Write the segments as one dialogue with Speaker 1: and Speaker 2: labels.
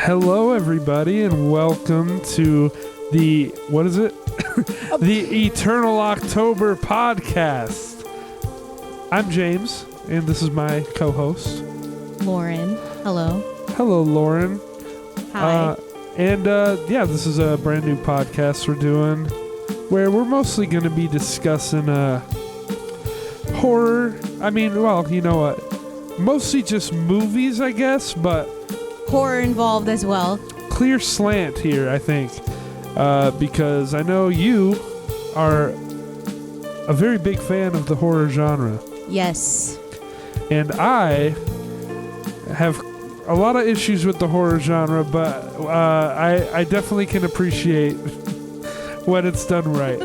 Speaker 1: Hello, everybody, and welcome to the, what is it? The Eternal October podcast. I'm James, and this is my co-host,
Speaker 2: Lauren. Hello.
Speaker 1: Hello, Lauren.
Speaker 2: Hi.
Speaker 1: This is a brand new podcast we're doing where we're mostly going to be discussing horror. I mean, well, you know what? Mostly just movies, I guess, but
Speaker 2: Horror involved as well.
Speaker 1: clear slant here, I think, because I know you are a very big fan of the horror genre,
Speaker 2: Yes.
Speaker 1: and I have a lot of issues with the horror genre, but I definitely can appreciate when it's done right.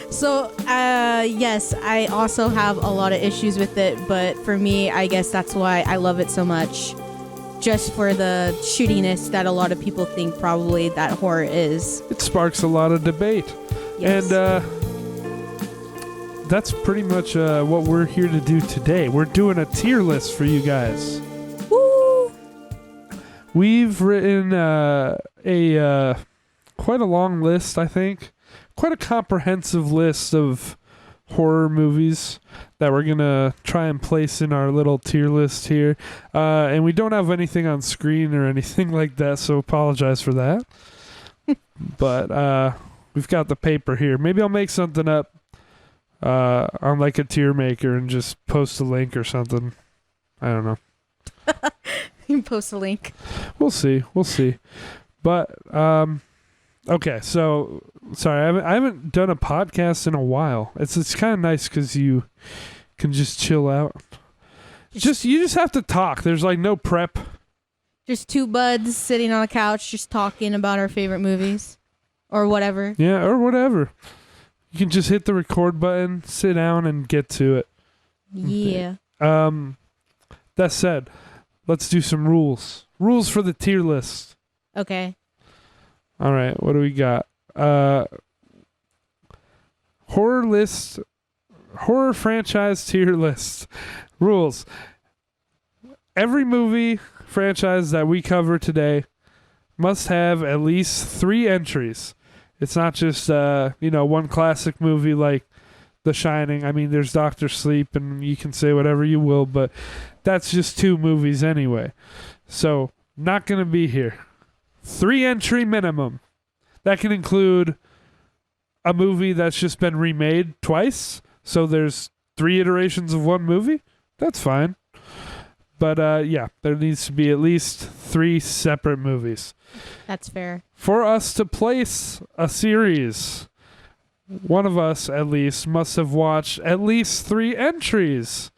Speaker 2: So, yes, I also have a lot of issues with it, but for me, I guess that's why I love it so much. Just for the shootiness that a lot of people think probably that horror is.
Speaker 1: It sparks a lot of debate.
Speaker 2: Yes.
Speaker 1: And that's pretty much what we're here to do today. We're doing a tier list for you guys.
Speaker 2: Woo!
Speaker 1: We've written quite a long list, I think. Quite a comprehensive list of horror movies that we're going to try and place in our little tier list here. And we don't have anything on screen or anything like that, so apologize for that. But we've got the paper here. Maybe I'll make something up on like a tier maker and just post a link or something. I don't know.
Speaker 2: You can post a link.
Speaker 1: We'll see. But okay, so sorry, I haven't done a podcast in a while. It's kind of nice because you can just chill out. You just have to talk. There's like no prep.
Speaker 2: Just two buds sitting on a couch just talking about our favorite movies. Or whatever.
Speaker 1: Yeah, or whatever. You can just hit the record button, sit down, and get to it.
Speaker 2: Yeah.
Speaker 1: That said, let's do some rules. Rules for the tier list.
Speaker 2: Okay.
Speaker 1: All right, what do we got? Horror franchise tier list. Rules. Every movie franchise that we cover today must have at least 3 entries. It's not just one classic movie like The Shining. I mean, there's Doctor Sleep, and you can say whatever you will, but that's just 2 movies anyway. So, not going to be here. 3 entry minimum. That can include a movie that's just been remade twice. So there's 3 iterations of one movie. That's fine. But there needs to be at least 3 separate movies.
Speaker 2: That's fair.
Speaker 1: For us to place a series, one of us at least must have watched at least 3 entries.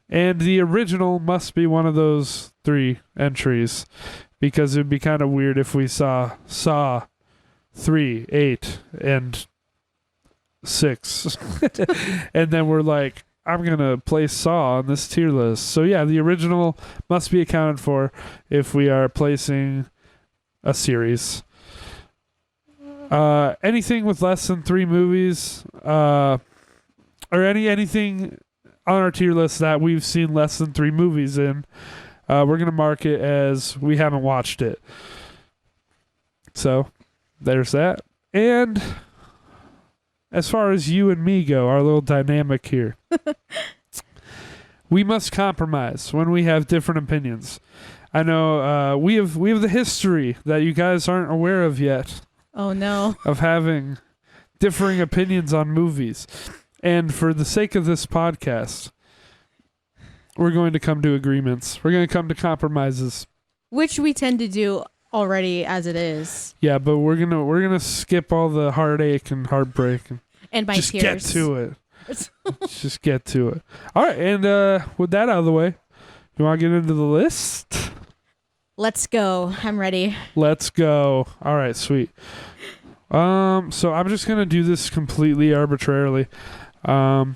Speaker 1: And the original must be one of those 3 entries. Because it would be kind of weird if we saw 3, 8, and 6. And then we're like, I'm going to place Saw on this tier list. So yeah, the original must be accounted for if we are placing a series. Anything with less than 3 movies, or anything on our tier list that we've seen less than 3 movies in, we're going to mark it as we haven't watched it. So, there's that. And as far as you and me go, our little dynamic here, we must compromise when we have different opinions. I know we have the history that you guys aren't aware of yet.
Speaker 2: Oh, no.
Speaker 1: Of having differing opinions on movies. And for the sake of this podcast, we're going to come to agreements. We're going to come to compromises.
Speaker 2: Which we tend to do already as it is.
Speaker 1: Yeah, but we're gonna skip all the heartache and heartbreak and
Speaker 2: my
Speaker 1: just
Speaker 2: tears.
Speaker 1: get to it. Just get to it. All right, and with that out of the way, you want to get into the list?
Speaker 2: Let's go. I'm ready.
Speaker 1: Let's go. All right, sweet. So I'm just gonna do this completely arbitrarily. Let's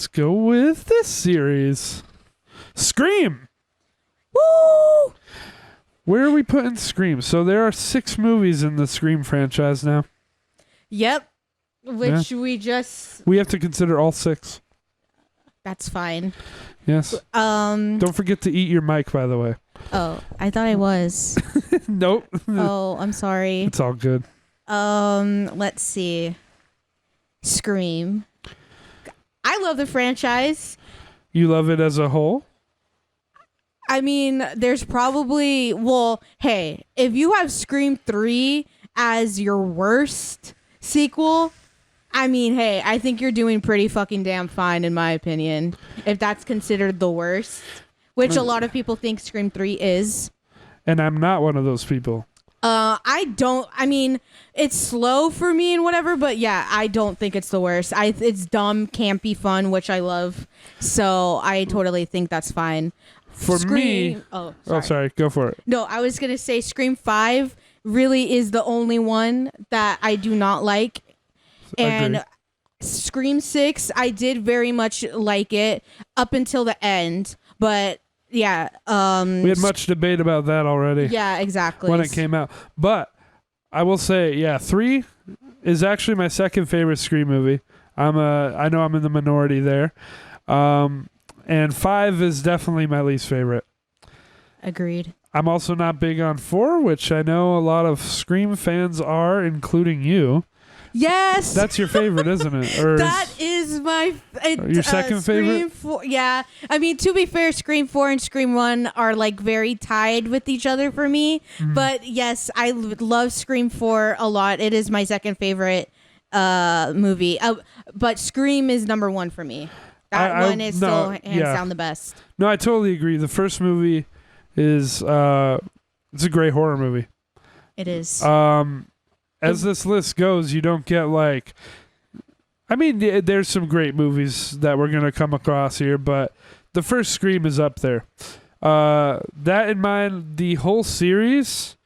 Speaker 1: go with this series. Scream!
Speaker 2: Woo!
Speaker 1: Where are we putting Scream? So there are 6 movies in the Scream franchise now.
Speaker 2: Yep. Which
Speaker 1: Yeah. We have to consider all 6.
Speaker 2: That's fine.
Speaker 1: Yes. Don't forget to eat your mic, by the way.
Speaker 2: Oh, I thought I was.
Speaker 1: Nope.
Speaker 2: Oh, I'm sorry.
Speaker 1: It's all good.
Speaker 2: Let's see. Scream. I love the franchise.
Speaker 1: You love it as a whole?
Speaker 2: I mean, there's probably, well, hey, if you have Scream 3 as your worst sequel, I mean, hey, I think you're doing pretty fucking damn fine in my opinion. If that's considered the worst, which a lot of people think Scream 3 is.
Speaker 1: And I'm not one of those people.
Speaker 2: I mean, it's slow for me and whatever, but yeah, I don't think it's the worst. It's dumb, campy, fun, which I love. So I totally think that's fine.
Speaker 1: For me...
Speaker 2: Oh,
Speaker 1: sorry. Go for it.
Speaker 2: No, I was going to say Scream 5 really is the only one that I do not like. And
Speaker 1: Agreed.
Speaker 2: Scream 6, I did very much like it up until the end. But yeah.
Speaker 1: We had much debate about that already.
Speaker 2: Yeah, exactly.
Speaker 1: When it came out. But I will say, yeah, 3 is actually my second favorite Scream movie. I know I'm in the minority there. And 5 is definitely my least favorite.
Speaker 2: Agreed.
Speaker 1: I'm also not big on 4, which I know a lot of Scream fans are, including you.
Speaker 2: Yes.
Speaker 1: That's your favorite, isn't it? Or
Speaker 2: that is my
Speaker 1: your second favorite?
Speaker 2: Scream 4, yeah. I mean, to be fair, Scream 4 and Scream 1 are like very tied with each other for me.
Speaker 1: Mm-hmm.
Speaker 2: But yes, I love Scream 4 a lot. It is my second favorite movie. But Scream is number 1 for me. That one is still hands down the best.
Speaker 1: No, I totally agree. The first movie is it's a great horror movie.
Speaker 2: It is.
Speaker 1: As this list goes, you don't get like... I mean, there's some great movies that we're going to come across here, but the first Scream is up there. That in mind, the whole series,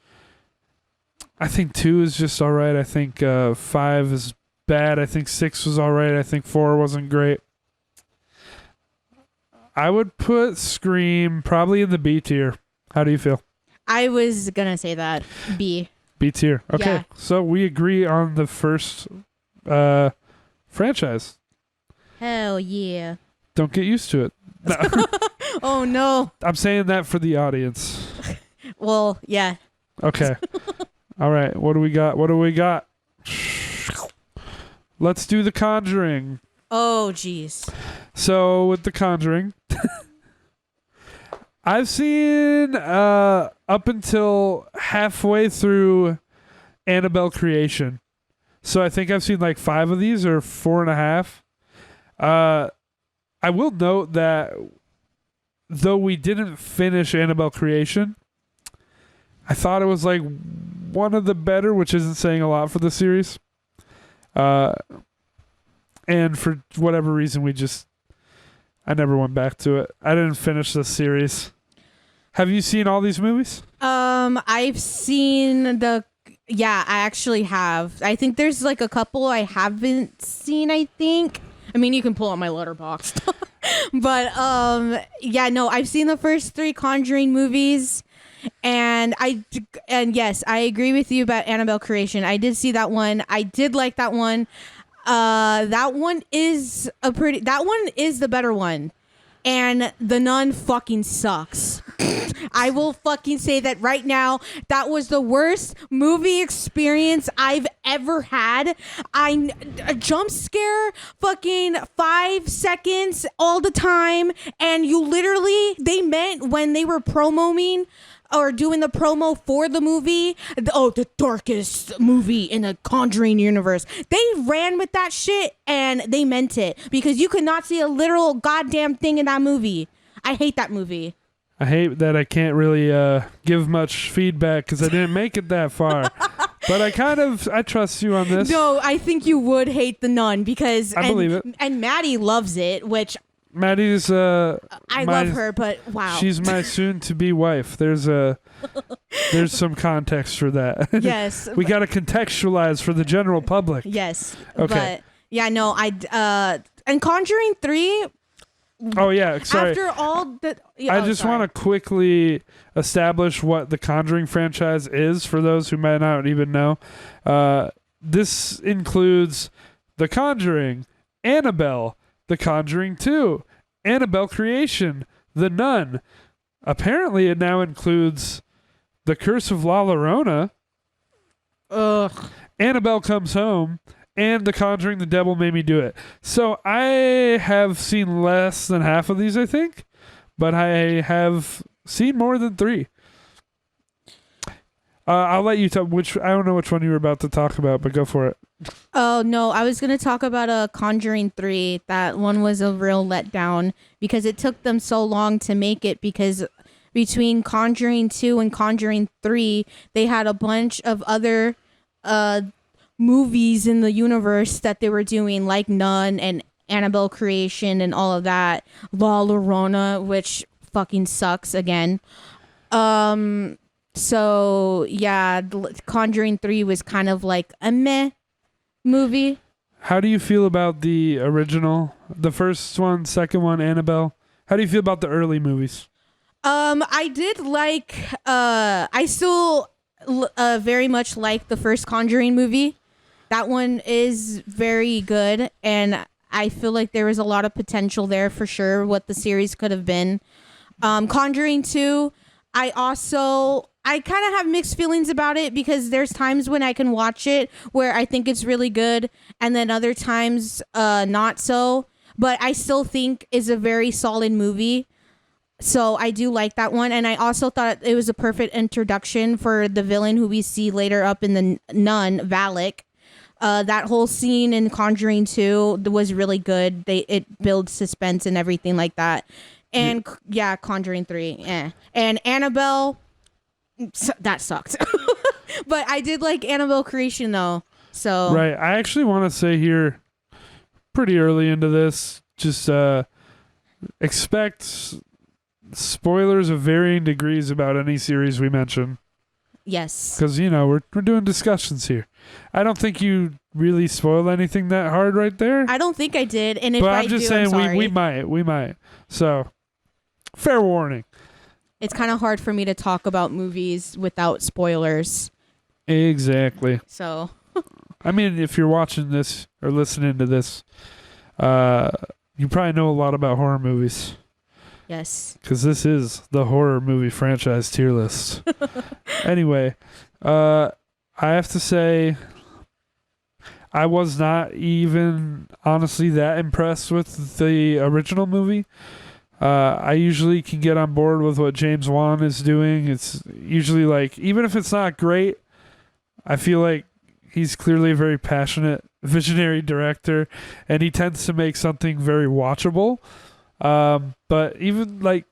Speaker 1: I think 2 is just all right. I think 5 is bad. I think 6 was all right. I think 4 wasn't great. I would put Scream probably in the B tier. How do you feel?
Speaker 2: I was going to say that. B.
Speaker 1: B tier. Okay.
Speaker 2: Yeah.
Speaker 1: So we agree on the first franchise.
Speaker 2: Hell yeah.
Speaker 1: Don't get used to it. No.
Speaker 2: Oh, no.
Speaker 1: I'm saying that for the audience.
Speaker 2: Well, yeah.
Speaker 1: Okay. All right. What do we got? Let's do The Conjuring.
Speaker 2: Oh, jeez.
Speaker 1: So with The Conjuring, I've seen up until halfway through Annabelle Creation. So I think I've seen like 5 of these or 4.5. I will note that though we didn't finish Annabelle Creation, I thought it was like one of the better, which isn't saying a lot for the series. And for whatever reason, I never went back to it. I didn't finish the series. Have you seen all these movies?
Speaker 2: I've seen I actually have. I think there's like a couple I haven't seen, I think. I mean, you can pull out my letterbox. But, I've seen the first 3 Conjuring movies. And yes, I agree with you about Annabelle Creation. I did see that one. I did like that one. That one is the better one. And The Nun fucking sucks. I will fucking say that right now. That was the worst movie experience I've ever had. A jump scare fucking 5 seconds all the time. And they meant when they were promoting or doing the promo for the movie, the darkest movie in the Conjuring universe. They ran with that shit and they meant it because you could not see a literal goddamn thing in that movie. I hate that movie.
Speaker 1: I hate that I can't really give much feedback because I didn't make it that far. But I trust you on this.
Speaker 2: No, I think you would hate The Nun because...
Speaker 1: I believe it.
Speaker 2: And Maddie loves it, which...
Speaker 1: Maddie's
Speaker 2: I love her, but wow.
Speaker 1: She's my soon-to-be wife. There's some context for that.
Speaker 2: Yes.
Speaker 1: We got to contextualize for the general public.
Speaker 2: Yes.
Speaker 1: Okay.
Speaker 2: But yeah, no, and Conjuring 3...
Speaker 1: Oh, yeah. Sorry.
Speaker 2: After all that... Yeah,
Speaker 1: I just want to quickly establish what the Conjuring franchise is for those who might not even know. This includes The Conjuring, Annabelle, The Conjuring 2, Annabelle Creation, The Nun, apparently it now includes The Curse of La Llorona,
Speaker 2: Ugh.
Speaker 1: Annabelle Comes Home, and The Conjuring: The Devil Made Me Do It. So I have seen less than half of these, I think, but I have seen more than 3. I'll let you tell I don't know which one you were about to talk about, but go for it.
Speaker 2: Oh no, I was gonna talk about Conjuring 3. That one was a real letdown because it took them so long to make it, because between Conjuring 2 and Conjuring 3, they had a bunch of other movies in the universe that they were doing, like Nun and Annabelle Creation and all of that. La Llorona, which fucking sucks again. So yeah, Conjuring 3 was kind of like a meh movie.
Speaker 1: How do you feel about the original, the first one, second one, Annabelle? How do you feel about the early movies?
Speaker 2: I did like. I still very much like the first Conjuring movie. That one is very good, and I feel like there was a lot of potential there for sure. What the series could have been. Conjuring 2, I kind of have mixed feelings about it, because there's times when I can watch it where I think it's really good, and then other times not so. But I still think is a very solid movie. So I do like that one. And I also thought it was a perfect introduction for the villain who we see later up in the Nun, Valak. That whole scene in Conjuring 2 was really good. It builds suspense and everything like that. And yeah, Conjuring 3. And Annabelle, that sucked. But I did like Annabelle Creation though. So
Speaker 1: Right. I actually want to say here, pretty early into this, just expect spoilers of varying degrees about any series we mention.
Speaker 2: yes.
Speaker 1: Because, we're doing discussions here. I don't think you really spoiled anything that hard right there.
Speaker 2: I don't think I did. And if
Speaker 1: but
Speaker 2: I
Speaker 1: I'm just
Speaker 2: do,
Speaker 1: saying
Speaker 2: I'm sorry.
Speaker 1: we might. So, fair warning.
Speaker 2: It's kind of hard for me to talk about movies without spoilers.
Speaker 1: Exactly.
Speaker 2: So
Speaker 1: I mean, if you're watching this or listening to this, you probably know a lot about horror movies.
Speaker 2: yes.
Speaker 1: Because this is the horror movie franchise tier list. Anyway, I have to say, I was not even honestly that impressed with the original movie. I usually can get on board with what James Wan is doing. It's usually like, even if it's not great, I feel like he's clearly a very passionate, visionary director, and he tends to make something very watchable. But even like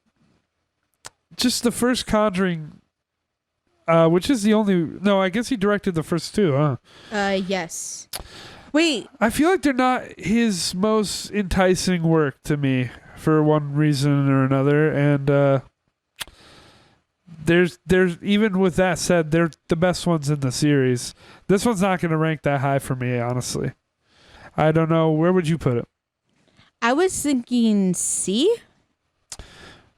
Speaker 1: just the first Conjuring, which is the only, no, I guess he directed the first 2, huh?
Speaker 2: Yes. Wait.
Speaker 1: I feel like they're not his most enticing work to me for one reason or another, and there's even with that said, they're the best ones in the series. This one's not going to rank that high for me, honestly. I don't know. Where would you put it?
Speaker 2: I was thinking C.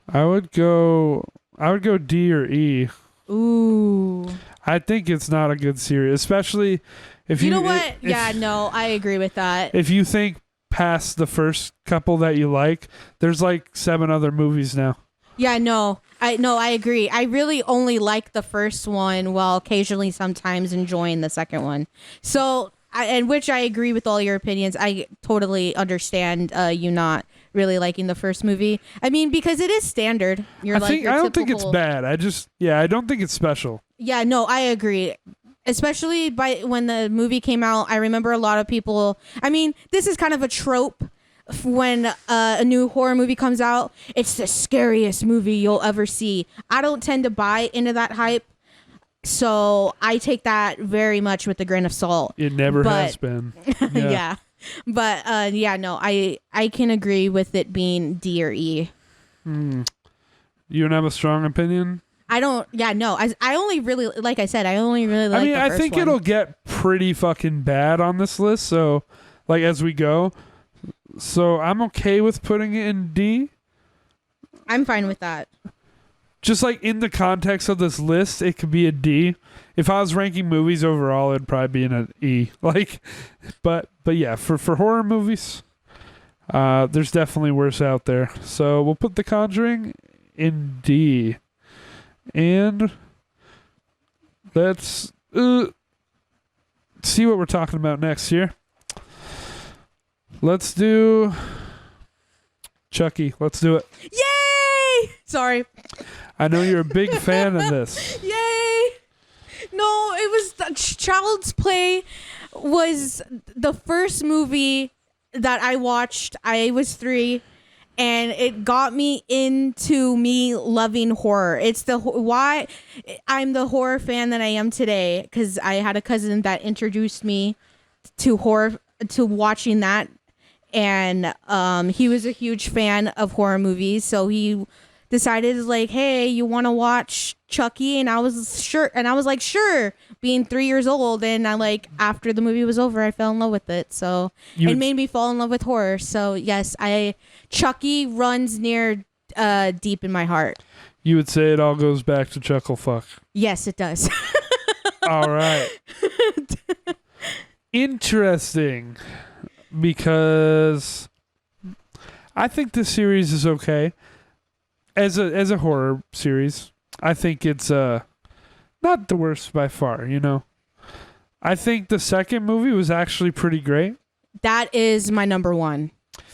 Speaker 1: I would go D or E.
Speaker 2: Ooh.
Speaker 1: I think it's not a good series, especially if
Speaker 2: You know what? Yeah, no, I agree with that.
Speaker 1: If you think past the first couple that you like, there's like 7 other movies now.
Speaker 2: Yeah, I agree. I really only like the first one, while occasionally sometimes enjoying the second one. So, and which I agree with all your opinions. I totally understand you not really liking the first movie. I mean, because it is standard. I
Speaker 1: don't think it's bad. I don't think it's special.
Speaker 2: Yeah, no, I agree. Especially when the movie came out, I remember a lot of people. I mean, this is kind of a trope. When a new horror movie comes out, it's the scariest movie you'll ever see. I don't tend to buy into that hype, so I take that very much with a grain of salt.
Speaker 1: It never has been.
Speaker 2: Yeah. But no, I can agree with it being D or E.
Speaker 1: You don't have a strong opinion?
Speaker 2: I don't. Yeah, no. I only really, like I said, I only really like.
Speaker 1: I mean,
Speaker 2: the first
Speaker 1: I think
Speaker 2: one.
Speaker 1: it'll get pretty fucking bad on this list. So, like as we go. So I'm okay with putting it in D.
Speaker 2: I'm fine with that.
Speaker 1: Just like in the context of this list, it could be a D. If I was ranking movies overall, it'd probably be in an E. But yeah, for horror movies, there's definitely worse out there. So we'll put The Conjuring indeed. And let's see what we're talking about next here. Let's do Chucky. Let's do it.
Speaker 2: Yay! Sorry.
Speaker 1: I know you're a big fan of this.
Speaker 2: Yay! No, it was Child's Play was the first movie that I watched. I was 3, and it got me into me loving horror. It's why I'm the horror fan that I am today, because I had a cousin that introduced me to horror, to watching that, and he was a huge fan of horror movies, so he decided, like, hey, you want to watch Chucky? And I was sure, and I was like, sure, being 3 years old. And I, like, after the movie was over, I fell in love with it. So it made me fall in love with horror. So yes, Chucky runs near deep in my heart.
Speaker 1: You would say it all goes back to Chucklefuck.
Speaker 2: Yes, it does.
Speaker 1: All right. Interesting, because I think this series is okay. As a horror series, I think it's not the worst by far, you know. I think the second movie was actually pretty great.
Speaker 2: That is my number 1.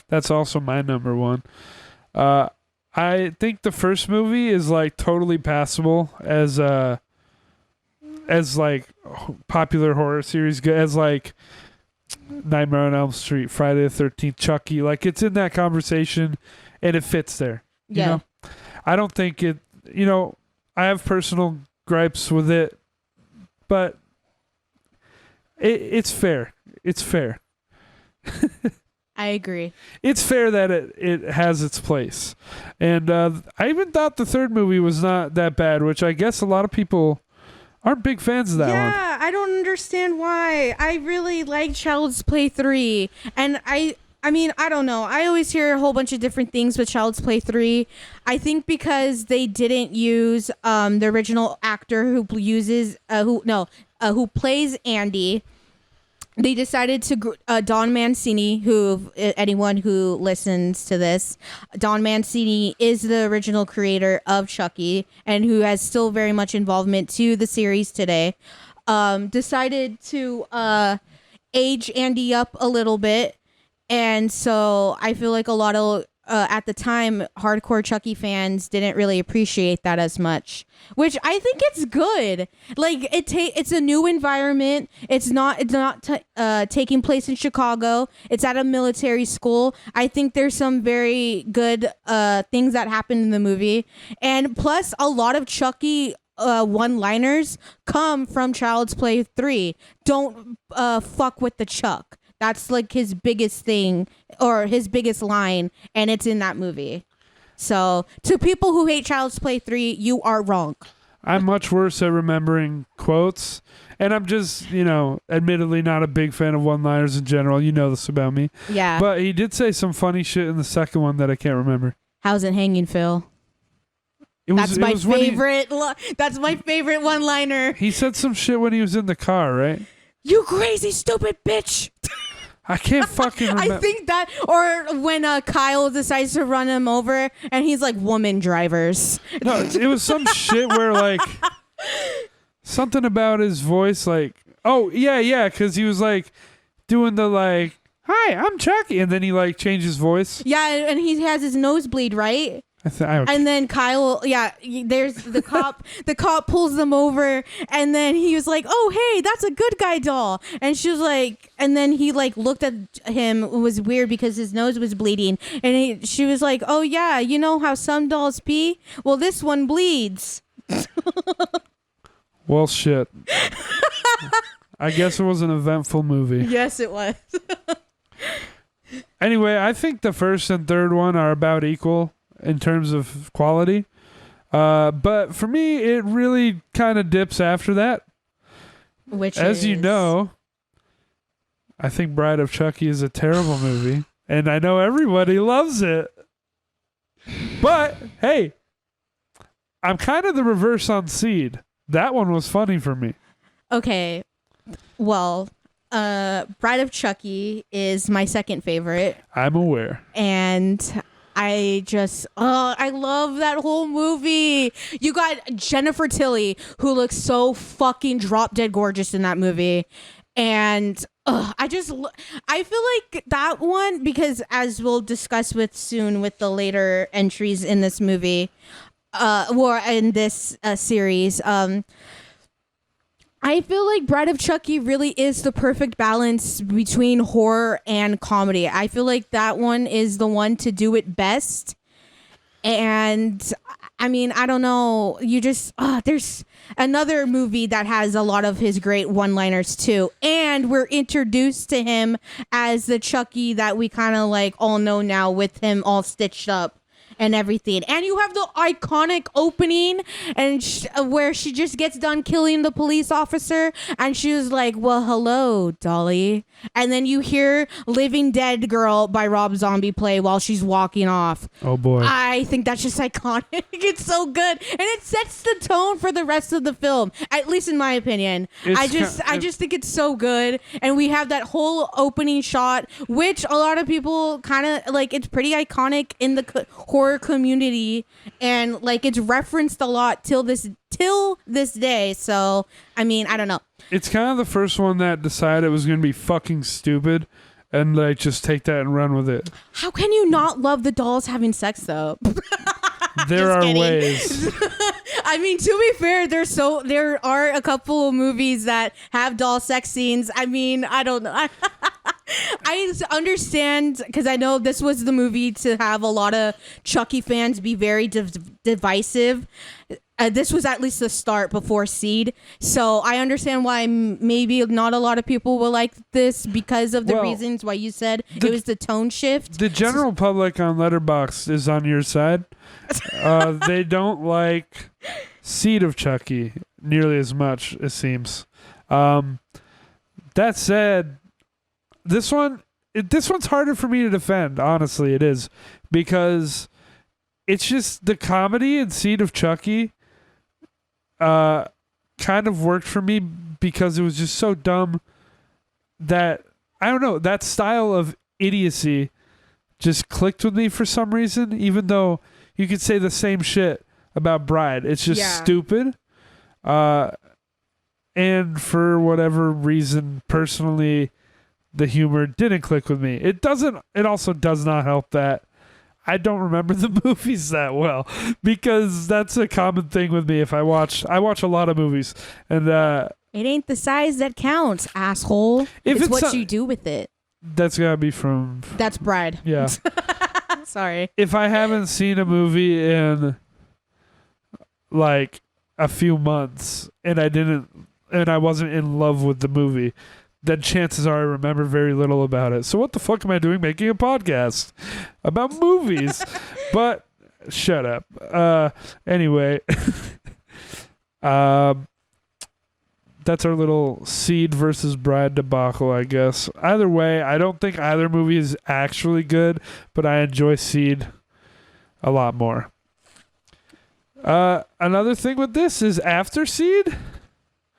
Speaker 1: That's also my number 1. I think the first movie is like totally passable as like popular horror series, as like Nightmare on Elm Street, Friday the 13th, Chucky. Like, it's in that conversation and it fits there. You know? I don't think it, you know, I have personal gripes with it, but it's fair. It's fair.
Speaker 2: I agree.
Speaker 1: It's fair that it has its place. And I even thought the third movie was not that bad, which I guess a lot of people aren't big fans of that one.
Speaker 2: Yeah, I don't understand why. I really like Child's Play 3, and I mean, I don't know. I always hear a whole bunch of different things with Child's Play 3. I think because they didn't use the original actor who plays Andy. They decided to Don Mancini, who anyone who listens to this, Don Mancini is the original creator of Chucky and who has still very much involvement to the series today. Decided to age Andy up a little bit. And so I feel like a lot of, at the time, hardcore Chucky fans didn't really appreciate that as much, which I think it's good. Like, it's a new environment. It's not taking place in Chicago. It's at a military school. I think there's some very good things that happen in the movie. And plus, a lot of Chucky one-liners come from Child's Play 3. Don't fuck with the Chuck. That's like his biggest thing, or his biggest line, and it's in that movie. So, to people who hate Child's Play 3, you are wrong.
Speaker 1: I'm much worse at remembering quotes, and I'm just, you know, admittedly not a big fan of one-liners in general. You know this about me.
Speaker 2: Yeah.
Speaker 1: But he did say some funny shit in the second one that I can't remember.
Speaker 2: How's it hanging, Phil? That's my favorite one-liner.
Speaker 1: He said some shit when he was in the car, right?
Speaker 2: You crazy, stupid bitch.
Speaker 1: I can't fucking remember.
Speaker 2: I think that, or when Kyle decides to run him over and he's like, woman drivers.
Speaker 1: No, it was some shit where, like, something about his voice, like, oh, yeah, because he was, like, doing the, like, hi, I'm Chucky, and then he, like, changed his voice.
Speaker 2: Yeah, and he has his nosebleed, right? And then Kyle, there's the cop. The cop pulls them over, and then he was like, "Oh, hey, that's a good guy doll." And she was like, and then he like looked at him. It was weird because his nose was bleeding, and she was like, "Oh yeah, you know how some dolls pee? Well, this one bleeds."
Speaker 1: Well, shit. I guess it was an eventful movie.
Speaker 2: Yes, it was.
Speaker 1: Anyway, I think the first and third one are about equal in terms of quality. But for me, it really kind of dips after that. As you know, I think Bride of Chucky is a terrible movie. And I know everybody loves it. But, hey, I'm kind of the reverse on Seed. That one was funny for me.
Speaker 2: Okay. Well, Bride of Chucky is my second favorite.
Speaker 1: I'm aware.
Speaker 2: And I love that whole movie. You got Jennifer Tilly, who looks so fucking drop dead gorgeous in that movie. And I feel like that one, because as we'll discuss with soon with the later entries in this movie, or in this series, I feel like Bride of Chucky really is the perfect balance between horror and comedy. I feel like that one is the one to do it best. And I mean, I don't know. There's another movie that has a lot of his great one-liners too. And we're introduced to him as the Chucky that we kind of like all know now, with him all stitched up and everything. And you have the iconic opening and where she just gets done killing the police officer and she was like, well, hello, Dolly. And then you hear Living Dead Girl by Rob Zombie play while she's walking off.
Speaker 1: Oh boy.
Speaker 2: I think that's just iconic. It's so good. And it sets the tone for the rest of the film, at least in my opinion. I just think it's so good. And we have that whole opening shot, which a lot of people kind of like, it's pretty iconic in the horror community, and like it's referenced a lot till this day. So I mean, I don't know.
Speaker 1: It's kind of the first one that decided it was going to be fucking stupid and like just take that and run with it.
Speaker 2: How can you not love the dolls having sex though?
Speaker 1: There are ways.
Speaker 2: I mean, to be fair, there are a couple of movies that have doll sex scenes. I mean, I don't know. I understand, because I know this was the movie to have a lot of Chucky fans be very divisive. This was at least the start before Seed. So I understand why maybe not a lot of people will like this because of the reasons why you said it was the tone shift.
Speaker 1: The general public on Letterboxd is on your side. They don't like Seed of Chucky nearly as much, it seems. That said, this one's harder for me to defend. Honestly, it is, because it's just the comedy in Seed of Chucky kind of worked for me because it was just so dumb that, I don't know, that style of idiocy just clicked with me for some reason, even though you could say the same shit about Bride. It's just stupid. And for whatever reason, personally, the humor didn't click with me. It also does not help that I don't remember the movies that well, because that's a common thing with me. I watch a lot of movies, and
Speaker 2: it ain't the size that counts, asshole. It's what you do with it.
Speaker 1: That's gotta be from.
Speaker 2: That's Bride.
Speaker 1: Yeah.
Speaker 2: Sorry.
Speaker 1: If I haven't seen a movie in like a few months and I wasn't in love with the movie, then chances are I remember very little about it. So what the fuck am I doing making a podcast about movies? But shut up. Anyway, that's our little Seed versus Bride debacle, I guess. Either way, I don't think either movie is actually good, but I enjoy Seed a lot more. Another thing with this is after Seed.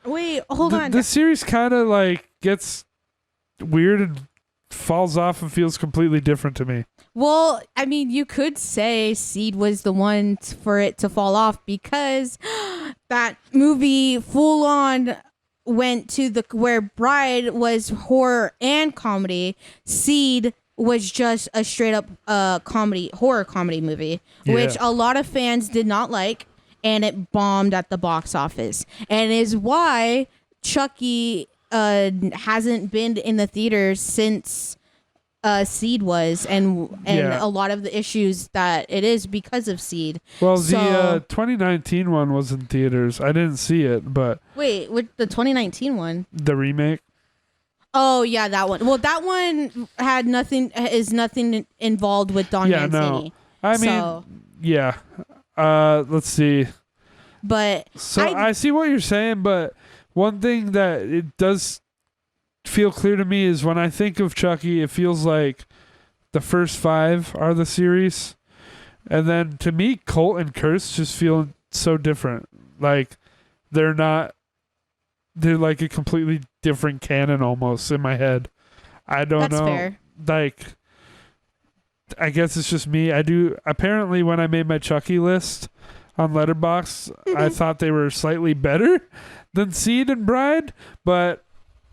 Speaker 2: Wait, hold on.
Speaker 1: The series kind of like gets weird and falls off and feels completely different to me.
Speaker 2: Well, I mean, you could say Seed was the one for it to fall off, because that movie full on went to where Bride was horror and comedy. Seed was just a straight up horror comedy movie, which a lot of fans did not like. And it bombed at the box office, and is why Chucky hasn't been in the theaters since Seed was, and a lot of the issues that it is because of Seed.
Speaker 1: Well, the 2019 one was in theaters. I didn't see it, but
Speaker 2: wait, with the 2019 one,
Speaker 1: the remake.
Speaker 2: Oh yeah, that one. Well, that one is nothing involved with Don Mancini.
Speaker 1: No. I mean, yeah. Let's see.
Speaker 2: But
Speaker 1: so I see what you're saying, but one thing that it does feel clear to me is when I think of Chucky, it feels like the first 5 are the series, and then to me, Cult and Curse just feel so different. Like they're like a completely different canon almost in my head. I don't know. That's fair. Like I guess it's just me. Apparently when I made my Chucky list on Letterboxd, I thought they were slightly better than Seed and Bride, but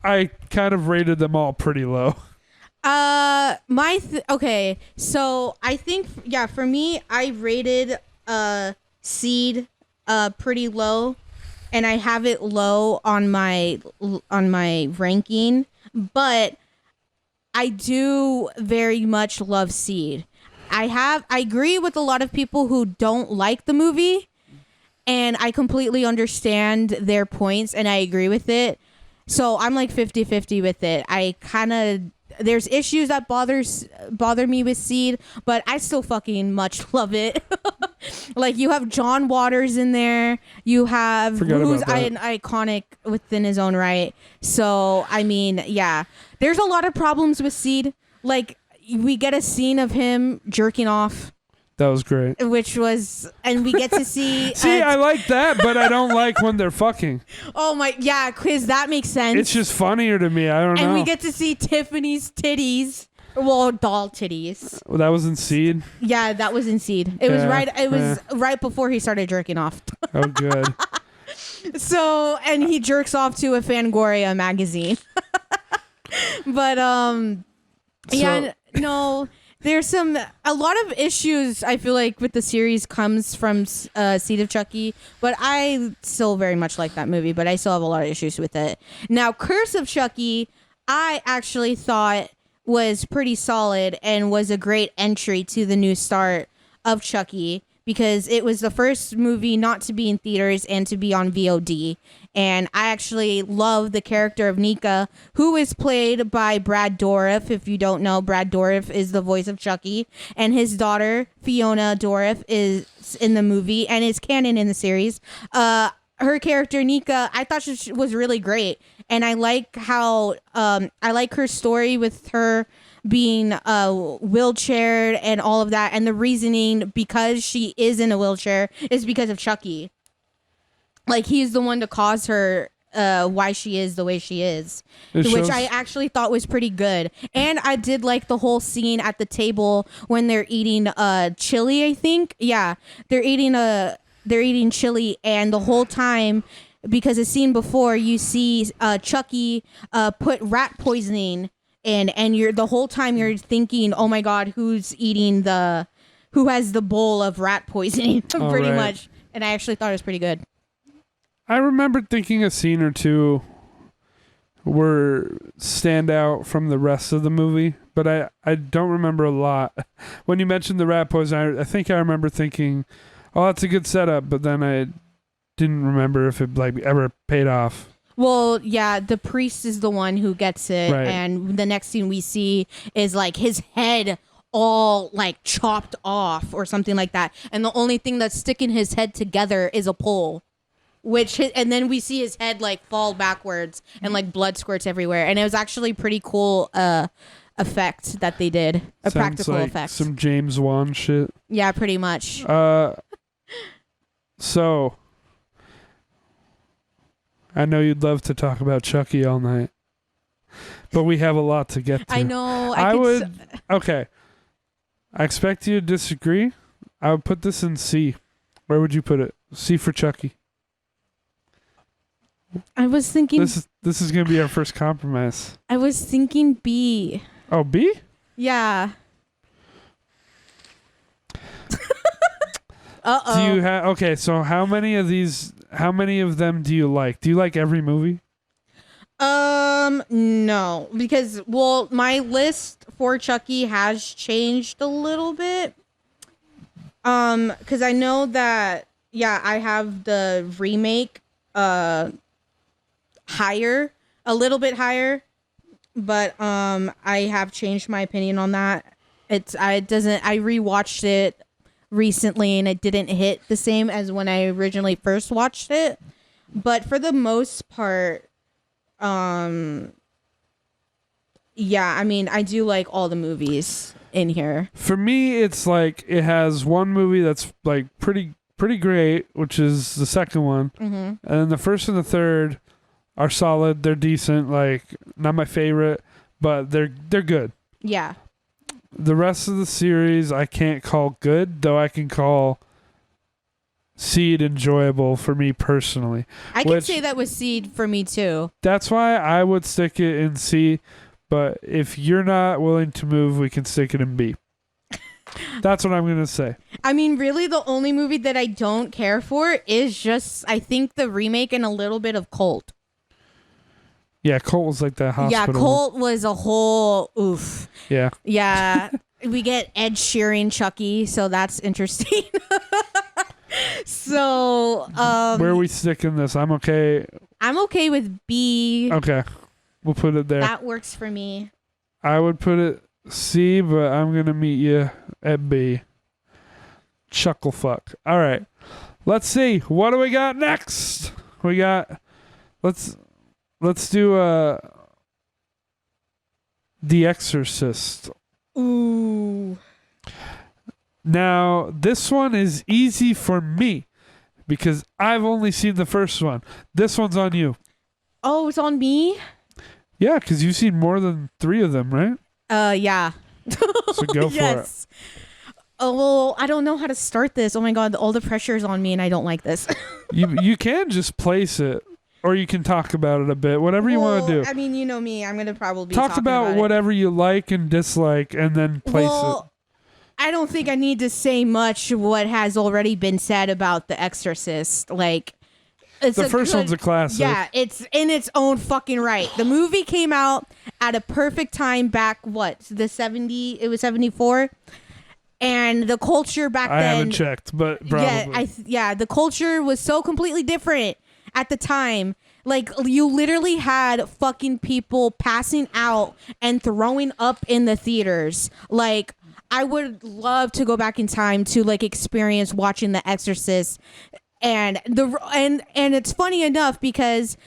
Speaker 1: I kind of rated them all pretty low.
Speaker 2: Okay, so I think for me, I rated Seed pretty low, and I have it low on my ranking, but I do very much love Seed. I agree with a lot of people who don't like the movie, and I completely understand their points, and I agree with it. So I'm like 50-50 with it. There's issues that bother me with Seed, but I still fucking much love it. Like, you have John Waters in there. You have who's an iconic within his own right. So I mean, yeah, there's a lot of problems with Seed. Like, we get a scene of him jerking off.
Speaker 1: That was great.
Speaker 2: And we get to see.
Speaker 1: See, I like that, but I don't like when they're fucking.
Speaker 2: Oh my, yeah, Quiz, that makes sense.
Speaker 1: It's just funnier to me. I don't know.
Speaker 2: And we get to see Tiffany's titties. Well, doll titties.
Speaker 1: Well, that was in Seed?
Speaker 2: Yeah, that was in Seed. It was right before he started jerking off.
Speaker 1: Oh, good.
Speaker 2: So, and he jerks off to a Fangoria magazine. But, there's a lot of issues I feel like with the series comes from Seed of Chucky, but I still very much like that movie, but I still have a lot of issues with it. Now, Curse of Chucky, I actually thought was pretty solid and was a great entry to the new start of Chucky, because it was the first movie not to be in theaters and to be on VOD. And I actually love the character of Nika, who is played by Brad Dourif. If you don't know, Brad Dourif is the voice of Chucky. And his daughter, Fiona Dourif, is in the movie and is canon in the series. Her character, Nika, I thought she was really great. And I like how, I like her story with her being wheelchaired and all of that, and the reasoning because she is in a wheelchair is because of Chucky. Like, he's the one to cause her why she is the way she is, which I actually thought was pretty good. And I did like the whole scene at the table when they're eating chili, I think. Yeah, they're eating chili, and the whole time, because the scene before, you see Chucky put rat poisoning in, and you're the whole time you're thinking, oh my god, who has the bowl of rat poisoning? Pretty much. And I actually thought it was pretty good.
Speaker 1: I remember thinking a scene or two were stand out from the rest of the movie, but I don't remember a lot. When you mentioned the rat poison, I think I remember thinking, oh, that's a good setup, but then I didn't remember if it like ever paid off.
Speaker 2: Well, yeah, the priest is the one who gets it, right. And the next scene we see is like his head all like chopped off or something like that, and the only thing that's sticking his head together is a pole. And then we see his head like fall backwards and like blood squirts everywhere, and it was actually pretty cool effect that they did.
Speaker 1: Sounds
Speaker 2: practical
Speaker 1: like
Speaker 2: effect.
Speaker 1: Some James Wan shit.
Speaker 2: Yeah, pretty much.
Speaker 1: So I know you'd love to talk about Chucky all night, but we have a lot to get to.
Speaker 2: I know.
Speaker 1: Okay. I expect you to disagree. I would put this in C. Where would you put it? C for Chucky.
Speaker 2: I was thinking
Speaker 1: this is gonna be our first compromise.
Speaker 2: I was thinking B.
Speaker 1: Oh, B?
Speaker 2: Yeah. Uh-oh.
Speaker 1: Do you have okay? So how many of them do you like? Do you like every movie?
Speaker 2: No, because my list for Chucky has changed a little bit. Because I know that I have the remake higher, a little bit higher, but I have changed my opinion on that. I rewatched it recently and it didn't hit the same as when I originally first watched it. But for the most part, I mean, I do like all the movies in here.
Speaker 1: For me, it's like it has one movie that's like pretty great, which is the second one, and then the first and the third are solid. They're decent. Like, not my favorite, but they're good.
Speaker 2: Yeah.
Speaker 1: The rest of the series I can't call good, though I can call Seed enjoyable for me personally.
Speaker 2: I can say that was Seed for me too.
Speaker 1: That's why I would stick it in C, but if you're not willing to move, we can stick it in B. That's what I'm going to say.
Speaker 2: I mean, really, the only movie that I don't care for is just, I think, the remake and a little bit of Colt.
Speaker 1: Yeah, Colt was like that hospital.
Speaker 2: Yeah, Colt was a whole oof.
Speaker 1: Yeah.
Speaker 2: Yeah. We get Ed Sheeran Chucky, so that's interesting. So,
Speaker 1: where are we sticking this? I'm okay.
Speaker 2: I'm okay with B.
Speaker 1: Okay. We'll put it there.
Speaker 2: That works for me.
Speaker 1: I would put it C, but I'm going to meet you at B. Chuckle fuck. All right. Let's see. What do we got next? We got let's do The Exorcist.
Speaker 2: Ooh.
Speaker 1: Now, this one is easy for me because I've only seen the first one. This one's on you.
Speaker 2: Oh, it's on me?
Speaker 1: Yeah, because you've seen more than 3 of them, right?
Speaker 2: Yeah.
Speaker 1: So go for it.
Speaker 2: Oh, well, I don't know how to start this. Oh my God, all the pressure is on me and I don't like this.
Speaker 1: You can just place it, or you can talk about it a bit, whatever you want to do.
Speaker 2: I mean, you know me. I'm going to probably
Speaker 1: talk about whatever you like and dislike, and then place it.
Speaker 2: I don't think I need to say much what has already been said about The Exorcist. Like, it's
Speaker 1: the first one's a classic.
Speaker 2: Yeah, it's in its own fucking right. The movie came out at a perfect time back, it was 74? And the culture back then... I
Speaker 1: haven't checked, but probably.
Speaker 2: Yeah, the culture was so completely different at the time. Like, you literally had fucking people passing out and throwing up in the theaters. Like... I would love to go back in time to like experience watching The Exorcist, and it's funny enough because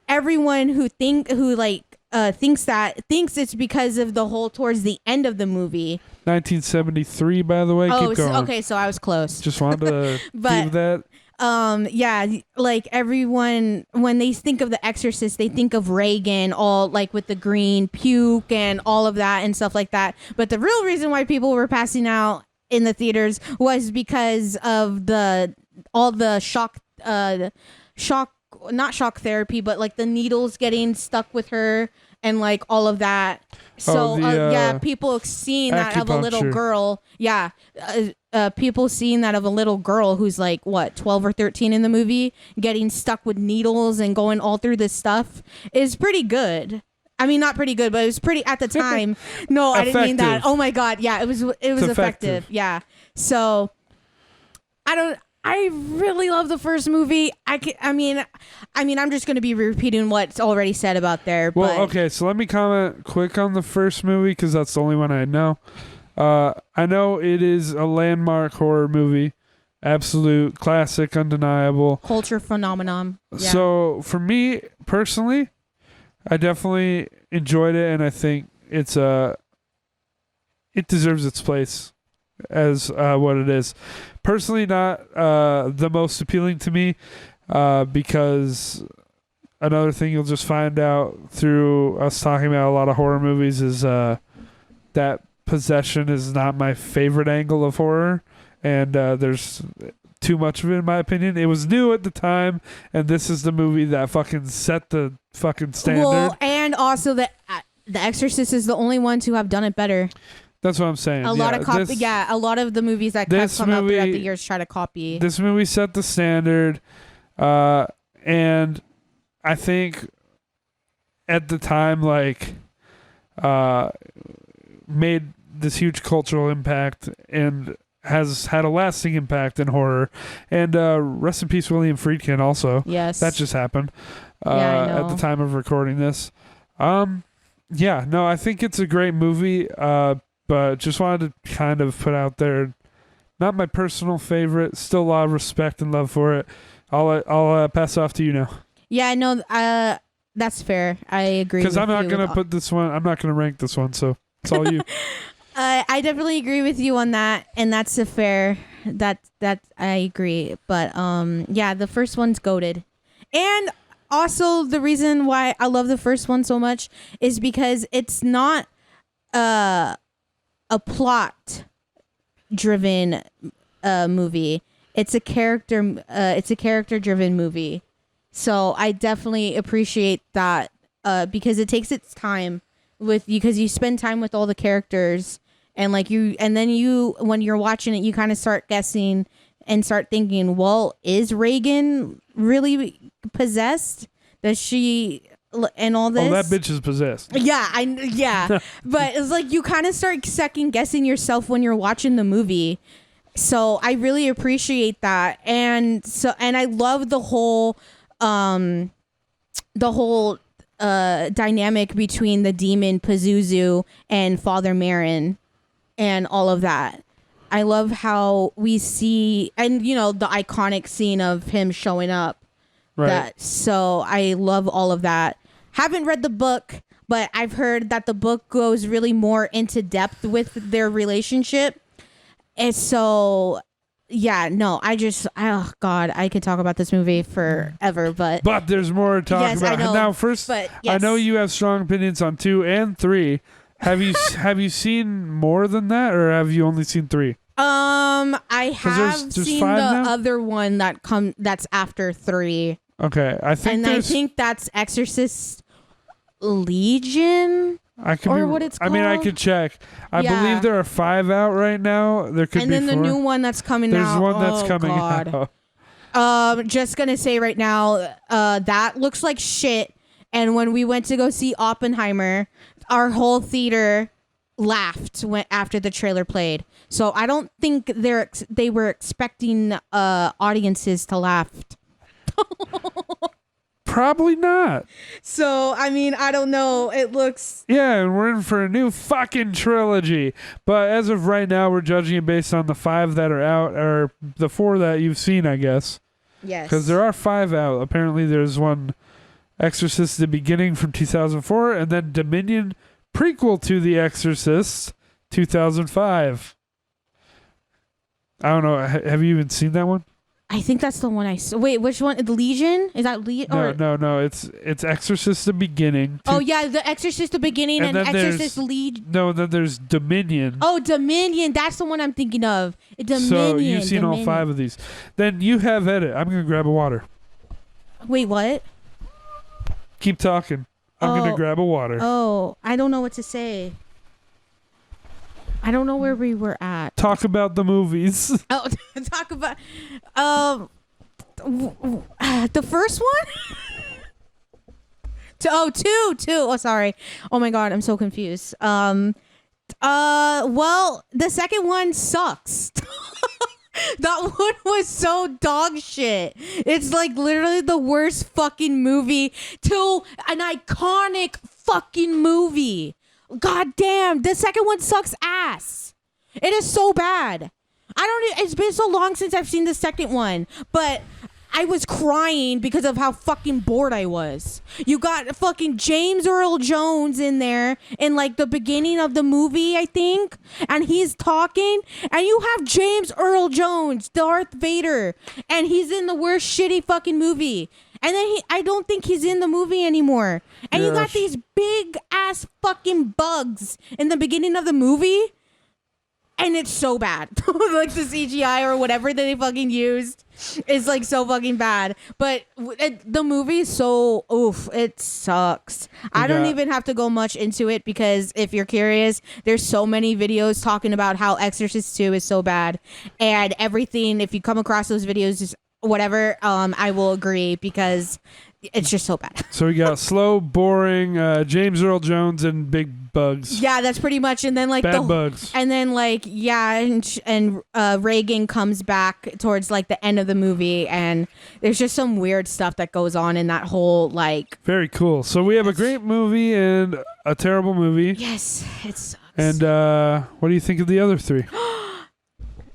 Speaker 2: everyone who thinks it's because of the whole towards the end of the movie.
Speaker 1: 1973, by the way. Keep going.
Speaker 2: Okay, so I was close.
Speaker 1: Just wanted to give that.
Speaker 2: Yeah, like everyone, when they think of The Exorcist, they think of Reagan, all like with the green puke and all of that and stuff like that. But the real reason why people were passing out in the theaters was because of all the shock, not shock therapy, but like the needles getting stuck with her and like all of that. So people seeing that of a little girl. Yeah. People seeing that of a little girl who's like 12 or 13 in the movie getting stuck with needles and going all through this stuff is pretty good. I mean, not pretty good, but it was pretty at the time. No, I didn't mean that. Oh my God. Yeah, it was effective. Yeah. So I really love the first movie. I mean, I'm just going to be repeating what's already said about there.
Speaker 1: Well, okay, so let me comment quick on the first movie because that's the only one I know. I know it is a landmark horror movie, absolute classic, undeniable
Speaker 2: culture phenomenon. Yeah.
Speaker 1: So for me personally, I definitely enjoyed it, and I think it deserves its place as what it is. Personally, not the most appealing to me because another thing you'll just find out through us talking about a lot of horror movies is that possession is not my favorite angle of horror, and there's too much of it in my opinion. It was new at the time, and this is the movie that fucking set the fucking standard. Well,
Speaker 2: and also The Exorcist is the only one to have done it better.
Speaker 1: That's what I'm saying.
Speaker 2: A lot of the movies that have come out throughout the years try to copy.
Speaker 1: This movie set the standard, and I think at the time, like, made this huge cultural impact and has had a lasting impact in horror. And rest in peace, William Friedkin. Also,
Speaker 2: yes,
Speaker 1: that just happened
Speaker 2: at
Speaker 1: the time of recording this. I think it's a great movie. But just wanted to kind of put out there, not my personal favorite. Still a lot of respect and love for it. I'll pass off to you now.
Speaker 2: Yeah, no, that's fair. I agree.
Speaker 1: Because I'm not gonna put this one. I'm not gonna rank this one. So it's all you.
Speaker 2: I definitely agree with you on that, and that's a fair. That I agree. But the first one's goated, and also the reason why I love the first one so much is because it's not a plot driven movie. It's a character driven movie. So I definitely appreciate that because it takes its time because you spend time with all the characters and then when you're watching it, you kind of start guessing and start thinking, well, is Reagan really possessed? Does she and all this?
Speaker 1: Oh, that bitch is possessed.
Speaker 2: Yeah. But it's like you kind of start second guessing yourself when you're watching the movie. So I really appreciate that. And I love the whole dynamic between the demon Pazuzu and Father Marin and all of that. I love how we see, and the iconic scene of him showing up.
Speaker 1: Right.
Speaker 2: So I love all of that. Haven't read the book, but I've heard that the book goes really more into depth with their relationship. And so, yeah, no, oh God, I could talk about this movie forever, but
Speaker 1: there's more to talk
Speaker 2: yes,
Speaker 1: about.
Speaker 2: I know,
Speaker 1: now, first,
Speaker 2: but yes.
Speaker 1: I know you have strong opinions on 2 and 3. Have you seen more than that, or have you only seen 3?
Speaker 2: I have
Speaker 1: there's
Speaker 2: seen
Speaker 1: 5
Speaker 2: the
Speaker 1: now?
Speaker 2: other one that's after 3.
Speaker 1: Okay, I think
Speaker 2: that's Exorcist Legion. What it's called.
Speaker 1: I mean, I could check. I believe there are 5 out right now. There could be 4.
Speaker 2: And then the new one that's coming out.
Speaker 1: There's one that's coming out.
Speaker 2: Just gonna say right now, that looks like shit. And when we went to go see Oppenheimer, our whole theater laughed after the trailer played. So I don't think they were expecting audiences to laugh.
Speaker 1: Probably not.
Speaker 2: So, I mean, I don't know. It looks...
Speaker 1: Yeah, and we're in for a new fucking trilogy. But as of right now, we're judging it based on the 5 that are out, or the 4 that you've seen, I guess.
Speaker 2: Yes.
Speaker 1: Because there are 5 out. Apparently, there's one Exorcist The Beginning from 2004, and then Dominion prequel to The Exorcist 2005. I don't know. Have you even seen that one?
Speaker 2: I think that's the one I saw. Wait, which one? The Legion? Is that Legion?
Speaker 1: No. It's Exorcist The Beginning.
Speaker 2: Oh, yeah. The Exorcist The Beginning and Exorcist Legion.
Speaker 1: No, then there's Dominion.
Speaker 2: Oh, Dominion. That's the one I'm thinking of. Dominion.
Speaker 1: So you've seen all 5 of these. Then you have edit. I'm going to grab a water.
Speaker 2: Wait, what?
Speaker 1: Keep talking. I'm going to grab a water.
Speaker 2: Oh, I don't know what to say. I don't know where we were at.
Speaker 1: Talk about the movies.
Speaker 2: Oh, talk about the first one? Two. Oh, sorry. Oh my God, I'm so confused. Well, the second one sucks. That one was so dog shit. It's like literally the worst fucking movie to an iconic fucking movie. God damn, the second one sucks ass. It is so bad. It's been so long since I've seen the second one, but I was crying because of how fucking bored I was. You got fucking James Earl Jones in there in like the beginning of the movie, I think, and he's talking, and you have James Earl Jones, Darth Vader, and he's in the worst shitty fucking movie. And then I don't think he's in the movie anymore. And you got these big ass fucking bugs in the beginning of the movie. And it's so bad. Like the CGI or whatever that they fucking used is like so fucking bad. But the movie is so, it sucks. I don't even have to go much into it because if you're curious, there's so many videos talking about how Exorcist 2 is so bad. And everything, if you come across those videos, just whatever, I will agree because it's just so bad.
Speaker 1: So we got slow, boring, James Earl Jones and big bugs.
Speaker 2: Yeah, that's pretty much. And then like
Speaker 1: bad bugs.
Speaker 2: And then like and Reagan comes back towards like the end of the movie, and there's just some weird stuff that goes on in that whole like.
Speaker 1: Very cool. So we have a great movie and a terrible movie.
Speaker 2: Yes, it sucks.
Speaker 1: And what do you think of the other 3?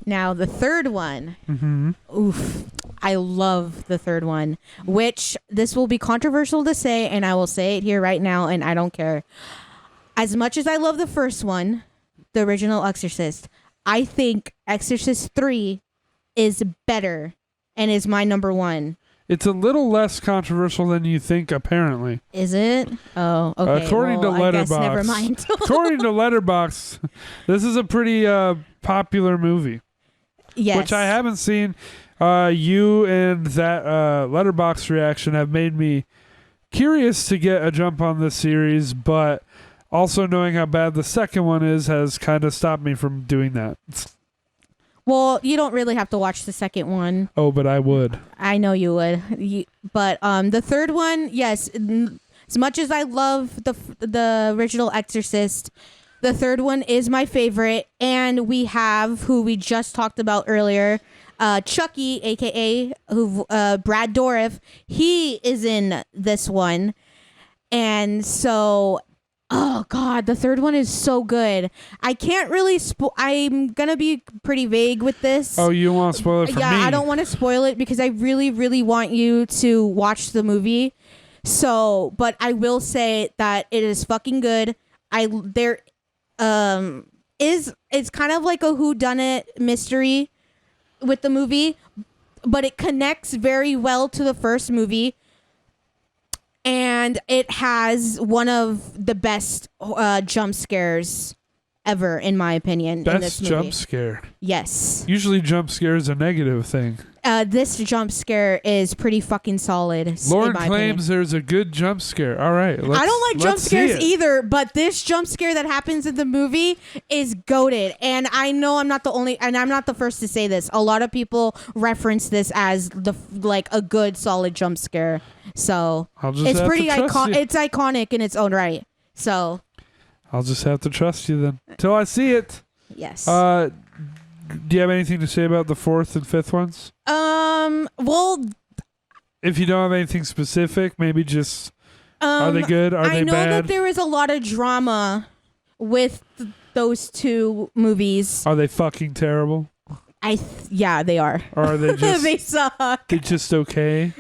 Speaker 2: Now the third one.
Speaker 1: Mm-hmm.
Speaker 2: Oof. I love the third one, which this will be controversial to say, and I will say it here right now, and I don't care. As much as I love the first one, the original Exorcist, I think Exorcist 3 is better and is my number 1.
Speaker 1: It's a little less controversial than you think, apparently.
Speaker 2: Is it? Oh, okay.
Speaker 1: According to
Speaker 2: I guess
Speaker 1: Letterboxd.
Speaker 2: never mind.
Speaker 1: According to Letterboxd, this is a pretty popular movie.
Speaker 2: Yes.
Speaker 1: Which I haven't seen. You and that Letterboxd reaction have made me curious to get a jump on this series, but also knowing how bad the second one is has kind of stopped me from doing that.
Speaker 2: Well, you don't really have to watch the second one.
Speaker 1: Oh, but I would.
Speaker 2: I know you would. But the third one, yes. As much as I love the original Exorcist, the third one is my favorite. And we have, who we just talked about earlier, Chucky, a.k.a. Brad Dourif. He is in this one. And so... Oh, God, the third one is so good. I can't really... I'm going to be pretty vague with this.
Speaker 1: Oh, you want to spoil it for me?
Speaker 2: Yeah, I don't want to spoil it because I really, really want you to watch the movie. So, but I will say that it is fucking good. It's kind of like a whodunit mystery with the movie, but it connects very well to the first movie. And it has one of the best jump scares ever, in my opinion.
Speaker 1: Best
Speaker 2: in this movie.
Speaker 1: jump scare.
Speaker 2: Yes.
Speaker 1: Usually jump scare is a negative thing.
Speaker 2: This jump scare is pretty fucking solid.
Speaker 1: Lauren claims there's a good jump scare. All right.
Speaker 2: I don't like jump scares either, but this jump scare that happens in the movie is goated. And I know I'm not the only, and I'm not the first to say this. A lot of people reference this as a good solid jump scare. So it's pretty iconic. It's iconic in its own right. So
Speaker 1: I'll just have to trust you then till I see it.
Speaker 2: Yes.
Speaker 1: Do you have anything to say about the fourth and fifth ones?
Speaker 2: Well,
Speaker 1: if you don't have anything specific, maybe just are they good? Are they bad?
Speaker 2: I know that there is a lot of drama with those two movies.
Speaker 1: Are they fucking terrible?
Speaker 2: Yeah, they are.
Speaker 1: Or are they just
Speaker 2: they suck?
Speaker 1: They're just okay.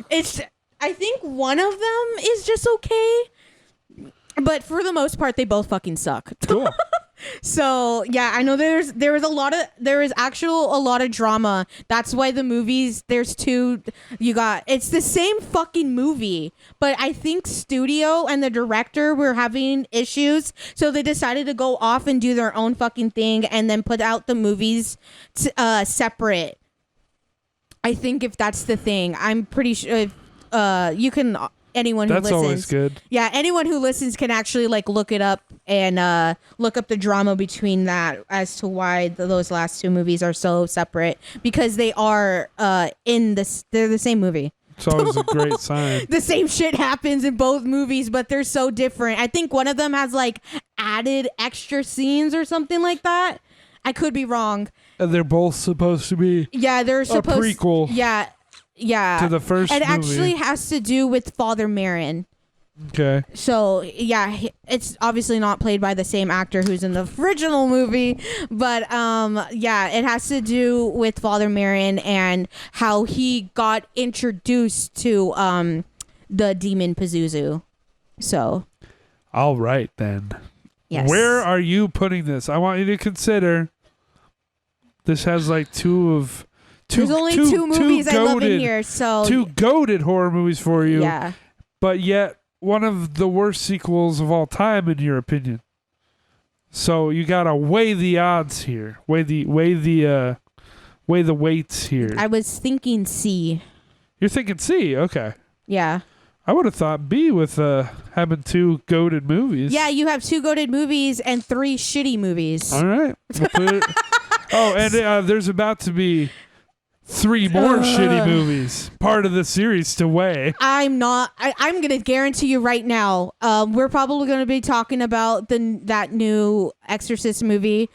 Speaker 2: I think one of them is just okay, but for the most part, they both fucking suck.
Speaker 1: Cool.
Speaker 2: So yeah, I know there is a lot of drama. That's why the movies, there's two. It's the same fucking movie, but I think studio and the director were having issues, so they decided to go off and do their own fucking thing, and then put out the movies separate. I think if that's the thing, I'm pretty sure. You can. Anyone who listens.
Speaker 1: That's always good.
Speaker 2: Yeah, anyone who listens can actually look it up and look up the drama between that as to why those last two movies are so separate, because they are they're the same movie.
Speaker 1: It's always a great sign.
Speaker 2: The same shit happens in both movies, but they're so different. I think one of them has added extra scenes or something like that. I could be wrong.
Speaker 1: And they're both supposed to be
Speaker 2: they're supposed
Speaker 1: a prequel.
Speaker 2: Yeah.
Speaker 1: To the first movie.
Speaker 2: It actually has to do with Father Merrin.
Speaker 1: Okay.
Speaker 2: So, yeah, it's obviously not played by the same actor who's in the original movie, but it has to do with Father Merrin and how he got introduced to the demon Pazuzu. So.
Speaker 1: All right, then.
Speaker 2: Yes.
Speaker 1: Where are you putting this? I want you to consider this has there's only two movies I love in here, so two goated horror movies for you.
Speaker 2: Yeah.
Speaker 1: But yet one of the worst sequels of all time, in your opinion. So you gotta weigh the odds here. Weigh the weights here.
Speaker 2: I was thinking C.
Speaker 1: You're thinking C, okay.
Speaker 2: Yeah.
Speaker 1: I would have thought B with having two goated movies.
Speaker 2: Yeah, you have two goated movies and three shitty movies.
Speaker 1: All right. And there's about to be 3 more shitty movies, part of the series to weigh.
Speaker 2: I'm going to guarantee you right now, we're probably going to be talking about that new Exorcist movie.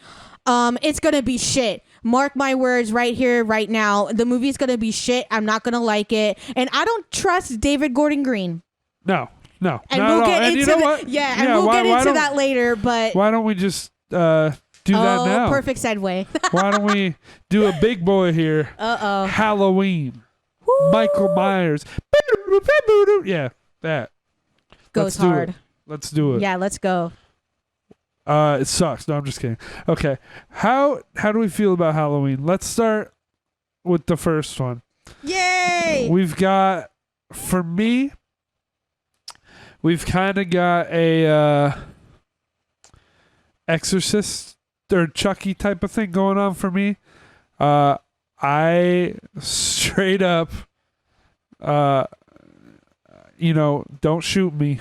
Speaker 2: It's going to be shit. Mark my words right here, right now. The movie's going to be shit. I'm not going to like it. And I don't trust David Gordon Green.
Speaker 1: No.
Speaker 2: And we'll get into that later, but
Speaker 1: why don't we just do that now?
Speaker 2: Perfect segue.
Speaker 1: Why don't we do a big boy here? Halloween. Woo! Michael Myers. Yeah, that.
Speaker 2: Goes hard.
Speaker 1: Let's do it.
Speaker 2: Yeah, let's go.
Speaker 1: It sucks. No, I'm just kidding. Okay. How do we feel about Halloween? Let's start with the first one.
Speaker 2: Yay!
Speaker 1: We've got for me, we've kind of got a Exorcist or Chucky type of thing going on for me. I straight up, don't shoot me.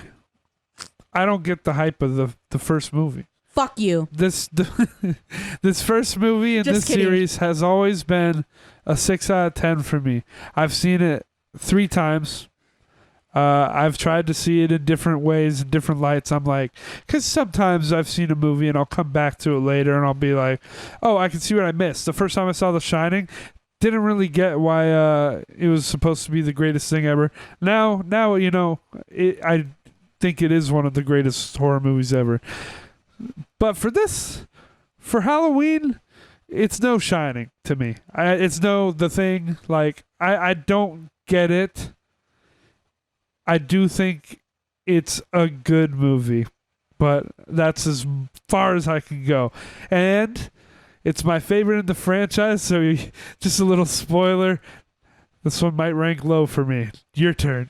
Speaker 1: I don't get the hype of the first movie.
Speaker 2: Fuck you.
Speaker 1: This first movie in this series has always been a 6 out of 10 for me. I've seen it 3 times. I've tried to see it in different ways, in different lights. I'm like, because sometimes I've seen a movie and I'll come back to it later and I'll be like, oh, I can see what I missed. The first time I saw The Shining, didn't really get why it was supposed to be the greatest thing ever. Now, I think it is one of the greatest horror movies ever. But for Halloween, it's no Shining to me. It's no The Thing. Like, I don't get it. I do think it's a good movie, but that's as far as I can go. And it's my favorite in the franchise, so just a little spoiler. This one might rank low for me. Your turn.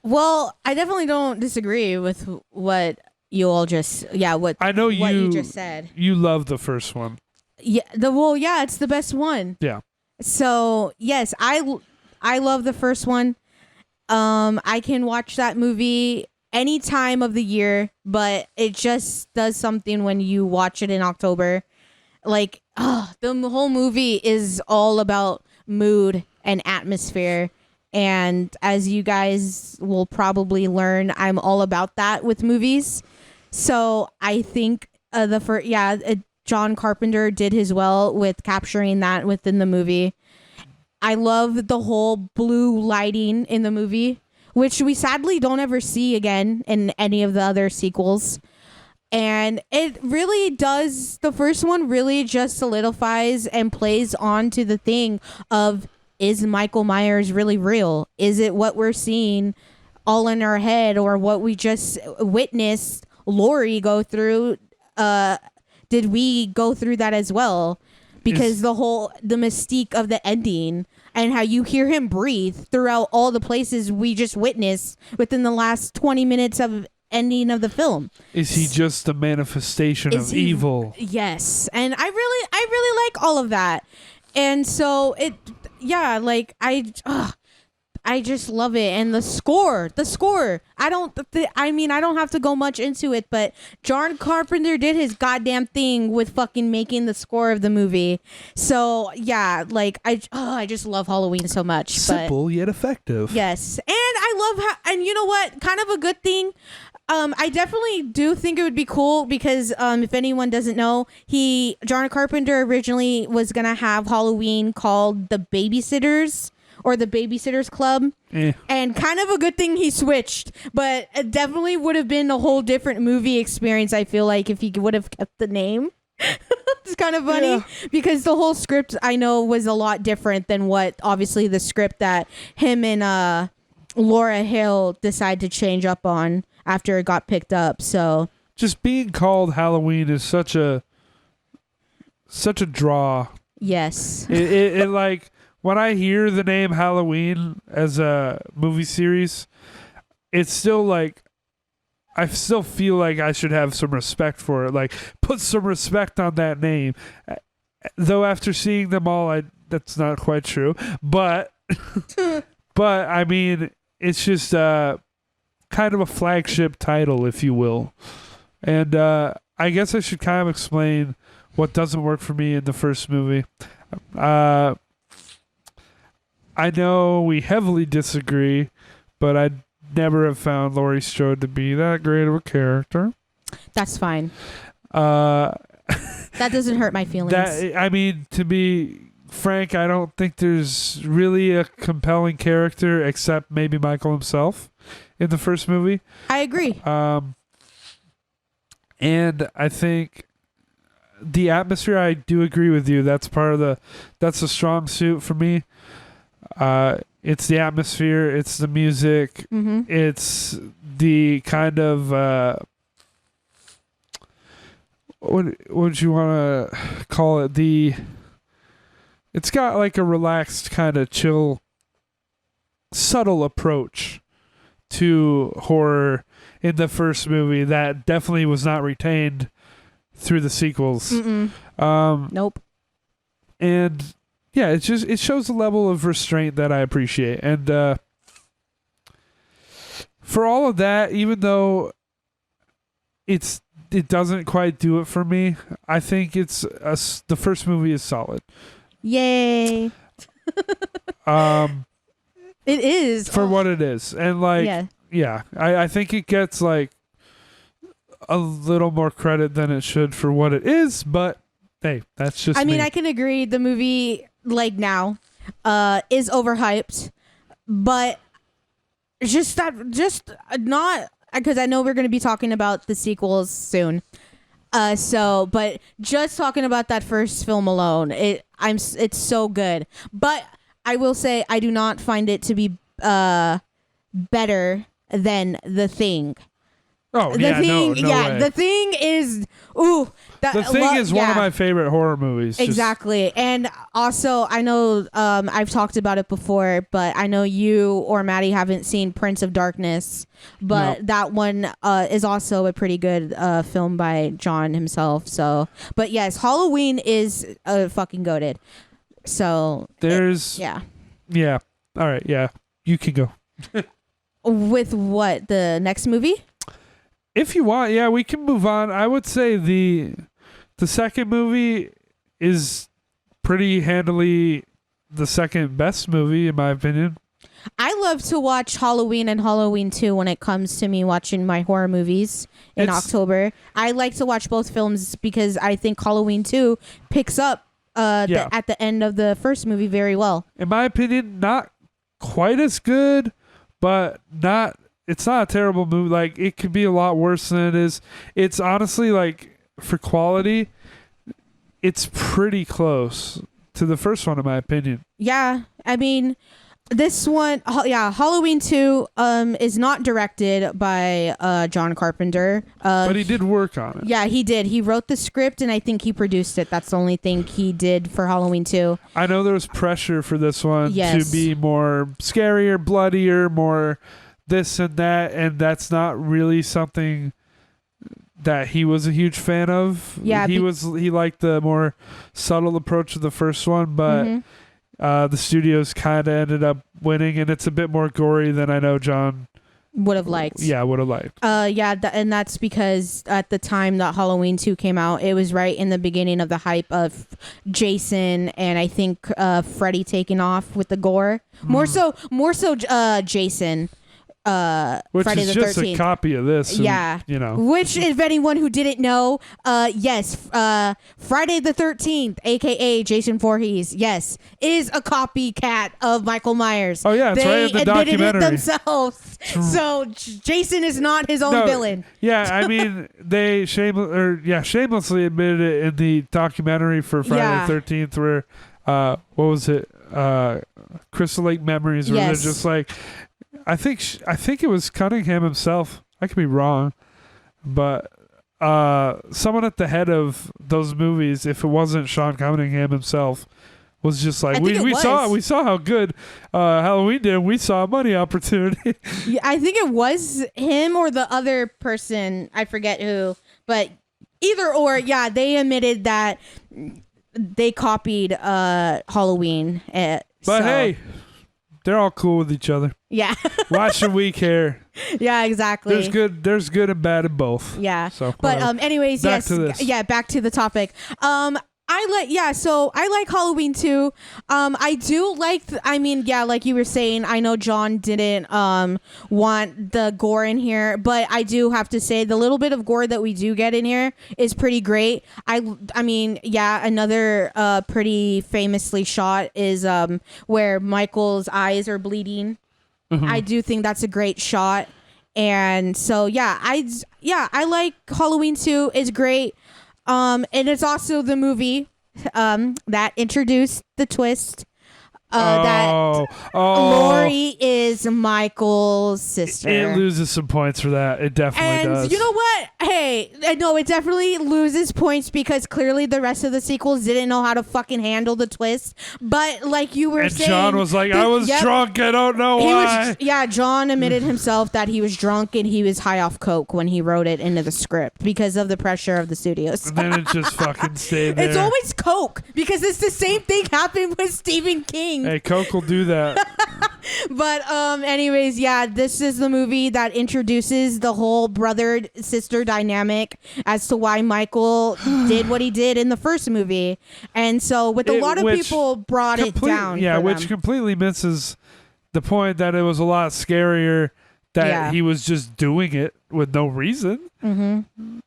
Speaker 2: Well, I definitely don't disagree with what you all just what you just said.
Speaker 1: You love the first one.
Speaker 2: Yeah, it's the best one.
Speaker 1: Yeah.
Speaker 2: So, yes, I love the first one. I can watch that movie any time of the year, but it just does something when you watch it in October. Like, the whole movie is all about mood and atmosphere. And as you guys will probably learn, I'm all about that with movies. So I think John Carpenter did his well with capturing that within the movie. I love the whole blue lighting in the movie, which we sadly don't ever see again in any of the other sequels. And it really does, the first one really just solidifies and plays on to the thing of, is Michael Myers really real? Is it what we're seeing all in our head, or what we just witnessed Laurie go through? Did we go through that as well? Because the mystique of the ending and how you hear him breathe throughout all the places we just witnessed within the last 20 minutes of ending of the film.
Speaker 1: Is he just a manifestation of evil? Yes.
Speaker 2: And I really like all of that. And so I just love it. And the score, I don't have to go much into it, but John Carpenter did his goddamn thing with fucking making the score of the movie. So yeah, like I just love Halloween so much.
Speaker 1: Simple yet effective.
Speaker 2: Yes. And I love and you know what? Kind of a good thing. I definitely do think it would be cool because if anyone doesn't know, John Carpenter originally was gonna have Halloween called The Babysitters, or the Babysitters Club. And kind of a good thing he switched, but it definitely would have been a whole different movie experience, I feel like, if he would have kept the name. It's kind of funny because the whole script, I know, was a lot different than what obviously the script that him and Laura Hill decided to change up on after it got picked up. So
Speaker 1: just being called Halloween is such a draw.
Speaker 2: Yes.
Speaker 1: It like, when I hear the name Halloween as a movie series, it's still like, I still feel like I should have some respect for it. Like, put some respect on that name. Though after seeing them all, that's not quite true. But, I mean, it's just kind of a flagship title, if you will. And I guess I should kind of explain what doesn't work for me in the first movie. I know we heavily disagree, but I never have found Laurie Strode to be that great of a character.
Speaker 2: That's fine. That doesn't hurt my feelings.
Speaker 1: To be frank, I don't think there's really a compelling character except maybe Michael himself in the first movie.
Speaker 2: I agree.
Speaker 1: And I think the atmosphere, I do agree with you. That's a strong suit for me. It's the atmosphere, it's the music, it's the kind of what would you want to call it? It's got like a relaxed kind of chill subtle approach to horror in the first movie that definitely was not retained through the sequels.
Speaker 2: Nope.
Speaker 1: And yeah, it shows a level of restraint that I appreciate. And for all of that, even though it doesn't quite do it for me, I think the first movie is solid.
Speaker 2: Yay. It is
Speaker 1: for what it is. And I think it gets like a little more credit than it should for what it is, but hey, that's just me.
Speaker 2: I can agree the movie now is overhyped, but just not because I know we're going to be talking about the sequels soon. But just talking about that first film alone, it's so good. But I will say I do not find it to be better than The Thing.
Speaker 1: Oh,
Speaker 2: The Thing,
Speaker 1: no way.
Speaker 2: The Thing is
Speaker 1: The Thing is one of my favorite horror movies.
Speaker 2: Exactly. And also, I know I've talked about it before, but I know you or Maddie haven't seen Prince of Darkness, but that one is also a pretty good film by John himself. So, but yes, Halloween is fucking goated. So
Speaker 1: yeah. All right. Yeah, you can go.
Speaker 2: With what, the next movie?
Speaker 1: If you want, yeah, we can move on. I would say the second movie is pretty handily the second best movie, in my opinion.
Speaker 2: I love to watch Halloween and Halloween 2 when it comes to me watching my horror movies in October. I like to watch both films because I think Halloween 2 picks up at the end of the first movie very well.
Speaker 1: In my opinion, not quite as good, but it's not a terrible movie. Like, it could be a lot worse than it is. It's honestly, like, for quality, it's pretty close to the first one, in my opinion.
Speaker 2: Yeah. I mean, this one, Halloween 2 is not directed by John Carpenter.
Speaker 1: But he did work on it.
Speaker 2: Yeah, he did. He wrote the script, and I think he produced it. That's the only thing he did for Halloween 2.
Speaker 1: I know there was pressure for this one to be more scarier, bloodier, more this and that, and that's not really something that he was a huge fan of.
Speaker 2: Yeah,
Speaker 1: he liked the more subtle approach of the first one, but the studios kind of ended up winning, and it's a bit more gory than I know John
Speaker 2: would have liked.
Speaker 1: Yeah, would have liked.
Speaker 2: And that's because at the time that Halloween 2 came out, it was right in the beginning of the hype of Jason and I think Freddy taking off with the gore. More so Jason.
Speaker 1: Which
Speaker 2: Friday
Speaker 1: is
Speaker 2: the
Speaker 1: just
Speaker 2: 13th.
Speaker 1: a copy of this.
Speaker 2: Yeah.
Speaker 1: And,
Speaker 2: Which, if anyone who didn't know, yes, Friday the 13th, a.k.a. Jason Voorhees, yes, is a copycat of Michael Myers.
Speaker 1: Oh, yeah, it's right in the documentary.
Speaker 2: It themselves. So Jason is not his own villain.
Speaker 1: Yeah, I mean, they shamelessly admitted it in the documentary for Friday the 13th where, what was it? Crystal Lake Memories, where they're just like, I think it was Cunningham himself. I could be wrong, but someone at the head of those movies, if it wasn't Sean Cunningham himself, was just like, we saw how good Halloween did. We saw a money opportunity.
Speaker 2: Yeah, I think it was him or the other person. I forget who, but either or, yeah, they admitted that they copied Halloween.
Speaker 1: But hey, they're all cool with each other.
Speaker 2: Yeah.
Speaker 1: Why should we care?
Speaker 2: Yeah, exactly.
Speaker 1: There's good and bad in both.
Speaker 2: Yeah.
Speaker 1: So,
Speaker 2: but anyways,
Speaker 1: back to this.
Speaker 2: Yeah, back to the topic. I like Halloween 2. I do like like you were saying, I know John didn't want the gore in here, but I do have to say the little bit of gore that we do get in here is pretty great. Another pretty famously shot is where Michael's eyes are bleeding. Mm-hmm. I do think that's a great shot. And so I like Halloween 2. It's great. And it's also the movie that introduced the twist. Lori is Michael's sister.
Speaker 1: It loses some points for that. It definitely does.
Speaker 2: And you know what? Hey, no, it definitely loses points because clearly the rest of the sequels didn't know how to fucking handle the twist. But like you were saying,
Speaker 1: John was like, I was drunk. I don't know why.
Speaker 2: John admitted himself that he was drunk and he was high off coke when he wrote it into the script because of the pressure of the studios.
Speaker 1: And then it just fucking stayed there.
Speaker 2: It's always coke because it's the same thing happened with Stephen King.
Speaker 1: Hey, coke will do that.
Speaker 2: But anyways, yeah, this is the movie that introduces the whole brother-sister dynamic as to why Michael did what he did in the first movie. And so with a lot of people brought it down.
Speaker 1: Yeah, which completely misses the point that it was a lot scarier that he was just doing it with no reason. Mm-hmm.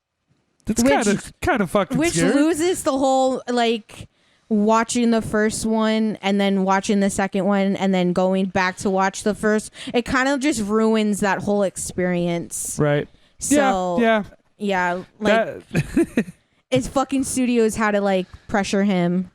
Speaker 1: That's kind of fucking scary.
Speaker 2: Which loses the whole, like, watching the first one and then watching the second one and then going back to watch the first. It kind of just ruins that whole experience.
Speaker 1: Right.
Speaker 2: So,
Speaker 1: yeah.
Speaker 2: Like, it's fucking studios had to, like, pressure him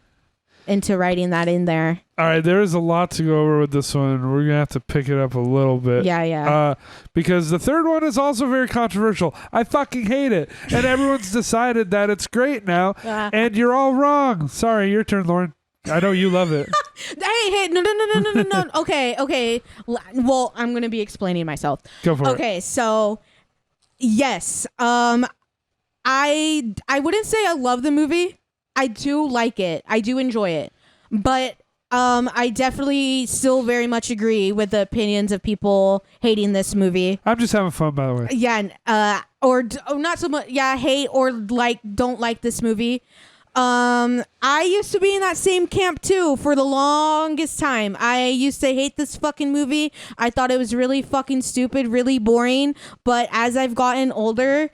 Speaker 2: into writing that in there.
Speaker 1: All right, there is a lot to go over with this one. We're going to have to pick it up a little bit.
Speaker 2: Yeah.
Speaker 1: Because the third one is also very controversial. I fucking hate it. And everyone's decided that it's great now. And you're all wrong. Sorry, your turn, Lauren. I know you love it.
Speaker 2: Hey, no. Okay. Well, I'm going to be explaining myself.
Speaker 1: Go for it.
Speaker 2: Okay, so, yes. I wouldn't say I love the movie. I do like it. I do enjoy it. But I definitely still very much agree with the opinions of people hating this movie.
Speaker 1: I'm just having fun, by the way.
Speaker 2: Yeah, or not so much. Yeah, hate or like don't like this movie. I used to be in that same camp too for the longest time. I used to hate this fucking movie. I thought it was really fucking stupid, really boring. But as I've gotten older,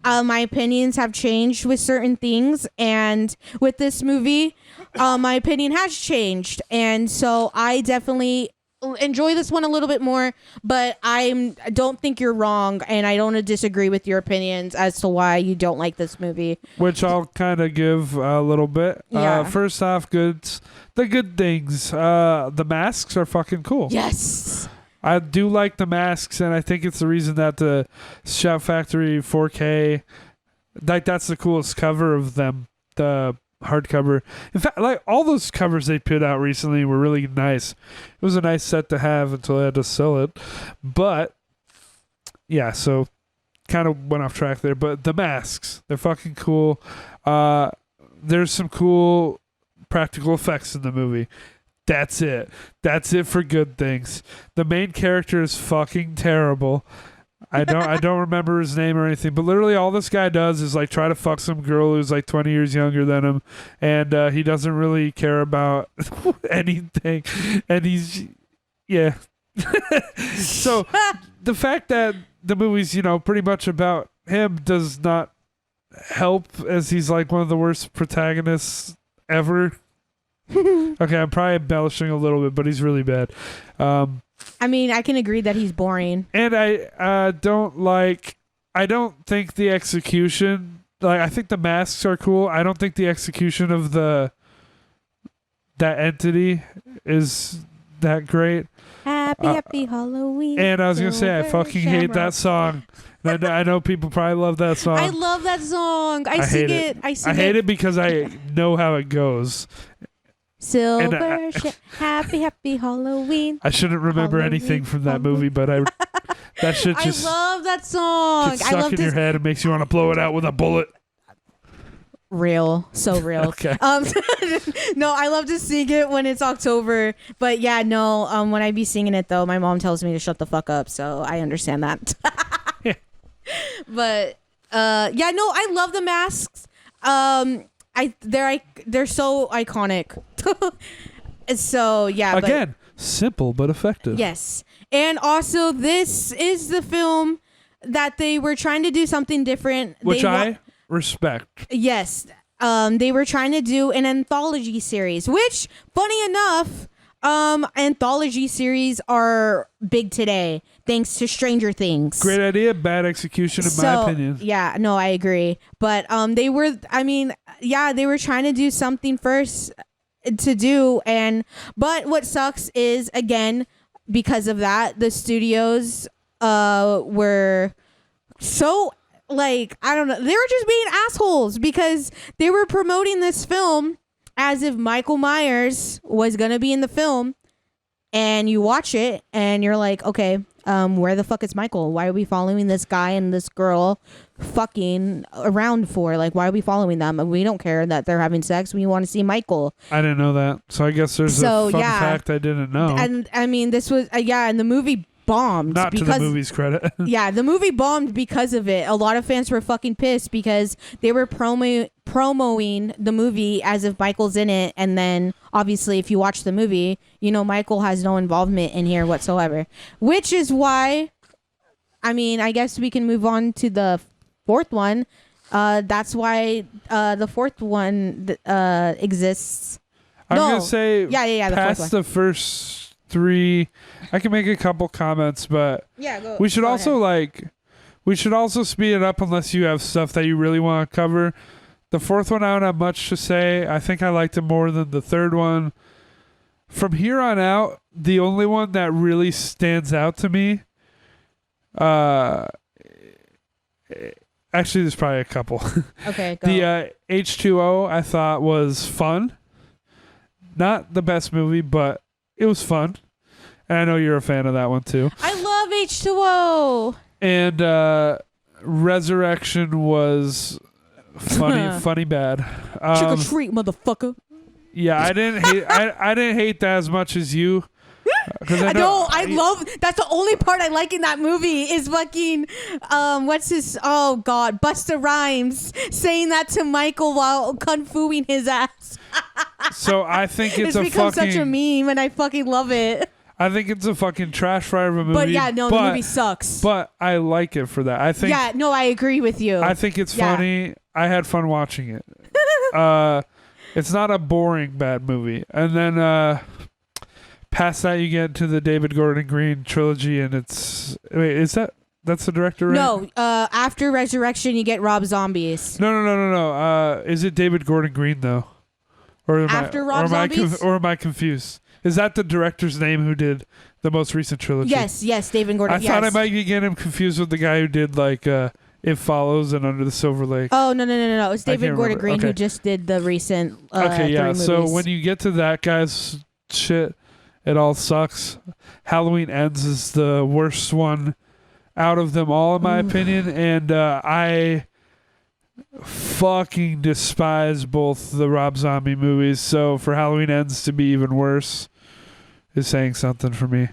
Speaker 2: my opinions have changed with certain things, and with this movie, my opinion has changed, and so I definitely enjoy this one a little bit more. But I don't think you're wrong, and I don't disagree with your opinions as to why you don't like this movie.
Speaker 1: Which I'll kind of give a little bit.
Speaker 2: Yeah.
Speaker 1: First off, the good things. The masks are fucking cool.
Speaker 2: Yes.
Speaker 1: I do like the masks, and I think it's the reason that the Shout Factory 4K, like that's the coolest cover of them, the hardcover. In fact, like all those covers they put out recently were really nice. It was a nice set to have until I had to sell it. But yeah, so kind of went off track there. But the masks, they're fucking cool. There's some cool practical effects in the movie. That's it. That's it for good things. The main character is fucking terrible. I don't remember his name or anything, but literally all this guy does is like try to fuck some girl who's like 20 years younger than him, and he doesn't really care about anything. And he's so the fact that the movie's, pretty much about him does not help, as he's like one of the worst protagonists ever. Okay, I'm probably embellishing a little bit, but he's really bad.
Speaker 2: I mean, I can agree that he's boring.
Speaker 1: And I don't think the execution, like, I think the masks are cool. I don't think the execution of that entity is that great.
Speaker 2: Happy Halloween.
Speaker 1: And I was going to say, I fucking hate that song. I know people probably love that song.
Speaker 2: I love that song. I sing it. I
Speaker 1: hate it because I know how it goes.
Speaker 2: Silver happy Halloween.
Speaker 1: I shouldn't remember anything from that movie, but that shit just.
Speaker 2: I love that song.
Speaker 1: Gets stuck in your head and makes you want to blow it out with a bullet.
Speaker 2: Real, so real.
Speaker 1: Okay.
Speaker 2: No, I love to sing it when it's October, but yeah, no. When I be singing it though, my mom tells me to shut the fuck up, so I understand that.
Speaker 1: Yeah.
Speaker 2: But yeah, no, I love the masks. They're so iconic. So yeah.
Speaker 1: Again, simple but effective.
Speaker 2: Yes, and also this is the film that they were trying to do something different.
Speaker 1: Which I respect.
Speaker 2: Yes, they were trying to do an anthology series, which, funny enough, anthology series are big today thanks to Stranger Things.
Speaker 1: Great idea, bad execution in my opinion.
Speaker 2: Yeah, no, I agree. But they were trying to do something first to do. But what sucks is, again, because of that, the studios were so, like, I don't know, they were just being assholes because they were promoting this film as if Michael Myers was gonna be in the film, and you watch it and you're like, okay, where the fuck is Michael? Why are we following this guy and this girl fucking around for? Like, why are we following them? We don't care that they're having sex. We want to see Michael.
Speaker 1: I didn't know that. So I guess there's a fun fact I didn't know.
Speaker 2: And I mean, this was, and the movie bombed.
Speaker 1: Not to the movie's credit.
Speaker 2: Yeah, the movie bombed because of it. A lot of fans were fucking pissed because they were promoting the movie as if Michael's in it, and then obviously if you watch the movie, you know Michael has no involvement in here whatsoever. Which is why, I mean, I guess we can move on to the fourth one. That's why the fourth one exists.
Speaker 1: I'm gonna say,
Speaker 2: the
Speaker 1: past the first three, I can make a couple comments, but
Speaker 2: go.
Speaker 1: We should
Speaker 2: go
Speaker 1: also
Speaker 2: ahead.
Speaker 1: we should also speed it up unless you have stuff that you really want to cover. The fourth one, I don't have much to say. I think I liked it more than the third one. From here on out, the only one that really stands out to me, actually, there's probably a couple.
Speaker 2: Okay, go.
Speaker 1: The H2O I thought was fun. Not the best movie, but it was fun. And I know you're a fan of that one too.
Speaker 2: I love H2O.
Speaker 1: And Resurrection was funny bad.
Speaker 2: Trick or treat, motherfucker.
Speaker 1: Yeah, I didn't hate that as much as you.
Speaker 2: I love, that's the only part I like in that movie is fucking Busta Rhymes saying that to Michael while kung fuing his ass.
Speaker 1: So I think it's
Speaker 2: become such a meme, and I fucking love it.
Speaker 1: I think it's a fucking trash fire of a movie.
Speaker 2: But yeah, no, the movie sucks.
Speaker 1: But I like it for that. I think.
Speaker 2: Yeah, no, I agree with you.
Speaker 1: I think it's funny. I had fun watching it. It's not a boring bad movie. And then past that, you get to the David Gordon Green trilogy, and that's the director, right?
Speaker 2: No, after Resurrection, you get Rob Zombies.
Speaker 1: No. Is it David Gordon Green though? Or
Speaker 2: Rob Zombies?
Speaker 1: Or am I confused? Is that the director's name who did the most recent trilogy?
Speaker 2: Yes, David Gordon.
Speaker 1: I thought I might be getting him confused with the guy who did like It Follows and Under the Silver Lake.
Speaker 2: Oh no! It's David Gordon Green
Speaker 1: who
Speaker 2: just did the recent.
Speaker 1: Okay, yeah.
Speaker 2: 3 movies.
Speaker 1: So when you get to that guy's shit, it all sucks. Halloween Ends is the worst one out of them all, in my opinion, and I fucking despise both the Rob Zombie movies. So for Halloween Ends to be even worse is saying something for me.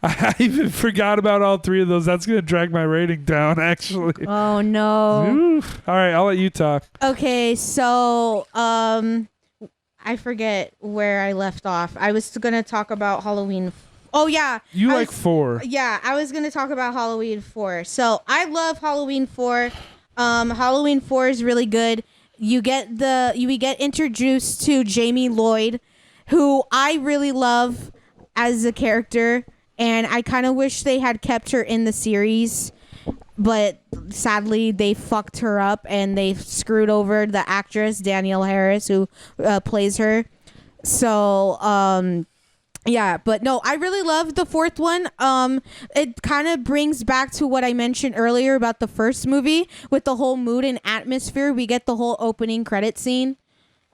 Speaker 1: I even forgot about all 3 of those. That's going to drag my rating down, actually.
Speaker 2: Oh, no.
Speaker 1: Oof. All right, I'll let you talk.
Speaker 2: Okay, so I forget where I left off. I was going to talk about Halloween. Oh, yeah.
Speaker 1: You like 4.
Speaker 2: Yeah, I was going to talk about Halloween 4. So I love Halloween 4. Halloween 4 is really good. We get introduced to Jamie Lloyd, who I really love as a character, and I kind of wish they had kept her in the series, but sadly they fucked her up and they screwed over the actress Danielle Harris who plays her. So yeah, but no, I really love the 4th one. It kind of brings back to what I mentioned earlier about the first movie with the whole mood and atmosphere. We get the whole opening credit scene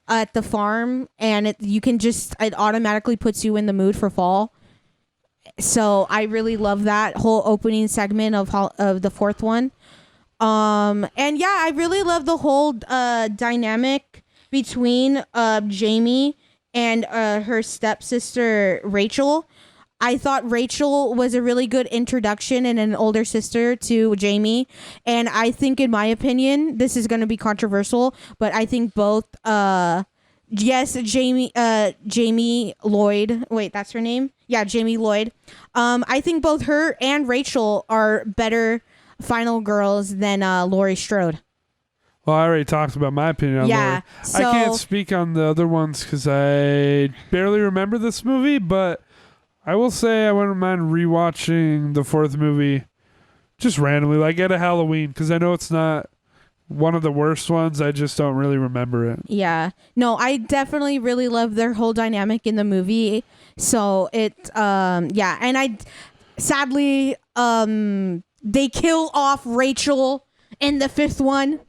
Speaker 2: at the farm, and it automatically puts you in the mood for fall. So I really love that whole opening segment of the 4th one. And yeah, I really love the whole dynamic between Jamie and her stepsister Rachel. I thought Rachel was a really good introduction and an older sister to Jamie. And I think, in my opinion, this is going to be controversial, but I think both, Jamie Lloyd. Wait, that's her name? Yeah, Jamie Lloyd. I think both her and Rachel are better final girls than Laurie Strode.
Speaker 1: Well, I already talked about my opinion on Laurie.
Speaker 2: So,
Speaker 1: I can't speak on the other ones because I barely remember this movie, but I will say I wouldn't mind rewatching the 4th movie just randomly, like at a Halloween, because I know it's not one of the worst ones. I just don't really remember it.
Speaker 2: Yeah. No, I definitely really love their whole dynamic in the movie. So it yeah, and I sadly they kill off Rachel in the fifth one,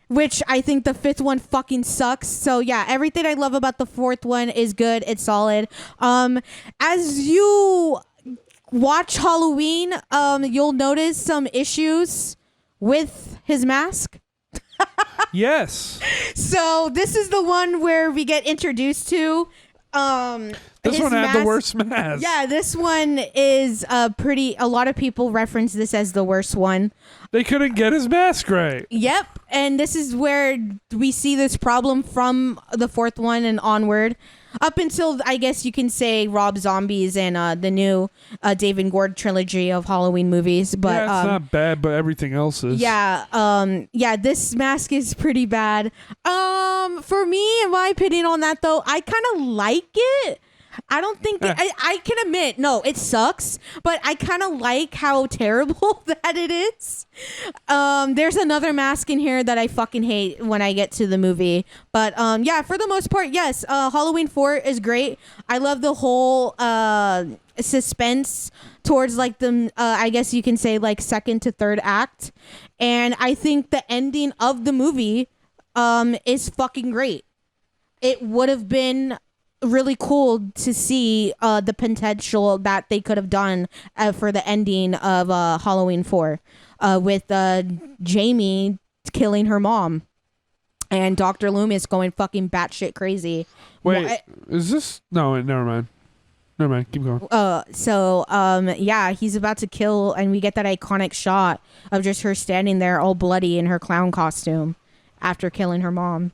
Speaker 2: which I think the fifth one fucking sucks. So yeah, everything I love about the fourth one is good. It's solid. As you watch Halloween, you'll notice some issues with his mask.
Speaker 1: Yes.
Speaker 2: So this is the one where we get introduced to
Speaker 1: This
Speaker 2: his
Speaker 1: one had the
Speaker 2: mask.
Speaker 1: worst mask.
Speaker 2: Yeah, this one is a lot of people reference this as the worst one.
Speaker 1: They couldn't get his mask right.
Speaker 2: Yep, and this is where we see this problem from the fourth one and onward. Up until, I guess you can say, Rob Zombie's and the new David Gord trilogy of Halloween movies. But
Speaker 1: yeah, it's not bad, but everything else is.
Speaker 2: Yeah, this mask is pretty bad. For me, in my opinion on that, though, I kind of like it. I don't think I can admit, no, it sucks, but I kind of like how terrible that it is. There's another mask in here that I fucking hate when I get to the movie, but yeah, for the most part, yes, Halloween 4 is great. I love the whole suspense towards like the I guess you can say like second to third act, and I think the ending of the movie is fucking great. It would have been really cool to see the potential that they could have done for the ending of Halloween 4 with Jamie killing her mom and Dr. Loomis going fucking batshit crazy.
Speaker 1: Wait, is this? No, wait, never mind. Never mind. Keep going.
Speaker 2: Yeah, he's about to kill, and we get that iconic shot of just her standing there all bloody in her clown costume after killing her mom.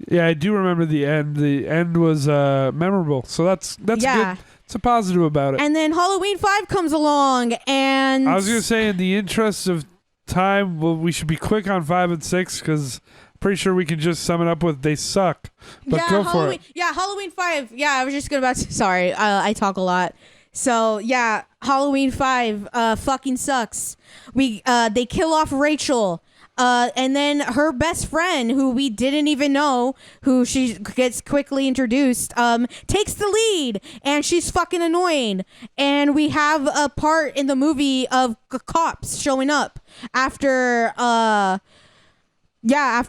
Speaker 1: Yeah, I do remember the end. The end was memorable, so that's
Speaker 2: Yeah.
Speaker 1: good. It's a positive about it.
Speaker 2: And then Halloween 5 comes along, and
Speaker 1: I was gonna say, in the interest of time, well, we should be quick on 5 and 6 because pretty sure we can just sum it up with they suck. But
Speaker 2: yeah,
Speaker 1: go
Speaker 2: Halloween,
Speaker 1: for it.
Speaker 2: Yeah, Halloween 5. Yeah, I was just about to. Sorry, I talk a lot. So yeah, Halloween 5 fucking sucks. They kill off Rachel. And then her best friend, who we didn't even know, who she gets quickly introduced, takes the lead, and she's fucking annoying. And we have a part in the movie of cops showing up after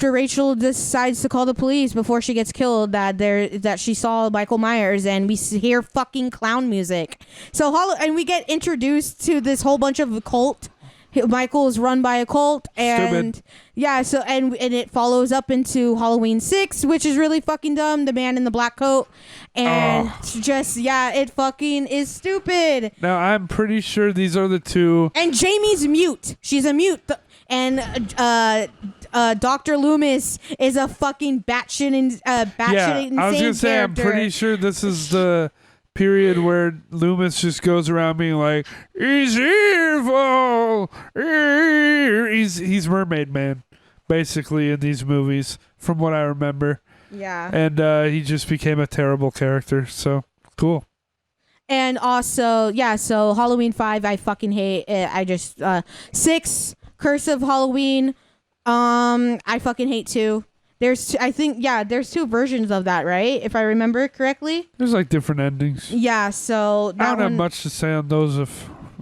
Speaker 2: Rachel decides to call the police before she gets killed, that she saw Michael Myers, and we hear fucking clown music. So and we get introduced to this whole bunch of cult. Michael is run by a cult, and
Speaker 1: Stupid.
Speaker 2: yeah, so and it follows up into Halloween 6, which is really fucking dumb. The man in the black coat, and it fucking is stupid.
Speaker 1: Now I'm pretty sure these are the two.
Speaker 2: And Jamie's mute. She's a mute, and Dr. Loomis is a fucking batshit insane
Speaker 1: I was gonna say
Speaker 2: character.
Speaker 1: I'm pretty sure this is the period where Loomis just goes around being like, he's evil. He's Mermaid Man, basically, in these movies, from what I remember.
Speaker 2: Yeah.
Speaker 1: And he just became a terrible character. So cool.
Speaker 2: And also, yeah, so Halloween 5, I fucking hate it. I just 6, Curse of Halloween, I fucking hate 2. There's two versions of that, right? If I remember correctly.
Speaker 1: There's like different endings.
Speaker 2: Yeah, so
Speaker 1: I don't have much to say on those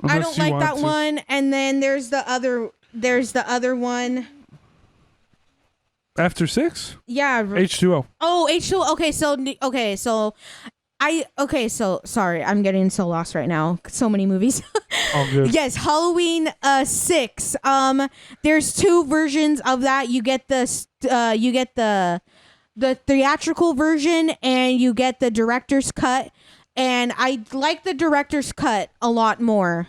Speaker 2: I don't like that one. And then there's the other one.
Speaker 1: After 6?
Speaker 2: Yeah.
Speaker 1: H2O.
Speaker 2: Oh, H2O. So sorry, I'm getting so lost right now. So many movies.
Speaker 1: All good.
Speaker 2: Yes, Halloween 6. There's 2 versions of that. You get the theatrical version, and you get the director's cut. And I like the director's cut a lot more.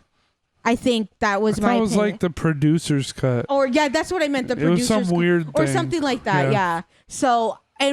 Speaker 2: I think that was my opinion.
Speaker 1: It was like the producer's cut.
Speaker 2: Or yeah, that's what I meant. The
Speaker 1: it was
Speaker 2: producer's
Speaker 1: some weird
Speaker 2: or
Speaker 1: thing.
Speaker 2: something like that. Yeah. So. I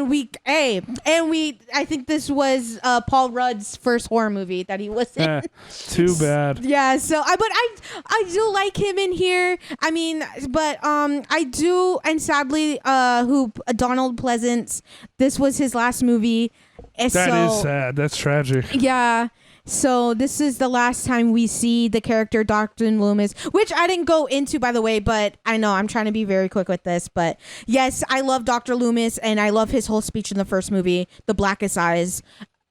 Speaker 2: think this was Paul Rudd's first horror movie that he was in.
Speaker 1: Too bad.
Speaker 2: Yeah, so I do like him in here. I mean, but I do, and sadly, Donald Pleasance, this was his last movie.
Speaker 1: That is sad. That's tragic.
Speaker 2: Yeah. So this is the last time we see the character Dr. Loomis, which I didn't go into, by the way, but I know I'm trying to be very quick with this. But yes, I love Dr. Loomis, and I love his whole speech in the first movie, The Blackest Eyes,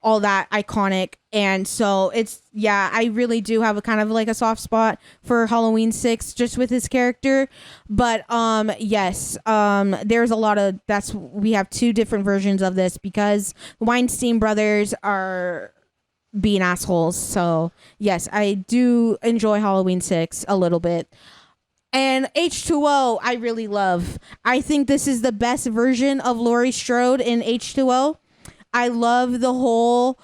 Speaker 2: all that iconic. And so it's, yeah, I really do have a kind of like a soft spot for Halloween 6 just with his character. But yes, there's a lot of, we have two different versions of this because Weinstein brothers are being assholes. So yes, I do enjoy Halloween 6 a little bit. And H2O I really love. I think this is the best version of Laurie Strode in H2O. I love the whole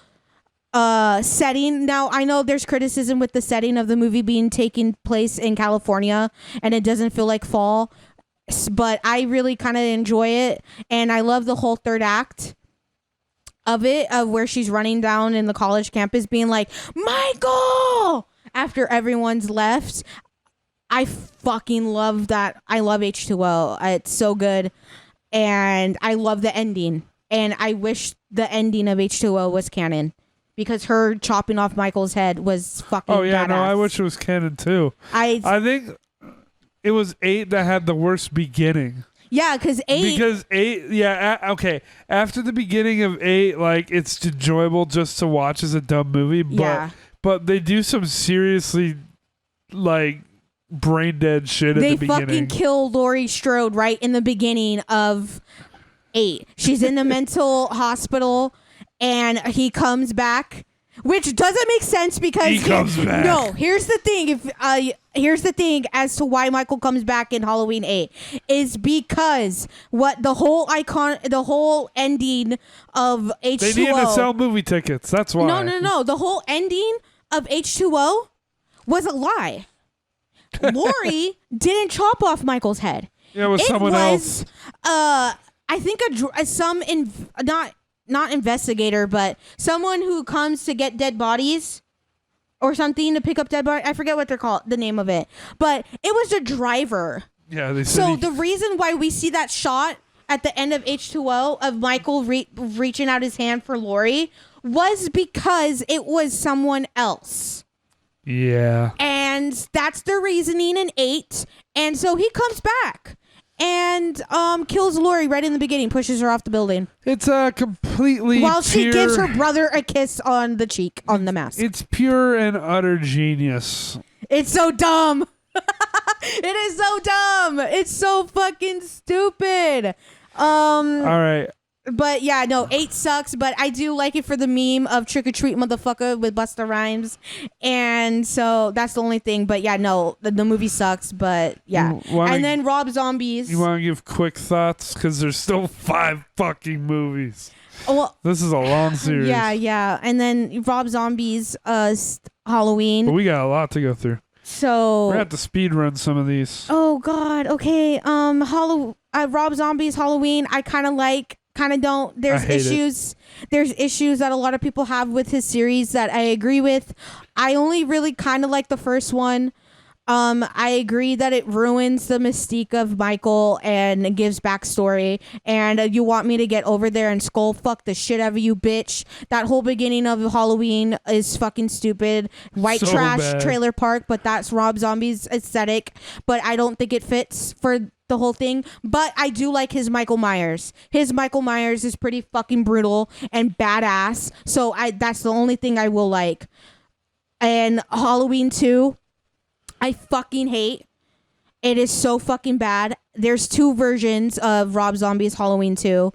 Speaker 2: setting. Now, I know there's criticism with the setting of the movie being taking place in California and it doesn't feel like fall, but I really kind of enjoy it. And I love the whole third act of it, of where she's running down in the college campus being like, Michael! After everyone's left. I fucking love that. I love H2O. It's so good. And I love the ending. And I wish the ending of H2O was canon because her chopping off Michael's head was fucking badass.
Speaker 1: No, I wish it was canon too. I think it was 8 that had the worst beginning.
Speaker 2: Yeah, because 8...
Speaker 1: okay. After the beginning of 8, like, it's enjoyable just to watch as a dumb movie, but they do some seriously, like, brain dead shit at the beginning.
Speaker 2: They fucking kill Laurie Strode right in the beginning of 8. She's in the mental hospital and he comes back, which doesn't make sense because
Speaker 1: he comes back.
Speaker 2: No, here's the thing. Here's the thing as to why Michael comes back in Halloween 8 is because the whole ending of H2O.
Speaker 1: They needed to sell movie tickets. That's why.
Speaker 2: No. The whole ending of H2O was a lie. Laurie didn't chop off Michael's head.
Speaker 1: Yeah, it was someone else.
Speaker 2: I think not investigator, but someone who comes to get dead bodies or something to pick up dead bodies. I forget what they're called, the name of it, but it was a driver.
Speaker 1: Yeah, they said.
Speaker 2: So the reason why we see that shot at the end of H2O of Michael reaching out his hand for Laurie was because it was someone else.
Speaker 1: Yeah.
Speaker 2: And that's the reasoning in 8. And so he comes back and kills Laurie right in the beginning, pushes her off the building.
Speaker 1: It's completely
Speaker 2: while she gives her brother a kiss on the cheek on the mask.
Speaker 1: It's pure and utter genius.
Speaker 2: It's so dumb. It is so dumb. It's so fucking stupid.
Speaker 1: All right.
Speaker 2: But yeah, no, 8 sucks, but I do like it for the meme of Trick or Treat Motherfucker with Busta Rhymes. And so that's the only thing. But yeah, no, the movie sucks, but yeah. And then Rob Zombies.
Speaker 1: You want to give quick thoughts? Because there's still 5 fucking movies.
Speaker 2: Well,
Speaker 1: this is a long series.
Speaker 2: Yeah. And then Rob Zombies Halloween.
Speaker 1: But we got a lot to go through.
Speaker 2: So
Speaker 1: we're gonna have to speed run some of these.
Speaker 2: Oh God. Okay. Rob Zombies Halloween. I kind of don't. There's issues. There's issues that a lot of people have with his series that I agree with. I only really kind of like the first one. I agree that it ruins the mystique of Michael and gives backstory. And you want me to get over there and skull fuck the shit out of you, bitch. That whole beginning of Halloween is fucking stupid. White
Speaker 1: so
Speaker 2: trash
Speaker 1: bad.
Speaker 2: Trailer park, but that's Rob Zombie's aesthetic. But I don't think it fits for the whole thing. But I do like his Michael Myers. His Michael Myers is pretty fucking brutal and badass. So that's the only thing I will like. And Halloween 2, I fucking hate. It is so fucking bad. There's 2 versions of Rob Zombie's Halloween 2.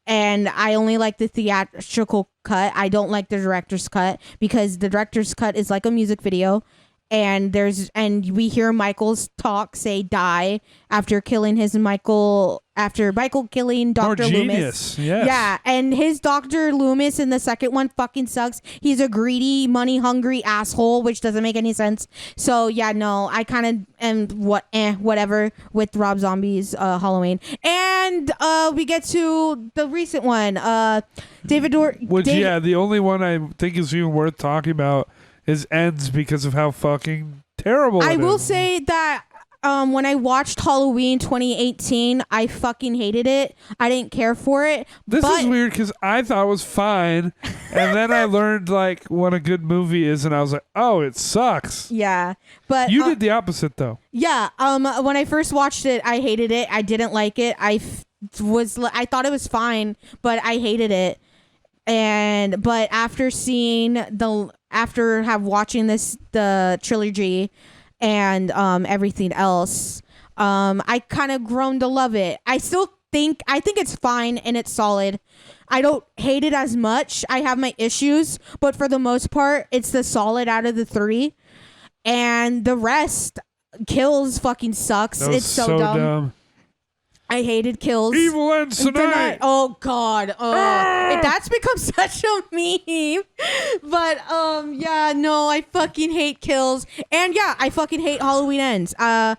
Speaker 2: And I only like the theatrical cut. I don't like the director's cut because the director's cut is like a music video. And we hear Michael's say die after Michael killing Dr. Loomis.
Speaker 1: Yes.
Speaker 2: Yeah, and his Dr. Loomis in the second one fucking sucks. He's a greedy, money hungry asshole, which doesn't make any sense. So yeah, no, I kind of am whatever with Rob Zombie's Halloween. And we get to the recent one,
Speaker 1: the only one I think is even worth talking about is Ends because of how fucking terrible
Speaker 2: I
Speaker 1: it
Speaker 2: will
Speaker 1: is.
Speaker 2: say that when I watched Halloween 2018, I fucking hated it. I didn't care for it.
Speaker 1: This is weird because I thought it was fine, and then I learned like what a good movie is, and I was like, oh, it sucks.
Speaker 2: Yeah, but
Speaker 1: You did the opposite though.
Speaker 2: yeah. When I first watched it, I hated it. I didn't like it. I thought it was fine, but I hated it. But after watching the trilogy and everything else, I kind of grown to love it. I think it's fine and it's solid. I don't hate it as much. I have my issues, but for the most part, it's the solid out of the three. And the rest, Kills fucking sucks. It's so dumb. I hated Kills.
Speaker 1: Evil ends tonight.
Speaker 2: Oh God. That's become such a meme. But yeah, no, I fucking hate Kills. And yeah, I fucking hate Halloween Ends. I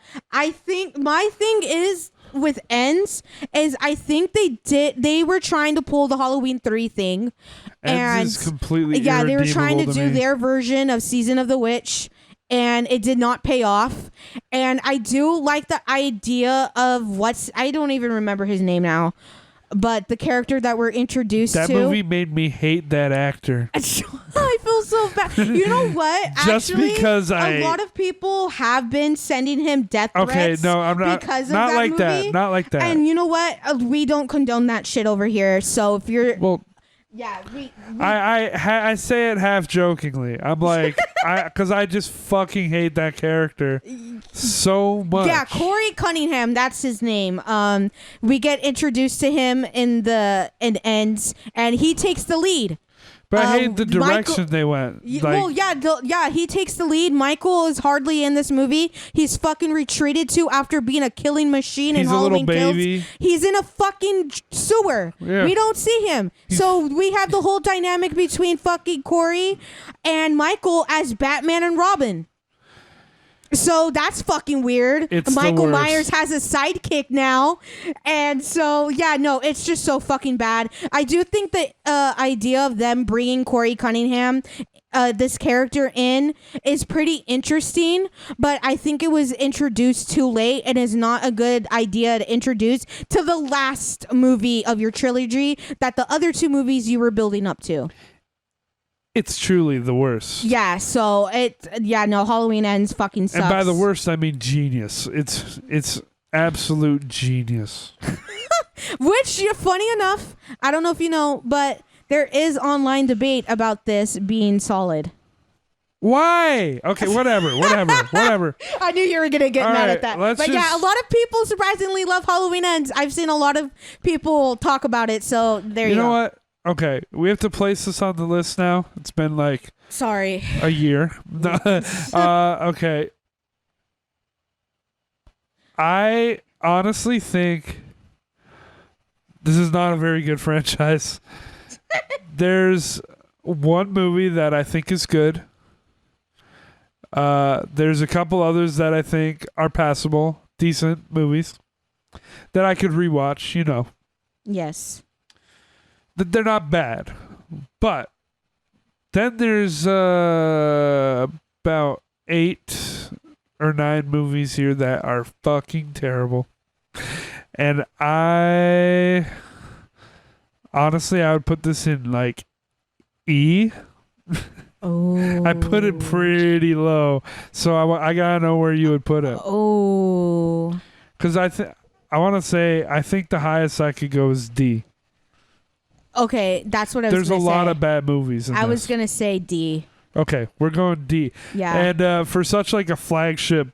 Speaker 2: think my thing is with Ends is I think they were trying to pull the Halloween 3 thing.
Speaker 1: Ends is completely
Speaker 2: they were trying to do
Speaker 1: me.
Speaker 2: their version of Season of the Witch. And it did not pay off. And I do like the idea of I don't even remember his name now, but the character that we're introduced to.
Speaker 1: That movie made me hate that actor.
Speaker 2: I feel so bad. You know what?
Speaker 1: Just because
Speaker 2: a lot of people have been sending him death threats.
Speaker 1: Okay, no, I'm not.
Speaker 2: Because of
Speaker 1: not
Speaker 2: that
Speaker 1: like
Speaker 2: movie.
Speaker 1: that. Not like that.
Speaker 2: And you know what? We don't condone that shit over here. So if you're
Speaker 1: yeah, I say it half jokingly. I'm like, because I just fucking hate that character so much.
Speaker 2: Yeah, Corey Cunningham, that's his name. We get introduced to him in Ends, and he takes the lead.
Speaker 1: But I hate the direction they went.
Speaker 2: He takes the lead. Michael is hardly in this movie. He's fucking retreated to after being a killing machine in Halloween Kills. He's a little baby. He's in a fucking sewer. Yeah. We don't see him. So we have the whole dynamic between fucking Corey and Michael as Batman and Robin. So that's fucking weird. Michael Myers has a sidekick now. And so, yeah, no, it's just so fucking bad. I do think the idea of them bringing Corey Cunningham, this character in, is pretty interesting. But I think it was introduced too late and is not a good idea to introduce to the last movie of your trilogy that the other two movies you were building up to.
Speaker 1: It's truly the worst.
Speaker 2: Yeah, so Halloween Ends fucking sucks.
Speaker 1: And by the worst, I mean genius. It's absolute genius.
Speaker 2: Which, funny enough, I don't know if you know, but there is online debate about this being solid.
Speaker 1: Why? Okay, whatever.
Speaker 2: I knew you were going to get mad at that. But yeah, a lot of people surprisingly love Halloween Ends. I've seen a lot of people talk about it, so there you go.
Speaker 1: You know what? Okay, we have to place this on the list now. It's been like a year. Okay. I honestly think this is not a very good franchise. There's one movie that I think is good. There's a couple others that I think are passable, decent movies that I could rewatch, you know.
Speaker 2: Yes.
Speaker 1: They're not bad, but then there's about 8 or 9 movies here that are fucking terrible, and I would put this in like E.
Speaker 2: Oh,
Speaker 1: I put it pretty low, so I gotta know where you would put it.
Speaker 2: Oh,
Speaker 1: because I think the highest I could go is D.
Speaker 2: Okay, that's what I was going to say.
Speaker 1: There's a lot of bad movies in
Speaker 2: I was going to say D.
Speaker 1: Okay, we're going D.
Speaker 2: Yeah.
Speaker 1: And for such like a flagship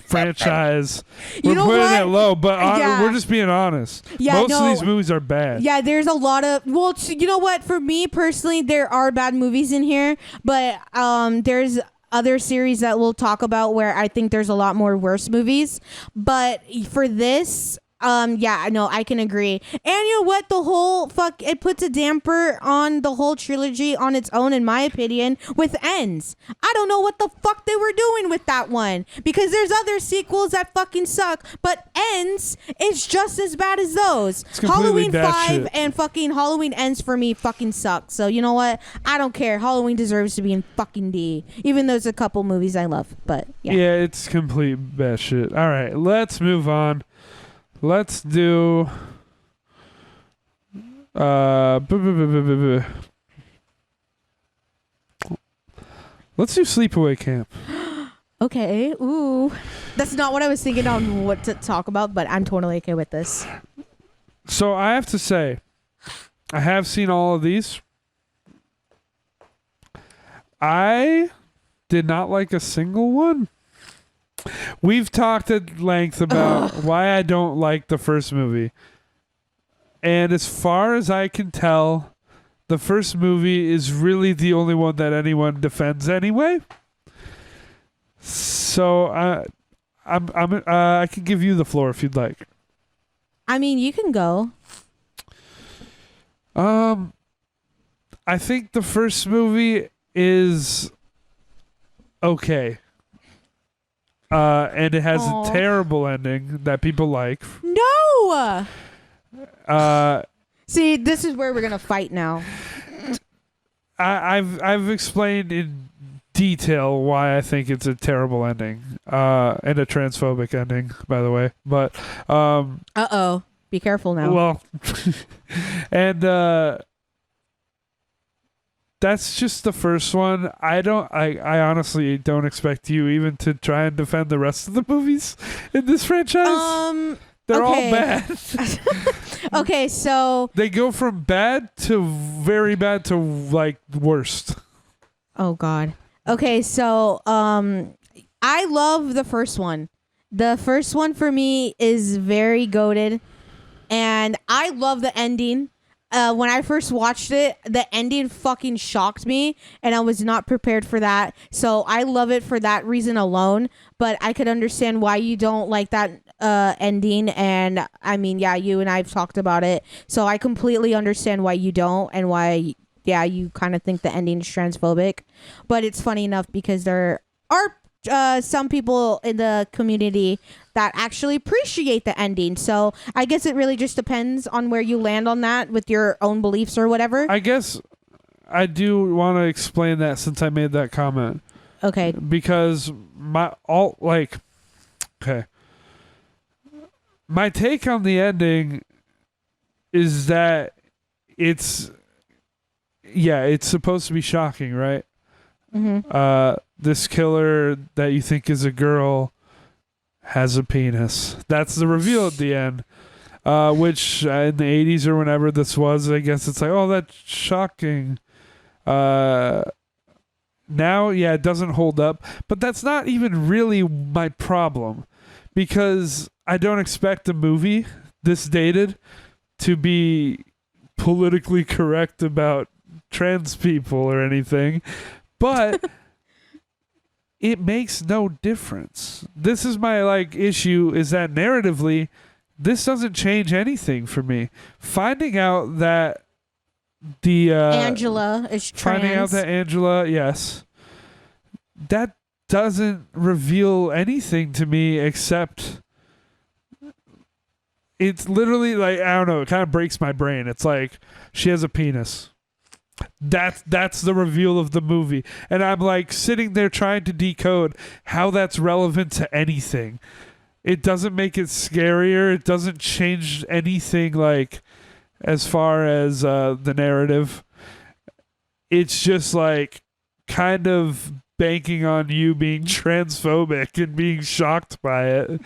Speaker 1: franchise, we're putting it low, but we're just being honest. Yeah, most of these movies are bad.
Speaker 2: Yeah, there's a lot of... Well, you know what? For me, personally, there are bad movies in here, but there's other series that we'll talk about where I think there's a lot more worse movies. But for this... Yeah, no, I can agree. And you know what? The whole it puts a damper on the whole trilogy on its own, in my opinion, with ends. I don't know what the fuck they were doing with that one, because there's other sequels that fucking suck, but ends is just as bad as those. Halloween 5 and fucking Halloween Ends for me fucking suck. So you know what? I don't care. Halloween deserves to be in fucking D, even though there's a couple movies I love. But yeah.
Speaker 1: Yeah, it's complete bad shit. All right, let's move on. Let's do let's do Sleepaway Camp.
Speaker 2: Okay. Ooh. That's not what I was thinking on what to talk about, but I'm totally okay with this.
Speaker 1: So I have to say, I have seen all of these. I did not like a single one. We've talked at length about why I don't like the first movie. And as far as I can tell, the first movie is really the only one that anyone defends anyway. So I can give you the floor if you'd like.
Speaker 2: I mean, you can go.
Speaker 1: I think the first movie is okay. And it has a terrible ending that people like.
Speaker 2: No! See, this is where we're gonna fight now.
Speaker 1: I've explained in detail why I think it's a terrible ending, and a transphobic ending, by the way. But
Speaker 2: be careful now.
Speaker 1: Well, and that's just the first one. I honestly don't expect you even to try and defend the rest of the movies in this franchise. They're all bad.
Speaker 2: Okay, so
Speaker 1: they go from bad to very bad to like worst.
Speaker 2: Oh God. Okay, so I love the first one. The first one for me is very goated, and I love the ending. When I first watched it, the ending fucking shocked me, and I was not prepared for that. So I love it for that reason alone. But I could understand why you don't like that ending. And I mean, yeah, you and I've talked about it. So I completely understand why you don't, and why, yeah, you kind of think the ending is transphobic. But it's funny enough because there are some people in the community that actually appreciate the ending. So I guess it really just depends on where you land on that with your own beliefs or whatever.
Speaker 1: I guess I do want to explain that since I made that comment.
Speaker 2: Okay.
Speaker 1: Because my take on the ending is that it's supposed to be shocking, right?
Speaker 2: Mm-hmm.
Speaker 1: This killer that you think is a girl has a penis. That's the reveal at the end. Which in the 80s or whenever this was, I guess it's like, oh, that's shocking. Now, yeah, it doesn't hold up. But that's not even really my problem. Because I don't expect a movie this dated to be politically correct about trans people or anything. But it makes no difference. This is my issue, is that narratively, this doesn't change anything for me. Finding out that
Speaker 2: Angela is trans.
Speaker 1: Finding out that Angela, yes, that doesn't reveal anything to me except it's literally I don't know, it kind of breaks my brain. It's like she has a penis. That's the reveal of the movie, and I'm sitting there trying to decode how that's relevant to anything. It doesn't make it scarier. It doesn't change anything as far as the narrative. It's just kind of banking on you being transphobic and being shocked by it,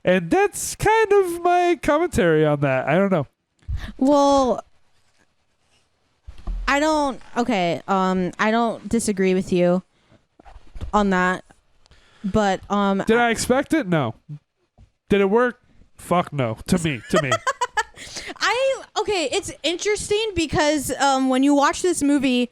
Speaker 1: and that's kind of my commentary on that. I don't know.
Speaker 2: Well, I don't disagree with you on that. But
Speaker 1: did I expect it? No. Did it work? Fuck no. To me.
Speaker 2: It's interesting because when you watch this movie,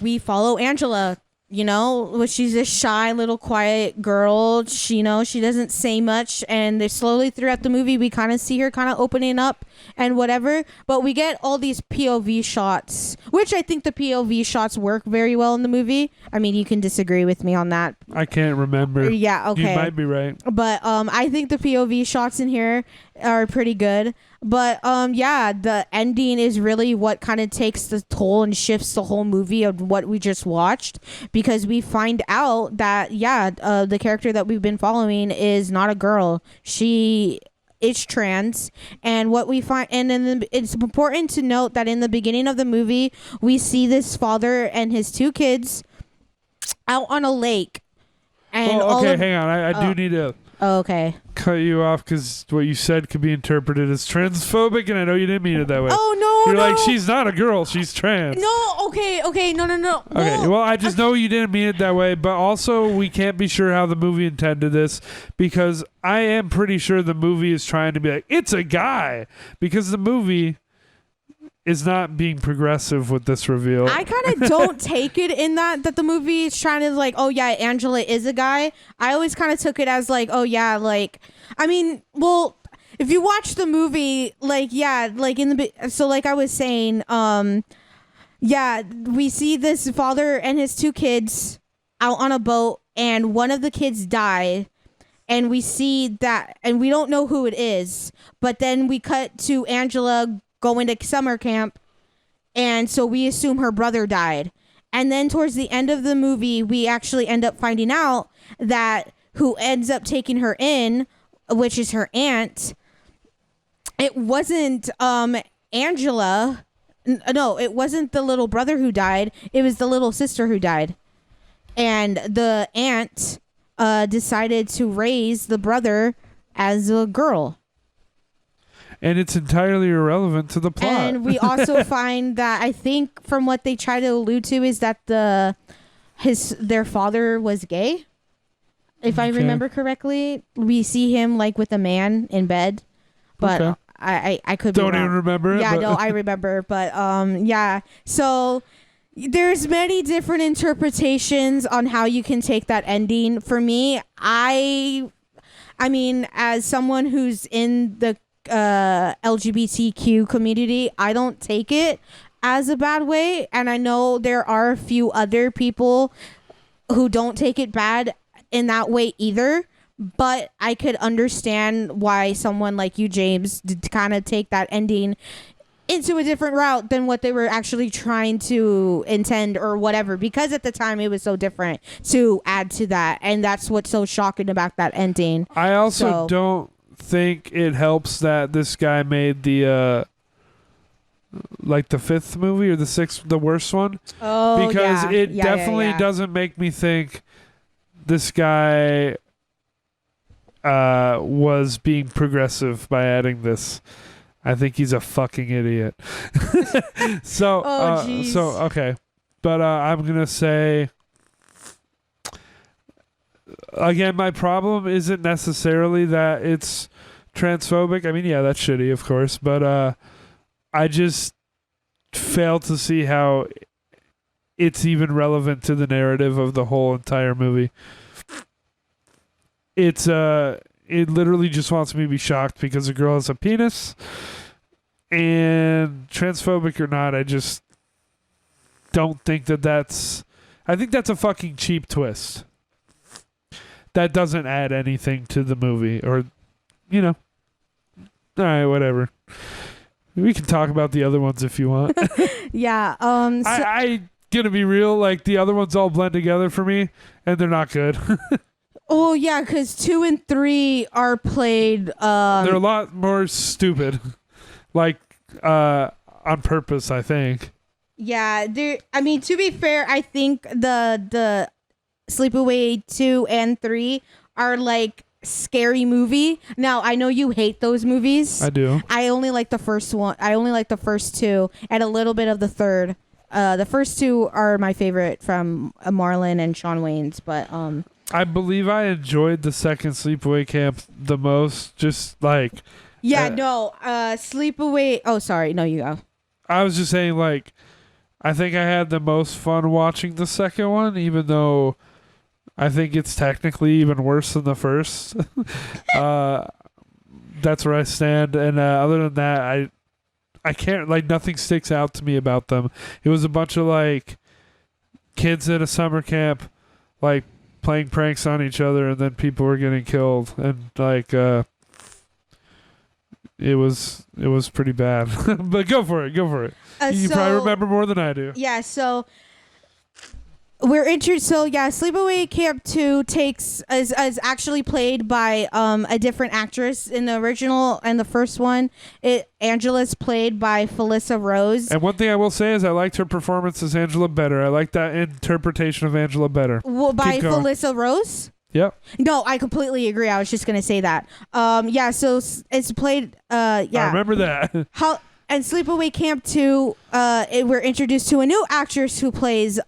Speaker 2: we follow Angela she's a shy little quiet girl. She doesn't say much, and slowly throughout the movie we kind of see her kind of opening up and whatever, but we get all these POV shots, which I think the POV shots work very well in the movie. I mean, you can disagree with me on that.
Speaker 1: I can't remember.
Speaker 2: Yeah, okay.
Speaker 1: You might be right.
Speaker 2: But I think the POV shots in here are pretty good. But the ending is really what kind of takes the toll and shifts the whole movie of what we just watched, because we find out that the character that we've been following is not a girl. She is trans, and what we find, and then it's important to note that in the beginning of the movie we see this father and his two kids out on a lake. And
Speaker 1: hang on. I do need to cut you off because what you said could be interpreted as transphobic, and I know you didn't mean it that way.
Speaker 2: Oh, no,
Speaker 1: You're like, she's not a girl, she's trans.
Speaker 2: No, okay, no.
Speaker 1: Okay, well, I just know you didn't mean it that way, but also we can't be sure how the movie intended this, because I am pretty sure the movie is trying to be like, it's a guy, because the movie is not being progressive with this reveal.
Speaker 2: I kind of don't take it in that the movie is trying to like, oh yeah, Angela is a guy. I always kind of took it as like, oh yeah, like, I mean, well, if you watch the movie, like, yeah, like so like I was saying, we see this father and his two kids out on a boat, and one of the kids died. And we see that, and we don't know who it is, but then we cut to Angela going to summer camp, and so we assume her brother died. And then towards the end of the movie, we actually end up finding out that who ends up taking her in, which is her aunt, it wasn't Angela. No, it wasn't the little brother who died. It was the little sister who died. And the aunt decided to raise the brother as a girl.
Speaker 1: And it's entirely irrelevant to the plot.
Speaker 2: And we also find that, I think from what they try to allude to, is that their father was gay. If I remember correctly, we see him like with a man in bed, but I could be
Speaker 1: don't
Speaker 2: wrong.
Speaker 1: Even remember it.
Speaker 2: Yeah, no, I remember, but So there's many different interpretations on how you can take that ending. For me, I mean, as someone who's in the LGBTQ community, I don't take it as a bad way, and I know there are a few other people who don't take it bad in that way either, but I could understand why someone like you, James, did kind of take that ending into a different route than what they were actually trying to intend or whatever, because at the time it was so different to add to that, and that's what's so shocking about that ending.
Speaker 1: I also don't think it helps that this guy made the like the fifth movie or the sixth, the worst one, because it definitely doesn't make me think this guy was being progressive by adding this. I think he's a fucking idiot. So okay, but I'm gonna say, again, my problem isn't necessarily that it's transphobic. I mean, yeah, that's shitty, of course, but I just fail to see how it's even relevant to the narrative of the whole entire movie. It literally just wants me to be shocked because a girl has a penis, and transphobic or not, I just don't think that's... I think that's a fucking cheap twist. That doesn't add anything to the movie, or, you know. All right, whatever. We can talk about the other ones if you want.
Speaker 2: Yeah.
Speaker 1: I gonna be real, like, the other ones all blend together for me, and they're not good.
Speaker 2: Oh, yeah, because 2 and 3 are played...
Speaker 1: they're a lot more stupid. Like, on purpose, I think.
Speaker 2: Yeah, I mean, to be fair, I think the Sleepaway 2 and 3 are like scary movie. Now, I know you hate those movies.
Speaker 1: I do.
Speaker 2: I only like the first one. I only like the first two and a little bit of the third. The first two are my favorite from Marlon and Shawn Wayans, but
Speaker 1: I believe I enjoyed the second Sleepaway Camp the most. Just like...
Speaker 2: Yeah, no. Sleepaway... Oh, sorry. No, you go.
Speaker 1: I was just saying, like, I think I had the most fun watching the second one, even though I think it's technically even worse than the first. That's where I stand. And other than that, I can't, like, nothing sticks out to me about them. It was a bunch of, like, kids at a summer camp, like, playing pranks on each other, and then people were getting killed. And, like, it was pretty bad. But go for it. You probably remember more than I do.
Speaker 2: Yeah, so we're interested. So yeah, Sleepaway Camp 2 is actually played by a different actress in the original and the first one. Angela's played by Felissa Rose.
Speaker 1: And one thing I will say is I liked her performance as Angela better. I like that interpretation of Angela better.
Speaker 2: Well, by Felissa Rose?
Speaker 1: Yep.
Speaker 2: No, I completely agree. I was just gonna say that. Yeah. So it's played. Yeah.
Speaker 1: I remember that.
Speaker 2: And Sleepaway Camp 2, we're introduced to a new actress who plays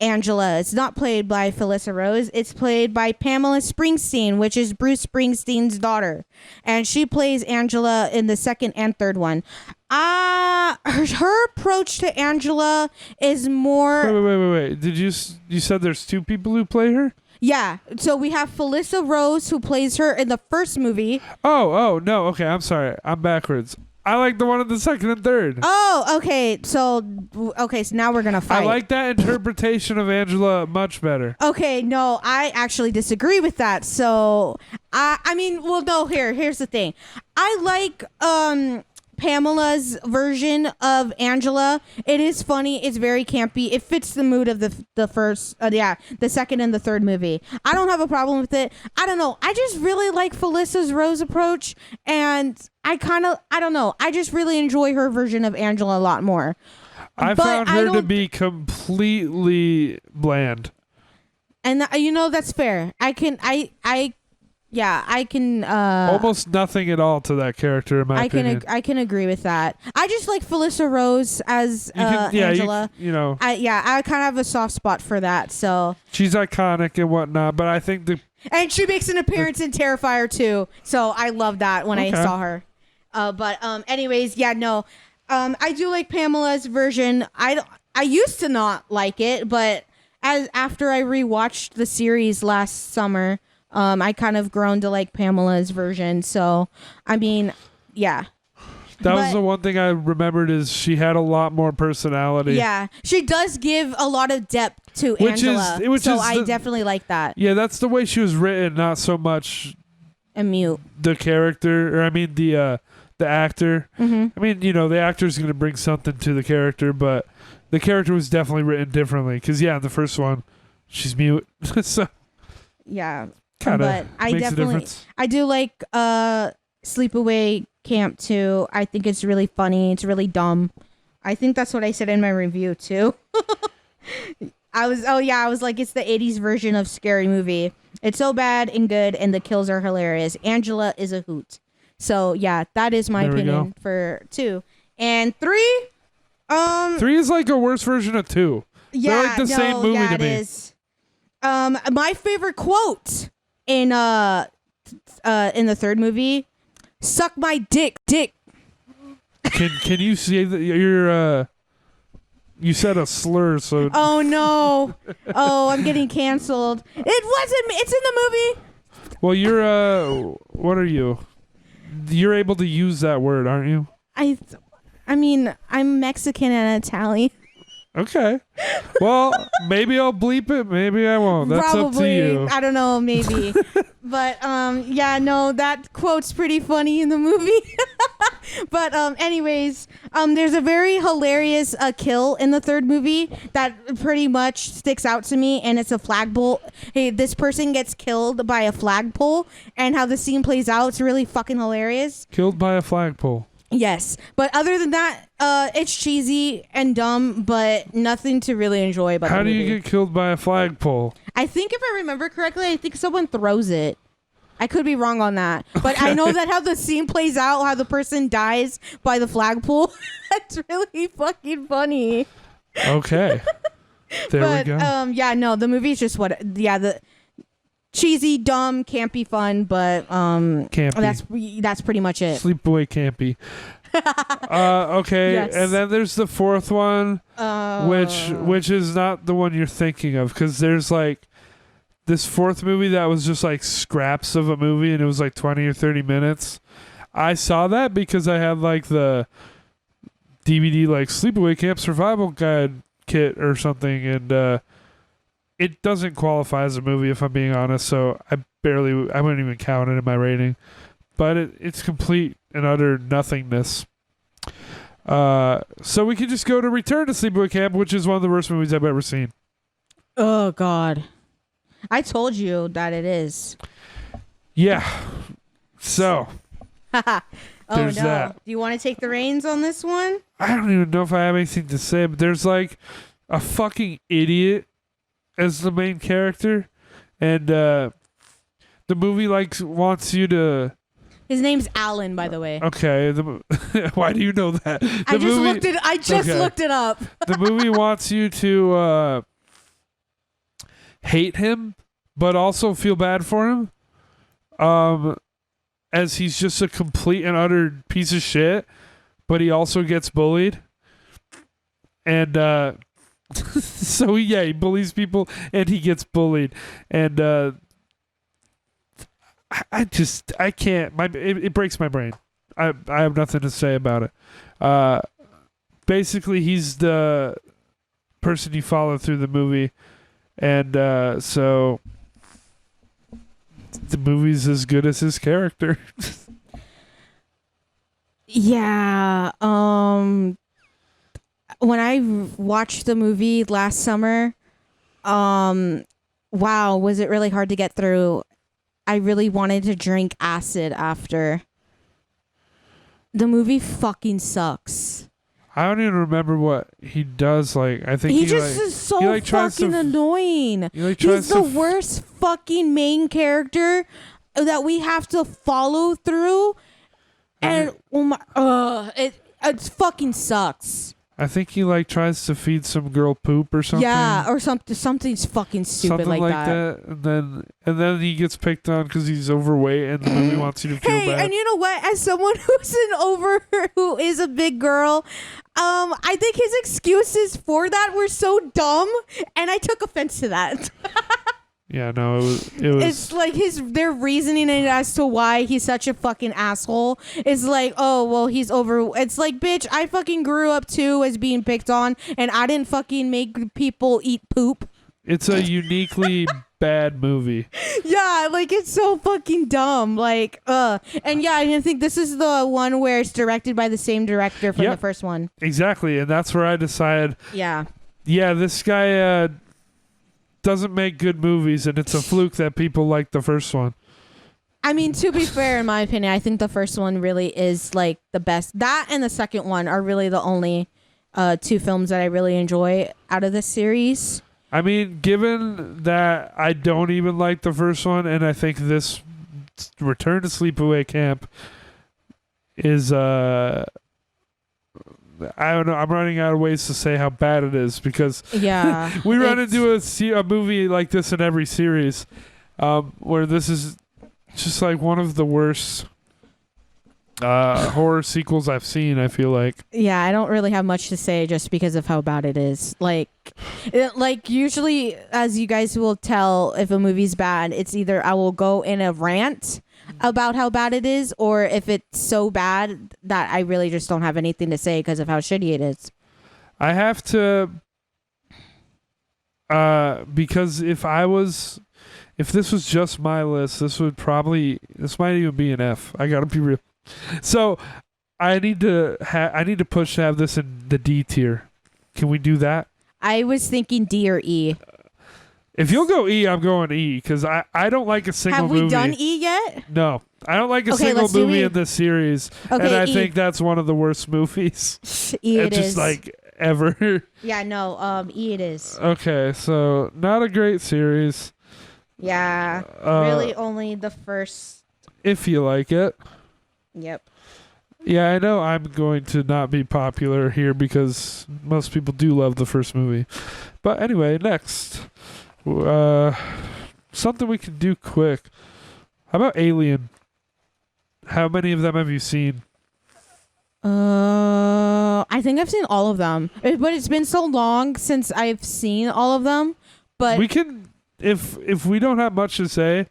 Speaker 2: Angela. It's not played by Felissa Rose. It's played by Pamela Springsteen, which is Bruce Springsteen's daughter. And she plays Angela in the second and third one. Her approach to Angela is more...
Speaker 1: Wait. You said there's two people who play her?
Speaker 2: Yeah. So we have Felissa Rose, who plays her in the first movie.
Speaker 1: Oh, no. Okay, I'm sorry. I'm backwards. I like the one in the second and third.
Speaker 2: Oh, okay. So now we're going to fight.
Speaker 1: I like that interpretation of Angela much better.
Speaker 2: Okay, no, I actually disagree with that. So, here's the thing. I like Pamela's version of Angela. It is funny. It's very campy. It fits the mood of the second and the third movie. I don't have a problem with it. I don't know. I just really like Felissa's Rose approach, and I don't know. I just really enjoy her version of Angela a lot more.
Speaker 1: I found her to be completely bland.
Speaker 2: And that's fair. I can
Speaker 1: almost nothing at all to that character in my opinion.
Speaker 2: I can agree with that. I just like Felissa Rose as Angela. I kind of have a soft spot for that. So
Speaker 1: she's iconic and whatnot, but I think
Speaker 2: and she makes an appearance in Terrifier 2, so I love that when I saw her. Anyways, yeah, no, I do like Pamela's version. I used to not like it, but after I rewatched the series last summer, I kind of grown to like Pamela's version. So, I mean, yeah.
Speaker 1: That was the one thing I remembered is she had a lot more personality.
Speaker 2: Yeah, she does give a lot of depth to Angela. I definitely like that.
Speaker 1: Yeah, that's the way she was written, not so much the character, or I mean the actor.
Speaker 2: Mm-hmm.
Speaker 1: I mean, the actor's going to bring something to the character, but the character was definitely written differently. Because in the first one, she's mute. So
Speaker 2: yeah,
Speaker 1: but
Speaker 2: I do like Sleepaway Camp 2. I think it's really funny. It's really dumb. I think that's what I said in my review too. I was like, it's the 80s version of Scary Movie. It's so bad and good, and the kills are hilarious. Angela is a hoot. So yeah, that is my opinion for 2. And 3.
Speaker 1: 3 is like a worse version of 2.
Speaker 2: Yeah,
Speaker 1: they're like the same movie to me.
Speaker 2: It is. My favorite quote in the third movie: "Suck my dick."
Speaker 1: Can you see that you said a slur? So
Speaker 2: oh no! Oh, I'm getting canceled. It wasn't me. It's in the movie.
Speaker 1: Well, you're what are you? You're able to use that word, aren't you?
Speaker 2: I mean, I'm Mexican and Italian.
Speaker 1: Okay. Well, maybe I'll bleep it. Maybe I won't. That's
Speaker 2: Probably,
Speaker 1: up to you.
Speaker 2: I don't know. Maybe. But yeah, no, that quote's pretty funny in the movie. But anyways, there's a very hilarious kill in the third movie that pretty much sticks out to me, and it's a flagpole. Hey, this person gets killed by a flagpole, and how the scene plays out, it's really fucking hilarious.
Speaker 1: Killed by a flagpole.
Speaker 2: Yes, but other than that, it's cheesy and dumb, but nothing to really enjoy about
Speaker 1: How
Speaker 2: the
Speaker 1: do
Speaker 2: movie.
Speaker 1: you get killed by a flagpole?
Speaker 2: I think if I remember correctly, I think someone throws it. I could be wrong on that, but I know that how the scene plays out, how the person dies by the flagpole. That's really fucking funny.
Speaker 1: Okay, there we go.
Speaker 2: Yeah, no, the movie's just the cheesy, dumb, campy, fun, but
Speaker 1: campy.
Speaker 2: That's pretty much it.
Speaker 1: Sleepaway campy. Okay,
Speaker 2: Yes.
Speaker 1: and then there's the fourth one,
Speaker 2: Oh.
Speaker 1: which is not the one you're thinking of, because there's like this fourth movie that was just like scraps of a movie, and it was like 20 or 30 minutes. I saw that because I had like the DVD like Sleepaway Camp Survival Guide kit or something, and it doesn't qualify as a movie if I'm being honest. So I wouldn't even count it in my rating. But it's complete and utter nothingness. So we can just go to Return to Sleepaway Camp, which is one of the worst movies I've ever seen.
Speaker 2: Oh God, I told you that it is.
Speaker 1: Yeah. So
Speaker 2: Oh
Speaker 1: there's
Speaker 2: no!
Speaker 1: that.
Speaker 2: Do you want to take the reins on this one?
Speaker 1: I don't even know if I have anything to say, but there's like a fucking idiot as the main character, and the movie like wants you to.
Speaker 2: His name's Alan, by the way.
Speaker 1: Okay, why do you know that?
Speaker 2: I just looked it up.
Speaker 1: The movie wants you to hate him, but also feel bad for him, as he's just a complete and utter piece of shit, but he also gets bullied, and so yeah, he bullies people and he gets bullied, and I can't. It breaks my brain. I have nothing to say about it. Basically, he's the person you follow through the movie, and so the movie's as good as his character.
Speaker 2: Yeah. When I watched the movie last summer, wow, was it really hard to get through? I really wanted to drink acid after. The movie fucking sucks.
Speaker 1: I don't even remember what he does. Like, I think
Speaker 2: he just is so fucking annoying. He's the worst fucking main character that we have to follow through, and it fucking sucks.
Speaker 1: I think he like tries to feed some girl poop or something.
Speaker 2: Yeah, or something's fucking stupid
Speaker 1: something like that. And then he gets picked on because he's overweight, and the movie wants you to feel bad.
Speaker 2: And you know what? As someone who is a big girl, I think his excuses for that were so dumb, and I took offense to that.
Speaker 1: Yeah, no, it was.
Speaker 2: It's like their reasoning as to why he's such a fucking asshole is like, oh well, he's over. It's like, bitch, I fucking grew up too as being picked on, and I didn't fucking make people eat poop.
Speaker 1: It's a uniquely bad movie.
Speaker 2: Yeah, like it's so fucking dumb. Like, and yeah, I think this is the one where it's directed by the same director from the first one.
Speaker 1: Exactly, and that's where I decided.
Speaker 2: Yeah,
Speaker 1: this guy doesn't make good movies, and it's a fluke that people like the first one.
Speaker 2: I mean, to be fair, in my opinion, I think the first one really is like the best. That and the second one are really the only two films that I really enjoy out of this series.
Speaker 1: I mean, given that I don't even like the first one, and I think this Return to Sleepaway Camp is I don't know. I'm running out of ways to say how bad it is, because we run into a movie like this in every series, where this is just like one of the worst horror sequels I've seen. I feel like. Yeah,
Speaker 2: I don't really have much to say just because of how bad it is. Like usually, as you guys will tell, if a movie's bad, it's either I will go in a rant about how bad it is, or if it's so bad that I really just don't have anything to say because of how shitty it is.
Speaker 1: I have to, because if this was just my list, this might even be an F. I gotta be real. So I need to push to have this in the D tier. Can we do that?
Speaker 2: I was thinking D or E.
Speaker 1: If you'll go E, I'm going E, because I don't like a single movie.
Speaker 2: Have we done E yet?
Speaker 1: No. I don't like a single movie in this series.
Speaker 2: Okay,
Speaker 1: and I
Speaker 2: E.
Speaker 1: think that's one of the worst movies.
Speaker 2: E it
Speaker 1: just
Speaker 2: is.
Speaker 1: Like ever.
Speaker 2: Yeah, no, E it is.
Speaker 1: Okay, so not a great series.
Speaker 2: Yeah. Really only the first.
Speaker 1: If you like it.
Speaker 2: Yep.
Speaker 1: Yeah, I know I'm going to not be popular here because most people do love the first movie. But anyway, next. Something we can do quick. How about Alien? How many of them have you seen?
Speaker 2: I think I've seen all of them, but it's been so long since I've seen all of them. But
Speaker 1: we can, if we don't have much to say,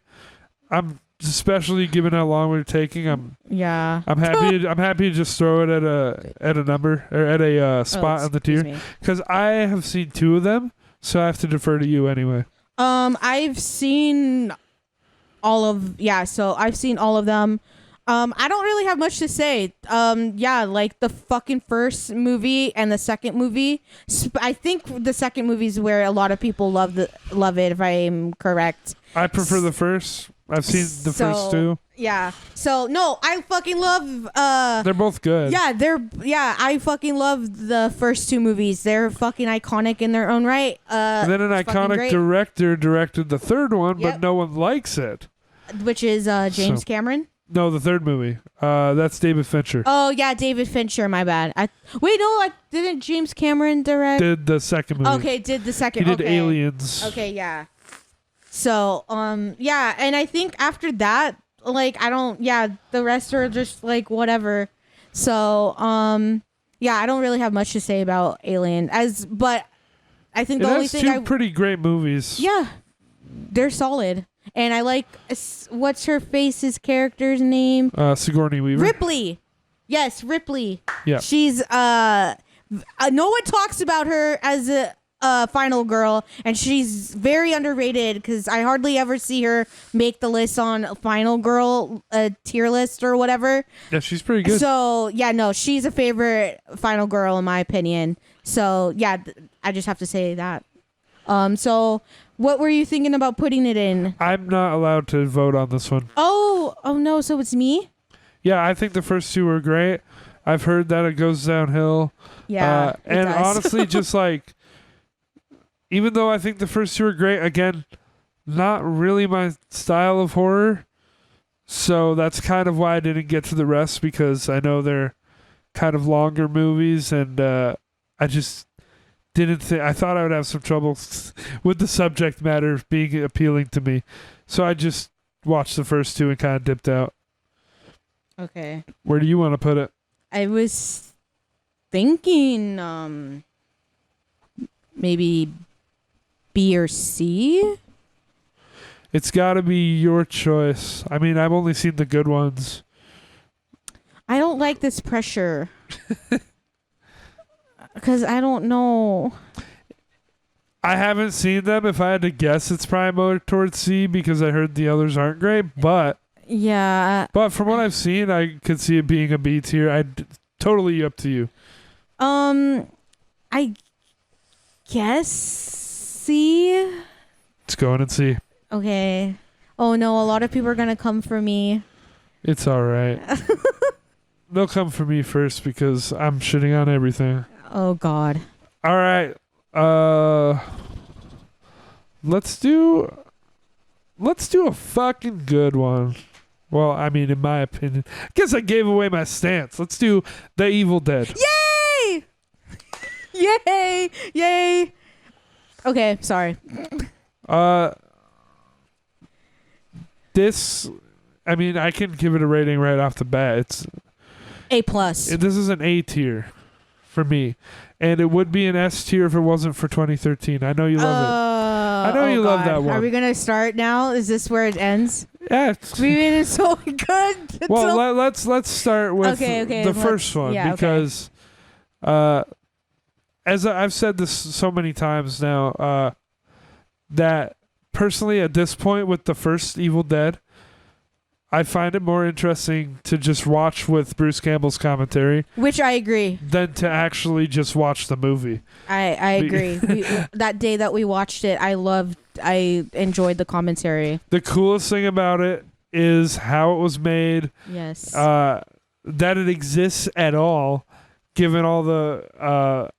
Speaker 1: I'm especially given how long we're taking. I'm happy. I'm happy to just throw it at a number or at a spot on the tier because I have seen 2 of them, so I have to defer to you anyway.
Speaker 2: I've seen all of so I've seen all of them. I don't really have much to say. Like the fucking first movie and the second movie. I think the second movie is where a lot of people love it, if I am correct.
Speaker 1: I prefer the first. I've seen the first 2.
Speaker 2: Yeah. So no, I fucking love.
Speaker 1: They're both good.
Speaker 2: Yeah, I fucking love the first 2 movies. They're fucking iconic in their own right.
Speaker 1: And then an iconic director directed the third one, but no one likes it.
Speaker 2: Which is James Cameron.
Speaker 1: No, the third movie. That's David Fincher.
Speaker 2: Oh yeah, David Fincher. My bad. Didn't James Cameron direct?
Speaker 1: Did the second movie?
Speaker 2: Okay, did the second.
Speaker 1: He did Aliens.
Speaker 2: Okay, yeah. So, and I think after that, like, the rest are just like whatever. So, I don't really have much to say about Alien, but I think the only thing
Speaker 1: two pretty great movies.
Speaker 2: Yeah, they're solid, and I like what's her face's character's name?
Speaker 1: Sigourney Weaver.
Speaker 2: Ripley. Yes, Ripley.
Speaker 1: Yeah,
Speaker 2: she's no one talks about her as a final girl, and she's very underrated because I hardly ever see her make the list on final girl tier list or whatever.
Speaker 1: Yeah, she's pretty good.
Speaker 2: So she's a favorite final girl in my opinion. So I just have to say that. So what were you thinking about putting it in?
Speaker 1: I'm not allowed to vote on this one.
Speaker 2: Oh no, so it's me?
Speaker 1: Yeah, I think the first 2 were great. I've heard that it goes downhill.
Speaker 2: Yeah,
Speaker 1: and honestly, just like, even though I think the first 2 are great, again, not really my style of horror. So that's kind of why I didn't get to the rest, because I know they're kind of longer movies, and I just didn't think. I thought I would have some trouble with the subject matter being appealing to me. So I just watched the first 2 and kind of dipped out.
Speaker 2: Okay.
Speaker 1: Where do you want to put it?
Speaker 2: I was thinking maybe B or C.
Speaker 1: It's got to be your choice. I mean, I've only seen the good ones.
Speaker 2: I don't like this pressure. Because I don't know.
Speaker 1: I haven't seen them. If I had to guess, it's probably more towards C because I heard the others aren't great. But from what I've seen, I could see it being a B tier. Totally up to you.
Speaker 2: I guess C.
Speaker 1: Let's go in and see.
Speaker 2: Okay. Oh no, a lot of people are gonna come for me.
Speaker 1: It's all right. They'll come for me first because I'm shitting on everything.
Speaker 2: Oh God.
Speaker 1: All right. Let's do a fucking good one. Well, I mean, in my opinion, I guess I gave away my stance. Let's do The Evil Dead.
Speaker 2: Yay! Yay! Yay! Okay, sorry.
Speaker 1: This, I mean, I can give it a rating right off the bat. It's
Speaker 2: A+.
Speaker 1: This is an A tier for me, and it would be an S tier if it wasn't for 2013. I know you love it. I know you love that one.
Speaker 2: Are we gonna start now? Is this where it ends?
Speaker 1: Yeah.
Speaker 2: We made it so good.
Speaker 1: Well, let's start with the first one because, as I've said this so many times now, that personally at this point with the first Evil Dead, I find it more interesting to just watch with Bruce Campbell's commentary.
Speaker 2: Which I agree.
Speaker 1: Than to actually just watch the movie.
Speaker 2: I agree. That day that we watched it, I enjoyed the commentary.
Speaker 1: The coolest thing about it is how it was made.
Speaker 2: Yes.
Speaker 1: That it exists at all, given all the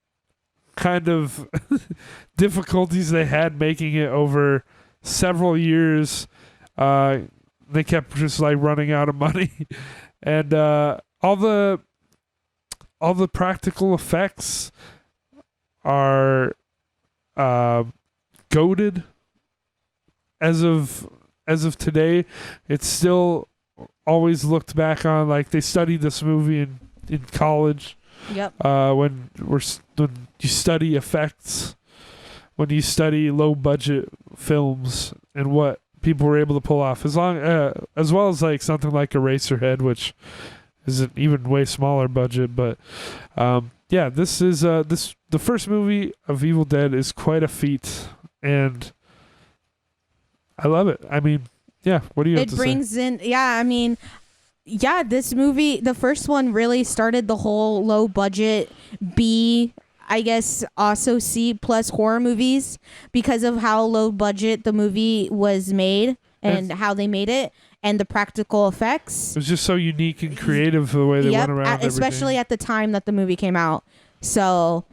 Speaker 1: kind of difficulties they had making it over several years. They kept just like running out of money, and all the practical effects are goated. As of today, it's still always looked back on like they studied this movie and in college.
Speaker 2: Yep.
Speaker 1: When you study effects, when you study low budget films and what people were able to pull off, as well as like something like Eraserhead, which is an even way smaller budget, but this is the first movie of Evil Dead is quite a feat, and I love it. I mean, yeah, what do you have to say? It
Speaker 2: brings in, this movie, the first one really started the whole low budget B, I guess also C plus horror movies because of how low budget the movie was made and how they made it and the practical effects.
Speaker 1: It was just so unique and creative the way they went around
Speaker 2: especially at the time that the movie came out. So,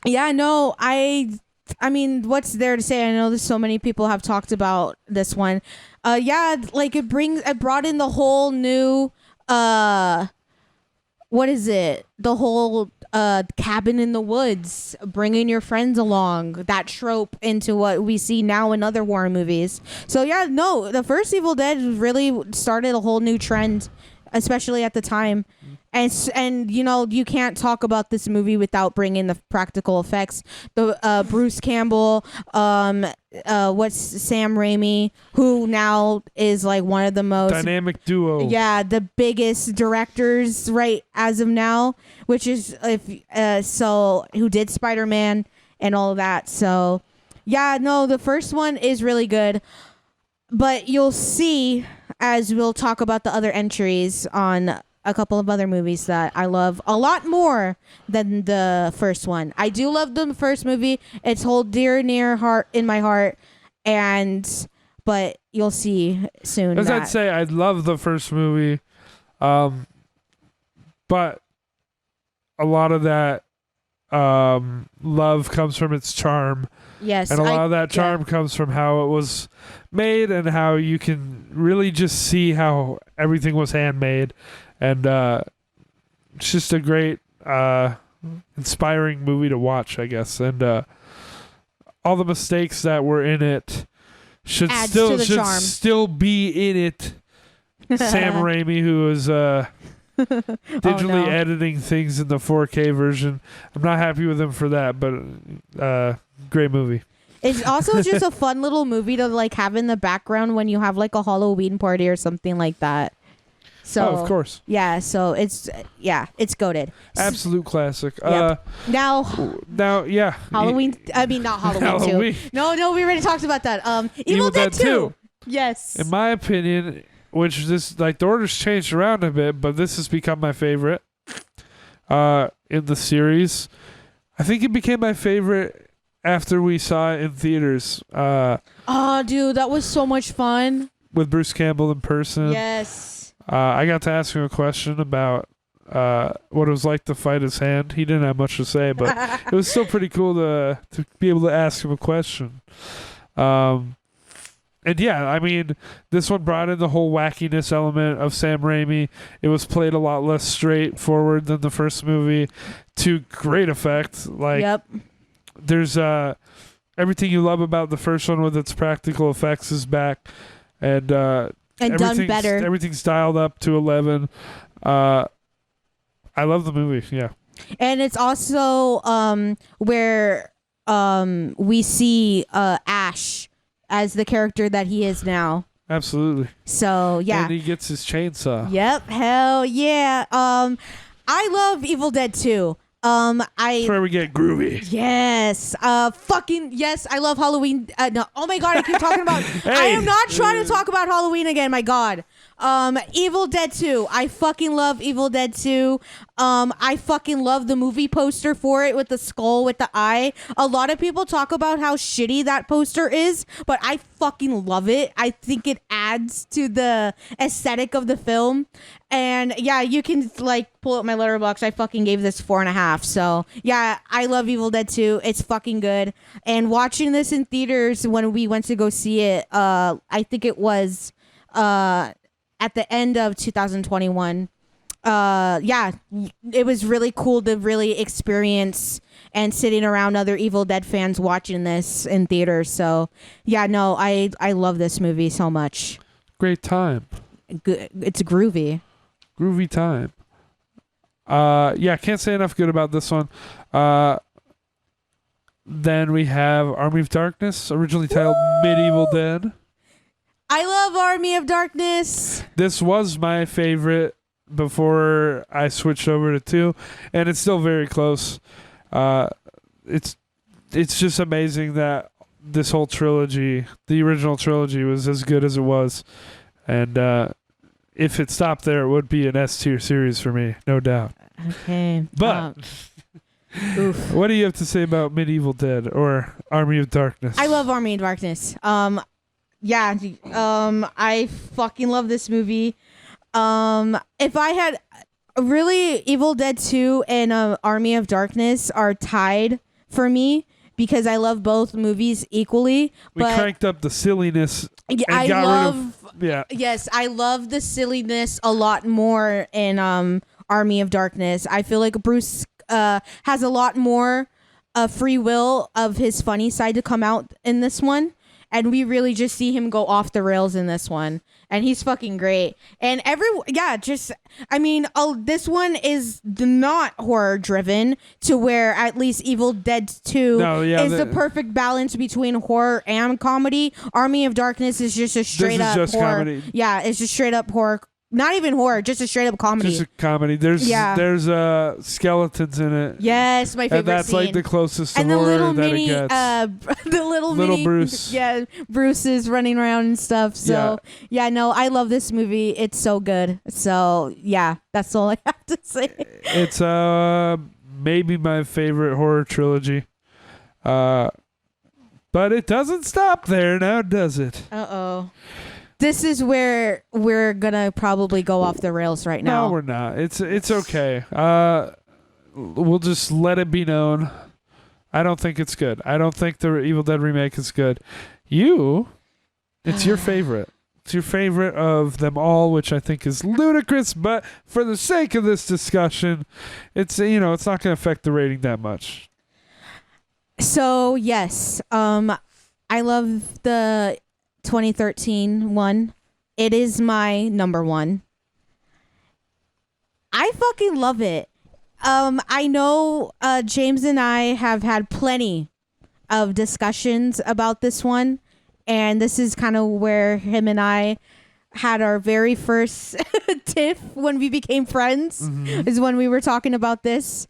Speaker 2: yeah, no, I mean, what's there to say? I know there's so many people have talked about this one. It brought in the whole new, what is it? The whole cabin in the woods, bringing your friends along, that trope into what we see now in other horror movies. So yeah, no, the first Evil Dead really started a whole new trend, especially at the time. And you can't talk about this movie without bringing the practical effects. The Bruce Campbell, what's Sam Raimi, who now is like one of the most
Speaker 1: dynamic duo.
Speaker 2: Yeah, the biggest directors right as of now, which is who did Spider-Man and all of that. So yeah, no, the first one is really good, but you'll see as we'll talk about the other entries on a couple of other movies that I love a lot more than the first one. I do love the first movie. It's hold near heart in my heart, but you'll see soon.
Speaker 1: As I'd say, I love the first movie, but a lot of that love comes from its charm.
Speaker 2: Yes,
Speaker 1: and a lot of that charm comes from how it was made and how you can really just see how everything was handmade. And it's just a great, inspiring movie to watch, I guess. And all the mistakes that were in it should still be in it. Sam Raimi, who is digitally editing things in the 4K version. I'm not happy with him for that, but great movie.
Speaker 2: It's also just a fun little movie to like have in the background when you have like a Halloween party or something like that. So,
Speaker 1: of course.
Speaker 2: Yeah, so it's goated.
Speaker 1: Absolute classic.
Speaker 2: Yep. Now,
Speaker 1: yeah.
Speaker 2: Halloween. I mean, not Halloween,
Speaker 1: Halloween.
Speaker 2: 2. No, we already talked about that. Evil Dead 2. Yes.
Speaker 1: In my opinion, which the order's changed around a bit, but this has become my favorite in the series. I think it became my favorite after we saw it in theaters.
Speaker 2: Oh, dude, that was so much fun.
Speaker 1: With Bruce Campbell in person.
Speaker 2: Yes.
Speaker 1: I got to ask him a question about what it was like to fight his hand. He didn't have much to say, but it was still pretty cool to be able to ask him a question. And yeah, I mean, this one brought in the whole wackiness element of Sam Raimi. It was played a lot less straightforward than the first movie, to great effect. Like, there's everything you love about the first one with its practical effects is back, and
Speaker 2: done better.
Speaker 1: Everything's dialed up to 11. I love the movie. Yeah,
Speaker 2: and it's also where we see Ash as the character that he is now.
Speaker 1: Absolutely.
Speaker 2: So yeah,
Speaker 1: and he gets his chainsaw.
Speaker 2: Yep. Hell yeah. I love Evil Dead 2.
Speaker 1: That's where we get groovy.
Speaker 2: Yes. Fucking yes. I love Halloween. No. Oh my god. I keep talking about.
Speaker 1: Hey.
Speaker 2: I am not trying to talk about Halloween again. My god. Evil Dead 2. I fucking love Evil Dead 2. I fucking love the movie poster for it with the skull with the eye. A lot of people talk about how shitty that poster is, but I fucking love it. I think it adds to the aesthetic of the film. And yeah, you can like pull up my letterbox. I fucking gave this 4.5. So yeah, I love Evil Dead 2. It's fucking good. And watching this in theaters when we went to go see it, I think it was at the end of 2021. Yeah, it was really cool to really experience and sitting around other Evil Dead fans watching this in theaters. So yeah, no, I love this movie so much.
Speaker 1: Great time.
Speaker 2: It's groovy.
Speaker 1: Groovy time. Yeah, can't say enough good about this one. Then we have Army of Darkness, originally titled Medieval Dead.
Speaker 2: I love Army of Darkness.
Speaker 1: This was my favorite before I switched over to 2, and it's still very close. It's just amazing that this whole trilogy, the original trilogy, was as good as it was. And if it stopped there, it would be an S tier series for me, no doubt.
Speaker 2: Okay.
Speaker 1: But
Speaker 2: oof.
Speaker 1: What do you have to say about Medieval Dead or Army of Darkness?
Speaker 2: I love Army of Darkness. I fucking love this movie. If I had really Evil Dead 2 and Army of Darkness are tied for me because I love both movies equally.
Speaker 1: We cranked up the silliness.
Speaker 2: Yes, I love the silliness a lot more in Army of Darkness. I feel like Bruce has a lot more free will of his funny side to come out in this one. And we really just see him go off the rails in this one. And he's fucking great. And this one is not horror driven to where at least Evil Dead 2 is the perfect balance between horror and comedy. Army of Darkness is just a straight up horror. Comedy. Yeah, it's just straight up horror. Not even horror, just a straight up comedy.
Speaker 1: Just a comedy. There's skeletons in it.
Speaker 2: Yes, my favorite
Speaker 1: and that's
Speaker 2: scene.
Speaker 1: Like the closest to horror that it gets.
Speaker 2: The little
Speaker 1: Bruce.
Speaker 2: Yeah, Bruce is running around and stuff. So I love this movie. It's so good. So yeah, that's all I have to say.
Speaker 1: It's maybe my favorite horror trilogy. But it doesn't stop there now, does it?
Speaker 2: Uh-oh. This is where we're gonna probably go off the rails right now.
Speaker 1: No, we're not. It's okay. We'll just let it be known. I don't think it's good. I don't think the Evil Dead remake is good. It's your favorite. It's your favorite of them all, which I think is ludicrous. But for the sake of this discussion, it's not going to affect the rating that much.
Speaker 2: So yes, I love the 2013 one. It is my number one. I fucking love it. I know James and I have had plenty of discussions about this one, and this is kind of where him and I had our very first tiff when we became friends, is when we were talking about this.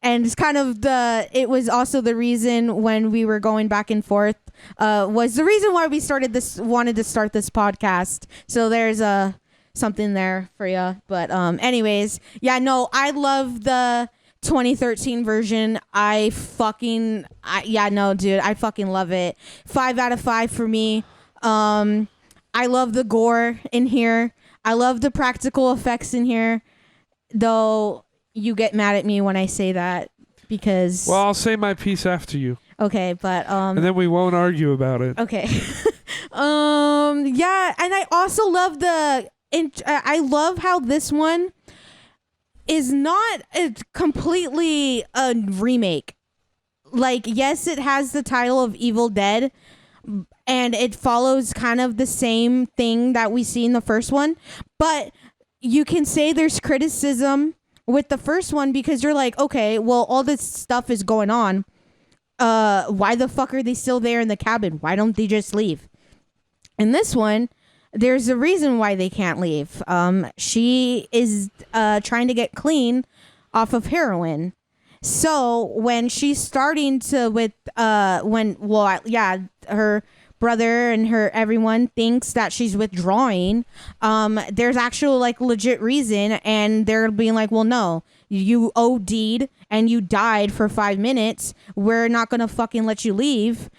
Speaker 2: And it's kind of it was also the reason when we were going back and forth, was the reason why we wanted to start this podcast. So there's something there for you. But anyways, I love the 2013 version. I fucking love it. 5 out of 5 for me. I love the gore in here. I love the practical effects in here, though. You get mad at me when I say that because... Well,
Speaker 1: I'll say my piece after you.
Speaker 2: Okay, but...
Speaker 1: and then we won't argue about it.
Speaker 2: Okay. And I also love I love how this one is not completely a remake. Like, yes, it has the title of Evil Dead, and it follows kind of the same thing that we see in the first one, but you can say there's criticism with the first one because you're like, okay, well, all this stuff is going on. Why the fuck are they still there in the cabin? Why don't they just leave? In this one, there's a reason why they can't leave. She is trying to get clean off of heroin. So when she's starting to her brother and everyone thinks that she's withdrawing, there's actual legit reason, and they're being like, well, no, you OD'd and you died for 5 minutes, we're not gonna fucking let you leave.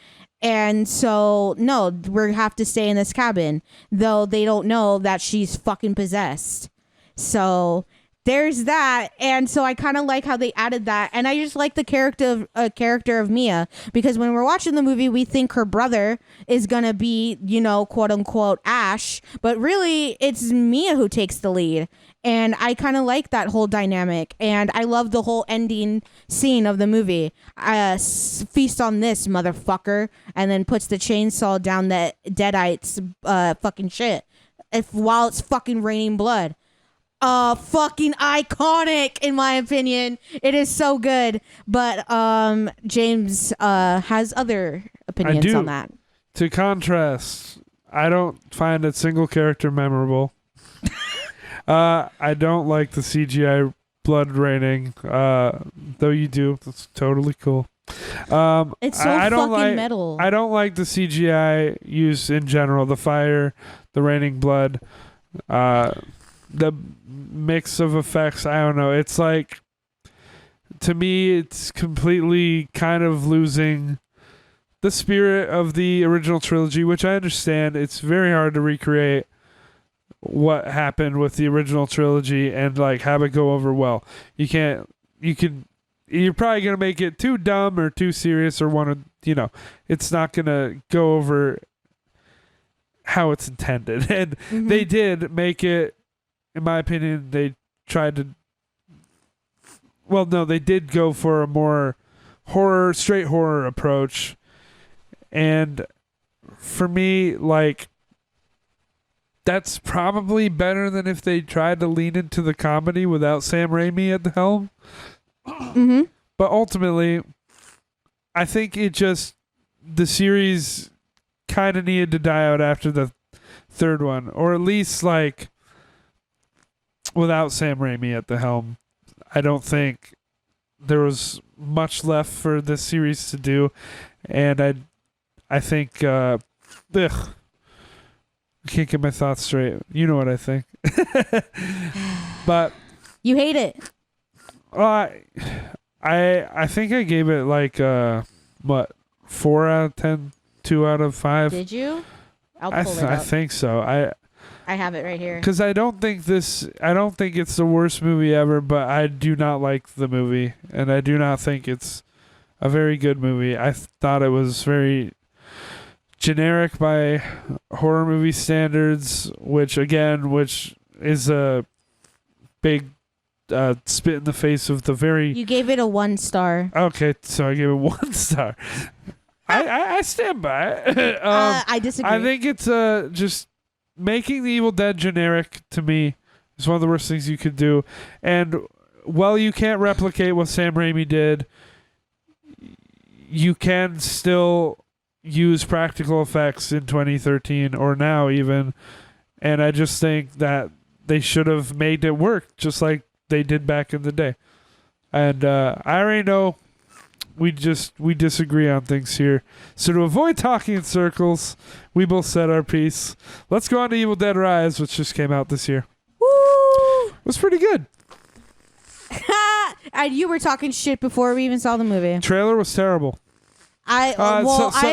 Speaker 2: And so no, we have to stay in this cabin, though they don't know that she's fucking possessed. So there's that. And so I kind of like how they added that, and I just like the character of Mia, because when we're watching the movie, we think her brother is gonna be, quote unquote Ash, but really it's Mia who takes the lead. And I kind of like that whole dynamic, and I love the whole ending scene of the movie. Feast on this, motherfucker, and then puts the chainsaw down the Deadite's fucking shit while it's fucking raining blood. fucking iconic in my opinion. It is so good. But James has other opinions on that.
Speaker 1: To contrast, I don't find a single character memorable. I don't like the CGI blood raining, though you do. That's totally cool.
Speaker 2: It's so
Speaker 1: I don't
Speaker 2: fucking
Speaker 1: like,
Speaker 2: metal.
Speaker 1: I don't like the CGI use in general. The fire, the raining blood, the mix of effects. I don't know. It's like, to me, it's completely kind of losing the spirit of the original trilogy, which I understand. It's very hard to recreate what happened with the original trilogy and like have it go over well. You're probably going to make it too dumb or too serious or it's not going to go over how it's intended. And they did make it, in my opinion, they did go for a more straight horror approach. And for me, like, that's probably better than if they tried to lean into the comedy without Sam Raimi at the helm.
Speaker 2: Mm-hmm.
Speaker 1: But ultimately, I think the series kind of needed to die out after the third one, or at least like without Sam Raimi at the helm. I don't think there was much left for this series to do, and I think I can't get my thoughts straight. You know what I think. But
Speaker 2: you hate it.
Speaker 1: I think I gave it like 4 out of 10, 2 out of 5.
Speaker 2: Did you? I'll pull it up.
Speaker 1: I think so.
Speaker 2: I have it right here.
Speaker 1: Because I don't think it's the worst movie ever, but I do not like the movie, and I do not think it's a very good movie. I thought it was very generic by horror movie standards, which is a big spit in the face of the very...
Speaker 2: You gave it a 1 star.
Speaker 1: Okay, so I gave it 1 star. I stand by it.
Speaker 2: I disagree.
Speaker 1: I think it's just making the Evil Dead generic to me is one of the worst things you could do. And while you can't replicate what Sam Raimi did, you can still use practical effects in 2013 or now even. And I just think that they should have made it work just like they did back in the day. And I already know we disagree on things here. So to avoid talking in circles, we both said our piece. Let's go on to Evil Dead Rise, which just came out this year.
Speaker 2: Woo!
Speaker 1: It was pretty good.
Speaker 2: And you were talking shit before we even saw the movie.
Speaker 1: Trailer was terrible.
Speaker 2: I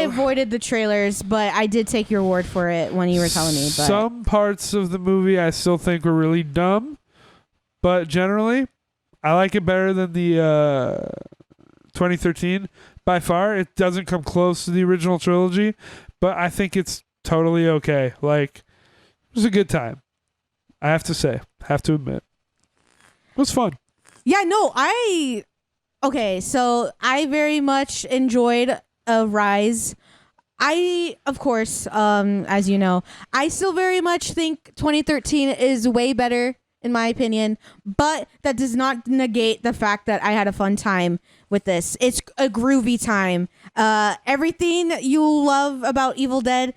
Speaker 2: avoided the trailers, but I did take your word for it when you were telling me. But.
Speaker 1: Some parts of the movie I still think were really dumb, but generally, I like it better than the 2013. By far, it doesn't come close to the original trilogy, but I think it's totally okay. Like, it was a good time. I have to admit. It was fun.
Speaker 2: Yeah, no, okay, so I very much enjoyed Rise. I, of course, as you know, I still very much think 2013 is way better, in my opinion, but that does not negate the fact that I had a fun time with this. It's a groovy time. Everything you love about Evil Dead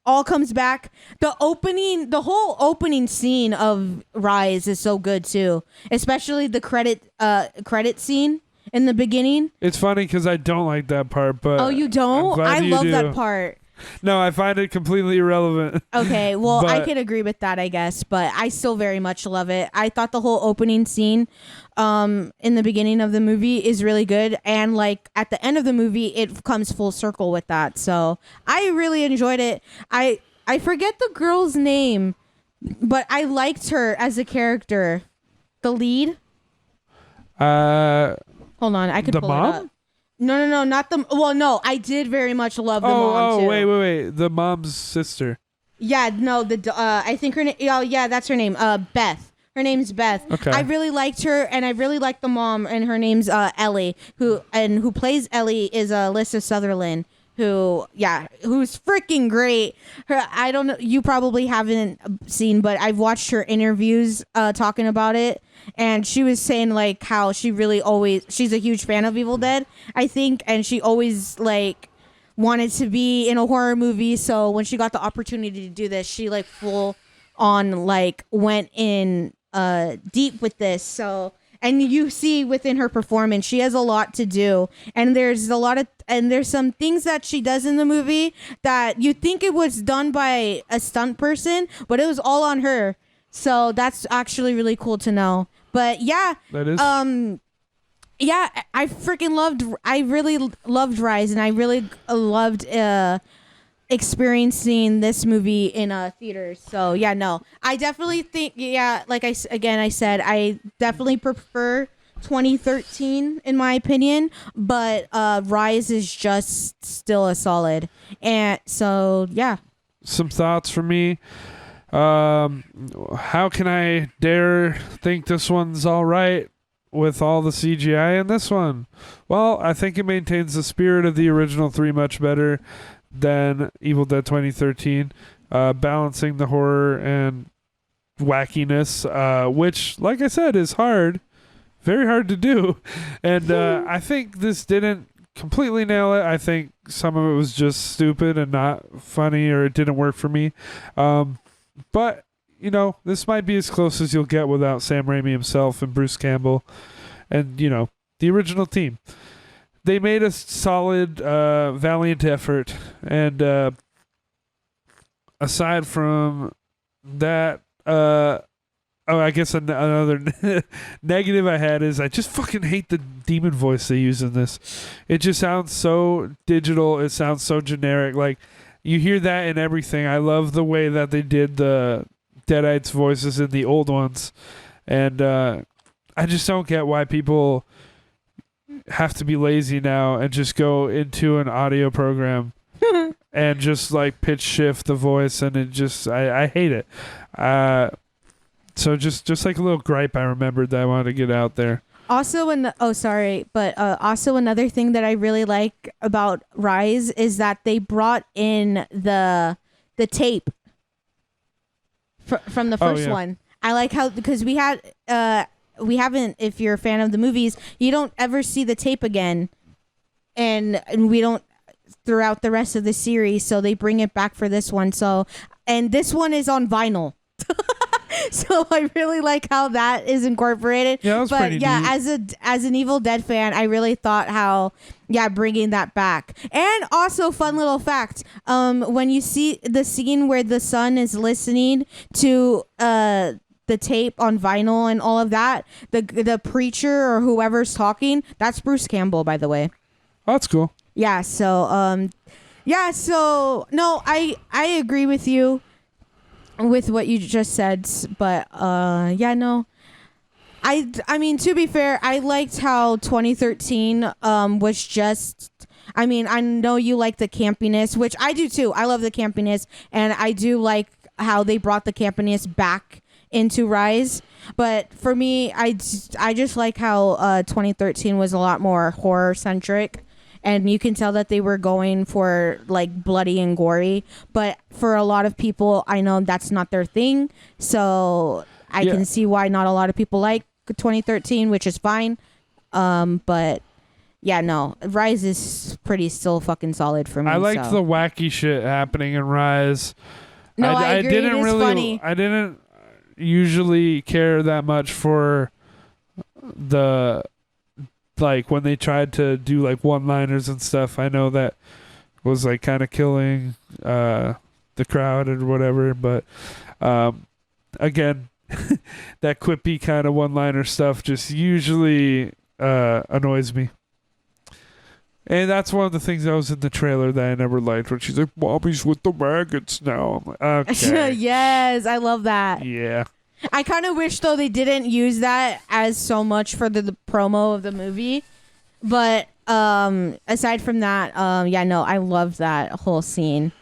Speaker 2: all comes back. The whole opening scene of Rise is so good too, especially the credit scene in the beginning.
Speaker 1: It's funny because I don't like that part, but
Speaker 2: oh, you don't? I love
Speaker 1: do.
Speaker 2: that part.
Speaker 1: No, I find it completely irrelevant.
Speaker 2: Okay, well, I could agree with that, I guess, but I still very much love it. I thought the whole opening scene in the beginning of the movie is really good, and like at the end of the movie, it comes full circle with that. So I really enjoyed it. I forget the girl's name, but I liked her as a character. The lead. Hold on, I could pull
Speaker 1: mom?
Speaker 2: it up. No, not the... Well, no, I did very much love the mom, too.
Speaker 1: Oh, wait. The mom's sister.
Speaker 2: Yeah, no, I think her name... Oh, yeah, that's her name. Beth. Her name's Beth.
Speaker 1: Okay.
Speaker 2: I really liked her, and I really liked the mom, and her name's Ellie, who plays Ellie is Alyssa Sutherland, who's freaking great. I don't know, you probably haven't seen, but I've watched her interviews talking about it, and she was saying like how she's a huge fan of Evil Dead, I think, and she always like wanted to be in a horror movie. So when she got the opportunity to do this, she like full on like went in deep with this. So, and you see within her performance, she has a lot to do, and there's some things that she does in the movie that you think it was done by a stunt person, but it was all on her. So that's actually really cool to know. But yeah,
Speaker 1: that is.
Speaker 2: Yeah, I really loved Rise, and I really loved experiencing this movie in theaters. So yeah, no, I definitely think, like I said, I definitely prefer 2013 in my opinion, but Rise is just still a solid. And so yeah,
Speaker 1: some thoughts from me. How can I dare think this one's all right with all the CGI in this one? Well, I think it maintains the spirit of the original 3 much better than Evil Dead 2013, balancing the horror and wackiness, which, like I said, is very hard to do. And I think this didn't completely nail it. I think some of it was just stupid and not funny, or it didn't work for me. But, this might be as close as you'll get without Sam Raimi himself and Bruce Campbell and, the original team. They made a solid, valiant effort. And aside from that, I guess another negative I had is I just fucking hate the demon voice they use in this. It just sounds so digital. It sounds so generic. Like, you hear that in everything. I love the way that they did the Deadites voices in the old ones. And I just don't get why people have to be lazy now and just go into an audio program and just like pitch shift the voice, and it just I hate it. So just like a little gripe I remembered that I wanted to get out there.
Speaker 2: Also, also another thing that I really like about Rise is that they brought in the tape from the first one. I like how, because we haven't, if you're a fan of the movies, you don't ever see the tape again, and we don't throughout the rest of the series, so they bring it back for this one. So, and this one is on vinyl. So I really like how that is incorporated.
Speaker 1: Yeah, that was pretty neat.
Speaker 2: As an Evil Dead fan, I really thought how bringing that back. And also, fun little fact, when you see the scene where the son is listening to the tape on vinyl and all of that, the preacher or whoever's talking, that's Bruce Campbell, by the way.
Speaker 1: Oh, that's cool.
Speaker 2: Yeah, so no, I agree with you with what you just said, but no, I mean, to be fair, I liked how 2013 was just, I mean, I know you like the campiness, which I do too. I love the campiness, and I do like how they brought the campiness back into Rise. But for me, I just like how 2013 was a lot more horror centric. And you can tell that they were going for like bloody and gory, but for a lot of people, I know that's not their thing. So I can see why not a lot of people like 2013, which is fine. But yeah, no, Rise is pretty still fucking solid for me.
Speaker 1: I liked the wacky shit happening in Rise.
Speaker 2: No, I agree.
Speaker 1: Didn't
Speaker 2: funny.
Speaker 1: I didn't usually care that much for the, like, when they tried to do like one-liners and stuff. I know that was like kind of killing the crowd or whatever, but again, that quippy kind of one-liner stuff just usually annoys me. And that's one of the things that was in the trailer that I never liked, when she's like, "Mommy's with the maggots now." I'm like, okay.
Speaker 2: Yes, I love that.
Speaker 1: Yeah.
Speaker 2: I kind of wish, though, they didn't use that as so much for the promo of the movie. But aside from that, I love that whole scene.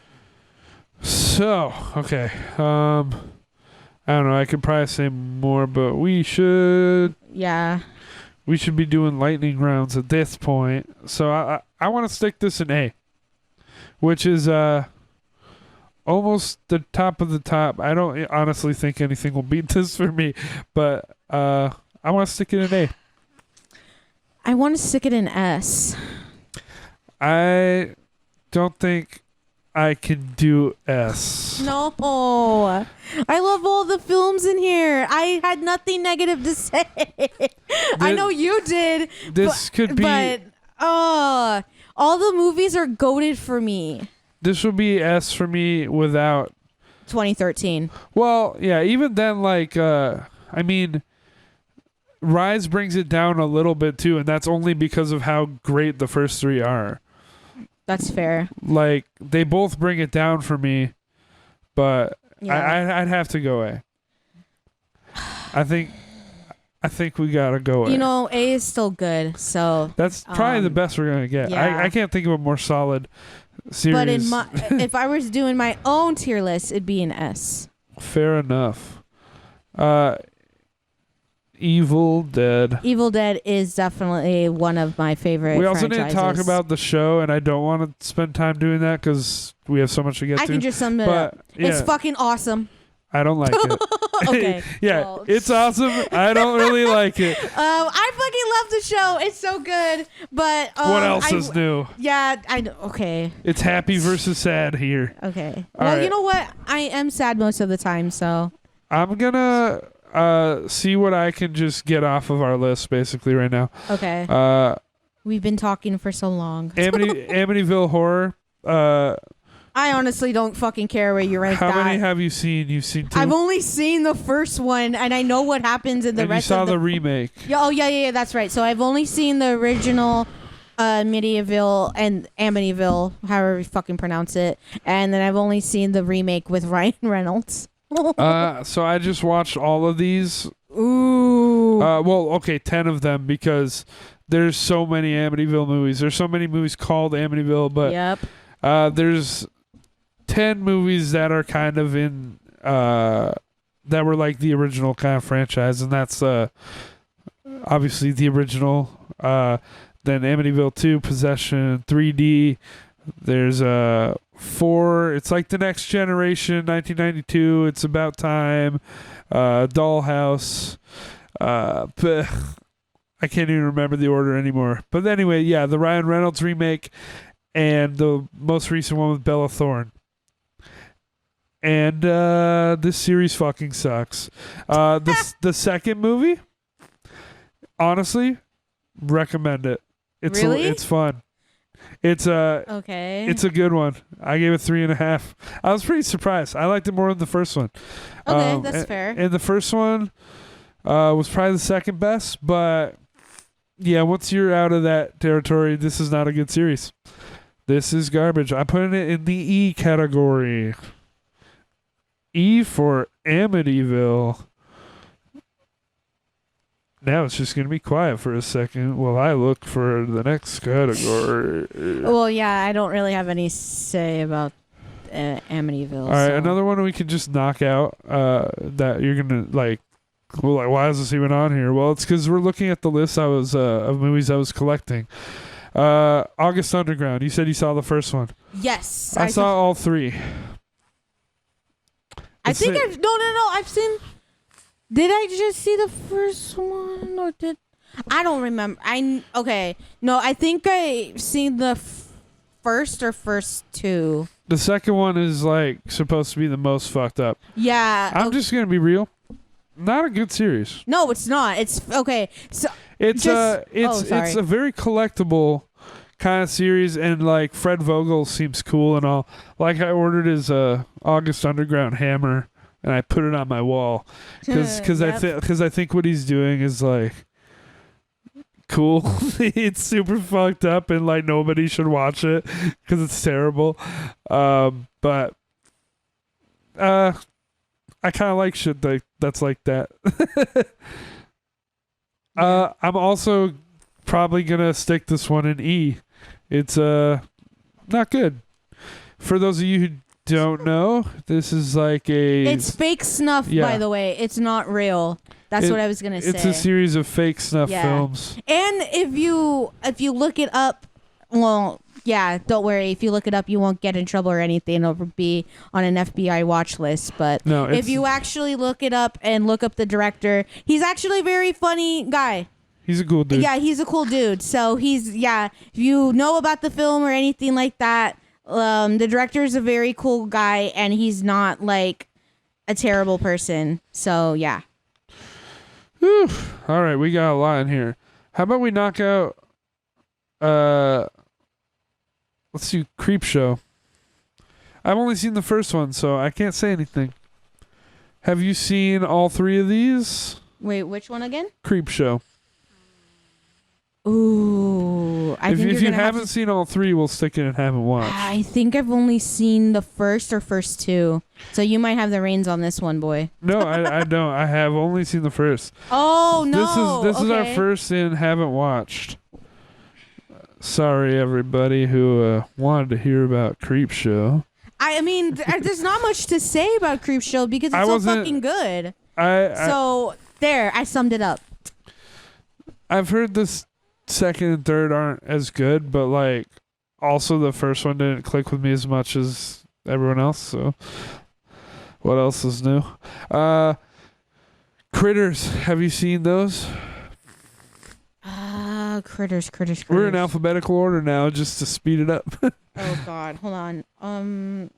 Speaker 1: So, okay. I don't know. I could probably say more, but we should...
Speaker 2: Yeah.
Speaker 1: We should be doing lightning rounds at this point. So I want to stick this in A. which is almost the top of the top. I don't honestly think anything will beat this for me, but I want to stick it in A.
Speaker 2: I want to stick it in S.
Speaker 1: I don't think I can do S.
Speaker 2: No. I love all the films in here. I had nothing negative to say. I know you did.
Speaker 1: This could be...
Speaker 2: But, all the movies are goated for me.
Speaker 1: This would be S for me without...
Speaker 2: 2013.
Speaker 1: Well, yeah, even then, like, I mean... Rise brings it down a little bit too, and that's only because of how great the first three are.
Speaker 2: That's fair.
Speaker 1: Like, they both bring it down for me, but I'd have to go A. I think we gotta go A.
Speaker 2: You know, A is still good, so
Speaker 1: that's probably the best we're gonna get.
Speaker 2: Yeah.
Speaker 1: I can't think of a more solid series.
Speaker 2: But if I was doing my own tier list, it'd be an S.
Speaker 1: Fair enough. Evil Dead.
Speaker 2: Evil Dead is definitely one of my favorite
Speaker 1: We also
Speaker 2: franchises.
Speaker 1: didn't talk about the show, and I don't want to spend time doing that because we have so much to get to.
Speaker 2: I can just sum it up.
Speaker 1: Yeah,
Speaker 2: It's fucking awesome.
Speaker 1: I don't like it.
Speaker 2: Okay.
Speaker 1: Yeah,
Speaker 2: well.
Speaker 1: it's awesome. I don't really like it.
Speaker 2: I fucking love the show. It's so good. But
Speaker 1: what else is new?
Speaker 2: Yeah, I know. Okay.
Speaker 1: It's happy versus sad here.
Speaker 2: Okay.
Speaker 1: All
Speaker 2: well,
Speaker 1: right.
Speaker 2: you know what? I am sad most of the time, so.
Speaker 1: I'm gonna see what I can just get off of our list basically right now.
Speaker 2: Okay. We've been talking for so long.
Speaker 1: Amityville Horror.
Speaker 2: I honestly don't fucking care where you rank that.
Speaker 1: How many have you seen? You've seen 2?
Speaker 2: I've only seen the first one, and I know what happens in the
Speaker 1: and
Speaker 2: rest
Speaker 1: you saw
Speaker 2: of
Speaker 1: the remake.
Speaker 2: Yeah, yeah, that's right. So I've only seen the original Amityville and Amityville, however you fucking pronounce it, and then I've only seen the remake with Ryan Reynolds.
Speaker 1: So I just watched all of these.
Speaker 2: Ooh.
Speaker 1: Well, okay, 10 of them because there's so many Amityville movies. There's so many movies called Amityville, but
Speaker 2: Yep.
Speaker 1: There's 10 movies that are kind of in that were like the original kind of franchise, and that's obviously the original. Then Amityville 2, Possession, 3D. There's 4. It's like the Next Generation, 1992. It's About Time. Dollhouse. I can't even remember the order anymore. But anyway, yeah, the Ryan Reynolds remake and the most recent one with Bella Thorne. And this series fucking sucks. The second movie, honestly, recommend it. It's
Speaker 2: Really?
Speaker 1: It's fun. It's
Speaker 2: Okay.
Speaker 1: It's a good one. I gave it 3.5. I was pretty surprised. I liked it more than the first one.
Speaker 2: Okay, that's fair.
Speaker 1: And the first one was probably the second best, but yeah, once you're out of that territory, this is not a good series. This is garbage. I'm putting it in the E category. E for Amityville. Now it's just going to be quiet for a second while I look for the next category.
Speaker 2: Well, yeah, I don't really have any say about Amityville.
Speaker 1: All right,
Speaker 2: so.
Speaker 1: another one we can just knock out that you're going to like, well, like, why is this even on here? Well, it's because we're looking at the list of movies I was collecting. August Underground. You said you saw the first one.
Speaker 2: Yes.
Speaker 1: I saw all 3.
Speaker 2: I think I've seen. Did I just see the first one or did I don't remember? I think I seen the first 2.
Speaker 1: The second one is like supposed to be the most fucked up.
Speaker 2: Yeah.
Speaker 1: I'm just gonna be real. Not a good series.
Speaker 2: No, it's not. It's okay. So
Speaker 1: it's a very collectible kind of series, and like Fred Vogel seems cool and all. Like I ordered his August Underground hammer, and I put it on my wall because I think what he's doing is like cool. It's super fucked up, and like nobody should watch it because it's terrible. But I kind of like shit that's like that. I'm also probably gonna stick this one in E. It's not good. For those of you who don't know, this is like
Speaker 2: it's fake snuff,
Speaker 1: yeah.
Speaker 2: by the way. It's not real. That's what I was gonna say.
Speaker 1: It's a series of fake snuff films.
Speaker 2: And if you look it up, well, yeah, don't worry. If you look it up, you won't get in trouble or anything. It'll be on an FBI watch list. But
Speaker 1: No,
Speaker 2: if you actually look it up and look up the director, he's actually a very funny guy.
Speaker 1: He's a cool dude.
Speaker 2: Yeah, he's a cool dude. So if you know about the film or anything like that, the director is a very cool guy, and he's not like a terrible person. So yeah.
Speaker 1: Whew. All right, we got a lot in here. How about we knock out? Let's do Creep Show. I've only seen the first one, so I can't say anything. Have you seen all three of these?
Speaker 2: Wait, which one again?
Speaker 1: Creep Show.
Speaker 2: Ooh,
Speaker 1: If you haven't seen all three, we'll stick it and haven't watched.
Speaker 2: I think I've only seen the first two, so you might have the reins on this one, boy.
Speaker 1: No, I don't. I have only seen the first.
Speaker 2: Oh no!
Speaker 1: This is our first and haven't watched. Sorry, everybody who wanted to hear about Creep Show.
Speaker 2: I mean, there's not much to say about Creep Show because it's so fucking good. I summed it up.
Speaker 1: I've heard this second and third aren't as good, but like also the first one didn't click with me as much as everyone else. So what else is new? Critters. Have you seen those?
Speaker 2: Critters.
Speaker 1: We're in alphabetical order now, just to speed it up.
Speaker 2: Oh God, hold on.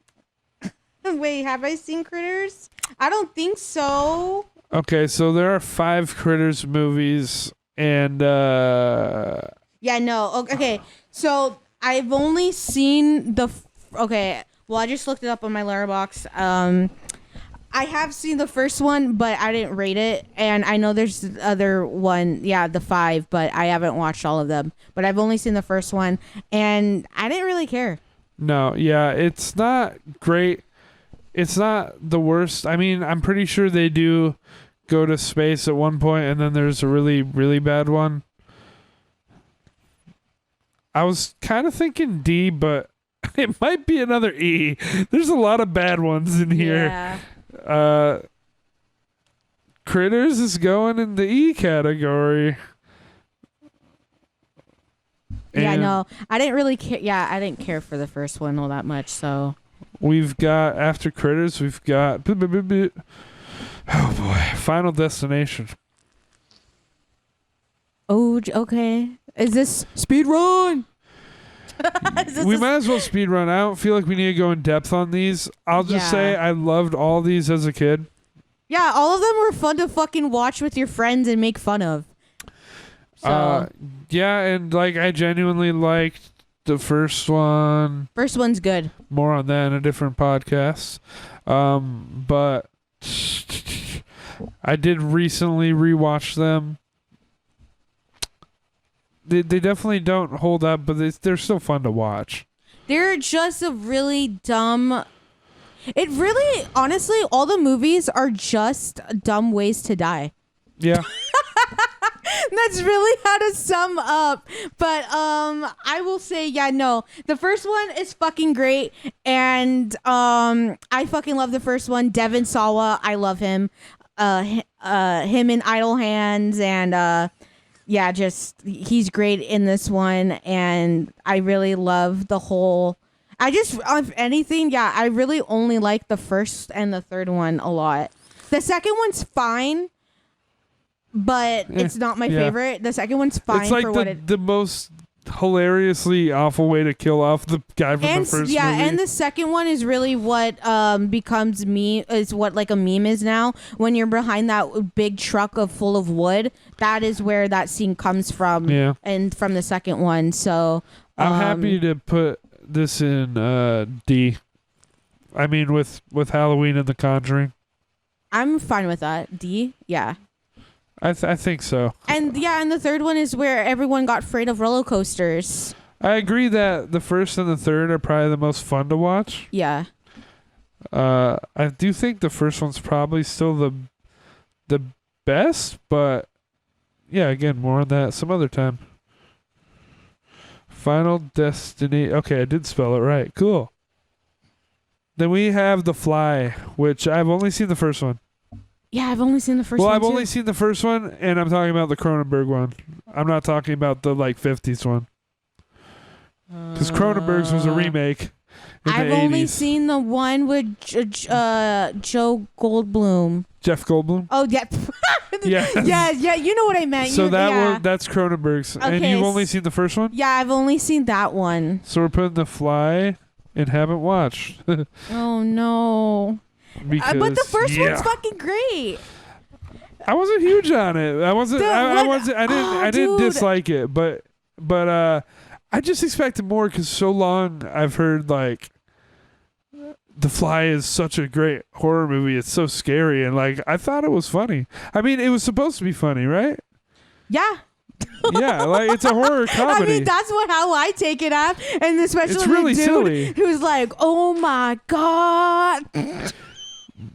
Speaker 2: Wait, have I seen Critters? I don't think so.
Speaker 1: Okay, so there are 5 Critters movies, and
Speaker 2: yeah, no. Okay, so I've only seen okay. Well, I just looked it up on my Letterboxd. I have seen the first one, but I didn't rate it. And I know there's the other one, the 5, but I haven't watched all of them. But I've only seen the first one, and I didn't really care.
Speaker 1: No, yeah, it's not great. It's not the worst. I mean, I'm pretty sure they do go to space at one point, and then there's a really, really bad one. I was kind of thinking D, but it might be another E. There's a lot of bad ones in here.
Speaker 2: Yeah.
Speaker 1: Critters is going in the E category.
Speaker 2: Yeah, no, I didn't really care. Yeah, I didn't care for the first one all that much. So
Speaker 1: we've got, after Critters, we've got oh boy, Final Destination.
Speaker 2: Oh, okay. Is this speed run?
Speaker 1: We might as well speed run. I don't feel like we need to go in depth on these. I'll just say I loved all these as a kid.
Speaker 2: Yeah, all of them were fun to fucking watch with your friends and make fun of. So.
Speaker 1: Yeah, and like I genuinely liked the first one.
Speaker 2: First one's good. More
Speaker 1: on that in a different podcast. But I did recently rewatch them. They definitely don't hold up, but they're still fun to watch.
Speaker 2: They're just a really dumb... It really, honestly, all the movies are just dumb ways to die.
Speaker 1: Yeah.
Speaker 2: That's really how to sum up. But I will say, the first one is fucking great. And I fucking love the first one. Devin Sawa, I love him. Him in Idle Hands and... he's great in this one, and I really love the whole... if anything, I really only like the first and the third one a lot. The second one's fine, but it's not my favorite. The second one's fine.
Speaker 1: It's like the most hilariously awful way to kill off the guy from the first movie.
Speaker 2: Yeah, and the second one is really what becomes is what like a meme is now. When you're behind that big truck full of wood, that is where that scene comes from.
Speaker 1: Yeah.
Speaker 2: And from the second one. So
Speaker 1: I'm happy to put this in D. I mean with Halloween and The Conjuring.
Speaker 2: I'm fine with that. D, yeah.
Speaker 1: I think so.
Speaker 2: And and the third one is where everyone got afraid of roller coasters.
Speaker 1: I agree that the first and the third are probably the most fun to watch.
Speaker 2: Yeah.
Speaker 1: I do think the first one's probably still the best, but yeah, again, more on that some other time. Final Destiny. Okay, I did spell it right. Cool. Then we have The Fly, which I've only seen the first one.
Speaker 2: Yeah, I've only seen the first one.
Speaker 1: Well, I've only seen the first one, and I'm talking about the Cronenberg one. I'm not talking about the 50s one. Because Cronenberg's was a remake in
Speaker 2: I've
Speaker 1: the 80s.
Speaker 2: only seen the one with Joe Goldblum.
Speaker 1: Jeff Goldblum.
Speaker 2: Oh yeah,
Speaker 1: Yeah.
Speaker 2: yeah. You know what I meant.
Speaker 1: So that
Speaker 2: yeah.
Speaker 1: one, that's Cronenberg's. And
Speaker 2: Okay,
Speaker 1: you've only seen the first one?
Speaker 2: Yeah, I've only seen that one.
Speaker 1: So we're putting The Fly and haven't watched.
Speaker 2: Oh no.
Speaker 1: Because,
Speaker 2: But the first
Speaker 1: yeah.
Speaker 2: one's fucking great.
Speaker 1: I wasn't huge on it. I wasn't. I wasn't. I didn't. I didn't
Speaker 2: dude.
Speaker 1: dislike it, but I just expected more because so long I've heard like The Fly is such a great horror movie. It's so scary, and like I thought it was funny. I mean, it was supposed to be funny, right?
Speaker 2: Yeah.
Speaker 1: Yeah, like it's a horror comedy.
Speaker 2: I mean, that's how I take it up, and especially
Speaker 1: It's really
Speaker 2: the dude
Speaker 1: silly.
Speaker 2: who's like, "Oh my god."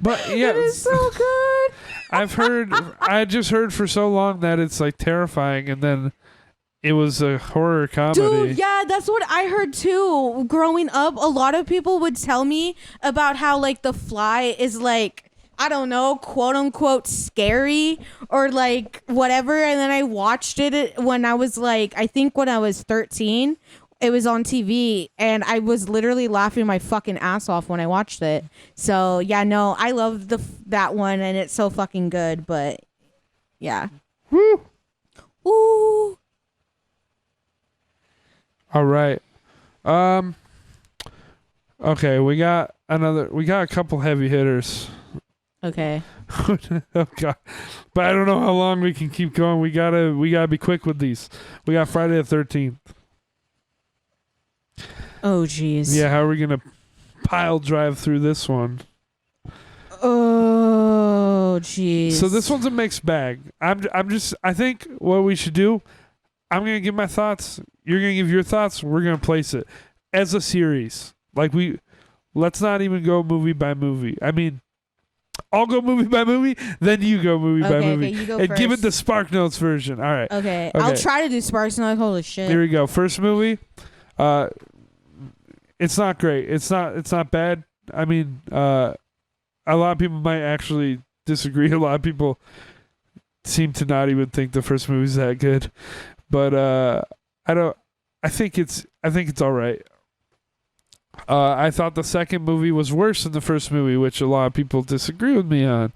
Speaker 1: But yeah,
Speaker 2: It is so good.
Speaker 1: I just heard for so long that it's like terrifying, and then it was a horror comedy.
Speaker 2: Dude, yeah, that's what I heard too. Growing up, a lot of people would tell me about how like The Fly is like, I don't know, quote unquote scary or like whatever. And then I watched it when I was like, I think when I was 13. It was on TV, and I was literally laughing my fucking ass off when I watched it. So yeah, no, I love that one, and it's so fucking good. But yeah,
Speaker 1: Woo!
Speaker 2: ooh,
Speaker 1: All right. Okay, we got a couple heavy hitters.
Speaker 2: okay.
Speaker 1: Oh god. But I don't know how long we can keep going. We gotta be quick with these. We got Friday the 13th.
Speaker 2: Oh jeez.
Speaker 1: Yeah, how are we gonna pile drive through this one?
Speaker 2: Oh jeez.
Speaker 1: So this one's a mixed bag. I think what we should do, I'm gonna give my thoughts, you're gonna give your thoughts, we're gonna place it as a series. Like let's not even go movie by movie. I mean, I'll go movie by movie, then you go movie by movie.
Speaker 2: Okay, you go
Speaker 1: and
Speaker 2: first.
Speaker 1: give it the Spark Notes version. All right.
Speaker 2: Okay. I'll try to do Sparks Notes. Holy shit.
Speaker 1: Here we go. First movie. It's not great. It's not bad. I mean, a lot of people might actually disagree. A lot of people seem to not even think the first movie's that good. But I think it's all right. I thought the second movie was worse than the first movie, which a lot of people disagree with me on.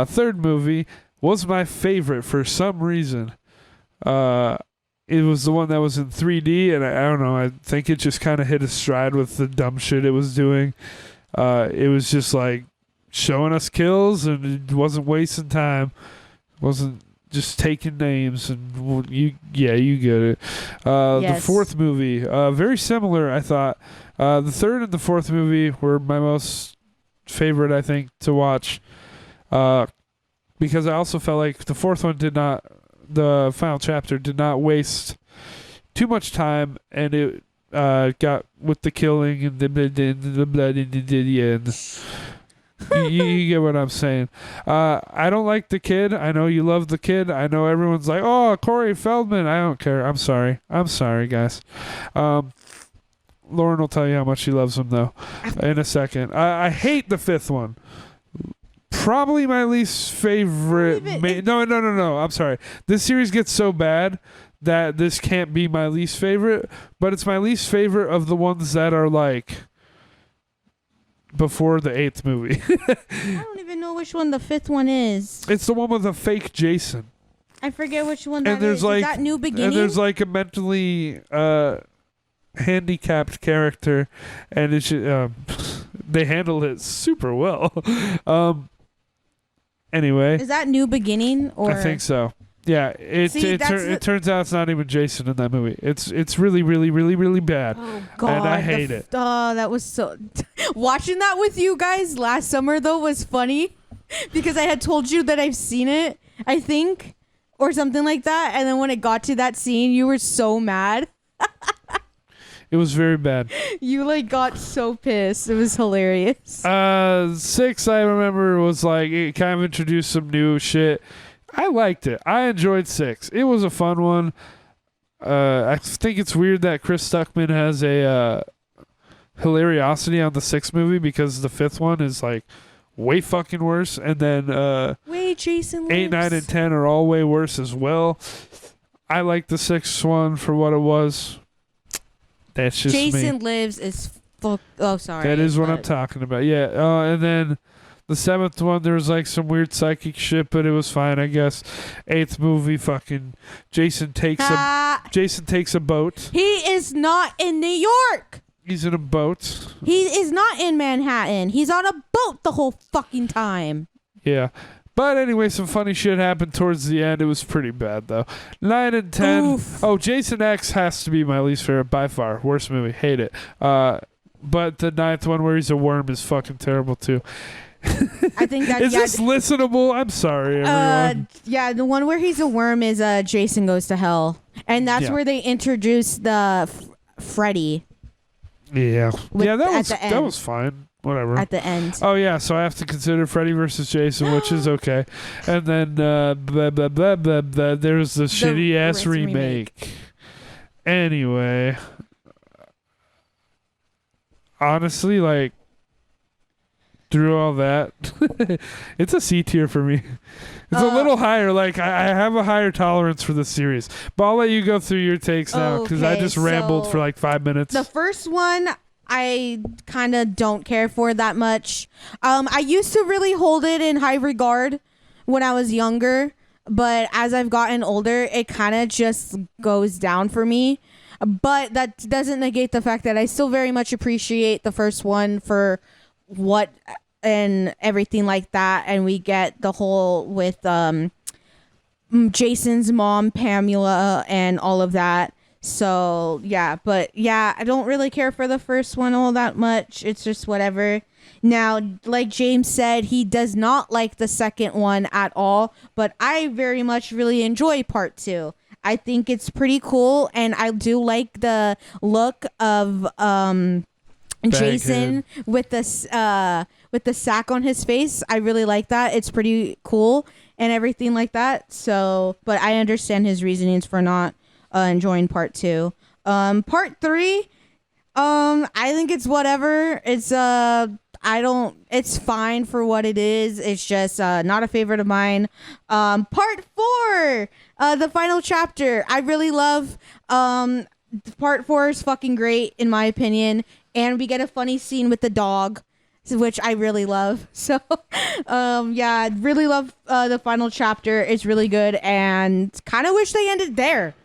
Speaker 1: Third movie was my favorite for some reason. It was the one that was in 3D, and I don't know. I think it just kind of hit a stride with the dumb shit it was doing. It was just like showing us kills, and it wasn't wasting time. It wasn't just taking names, and you get it.
Speaker 2: Yes.
Speaker 1: The fourth movie, very similar, I thought. The third and the fourth movie were my most favorite, I think, to watch. Because I also felt like the fourth one the final chapter did not waste too much time, and it got with the killing and the blood in the end. You get what I'm saying. I don't like the kid. I know you love the kid. I know everyone's like, oh, Corey Feldman. I don't care. I'm sorry, guys. Lauren will tell you how much she loves him, though, in a second. I hate the fifth one. Probably my least favorite. No. I'm sorry. This series gets so bad that this can't be my least favorite, but it's my least favorite of the ones that are like before the eighth movie.
Speaker 2: I don't even know which one the fifth one is.
Speaker 1: It's the one with a fake Jason.
Speaker 2: I forget which one that
Speaker 1: And there's
Speaker 2: is.
Speaker 1: like
Speaker 2: Is that New Beginning?
Speaker 1: And there's like a mentally handicapped character, and it's they handled it super well. Anyway,
Speaker 2: is that New Beginning? Or
Speaker 1: I think so. Yeah,
Speaker 2: See,
Speaker 1: it turns out it's not even Jason in that movie. It's really, really, really, really bad.
Speaker 2: Oh God,
Speaker 1: and I hate it.
Speaker 2: Oh, that was so. Watching that with you guys last summer though was funny because I had told you that I've seen it, I think, or something like that, and then when it got to that scene, you were so mad.
Speaker 1: It was very bad.
Speaker 2: You like got so pissed. It was hilarious.
Speaker 1: 6, I remember, was like it kind of introduced some new shit. I liked it. I enjoyed 6. It was a fun one. I think it's weird that Chris Stuckman has a hilariosity on the 6th movie because the 5th one is like way fucking worse, and then
Speaker 2: Wait, Jason.
Speaker 1: 8, 9, and 10 are all way worse as well. I like the 6th one for what it was. That's just
Speaker 2: Jason
Speaker 1: me.
Speaker 2: Lives is oh, sorry.
Speaker 1: That is what I'm
Speaker 2: but-
Speaker 1: talking about. Yeah. And then the 7th one, there was like some weird psychic shit, but it was fine, I guess. 8th movie, fucking Jason takes a boat.
Speaker 2: He is not in New York.
Speaker 1: He's in a boat.
Speaker 2: He is not in Manhattan. He's on a boat the whole fucking time.
Speaker 1: Yeah. But anyway, some funny shit happened towards the end. It was pretty bad, though. 9 and 10.
Speaker 2: Oof.
Speaker 1: Oh, Jason X has to be my least favorite by far. Worst movie. Hate it. But the 9th one where he's a worm is fucking terrible, too.
Speaker 2: I think that
Speaker 1: Is this listenable? I'm sorry, everyone.
Speaker 2: Yeah, the one where he's a worm is Jason Goes to Hell, and that's
Speaker 1: Yeah.
Speaker 2: where they introduce the Freddy
Speaker 1: Yeah. Yeah,
Speaker 2: at the
Speaker 1: that
Speaker 2: end.
Speaker 1: was fine. Whatever.
Speaker 2: at the end.
Speaker 1: Oh yeah, so I have to consider Freddy versus Jason, which is okay, and then there's the shitty ass remake. Anyway, honestly, like through all that, it's a C tier for me. It's a little higher. Like I have a higher tolerance for the series, but I'll let you go through your takes now because I
Speaker 2: Okay,
Speaker 1: just rambled
Speaker 2: so
Speaker 1: for like 5 minutes.
Speaker 2: The first one I kind of don't care for that much. I used to really hold it in high regard when I was younger, but as I've gotten older, it kind of just goes down for me. But that doesn't negate the fact that I still very much appreciate the first one for what and everything like that. And we get the whole with Jason's mom, Pamela, and all of that. So yeah, but yeah, I don't really care for the first one all that much. It's just whatever. Now, like James said, he does not like the second one at all, but I very much really enjoy part 2. I think it's pretty cool, and I do like the look of Jason with the sack on his face. I really like that. It's pretty cool and everything like that. So, but I understand his reasonings for not enjoying part 2. Part 3, I think it's whatever. It's it's fine for what it is. It's just not a favorite of mine. Part 4, the final chapter. I really love part 4 is fucking great in my opinion, and we get a funny scene with the dog, which I really love. So yeah, I really love the final chapter. It's really good, and kind of wish they ended there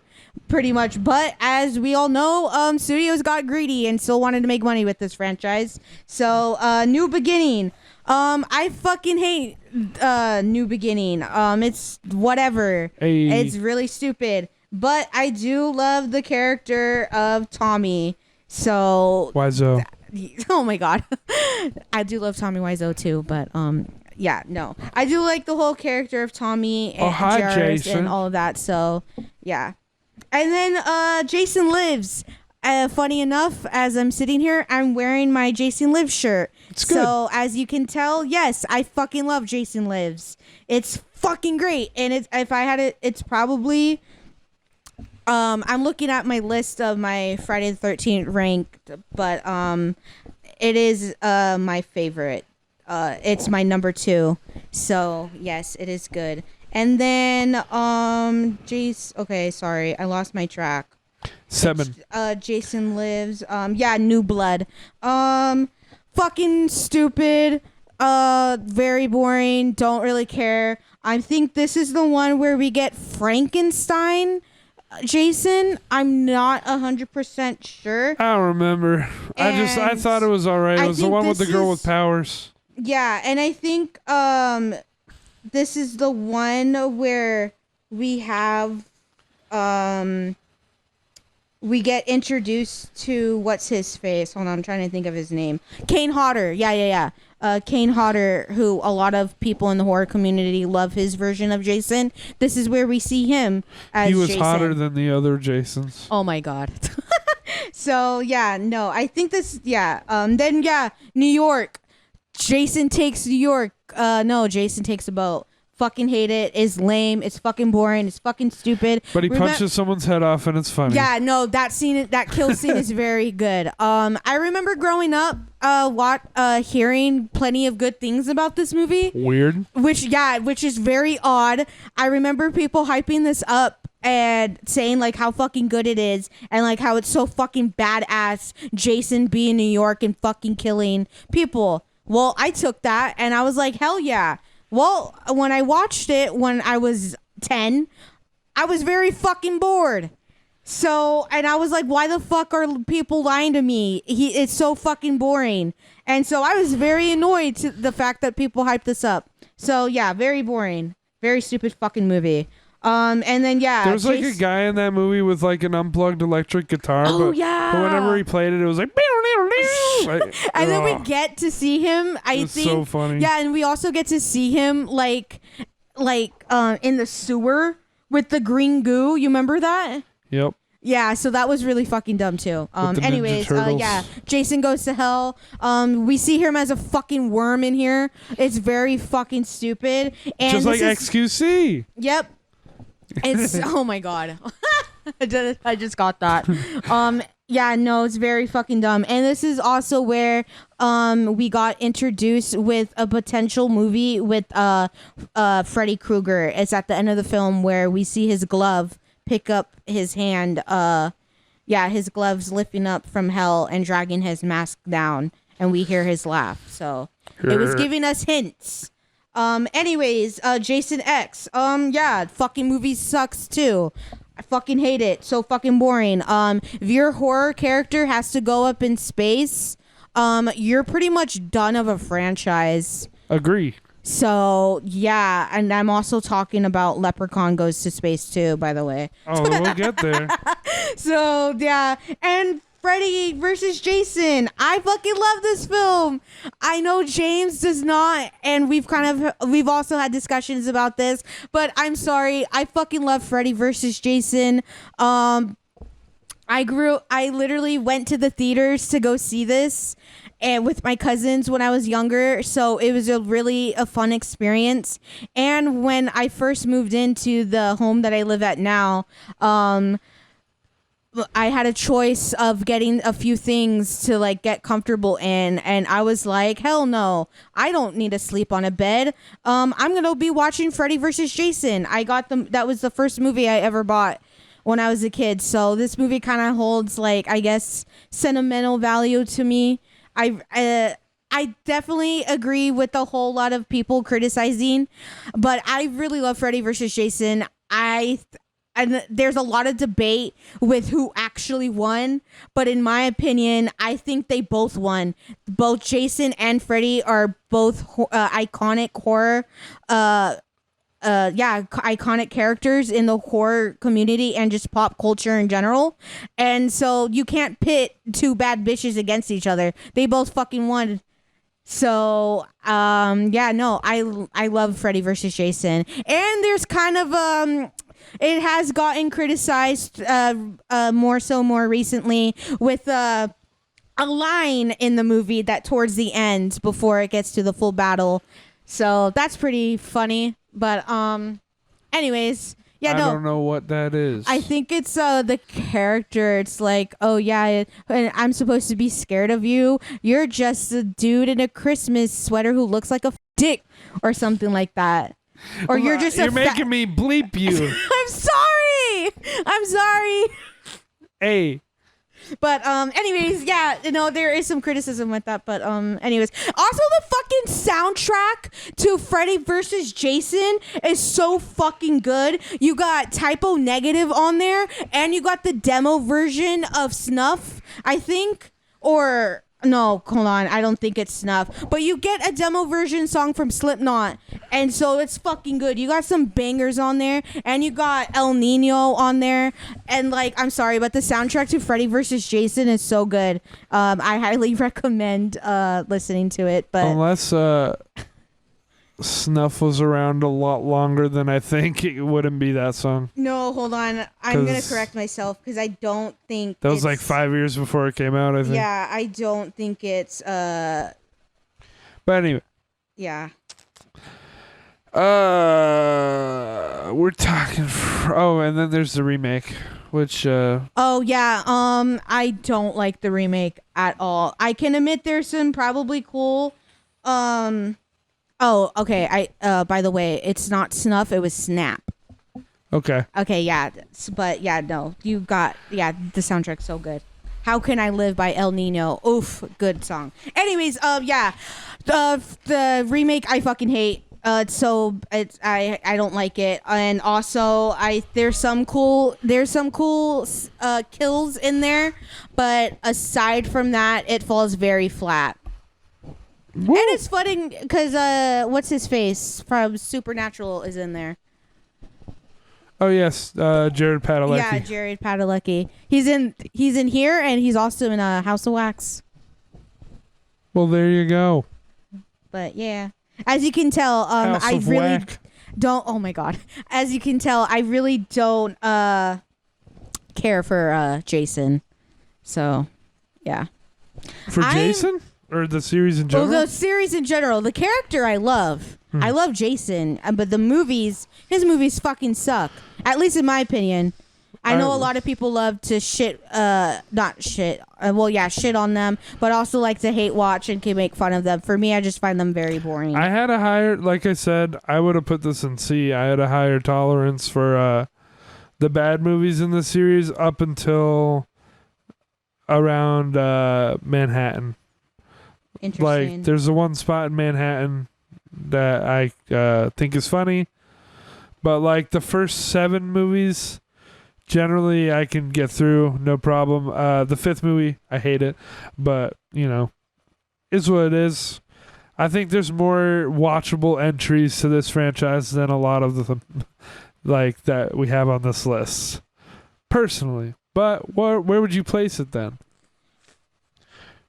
Speaker 2: pretty much. But as we all know, studios got greedy and still wanted to make money with this franchise. So New Beginning, I fucking hate New Beginning. It's whatever.
Speaker 1: Hey.
Speaker 2: It's really stupid, but I do love the character of Tommy. So
Speaker 1: Wiseau.
Speaker 2: oh my god, I do love Tommy Wiseau too. But yeah, no, I do like the whole character of Tommy and
Speaker 1: hi,
Speaker 2: Jairus
Speaker 1: Jason.
Speaker 2: and all of that. So yeah. And then Jason Lives. Funny enough, as I'm sitting here, I'm wearing my Jason Lives shirt.
Speaker 1: It's good.
Speaker 2: So as you can tell, yes, I fucking love Jason Lives. It's fucking great. And if I had it, it's probably I'm looking at my list of my Friday the 13th ranked, but it is my favorite. It's my number 2. So yes, it is good. And then Jace, okay, sorry, I lost my track.
Speaker 1: 7.
Speaker 2: Jason Lives. Yeah, New Blood. Fucking stupid. Very boring. Don't really care. I think this is the one where we get Frankenstein Jason. I'm not 100% sure.
Speaker 1: I don't remember. I thought it was alright. It was the one with the girl with powers.
Speaker 2: Yeah, and I think this is the one where we have we get introduced to what's his face. Hold on, I'm trying to think of his name. Kane Hodder. Yeah. Kane Hodder, who a lot of people in the horror community love his version of Jason. This is where we see him as Jason.
Speaker 1: He was hotter than the other Jasons.
Speaker 2: Oh my god. So yeah, no, I think this. Yeah. Then yeah, New York. Jason takes New York. No, Jason takes a boat. Fucking hate it. It's lame. It's fucking boring. It's fucking stupid.
Speaker 1: But he punches someone's head off and it's funny.
Speaker 2: Yeah, no, that scene, that kill scene is very good. I remember growing up, hearing plenty of good things about this movie.
Speaker 1: Weird.
Speaker 2: Which is very odd. I remember people hyping this up and saying like how fucking good it is and like how it's so fucking badass Jason being in New York and fucking killing people. Well, I took that and I was like, hell yeah. Well, when I watched it when I was 10, I was very fucking bored. So, and I was like, why the fuck are people lying to me? It's so fucking boring. And so I was very annoyed to the fact that people hyped this up. So yeah, very boring. Very stupid fucking movie. And then yeah.
Speaker 1: There was like a guy in that movie with like an unplugged electric guitar.
Speaker 2: Oh,
Speaker 1: but,
Speaker 2: yeah.
Speaker 1: But whenever he played it, it was like...
Speaker 2: and then we get to see him, I think.
Speaker 1: So funny.
Speaker 2: Yeah, and we also get to see him like in the sewer with the green goo. You remember that?
Speaker 1: Yep.
Speaker 2: Yeah, so that was really fucking dumb too. Anyways, yeah, Jason Goes to Hell. We see him as a fucking worm in here. It's very fucking stupid. And
Speaker 1: just like XQC.
Speaker 2: Yep. It's oh my god. I just got that. Yeah, no, it's very fucking dumb. And this is also where we got introduced with a potential movie with Freddy Krueger. It's at the end of the film where we see his glove pick up his hand. His glove's lifting up from hell and dragging his mask down, and we hear his laugh. So it was giving us hints. Anyways, Jason X. Fucking movie sucks too. I fucking hate it. So fucking boring. If your horror character has to go up in space, you're pretty much done of a franchise.
Speaker 1: Agree.
Speaker 2: So, yeah, and I'm also talking about Leprechaun Goes to Space too, by the way.
Speaker 1: Oh, we'll get there.
Speaker 2: So, yeah, and Freddy versus Jason. I fucking love this film. I know James does not, and we've also had discussions about this, but I'm sorry. I fucking love Freddy versus Jason. I literally went to the theaters to go see this and with my cousins when I was younger, so it was a fun experience. And when I first moved into the home that I live at now, I had a choice of getting a few things to like get comfortable in, and I was like, hell no, I don't need to sleep on a bed. I'm gonna be watching Freddy versus Jason. That was the first movie I ever bought when I was a kid, so this movie kind of holds like, I guess, sentimental value to me. I definitely agree with a whole lot of people criticizing, but I really love Freddy versus Jason. And there's a lot of debate with who actually won, but in my opinion, I think they both won. Both Jason and Freddy are both iconic horror, iconic characters in the horror community and just pop culture in general. And so you can't pit two bad bitches against each other. They both fucking won. So, I love Freddy versus Jason. And there's kind of, it has gotten criticized more recently with a line in the movie that towards the end before it gets to the full battle. So that's pretty funny. But anyways, I
Speaker 1: don't know what that is.
Speaker 2: I think it's the character. It's like, oh yeah, and I'm supposed to be scared of you. You're just a dude in a Christmas sweater who looks like a dick or something like that. Or you're just
Speaker 1: you're making me bleep you.
Speaker 2: I'm sorry.
Speaker 1: Hey.
Speaker 2: But anyways, there is some criticism with that. But anyways, also the fucking soundtrack to Freddy versus Jason is so fucking good. You got Typo Negative on there, and you got the demo version of Snuff, I think, or no, hold on, I don't think it's Snuff, but you get a demo version song from Slipknot, and so it's fucking good. You got some bangers on there, and you got El Nino on there, and like, I'm sorry, but the soundtrack to Freddy vs. Jason is so good. I highly recommend listening to it. But
Speaker 1: unless Snuff was around a lot longer than I think, it wouldn't be that song.
Speaker 2: No, hold on. I'm going to correct myself because I don't think
Speaker 1: that was like 5 years before it came out, I think.
Speaker 2: Yeah, I don't think it's
Speaker 1: But anyway.
Speaker 2: Yeah.
Speaker 1: We're talking and then there's the remake, which
Speaker 2: Oh yeah, I don't like the remake at all. I can admit there's some probably cool Oh, okay. By the way, it's not Snuff, it was Snap.
Speaker 1: Okay.
Speaker 2: Okay, yeah, but yeah, no, you got the soundtrack's so good. How Can I Live by El Nino? Oof, good song. Anyways, yeah, the remake I fucking hate. I don't like it, and also there's some cool kills in there, but aside from that, it falls very flat.
Speaker 1: Woo.
Speaker 2: And it's funny because what's his face from Supernatural is in there.
Speaker 1: Oh yes, Jared Padalecki.
Speaker 2: Yeah, Jared Padalecki. He's in here, and he's also in House of Wax.
Speaker 1: Well, there you go.
Speaker 2: But yeah, as you can tell,
Speaker 1: House
Speaker 2: I
Speaker 1: of
Speaker 2: really
Speaker 1: Whack.
Speaker 2: don't. Oh my god, as you can tell, I really don't care for Jason. So, yeah.
Speaker 1: For Jason or the series in general?
Speaker 2: Well, the series in general, the character I love. I love Jason, but the movies, his movies fucking suck. At least in my opinion. I know a lot of people love to shit on them, but also like to hate watch and can make fun of them. For me, I just find them very boring.
Speaker 1: I had a higher, like I said, I would have put this in C. I had a higher tolerance for the bad movies in the series up until around Manhattan.
Speaker 2: Interesting.
Speaker 1: Like, there's the one spot in Manhattan that I think is funny, but like the first 7 movies, generally I can get through, no problem. The 5th movie, I hate it, but you know, is what it is. I think there's more watchable entries to this franchise than a lot of the like that we have on this list, personally. But where would you place it then?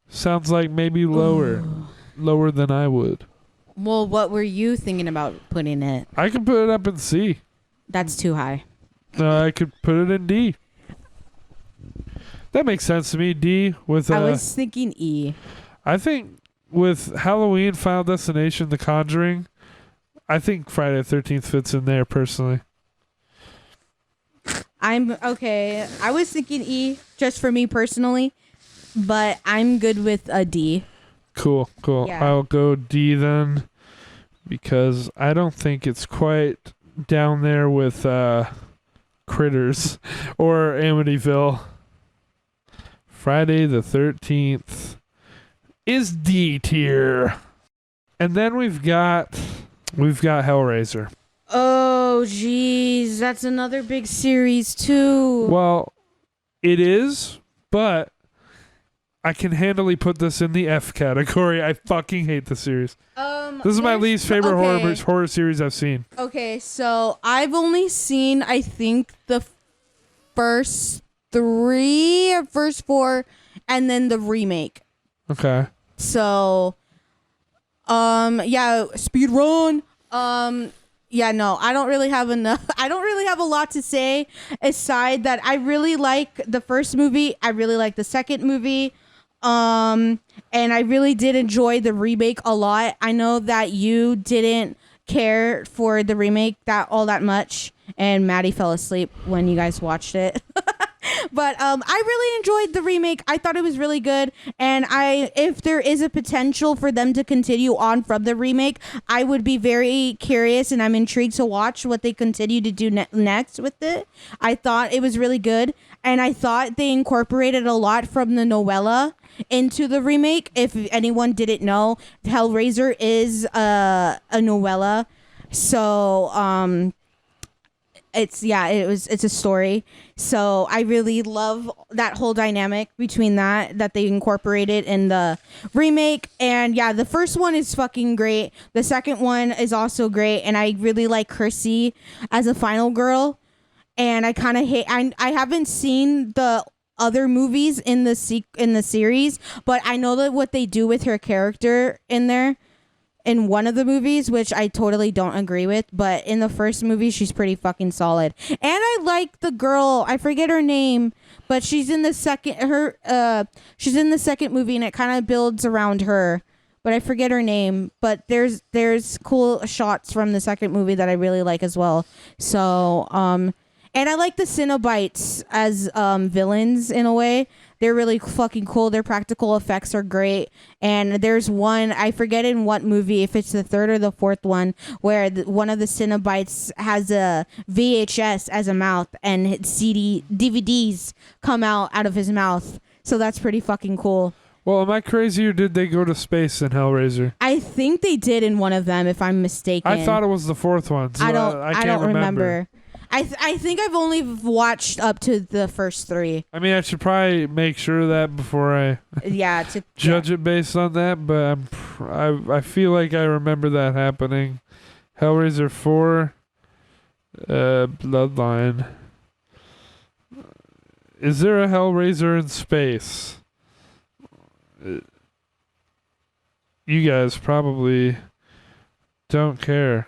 Speaker 1: Sounds like maybe lower than I would.
Speaker 2: Well, what were you thinking about putting it?
Speaker 1: I can put it up in C.
Speaker 2: That's too high.
Speaker 1: I could put it in D. That makes sense to me. D with.
Speaker 2: I was thinking E.
Speaker 1: I think with Halloween, Final Destination, The Conjuring, I think Friday the 13th fits in there personally.
Speaker 2: I'm okay. I was thinking E just for me personally, but I'm good with a D.
Speaker 1: Cool.
Speaker 2: Yeah.
Speaker 1: I'll go D then, because I don't think it's quite down there with Critters or Amityville. Friday the 13th is D tier. And then we've got Hellraiser.
Speaker 2: Oh, jeez. That's another big series, too.
Speaker 1: Well, it is, but I can handily put this in the F category. I fucking hate the series. This is my least favorite horror series I've seen.
Speaker 2: Okay, so I've only seen, I think, the first 3 or first 4, and then the remake.
Speaker 1: Okay.
Speaker 2: So, yeah, speed run. Yeah, no, I don't really have enough. I don't really have a lot to say aside that I really like the first movie. I really like the second movie. And I really did enjoy the remake a lot. I know that you didn't care for the remake that much, and Maddie fell asleep when you guys watched it. But I really enjoyed the remake. I thought it was really good, and if there is a potential for them to continue on from the remake, I would be very curious, and I'm intrigued to watch what they continue to do next with it. I thought it was really good, and I thought they incorporated a lot from the novella into the remake. If anyone didn't know, Hellraiser is a novella, so it's a story. So I really love that whole dynamic between that they incorporated in the remake. And yeah, the first one is fucking great. The second one is also great, and I really like Chrissy as a final girl. And I kind of hate. I haven't seen the other movies in the series, but I know that what they do with her character in one of the movies, which I totally don't agree with, but in the first movie, she's pretty fucking solid. And I like the girl, I forget her name, but she's in the second movie, and it kind of builds around her, but I forget her name. But there's cool shots from the second movie that I really like as well. So, and I like the Cenobites as villains in a way. They're really fucking cool. Their practical effects are great. And there's one, I forget in what movie, if it's the third or the fourth one, where one of the Cenobites has a VHS as a mouth and DVDs come out of his mouth. So that's pretty fucking cool.
Speaker 1: Well, am I crazy or did they go to space in Hellraiser?
Speaker 2: I think they did in one of them, if I'm mistaken.
Speaker 1: I thought it was the fourth one. So I don't remember.
Speaker 2: I think I've only watched up to the first 3.
Speaker 1: I mean, I should probably make sure of that before I judge it based on that, but I feel like I remember that happening. Hellraiser 4, Bloodline. Is there a Hellraiser in space? You guys probably don't care.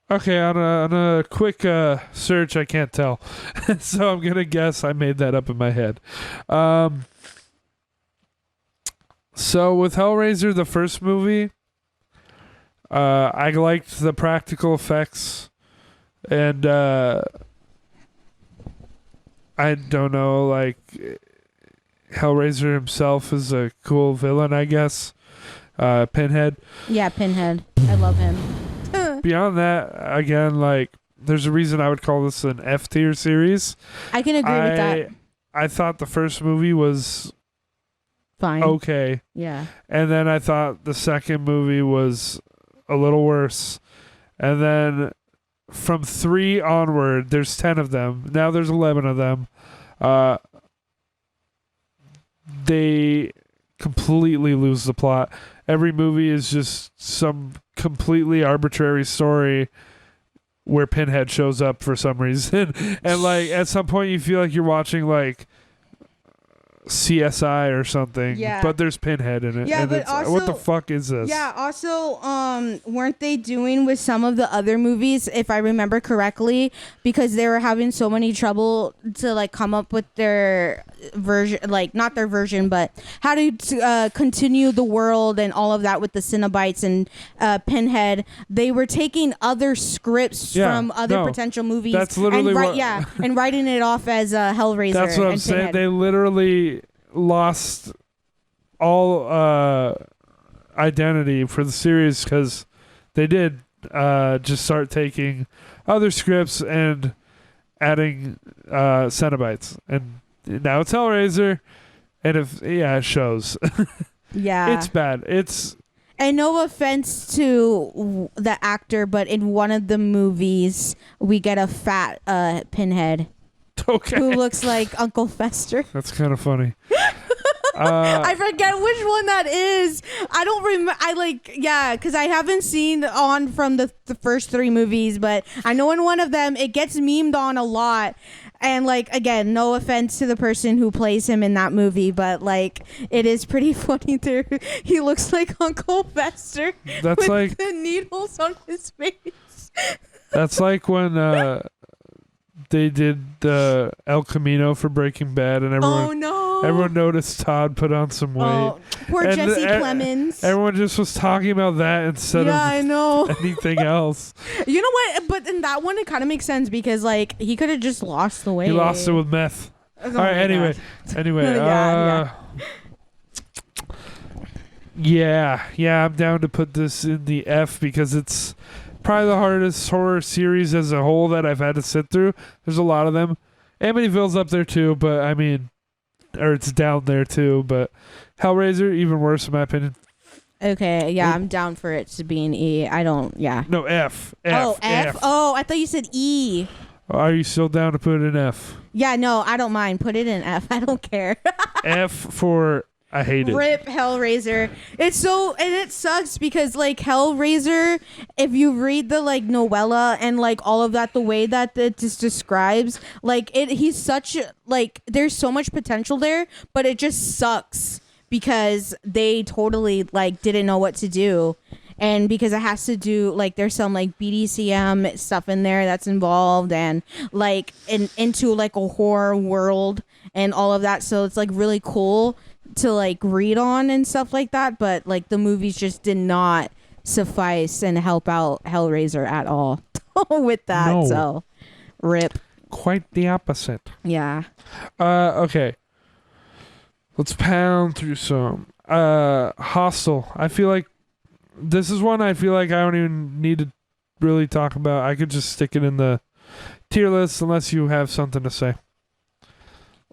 Speaker 1: Okay, on a quick search, I can't tell. So I'm going to guess I made that up in my head. So with Hellraiser, the first movie, I liked the practical effects. And I don't know, like, Hellraiser himself is a cool villain, I guess. Pinhead.
Speaker 2: Yeah, Pinhead. I love him.
Speaker 1: Beyond that, again, like, there's a reason I would call this an F tier series.
Speaker 2: I can agree with that.
Speaker 1: I thought the first movie was
Speaker 2: fine.
Speaker 1: Okay.
Speaker 2: Yeah.
Speaker 1: And then I thought the second movie was a little worse. And then from 3 onward, there's 10 of them. Now there's 11 of them. They completely lose the plot. Every movie is just some completely arbitrary story where Pinhead shows up for some reason. And like at some point you feel like you're watching like CSI or something.
Speaker 2: Yeah.
Speaker 1: But there's Pinhead in it.
Speaker 2: Yeah,
Speaker 1: and
Speaker 2: but
Speaker 1: it's,
Speaker 2: also,
Speaker 1: what the fuck is this?
Speaker 2: Yeah, also, weren't they doing with some of the other movies, if I remember correctly, because they were having so many trouble to like come up with their version, like not their version, but how to continue the world and all of that with the Cenobites and Pinhead. They were taking other scripts from other potential movies.
Speaker 1: That's literally
Speaker 2: and writing it off as Hellraiser.
Speaker 1: That's what I'm saying. They literally lost all identity for the series because they did just start taking other scripts and adding Cenobites, and now it's Hellraiser, and it shows.
Speaker 2: Yeah,
Speaker 1: it's bad.
Speaker 2: And no offense to the actor, but in one of the movies we get a fat Pinhead.
Speaker 1: Okay.
Speaker 2: Who looks like Uncle Fester.
Speaker 1: That's kind of funny.
Speaker 2: I forget which one that is. I don't remember. Because I haven't seen on from the first 3 movies, but I know in one of them it gets memed on a lot. And like, again, no offense to the person who plays him in that movie, but like, it is pretty funny. He looks like Uncle Fester.
Speaker 1: That's
Speaker 2: with
Speaker 1: like
Speaker 2: the needles on his face.
Speaker 1: That's like when they did El Camino for Breaking Bad, and everyone noticed Todd put on some weight.
Speaker 2: Oh, poor Jesse Plemons.
Speaker 1: Everyone just was talking about that instead of anything else.
Speaker 2: You know what? But in that one, it kind of makes sense because like he could have just lost the weight.
Speaker 1: He lost it with meth.
Speaker 2: Oh,
Speaker 1: all right. Anyway. Yeah. I'm down to put this in the F because it's probably the hardest horror series as a whole that I've had to sit through. There's a lot of them. Amityville's up there too, but I mean, or it's down there too. But Hellraiser, even worse in my opinion.
Speaker 2: Okay, yeah, I'm down for it to be an E. I don't, yeah.
Speaker 1: No, F.
Speaker 2: F. Oh, I thought you said E.
Speaker 1: Are you still down to put it in F?
Speaker 2: Yeah, no, I don't mind. Put it in F. I don't care.
Speaker 1: F for I hate it.
Speaker 2: Rip Hellraiser. And it sucks because like Hellraiser, if you read the like novella and like all of that, the way that it just describes, like he's such like there's so much potential there, but it just sucks because they totally like didn't know what to do. And because it has to do like there's some like BDSM stuff in there that's involved and like into like a horror world and all of that. So it's like really cool to like read on and stuff like that, but like the movies just did not suffice and help out Hellraiser at all with that. No. So rip.
Speaker 1: Quite the opposite.
Speaker 2: Yeah.
Speaker 1: Okay. Let's pound through some. Hostel. I feel like this is one I feel like I don't even need to really talk about. I could just stick it in the tier list unless you have something to say.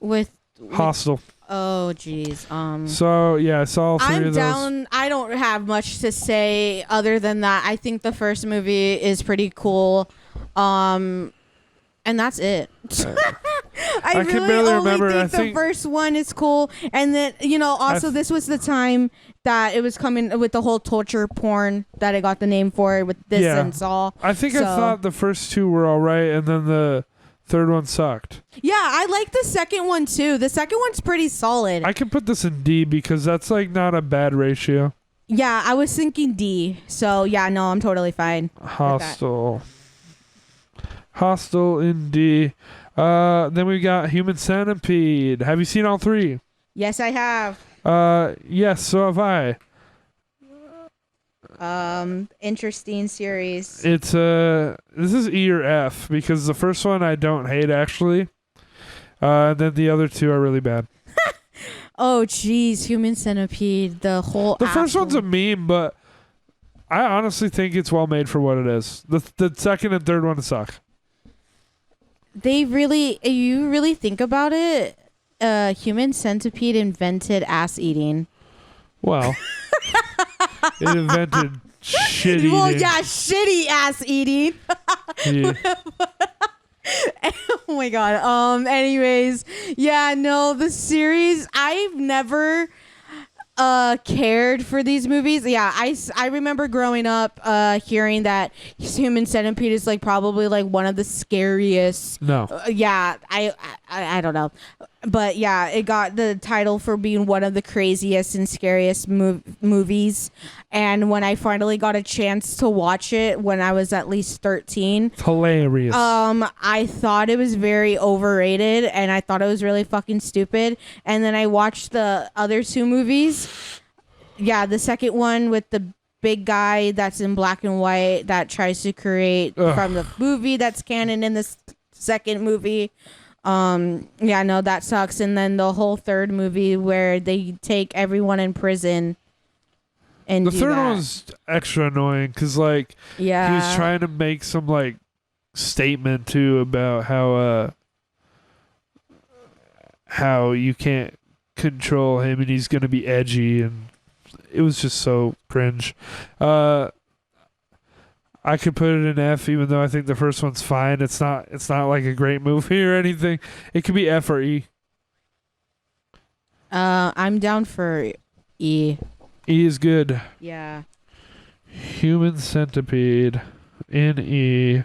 Speaker 2: With
Speaker 1: Hostel.
Speaker 2: Oh, geez.
Speaker 1: So, yeah, I saw all three
Speaker 2: I'm
Speaker 1: of those.
Speaker 2: down. I don't have much to say other than that. I think the first movie is pretty cool. And that's it. I
Speaker 1: can
Speaker 2: really
Speaker 1: barely
Speaker 2: only
Speaker 1: remember. I
Speaker 2: think the
Speaker 1: think-
Speaker 2: first one is cool. And then, also this was the time that it was coming with the whole torture porn that I got the name for with this
Speaker 1: Yeah.
Speaker 2: and Saw.
Speaker 1: I think I
Speaker 2: So-
Speaker 1: thought the first two were all right, and then the third one sucked.
Speaker 2: Yeah, I like the second one too. The second one's pretty solid.
Speaker 1: I can put this in D because that's like not a bad ratio.
Speaker 2: Yeah, I was thinking D. So, yeah, no, I'm totally fine.
Speaker 1: Hostel. Hostel in D. Then we got Human Centipede. Have you seen all three?
Speaker 2: Yes, I have.
Speaker 1: Yes, so have I.
Speaker 2: Interesting series.
Speaker 1: It's this is E or F because the first one I don't hate actually. And then the other two are really bad.
Speaker 2: Oh, jeez, Human Centipede. The
Speaker 1: First one's a meme, but I honestly think it's well made for what it is. The second and third one suck.
Speaker 2: You really think about it, Human Centipede invented ass eating.
Speaker 1: Well, it invented shit eating.
Speaker 2: Well, yeah, shitty ass eating.
Speaker 1: Yeah.
Speaker 2: Oh my god. Anyways, yeah, no, the series, I've never cared for these movies. Yeah, I remember growing up hearing that Human Centipede is like probably like one of the scariest.
Speaker 1: No.
Speaker 2: Yeah, I don't know. But yeah, it got the title for being one of the craziest and scariest movies. And when I finally got a chance to watch it when I was at least 13,
Speaker 1: It's hilarious.
Speaker 2: I thought it was very overrated and I thought it was really fucking stupid. And then I watched the other two movies. Yeah, the second one with the big guy that's in black and white that tries to create from the movie that's canon in the second movie. Yeah, no, that sucks. And then the whole third movie where they take everyone in prison and
Speaker 1: The
Speaker 2: do
Speaker 1: third
Speaker 2: that.
Speaker 1: one's extra annoying because like
Speaker 2: Yeah.
Speaker 1: he was trying to make some like statement too about how you can't control him and he's gonna be edgy, and it was just so cringe. I could put it in F even though I think the first one's fine. It's not like a great movie or anything. It could be F or E.
Speaker 2: I'm down for E.
Speaker 1: E is good.
Speaker 2: Yeah.
Speaker 1: Human Centipede in E.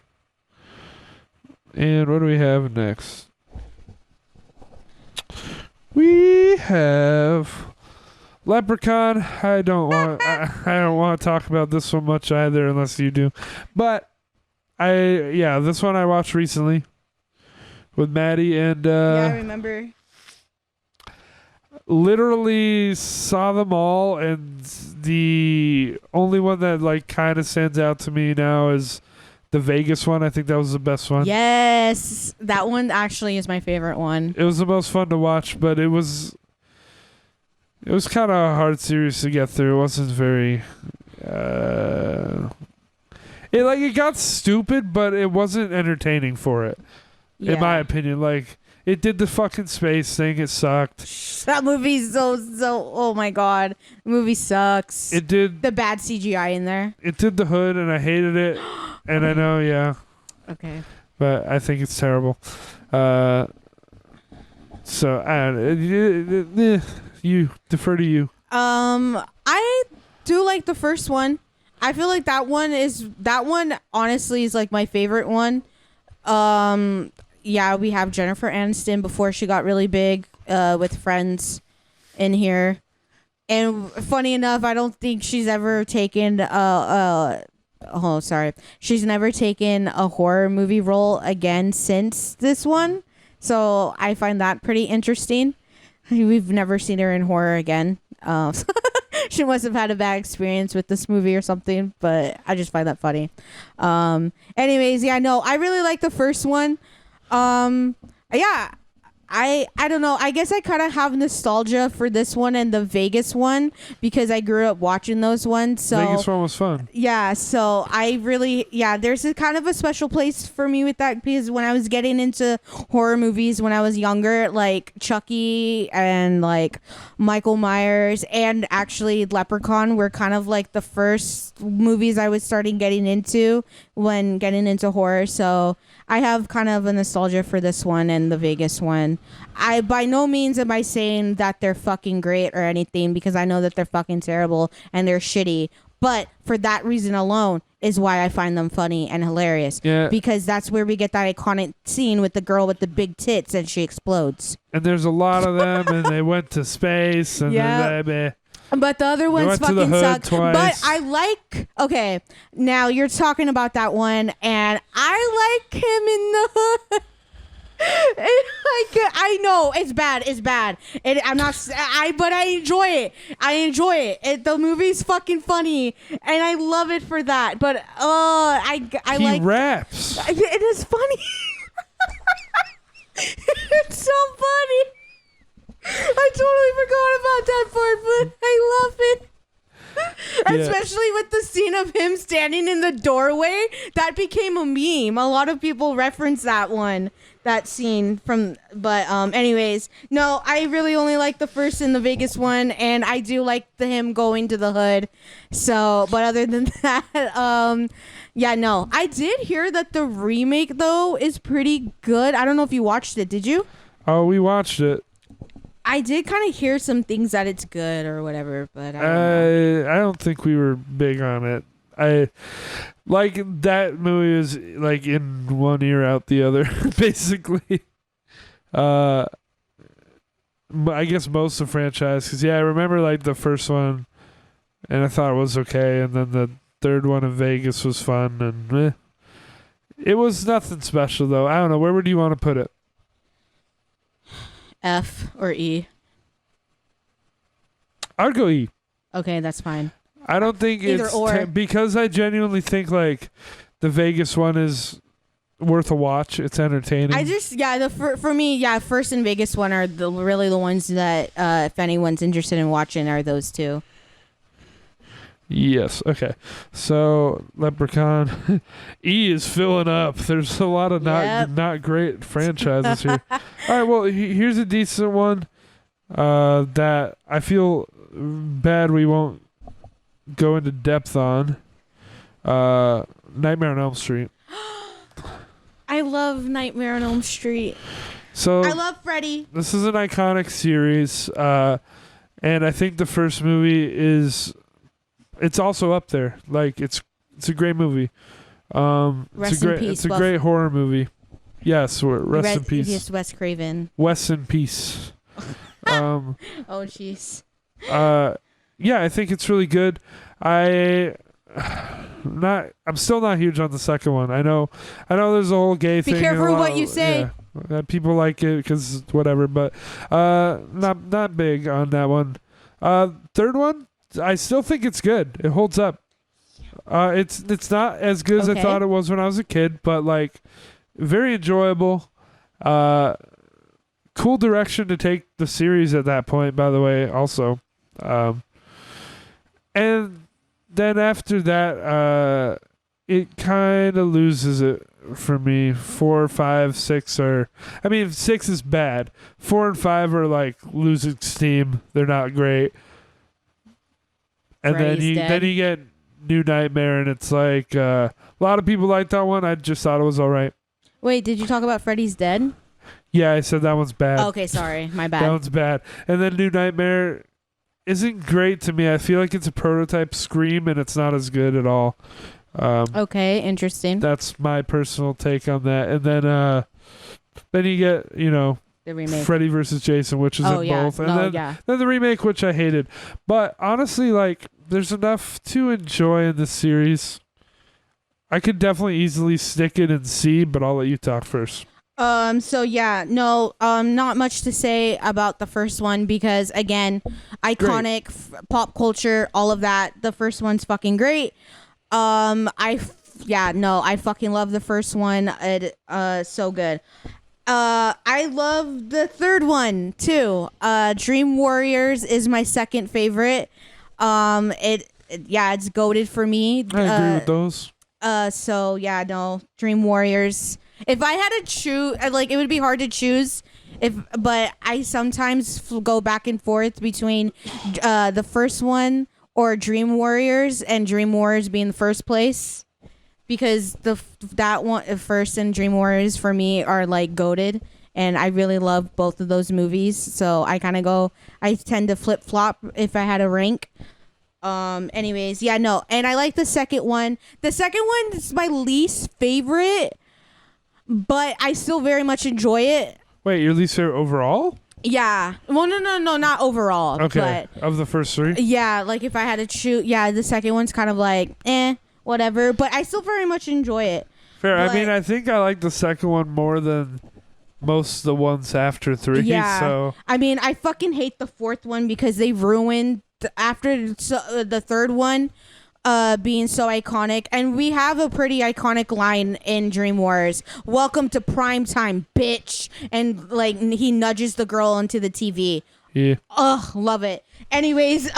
Speaker 1: And what do we have next? We have Leprechaun. I don't want to talk about this one much either unless you do. But this one I watched recently with Maddie and
Speaker 2: Yeah, I remember.
Speaker 1: literally saw them all, and the only one that like kind of stands out to me now is the Vegas one. I think that was the best one.
Speaker 2: Yes, that one actually is my favorite one.
Speaker 1: It was the most fun to watch, but it was kind of a hard series to get through. It wasn't very it got stupid, but it wasn't entertaining for it.
Speaker 2: Yeah.
Speaker 1: In my opinion. Like, it did the fucking space thing. It sucked.
Speaker 2: That movie's so oh my god. The movie sucks.
Speaker 1: It did
Speaker 2: The bad CGI in there.
Speaker 1: it did the hood, and I hated it. And I know, yeah,
Speaker 2: Okay.
Speaker 1: but I think it's terrible. So I don't know. You defer to you.
Speaker 2: I do like the first one. I feel like that one honestly is like my favorite one. Yeah, we have Jennifer Aniston before she got really big with Friends in here. And funny enough, I don't think she's ever taken she's never taken a horror movie role again since this one. So I find that pretty interesting. We've never seen her in horror again. She must have had a bad experience with this movie or something, but I just find that funny. Anyways, yeah, no, I really like the first one. Yeah, I don't know. I guess I kind of have nostalgia for this one and the Vegas one because I grew up watching those ones. So
Speaker 1: Vegas one was fun.
Speaker 2: yeah, so I really, there's a kind of a special place for me with that because when I was getting into horror movies when I was younger, like Chucky and like Michael Myers and actually Leprechaun were kind of like the first movies I was starting getting into when getting into horror. So I have kind of a nostalgia for this one and the Vegas one. I by no means am I saying that they're fucking great or anything because I know that they're fucking terrible and they're shitty. But for that reason alone is why I find them funny and hilarious.
Speaker 1: Yeah.
Speaker 2: Because that's where we get that iconic scene with the girl with the big tits and she explodes.
Speaker 1: And there's a lot of them, and they went to space, and
Speaker 2: But the other ones
Speaker 1: went to the
Speaker 2: fucking
Speaker 1: hood
Speaker 2: suck.
Speaker 1: twice.
Speaker 2: But I like. Okay, now you're talking about that one, and I like him in the hood. I know it's bad. It's bad. I'm not. But I enjoy it. I enjoy it. The movie's fucking funny, and I love it for that. But I
Speaker 1: he
Speaker 2: like.
Speaker 1: raps.
Speaker 2: It is funny. It's so funny. I totally forgot about that part, but I love it.
Speaker 1: Yeah.
Speaker 2: Especially with the scene of him standing in the doorway. That became a meme. A lot of people reference that scene from, but anyways, no, I really only like the first and the Vegas one, and I do like him going to the hood. So, but other than that, yeah, no. I did hear that the remake though is pretty good. I don't know if you watched it. Did you?
Speaker 1: Oh, we watched it.
Speaker 2: I did kind of hear some things that it's good or whatever, but I don't know.
Speaker 1: I don't think we were big on it. I like that movie is like in one ear out the other, basically. I guess most of the franchise, because I remember like the first one, and I thought it was okay, and then the third one in Vegas was fun, and it was nothing special though. I don't know, where would you want to put it?
Speaker 2: F or E?
Speaker 1: I'd go E.
Speaker 2: Okay, that's fine.
Speaker 1: I don't think
Speaker 2: Either
Speaker 1: it's
Speaker 2: or.
Speaker 1: because I genuinely think like the Vegas one is worth a watch. It's entertaining.
Speaker 2: I just for me, first and Vegas one are really the ones that if anyone's interested in watching are those two.
Speaker 1: Yes. Okay. So Leprechaun E is filling up. There's a lot of not great franchises here. All right. Well, here's a decent one that I feel bad we won't go into depth on. Nightmare on Elm Street.
Speaker 2: I love Nightmare on Elm Street.
Speaker 1: So
Speaker 2: I love Freddy.
Speaker 1: This is an iconic series, and I think the first movie is. It's also up there. Like it's a great movie.
Speaker 2: Rest in peace.
Speaker 1: It's a great horror movie. Yes, rest in peace.
Speaker 2: Yes, Wes Craven.
Speaker 1: Wes in peace.
Speaker 2: Oh jeez.
Speaker 1: Yeah, I think it's really good. I'm still not huge on the second one. I know there's a whole gay thing.
Speaker 2: Be careful what you say.
Speaker 1: Yeah, people like it because whatever, but not big on that one. Third one, I still think it's good. It holds up. It's not as good as I thought it was when I was a kid, but like very enjoyable. Cool direction to take the series at that point, by the way, also. And then after that, it kind of loses it for me. 4, 5, 6 are... I mean, 6 is bad. 4 and 5 are like losing steam. They're not great. And then you get New Nightmare, and it's like a lot of people like that one. I just thought it was all right.
Speaker 2: Wait, did you talk about Freddy's Dead?
Speaker 1: Yeah, I said that one's bad.
Speaker 2: Okay, sorry. My bad.
Speaker 1: That one's bad. And then New Nightmare isn't great to me. I feel like it's a prototype Scream, and it's not as good at all.
Speaker 2: Okay, interesting.
Speaker 1: That's my personal take on that. And then you get,
Speaker 2: the remake.
Speaker 1: Freddy versus Jason, which is in both. And then the remake, which I hated. But honestly, like, there's enough to enjoy in this series. I could definitely easily stick it in C, but I'll let you talk first.
Speaker 2: Not much to say about the first one because, again, iconic pop culture, all of that. The first one's fucking great. I fucking love the first one. So good. I love the third one too. Dream Warriors is my second favorite. It's goated for me.
Speaker 1: I agree with those.
Speaker 2: So yeah, no, Dream Warriors. If I had to choose, like, it would be hard to choose. But I sometimes go back and forth between the first one or Dream Warriors, and Dream Warriors being the first place, because that one first and Dream Warriors for me are like goated, and I really love both of those movies. So I tend to flip flop if I had a rank. Anyways, yeah, no, and I like the second one. The second one is my least favorite, but I still very much enjoy it.
Speaker 1: Wait, your least favorite overall?
Speaker 2: Yeah. Well, no, not overall.
Speaker 1: Okay.
Speaker 2: But
Speaker 1: of the first three?
Speaker 2: yeah, like if I had to choose, yeah, the second one's kind of like, whatever. But I still very much enjoy it.
Speaker 1: Fair.
Speaker 2: But,
Speaker 1: I mean, I think I like the second one more than most of the ones after 3.
Speaker 2: yeah.
Speaker 1: So
Speaker 2: I mean, I fucking hate the fourth one because they ruined the third one being so iconic. And we have a pretty iconic line in Dream Wars. Welcome to prime time, bitch. And like he nudges the girl onto the TV.
Speaker 1: yeah.
Speaker 2: Ugh, love it. Anyways,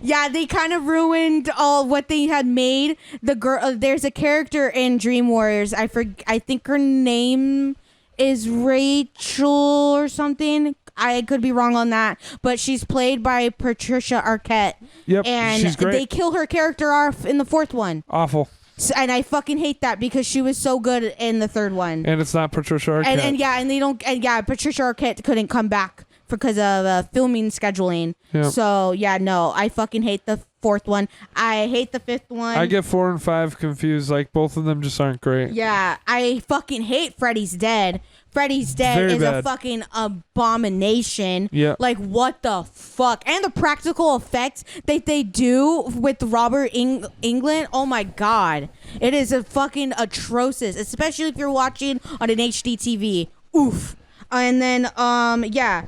Speaker 2: yeah, they kind of ruined all what they had made. The girl, there's a character in Dream Warriors. I think her name is Rachel or something. I could be wrong on that, but she's played by Patricia Arquette.
Speaker 1: Yep,
Speaker 2: and
Speaker 1: she's great.
Speaker 2: They kill her character off in the fourth one.
Speaker 1: Awful.
Speaker 2: So, and I fucking hate that because she was so good in the third one.
Speaker 1: And it's not Patricia Arquette.
Speaker 2: And Patricia Arquette couldn't come back because of filming scheduling.
Speaker 1: Yep.
Speaker 2: So yeah, no, I fucking hate the fourth one. I hate the fifth one.
Speaker 1: I get 4 and 5 confused. Like, both of them just aren't great.
Speaker 2: Yeah, I fucking hate Freddy's Dead. Freddy's Dead
Speaker 1: Very
Speaker 2: is
Speaker 1: bad.
Speaker 2: a fucking abomination.
Speaker 1: Yeah.
Speaker 2: Like, what the fuck? And the practical effects that they do with Robert Englund, oh my god. It is a fucking atrocious, especially if you're watching on an HD TV. Oof. And then, yeah.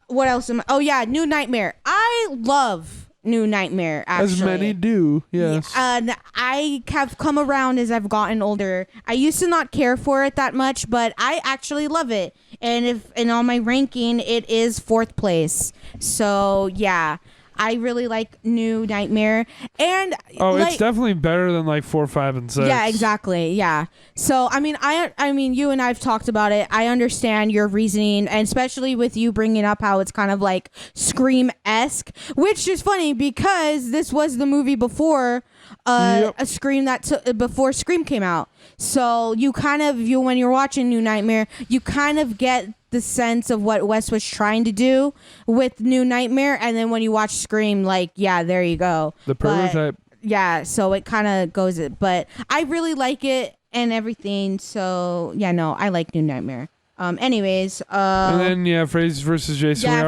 Speaker 2: What else Oh, yeah, New Nightmare. I love New Nightmare, actually.
Speaker 1: As many do, yes.
Speaker 2: I have come around as I've gotten older. I used to not care for it that much, but I actually love it. And on my ranking, it is 4th place. So yeah, I really like New Nightmare. And
Speaker 1: it's definitely better than like 4, 5, and 6.
Speaker 2: yeah, exactly. Yeah. So I mean, you and I've talked about it. I understand your reasoning, and especially with you bringing up how it's kind of like Scream-esque, which is funny because this was the movie before a Scream before Scream came out. So when you're watching New Nightmare, you kind of get the sense of what Wes was trying to do with New Nightmare, and then when you watch Scream, like, yeah, there you go.
Speaker 1: The prototype.
Speaker 2: Yeah, so it kind of goes it, but I really like it and everything. So yeah, no, I like New Nightmare. Anyways,
Speaker 1: and then yeah, Freddy vs. Jason.
Speaker 2: Yeah,
Speaker 1: we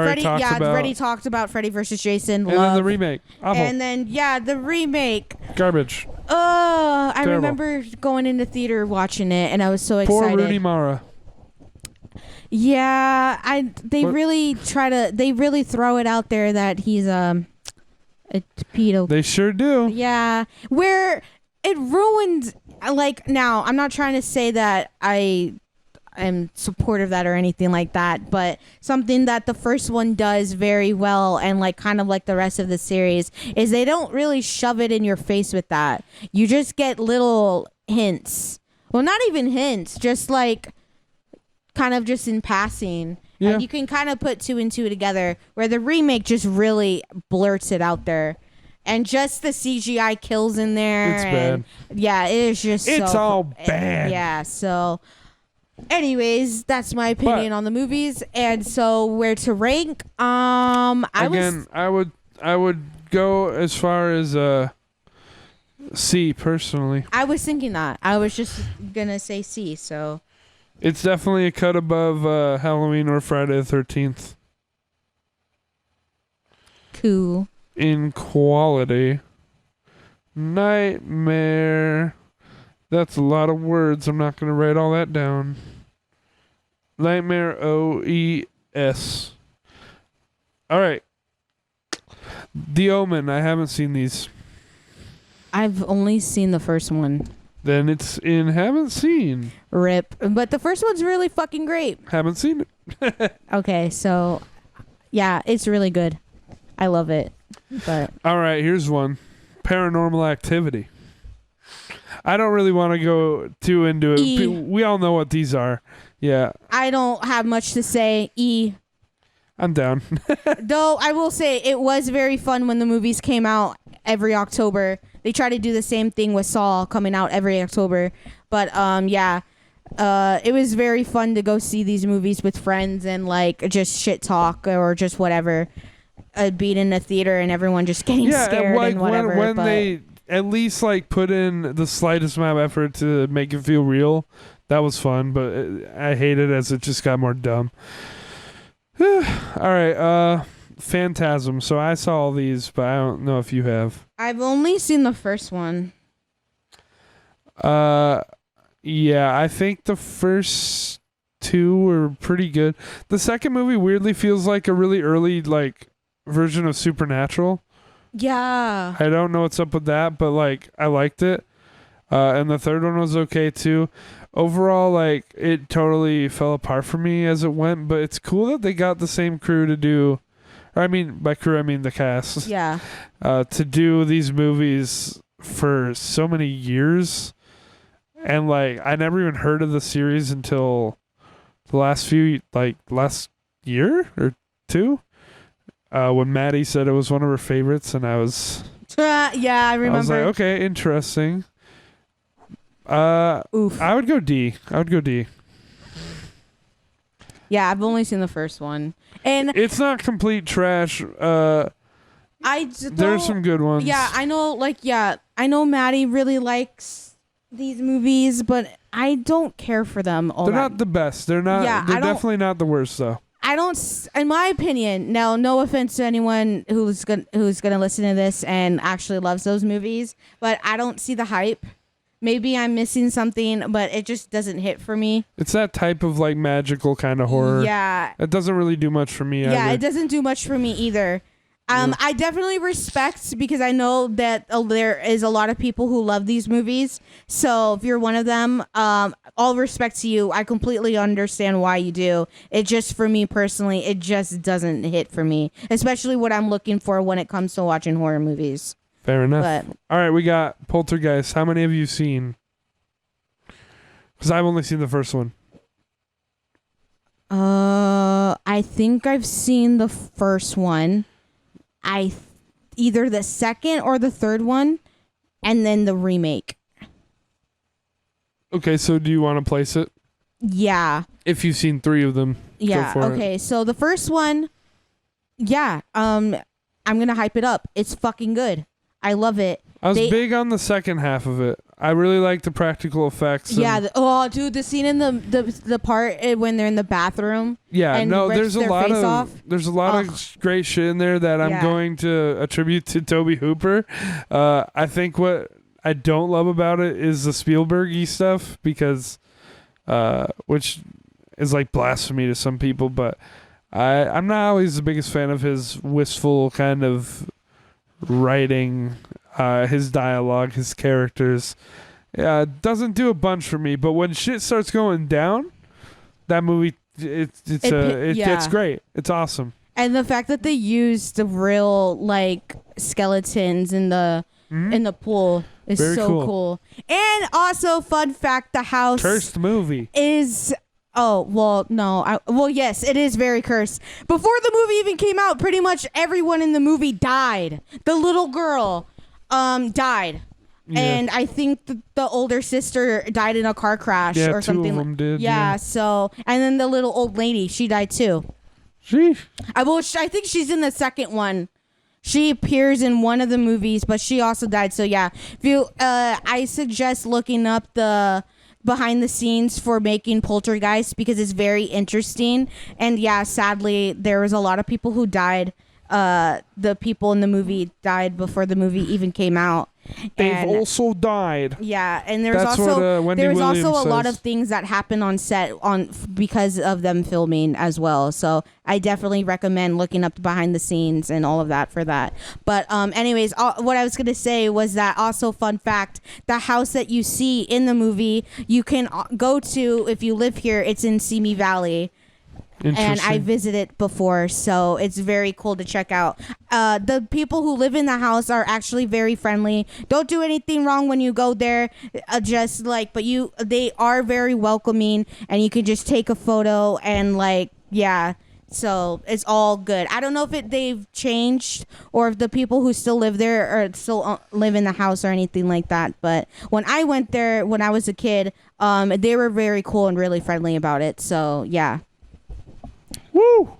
Speaker 1: already
Speaker 2: talked about Freddy vs. Jason.
Speaker 1: And then the remake. Awful.
Speaker 2: And then the remake.
Speaker 1: Garbage.
Speaker 2: I
Speaker 1: Terrible.
Speaker 2: remember going into theater watching it, and I was so
Speaker 1: Poor
Speaker 2: excited.
Speaker 1: Rooney Mara.
Speaker 2: Yeah, they really throw it out there that he's a pedo.
Speaker 1: They sure do.
Speaker 2: Yeah, where it ruined. Like, now, I'm not trying to say that I am supportive of that or anything like that, but something that the first one does very well, and like kind of like the rest of the series, is they don't really shove it in your face with that. You just get little hints. Well, not even hints, just like kind of just in passing.
Speaker 1: Yeah.
Speaker 2: And you can kind of put 2 and 2 together, where the remake just really blurts it out there. And just the CGI kills in there.
Speaker 1: It's
Speaker 2: and
Speaker 1: bad.
Speaker 2: Yeah, it is just
Speaker 1: It's
Speaker 2: so
Speaker 1: all bad.
Speaker 2: Yeah, so anyways, that's my opinion on the movies. And so where to rank? I
Speaker 1: would go as far as C personally.
Speaker 2: I was thinking that. I was just gonna say C, so
Speaker 1: It's definitely a cut above Halloween or Friday the 13th.
Speaker 2: cool.
Speaker 1: In quality. Nightmare. That's a lot of words. I'm not going to write all that down. Nightmare OES. All right. The Omen. I haven't seen these.
Speaker 2: I've only seen the first one.
Speaker 1: Then it's in haven't seen.
Speaker 2: Rip. But the first one's really fucking great.
Speaker 1: Haven't seen it.
Speaker 2: Okay, so yeah, it's really good. I love it. But
Speaker 1: All right, here's one. Paranormal Activity. I don't really want to go too into it.
Speaker 2: E.
Speaker 1: We all know what these are. Yeah,
Speaker 2: I don't have much to say.
Speaker 1: I'm down.
Speaker 2: Though I will say it was very fun when the movies came out every October. They try to do the same thing with Saw coming out every October. But it was very fun to go see these movies with friends and like just shit talk or just whatever. Being in the theater and everyone just getting scared
Speaker 1: like
Speaker 2: and whatever.
Speaker 1: when
Speaker 2: but
Speaker 1: they at least like put in the slightest amount of effort to make it feel real, that was fun. But I hate it as it just got more dumb. All right, Phantasm. So I saw all these, but I don't know if you have.
Speaker 2: I've only seen the first one.
Speaker 1: Yeah, I think the first two were pretty good. The second movie weirdly feels like a really early like version of Supernatural.
Speaker 2: Yeah.
Speaker 1: I don't know what's up with that, but like I liked it. And the third one was okay too. Overall, like it totally fell apart for me as it went, but it's cool that they got the same crew to do. I mean, by crew I mean the cast.
Speaker 2: Yeah.
Speaker 1: To do these movies for so many years, and like I never even heard of the series until the last year or two. When Maddie said it was one of her favorites, and I was
Speaker 2: yeah, I remember.
Speaker 1: I was like, okay, interesting.
Speaker 2: Oof.
Speaker 1: I would go D.
Speaker 2: Yeah, I've only seen the first one, and
Speaker 1: It's not complete trash. There's some good ones.
Speaker 2: Yeah, I know. Like, yeah, I know Maddie really likes these movies, but I don't care for them.
Speaker 1: They're not the best. They're not.
Speaker 2: Yeah,
Speaker 1: they're definitely not the worst though.
Speaker 2: I don't, in my opinion. Now, no offense to anyone who's gonna listen to this and actually loves those movies, but I don't see the hype. Maybe I'm missing something, but it just doesn't hit for me.
Speaker 1: It's that type of like magical kind of horror.
Speaker 2: Yeah.
Speaker 1: It doesn't really do much for me.
Speaker 2: Yeah,
Speaker 1: either.
Speaker 2: it doesn't do much for me either. I definitely respect, because I know that there is a lot of people who love these movies. So if you're one of them, all respect to you. I completely understand why you do. It just, for me personally, it just doesn't hit for me, especially what I'm looking for when it comes to watching horror movies.
Speaker 1: Fair enough.
Speaker 2: But,
Speaker 1: all right, we got Poltergeist. How many have you seen? Because I've only seen the first one.
Speaker 2: I think I've seen the first one. Either the second or the third one, and then the remake.
Speaker 1: Okay, so do you want to place it?
Speaker 2: Yeah.
Speaker 1: If you've seen 3 of them,
Speaker 2: yeah.
Speaker 1: go for
Speaker 2: Okay,
Speaker 1: it.
Speaker 2: so the first one, yeah. I'm gonna hype it up. It's fucking good. I love it.
Speaker 1: I was big on the second half of it. I really like the practical effects.
Speaker 2: Yeah. Dude, the scene in the part when they're in the bathroom.
Speaker 1: Yeah.
Speaker 2: And
Speaker 1: No,
Speaker 2: rips
Speaker 1: there's a
Speaker 2: their
Speaker 1: lot
Speaker 2: face
Speaker 1: of
Speaker 2: off.
Speaker 1: there's a lot of great shit in there that I'm going to attribute to Tobe Hooper. I think what I don't love about it is the Spielberg-y stuff, because which is like blasphemy to some people, but I'm not always the biggest fan of his wistful kind of writing. His dialogue, his characters, doesn't do a bunch for me. But when shit starts going down, that movie it gets great. It's awesome.
Speaker 2: And the fact that they used the real like skeletons in the pool is
Speaker 1: Very
Speaker 2: so cool. And also, fun fact: the house
Speaker 1: Cursed movie
Speaker 2: is. Oh, well, no. Yes, it is very cursed. Before the movie even came out, pretty much everyone in the movie died. The little girl died. Yeah. And I think the older sister died in a car crash or something.
Speaker 1: 2 of them did.
Speaker 2: Yeah, so, and then the little old lady, she died too.
Speaker 1: Sheesh.
Speaker 2: I think she's in the second one. She appears in one of the movies, but she also died. So yeah, if you, I suggest looking up the behind the scenes for making Poltergeist, because it's very interesting. And yeah, sadly, there was a lot of people who died. The people in the movie died before the movie even came out.
Speaker 1: They've also died.
Speaker 2: Yeah, and there's
Speaker 1: That's
Speaker 2: also
Speaker 1: what, Wendy
Speaker 2: there's
Speaker 1: Williams
Speaker 2: also a lot
Speaker 1: says.
Speaker 2: of things that happen on set because of them filming as well. So I definitely recommend looking up the behind the scenes and all of that for that. But anyways, what I was gonna say was that also fun fact: the house that you see in the movie, you can go to if you live here. It's in Simi Valley. And I visited before, so it's very cool to check out. The people who live in the house are actually very friendly. Don't do anything wrong when you go there. They are very welcoming, and you can just take a photo and so it's all good. I don't know if they've changed or if the people who still live there or still live in the house or anything like that. But when I went there when I was a kid, they were very cool and really friendly about it. So yeah.
Speaker 1: Woo!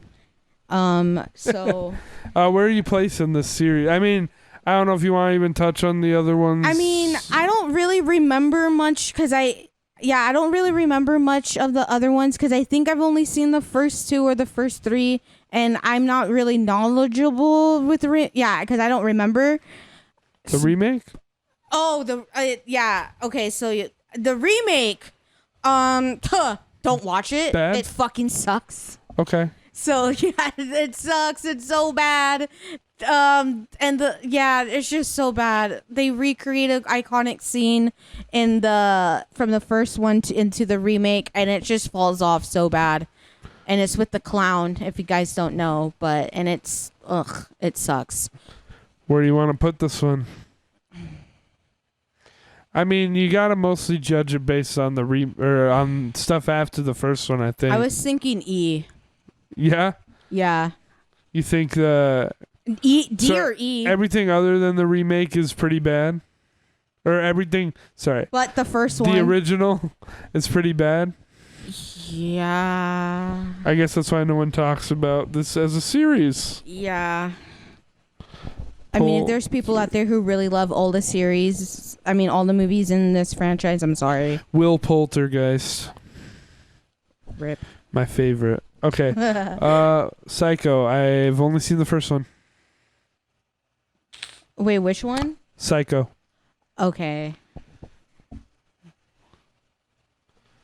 Speaker 2: So
Speaker 1: where are you placing this series? I mean, I don't know if you want to even touch on the other ones.
Speaker 2: I mean, I don't really remember much I don't really remember much of the other ones because I think I've only seen the first two or the first three, and I'm not really knowledgeable with because I don't remember.
Speaker 1: The remake?
Speaker 2: Oh, okay, so the remake, don't watch it.
Speaker 1: Bad?
Speaker 2: It fucking sucks.
Speaker 1: Okay.
Speaker 2: So yeah, it sucks. It's so bad. It's just so bad. They recreate an iconic scene from the first one into the remake, and it just falls off so bad. And it's with the clown, if you guys don't know, it sucks.
Speaker 1: Where do you want to put this one? I mean, you gotta mostly judge it based on on stuff after the first one, I think.
Speaker 2: I was thinking E.
Speaker 1: Yeah?
Speaker 2: Yeah.
Speaker 1: You think D
Speaker 2: or E?
Speaker 1: Everything other than the remake is pretty bad? Or everything, sorry.
Speaker 2: But the first one.
Speaker 1: The original is pretty bad?
Speaker 2: Yeah.
Speaker 1: I guess that's why no one talks about this as a series.
Speaker 2: Yeah. I mean, if there's people out there who really love all the series, all the movies in this franchise, I'm sorry.
Speaker 1: Will Poltergeist.
Speaker 2: Rip.
Speaker 1: My favorite. Okay. Psycho. I've only seen the first one.
Speaker 2: Wait, which one?
Speaker 1: Psycho.
Speaker 2: Okay.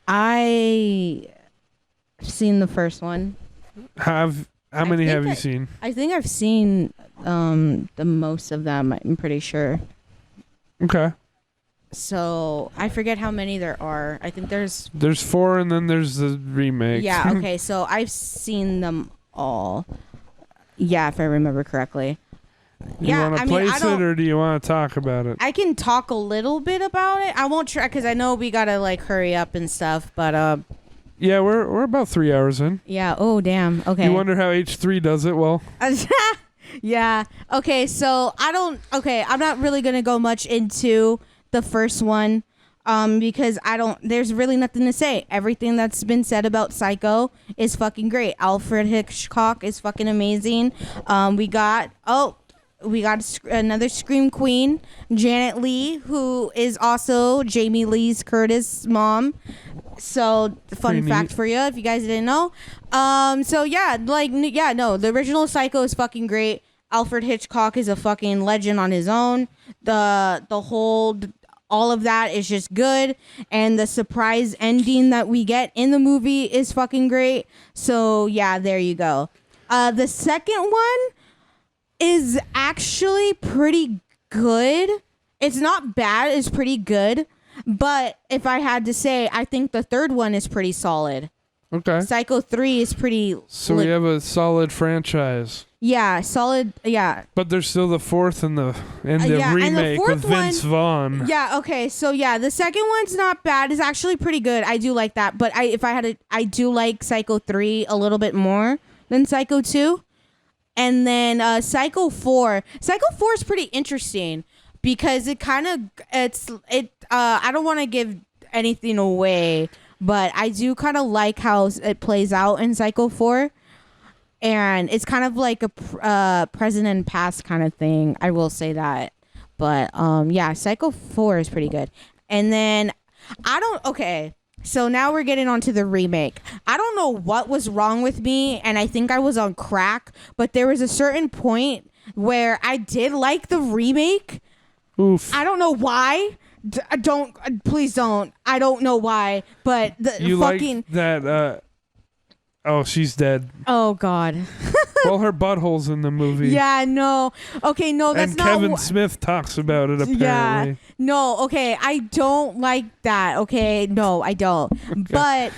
Speaker 2: I've seen the first one.
Speaker 1: How many have you seen?
Speaker 2: I think I've seen the most of them, I'm pretty sure.
Speaker 1: Okay.
Speaker 2: So I forget how many there are. I think there's
Speaker 1: 4 and then there's the remake.
Speaker 2: Yeah, okay. So I've seen them all. Yeah, if I remember correctly.
Speaker 1: You want to place it or do you want to talk about it?
Speaker 2: I can talk a little bit about it. I won't try because I know we got to hurry up and stuff, but
Speaker 1: yeah, we're about 3 hours in.
Speaker 2: Yeah, oh damn. Okay.
Speaker 1: You wonder how H3 does it? Well,
Speaker 2: yeah. Okay, so I'm not really going to go much into the first one because there's really nothing to say. Everything that's been said about Psycho is fucking great. Alfred Hitchcock is fucking amazing. We got another Scream Queen, Janet Leigh, who is also Jamie Lee Curtis' mom. So fun fact for you if you guys didn't know. The original Psycho is fucking great. Alfred Hitchcock is a fucking legend on his own. All of that is just good, and the surprise ending that we get in the movie is fucking great. So yeah, there you go. The second one is actually pretty good. It's not bad, it's pretty good. But if I had to say, I think the third one is pretty solid.
Speaker 1: Okay.
Speaker 2: Psycho 3 is pretty...
Speaker 1: So we have a solid franchise.
Speaker 2: Yeah, solid, yeah.
Speaker 1: But there's still the fourth and the remake with Vince Vaughn.
Speaker 2: Yeah, okay. So yeah, the second one's not bad. It's actually pretty good. I do like that. But I do like Psycho 3 a little bit more than Psycho 2. And then Psycho 4. Psycho 4 is pretty interesting because I don't want to give anything away, but I do kind of like how it plays out in Psycho 4. And it's kind of like a present and past kind of thing. I will say that. But yeah, Psycho 4 is pretty good. And then so now we're getting on to the remake. I don't know what was wrong with me, and I think I was on crack, but there was a certain point where I did like the remake.
Speaker 1: Oof.
Speaker 2: I don't know why. Please don't. I don't know why, but the
Speaker 1: You
Speaker 2: fucking
Speaker 1: like that? Oh, she's dead.
Speaker 2: oh god.
Speaker 1: Well, her butthole's in the movie.
Speaker 2: Yeah, no. Okay, no, that's
Speaker 1: and
Speaker 2: not.
Speaker 1: Kevin Smith talks about it apparently.
Speaker 2: Yeah, no. Okay, I don't like that. Okay, no, I don't. Okay. But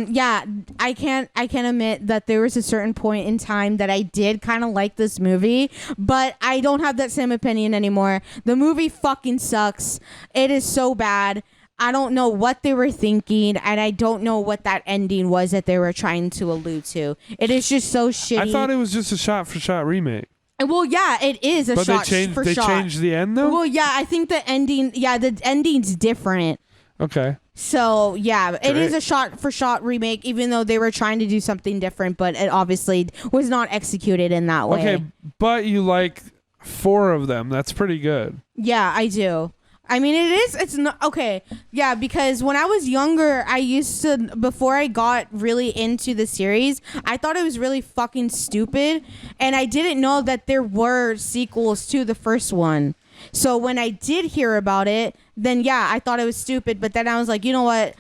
Speaker 2: yeah, I can't admit that there was a certain point in time that I did kind of like this movie, but I don't have that same opinion anymore. The movie fucking sucks. It is so bad. I don't know what they were thinking, and I don't know what that ending was that they were trying to allude to. It is just so shitty.
Speaker 1: I thought it was just a shot-for-shot remake.
Speaker 2: Well, yeah, it is a shot for shot.
Speaker 1: They changed the end, though?
Speaker 2: Well, yeah, I think the ending's different.
Speaker 1: Okay.
Speaker 2: So, yeah, it is a shot-for-shot remake, even though they were trying to do something different, but it obviously was not executed in that way.
Speaker 1: Okay, but you like 4 of them. That's pretty good.
Speaker 2: Yeah, I do. I mean, it's not, okay, yeah, because when I was younger, I used to, before I got really into the series, I thought it was really fucking stupid, and I didn't know that there were sequels to the first one. So when I did hear about it, then yeah, I thought it was stupid, but then I was like, you know what,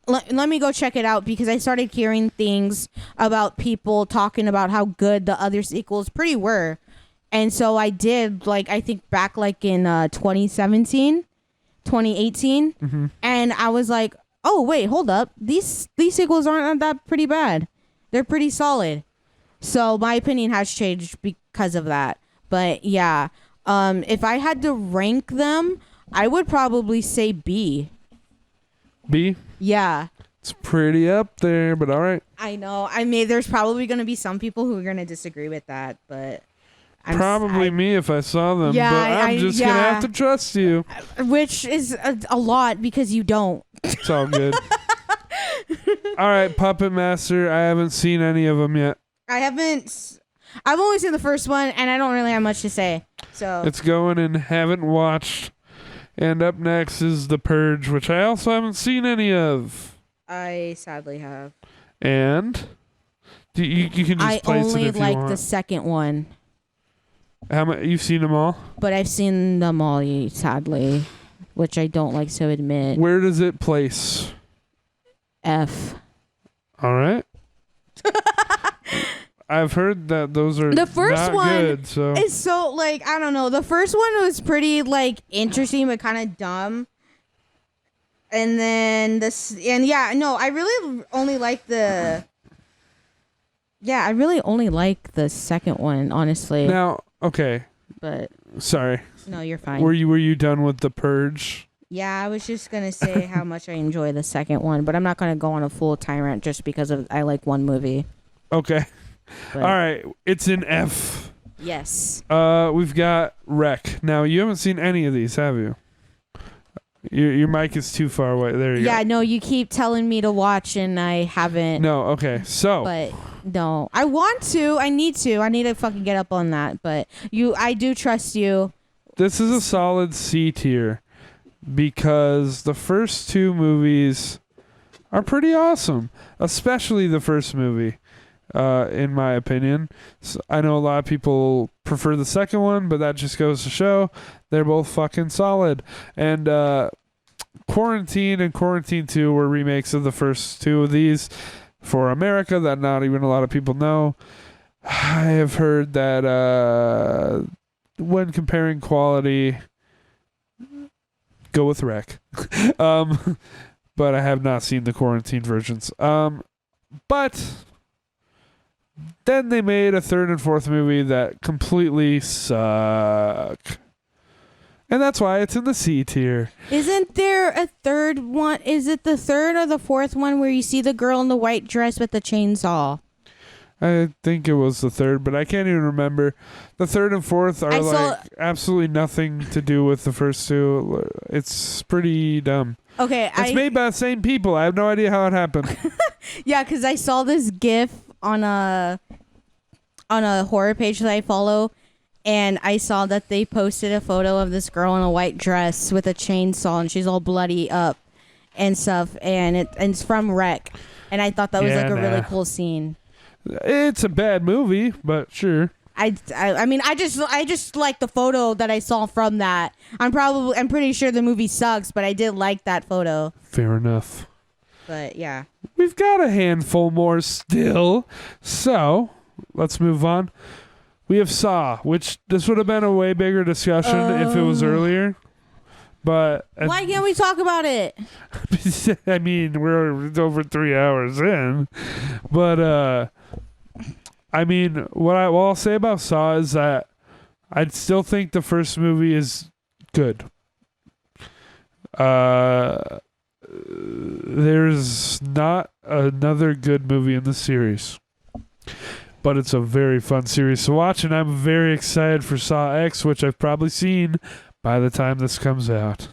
Speaker 2: let me go check it out, because I started hearing things about people talking about how good the other sequels pretty were. And so I did, like, I think back like in 2017, 2018. Mm-hmm. And I was like, oh, wait, hold up. These sequels aren't that pretty bad. They're pretty solid. So my opinion has changed because of that. But yeah, if I had to rank them, I would probably say B.
Speaker 1: B?
Speaker 2: Yeah.
Speaker 1: It's pretty up there, but all right.
Speaker 2: I know. I mean, there's probably going to be some people who are going to disagree with that, but...
Speaker 1: Probably me if I saw them, but I'm just going to have to trust you.
Speaker 2: Which is a lot because you don't.
Speaker 1: It's all good. All right, Puppet Master. I haven't seen any of them yet.
Speaker 2: I've only seen the first one, and I don't really have much to say. So
Speaker 1: it's going and haven't watched. And up next is The Purge, which I also haven't seen any of.
Speaker 2: I sadly have.
Speaker 1: And you can just place it if you want.
Speaker 2: I only like the second one.
Speaker 1: You've seen them all?
Speaker 2: But I've seen them all, sadly, which I don't like to admit.
Speaker 1: Where does it place?
Speaker 2: F.
Speaker 1: All right. I've heard that those are
Speaker 2: the first
Speaker 1: not
Speaker 2: one
Speaker 1: good. So
Speaker 2: it's so like I don't know. The first one was pretty like interesting but kind of dumb. And then I really only like the. Yeah, I really only like the second one, honestly.
Speaker 1: Now, okay.
Speaker 2: But
Speaker 1: sorry.
Speaker 2: No, you're fine.
Speaker 1: Were you done with The Purge?
Speaker 2: Yeah, I was just gonna say how much I enjoy the second one, but I'm not gonna go on a full tyrant just because I like one movie.
Speaker 1: Okay. But, all right, it's in F.
Speaker 2: Yes.
Speaker 1: We've got Wreck. Now, you haven't seen any of these, have you? Your mic is too far away. There you go.
Speaker 2: Yeah, no, you keep telling me to watch, and I haven't.
Speaker 1: No, okay, so.
Speaker 2: But no, I want to. I need to fucking get up on that. But I do trust you.
Speaker 1: This is a solid C tier because the first 2 movies are pretty awesome, especially the first movie. In my opinion. So I know a lot of people prefer the second one, but that just goes to show they're both fucking solid. And Quarantine and Quarantine 2 were remakes of the first 2 of these for America that not even a lot of people know. I have heard that when comparing quality, go with Wreck. But I have not seen the Quarantine versions. But then they made a 3rd and 4th movie that completely suck. And that's why it's in the C tier.
Speaker 2: Isn't there a 3rd one? Is it the 3rd or the 4th one where you see the girl in the white dress with the chainsaw?
Speaker 1: I think it was the 3rd, but I can't even remember. The 3rd and 4th are absolutely nothing to do with the first 2. It's pretty dumb.
Speaker 2: Okay.
Speaker 1: It's made by the same people. I have no idea how it happened.
Speaker 2: Yeah, because I saw this GIF on a horror page that I follow, and I saw that they posted a photo of this girl in a white dress with a chainsaw, and she's all bloody up and stuff, and it's from Wreck, and I thought that was a really cool scene.
Speaker 1: It's a bad movie, but sure.
Speaker 2: I mean, I just like the photo that I saw from that. I'm pretty sure the movie sucks, but I did like that photo.
Speaker 1: Fair enough.
Speaker 2: But yeah.
Speaker 1: We've got a handful more still. So let's move on. We have Saw, which this would have been a way bigger discussion if it was earlier. But
Speaker 2: why can't we talk about it?
Speaker 1: I mean, we're over 3 hours in. But I mean, what I'll say about Saw is that I'd still think the first movie is good. There's not another good movie in the series, but it's a very fun series to watch, and I'm very excited for Saw X, which I've probably seen by the time this comes out.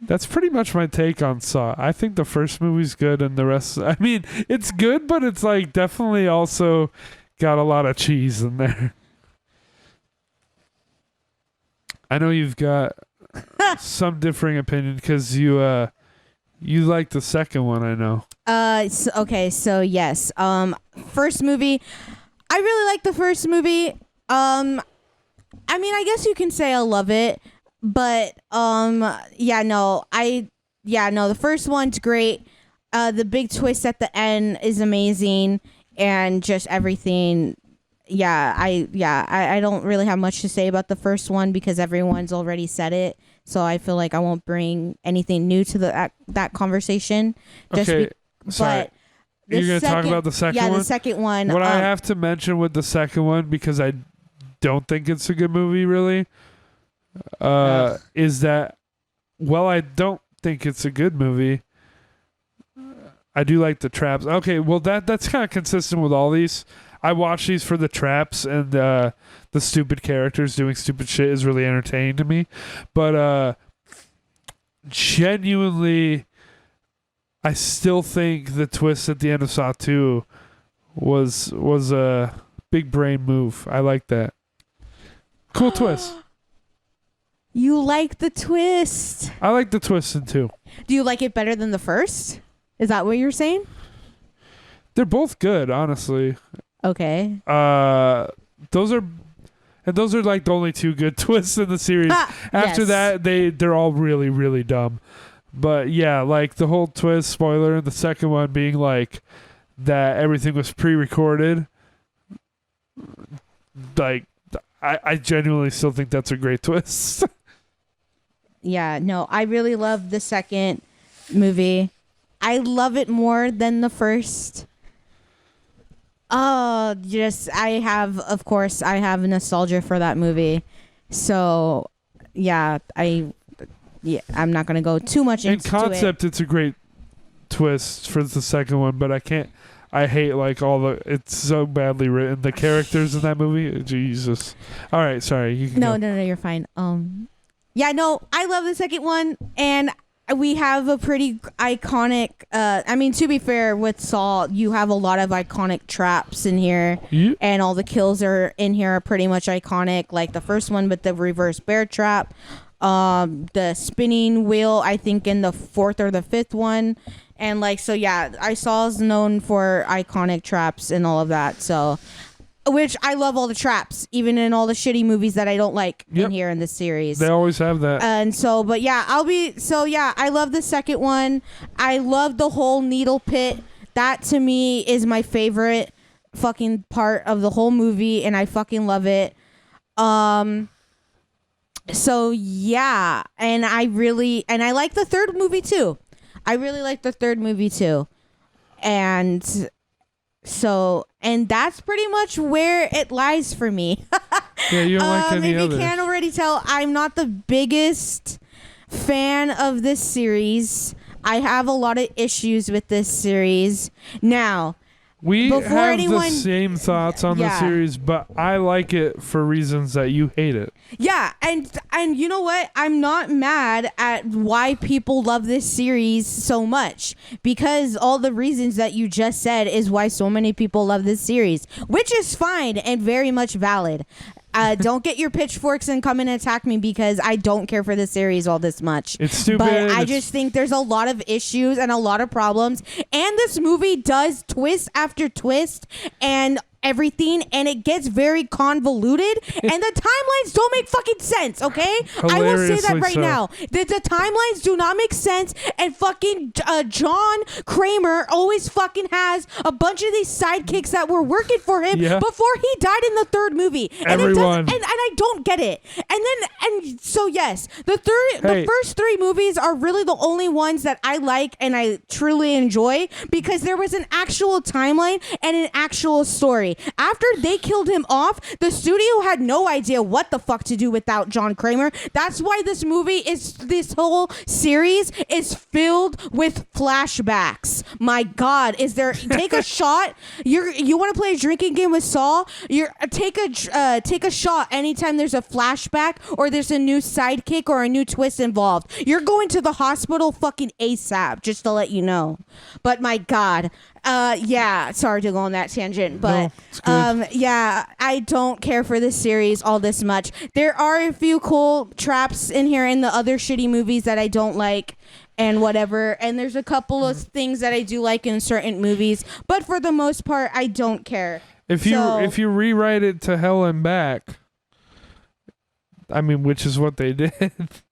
Speaker 1: That's pretty much my take on Saw. I think the first movie's good, and the rest, I mean, it's good, but it's like definitely also got a lot of cheese in there. I know you've got some differing opinion because you like the second one, I know.
Speaker 2: So yes. First movie, I really like the first movie. I mean, I guess you can say I love it, but the first one's great. The big twist at the end is amazing, and just everything. I don't really have much to say about the first one because everyone's already said it. So I feel like I won't bring anything new to that conversation.
Speaker 1: Okay, sorry.
Speaker 2: But
Speaker 1: you're going to talk about the second one?
Speaker 2: Yeah, the second one.
Speaker 1: What I have to mention with the second one, because I don't think it's a good movie, really, is that, well, I don't think it's a good movie. I do like the traps. Okay, well, that's kind of consistent with all these. I watch these for the traps, and the stupid characters doing stupid shit is really entertaining to me. But genuinely, I still think the twist at the end of Saw 2 was a big brain move. I like that. Cool twist.
Speaker 2: You like the twist.
Speaker 1: I like the twist in 2.
Speaker 2: Do you like it better than the first? Is that what you're saying?
Speaker 1: They're both good, honestly.
Speaker 2: Okay.
Speaker 1: Those are like the only 2 good twists in the series. After that, they're all really, really dumb. But yeah, like the whole twist, spoiler, and the second one being like that everything was pre-recorded. Like, I genuinely still think that's a great twist.
Speaker 2: Yeah, no, I really love the second movie. I love it more than the first. I have nostalgia for that movie. So, I'm not going to go too much into it.
Speaker 1: In concept, it's a great twist for the second one, but I hate like it's so badly written. The characters in that movie, Jesus. All right, sorry. You can go.
Speaker 2: No, you're fine. I love the second one, and we have a pretty iconic, to be fair, with Saw, you have a lot of iconic traps in here, and all the kills in here are pretty much iconic, like the first one with the reverse bear trap, the spinning wheel, I think in the 4th or the 5th one, and Saw is known for iconic traps and all of that, so... Which I love all the traps, even in all the shitty movies that I don't like in here in this series.
Speaker 1: They always have that.
Speaker 2: And so, but yeah, I love the second one. I love the whole needle pit. That to me is my favorite fucking part of the whole movie, and I fucking love it. So yeah, and I like the third movie too. I really like the third movie too. And that's pretty much where it lies for me.
Speaker 1: Yeah, you don't like any others.
Speaker 2: If you can't already tell, I'm not the biggest fan of this series. I have a lot of issues with this series. Now,
Speaker 1: we have the same thoughts on the series, but I like it for reasons that you hate it.
Speaker 2: Yeah, and you know what? I'm not mad at why people love this series so much, because all the reasons that you just said is why so many people love this series, which is fine and very much valid. Don't get your pitchforks and come and attack me because I don't care for the series all this much.
Speaker 1: It's stupid.
Speaker 2: But I just think there's a lot of issues and a lot of problems. And this movie does twist after twist. And everything, and it gets very convoluted, and the timelines don't make fucking sense, okay? I will say that right now. The timelines do not make sense, and fucking John Kramer always fucking has a bunch of these sidekicks that were working for him before he died in the third movie.
Speaker 1: Everyone.
Speaker 2: And I don't get it. And so yes, the first three movies are really the only ones that I like and I truly enjoy because there was an actual timeline and an actual story. After they killed him off, the studio had no idea what the fuck to do without John Kramer. That's why this whole series is filled with flashbacks. My God, take a shot? You want to play a drinking game with Saul? Take a shot anytime there's a flashback or there's a new sidekick or a new twist involved. You're going to the hospital fucking ASAP, just to let you know. But my God, sorry to go on that tangent, but I don't care for this series all this much. There are a few cool traps in here in the other shitty movies that I don't like and whatever, and there's a couple of things that I do like in certain movies, but for the most part I don't care.
Speaker 1: If you rewrite it to hell and back, I mean, which is what they did.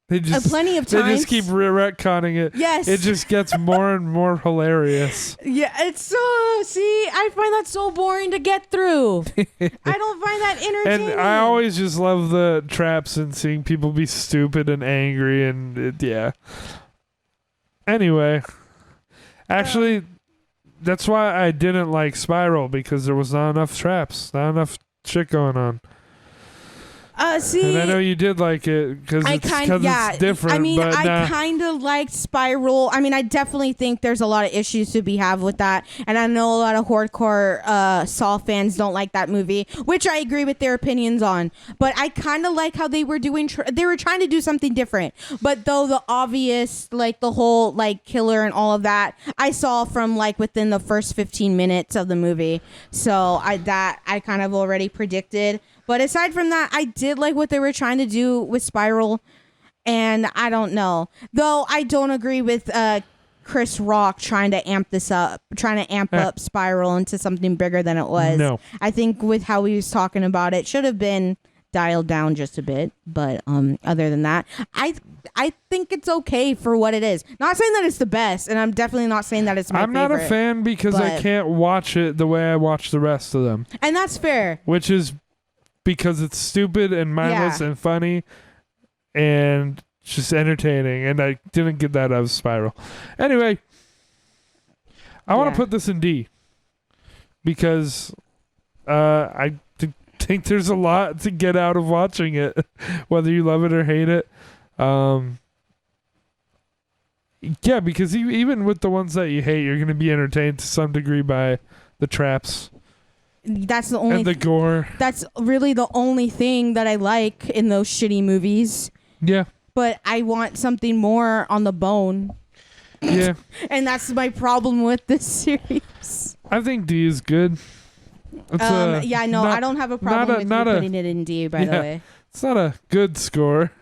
Speaker 1: They just
Speaker 2: plenty of times.
Speaker 1: They just keep retconning it.
Speaker 2: Yes.
Speaker 1: It just gets more and more hilarious.
Speaker 2: Yeah, I find that so boring to get through. I don't find that entertaining.
Speaker 1: And I always just love the traps and seeing people be stupid and angry Anyway, actually, that's why I didn't like Spiral, because there was not enough traps, not enough shit going on. And I know you did like it because it's different.
Speaker 2: I mean,
Speaker 1: but
Speaker 2: I kind of liked Spiral. I mean, I definitely think there's a lot of issues to be had with that. And I know a lot of hardcore Saw fans don't like that movie, which I agree with their opinions on. But I kind of like how they were doing. They were trying to do something different. But though the obvious, like the whole like killer and all of that, I saw from like within the first 15 minutes of the movie. So I kind of already predicted. But aside from that, I did like what they were trying to do with Spiral, and I don't know. Though I don't agree with Chris Rock trying to amp up Spiral into something bigger than it was.
Speaker 1: No.
Speaker 2: I think with how he was talking about it, should have been dialed down just a bit. But other than that, I think it's okay for what it is. Not saying that it's the best, and I'm definitely not saying that it's my favorite.
Speaker 1: I'm not a fan because I can't watch it the way I watch the rest of them.
Speaker 2: And that's fair.
Speaker 1: Which is because it's stupid and mindless and funny and just entertaining, and I didn't get that out of Spiral. Anyway, I want to put this in D because I think there's a lot to get out of watching it, whether you love it or hate it. Because even with the ones that you hate, you're going to be entertained to some degree by the traps.
Speaker 2: That's the only
Speaker 1: and the gore.
Speaker 2: That's really the only thing that I like in those shitty movies.
Speaker 1: Yeah.
Speaker 2: But I want something more on the bone.
Speaker 1: Yeah.
Speaker 2: And that's my problem with this series.
Speaker 1: I think D is good.
Speaker 2: I don't have a problem with you putting it in D, by the way.
Speaker 1: It's not a good score.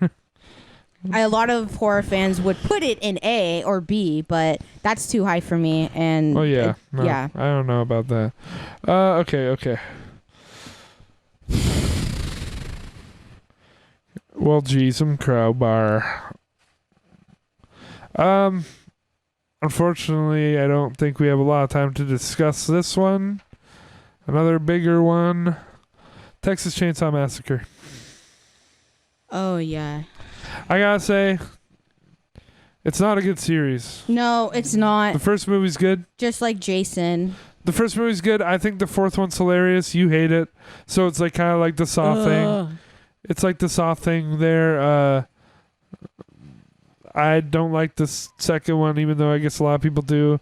Speaker 2: A lot of horror fans would put it in A or B, but that's too high for me. And
Speaker 1: I don't know about that. Okay. Well, gee, some crowbar. Unfortunately, I don't think we have a lot of time to discuss this one. Another bigger one, Texas Chainsaw Massacre.
Speaker 2: Oh yeah.
Speaker 1: I gotta say, it's not a good series.
Speaker 2: No, it's not.
Speaker 1: The first movie's good.
Speaker 2: Just like Jason.
Speaker 1: The first movie's good. I think the fourth one's hilarious. You hate it. So it's like kind of like the Saw thing. It's like the Saw thing there. I don't like the second one, even though I guess a lot of people do.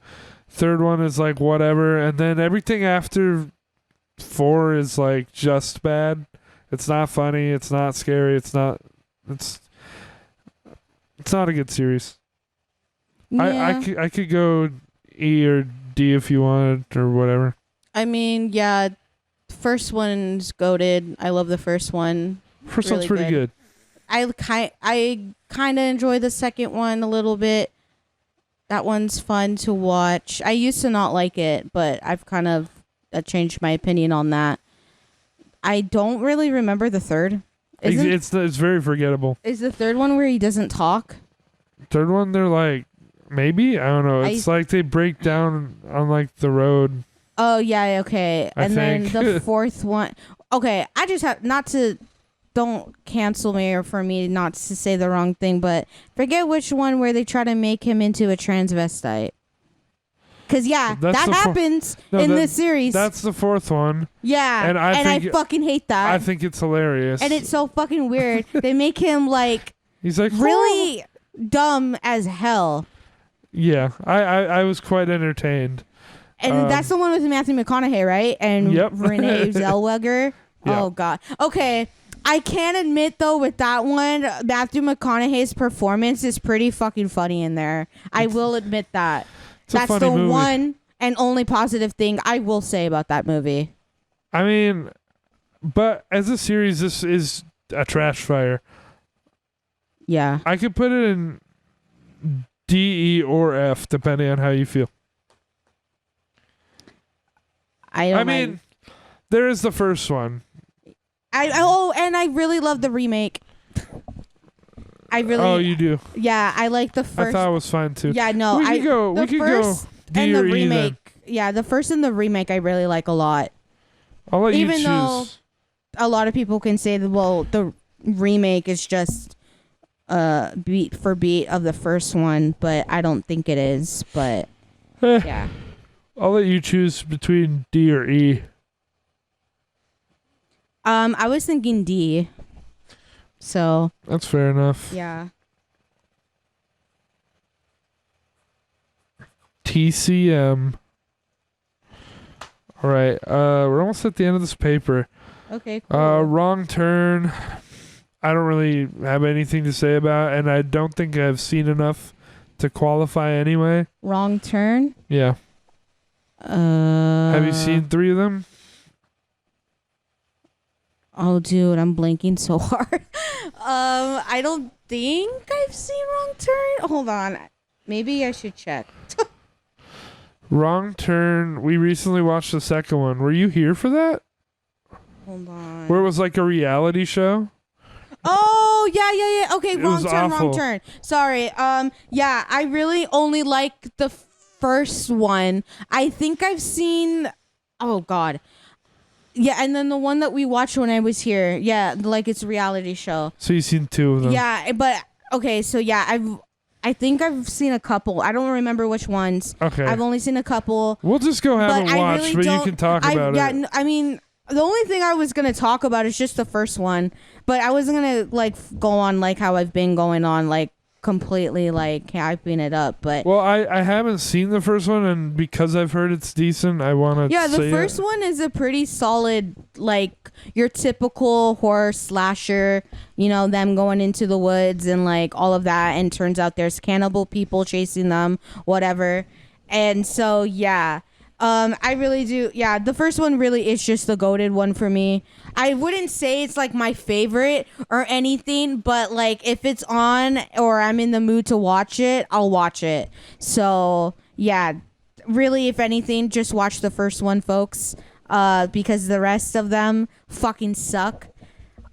Speaker 1: Third one is like whatever. And then everything after 4 is like just bad. It's not funny. It's not scary. It's not a good series.
Speaker 2: Yeah.
Speaker 1: I could go E or D if you wanted or whatever.
Speaker 2: I mean, first one's goated. I love the first one.
Speaker 1: First one's pretty good.
Speaker 2: I kind of enjoy the second one a little bit. That one's fun to watch. I used to not like it, but I've kind of changed my opinion on that. I don't really remember the third.
Speaker 1: It's very forgettable.
Speaker 2: Is the third one where he doesn't talk?
Speaker 1: Third one, they're like, maybe? I don't know. It's like they break down on like the road.
Speaker 2: Oh, yeah, okay.
Speaker 1: I think.
Speaker 2: Then the fourth one. Okay, I just have, don't cancel me or for me not to say the wrong thing, but forget which one where they try to make him into a transvestite. Because, that happens in this series.
Speaker 1: That's the fourth one.
Speaker 2: Yeah, and I fucking hate that.
Speaker 1: I think it's hilarious.
Speaker 2: And it's so fucking weird. They make him, like,
Speaker 1: he's like,
Speaker 2: really dumb as hell.
Speaker 1: Yeah, I was quite entertained.
Speaker 2: And that's the one with Matthew McConaughey, right? And Renee Zellweger. Yep. Oh, God. Okay. I can admit, though, with that one, Matthew McConaughey's performance is pretty fucking funny in there. I will admit that. That's the movie. One and only positive thing I will say about that movie.
Speaker 1: I mean, but as a series, this is a trash fire.
Speaker 2: Yeah.
Speaker 1: I could put it in D, E, or F, depending on how you feel. I mean, there is the first one.
Speaker 2: And I really love the remake.
Speaker 1: Oh, you do?
Speaker 2: Yeah, I like the first.
Speaker 1: I thought it was fine too.
Speaker 2: Yeah, no,
Speaker 1: we could go D or E then.
Speaker 2: Yeah, the first and the remake I really like a lot.
Speaker 1: I'll let you choose.
Speaker 2: Even though a lot of people can say that, well, the remake is just beat for beat of the first one, but I don't think it is. But yeah.
Speaker 1: I'll let you choose between D or E.
Speaker 2: I was thinking D. So
Speaker 1: that's fair enough.
Speaker 2: Yeah.
Speaker 1: TCM. All right. We're almost at the end of this paper.
Speaker 2: Okay, cool.
Speaker 1: Wrong Turn. I don't really have anything to say about it, and I don't think I've seen enough to qualify anyway.
Speaker 2: Wrong Turn?
Speaker 1: Yeah. Have you seen 3 of them?
Speaker 2: Oh, dude, I'm blanking so hard. I don't think I've seen Wrong Turn. Hold on. Maybe I should check.
Speaker 1: Wrong Turn. We recently watched the second one. Were you here for that?
Speaker 2: Hold on.
Speaker 1: Where it was like a reality show?
Speaker 2: Oh, yeah. Okay, Wrong
Speaker 1: awful.
Speaker 2: Turn. Sorry. Yeah, I really only like the first one. I think I've seen... Oh, God. Yeah, and then the one that we watched when I was here. Yeah, like it's a reality show.
Speaker 1: So you've seen 2 of them.
Speaker 2: Yeah, but... Okay, so yeah, I think I've seen a couple. I don't remember which ones.
Speaker 1: Okay.
Speaker 2: I've only seen a couple.
Speaker 1: We'll just go have a watch,
Speaker 2: really
Speaker 1: but you can talk about it.
Speaker 2: Yeah, I mean... The only thing I was going to talk about is just the first one, but I wasn't going to like go on like how I've been going on, like completely like hyping it up. But
Speaker 1: well, I haven't seen the first one, and because I've heard it's decent, I want to
Speaker 2: yeah, the first one is a pretty solid, like your typical horror slasher, you know, them going into the woods and like all of that, and turns out there's cannibal people chasing them, whatever. And so, yeah. I really do. Yeah, the first one really is just the goated one for me. I wouldn't say it's like my favorite or anything, but like if it's on or I'm in the mood to watch it, I'll watch it. So yeah, really, if anything, just watch the first one, folks, because the rest of them fucking suck.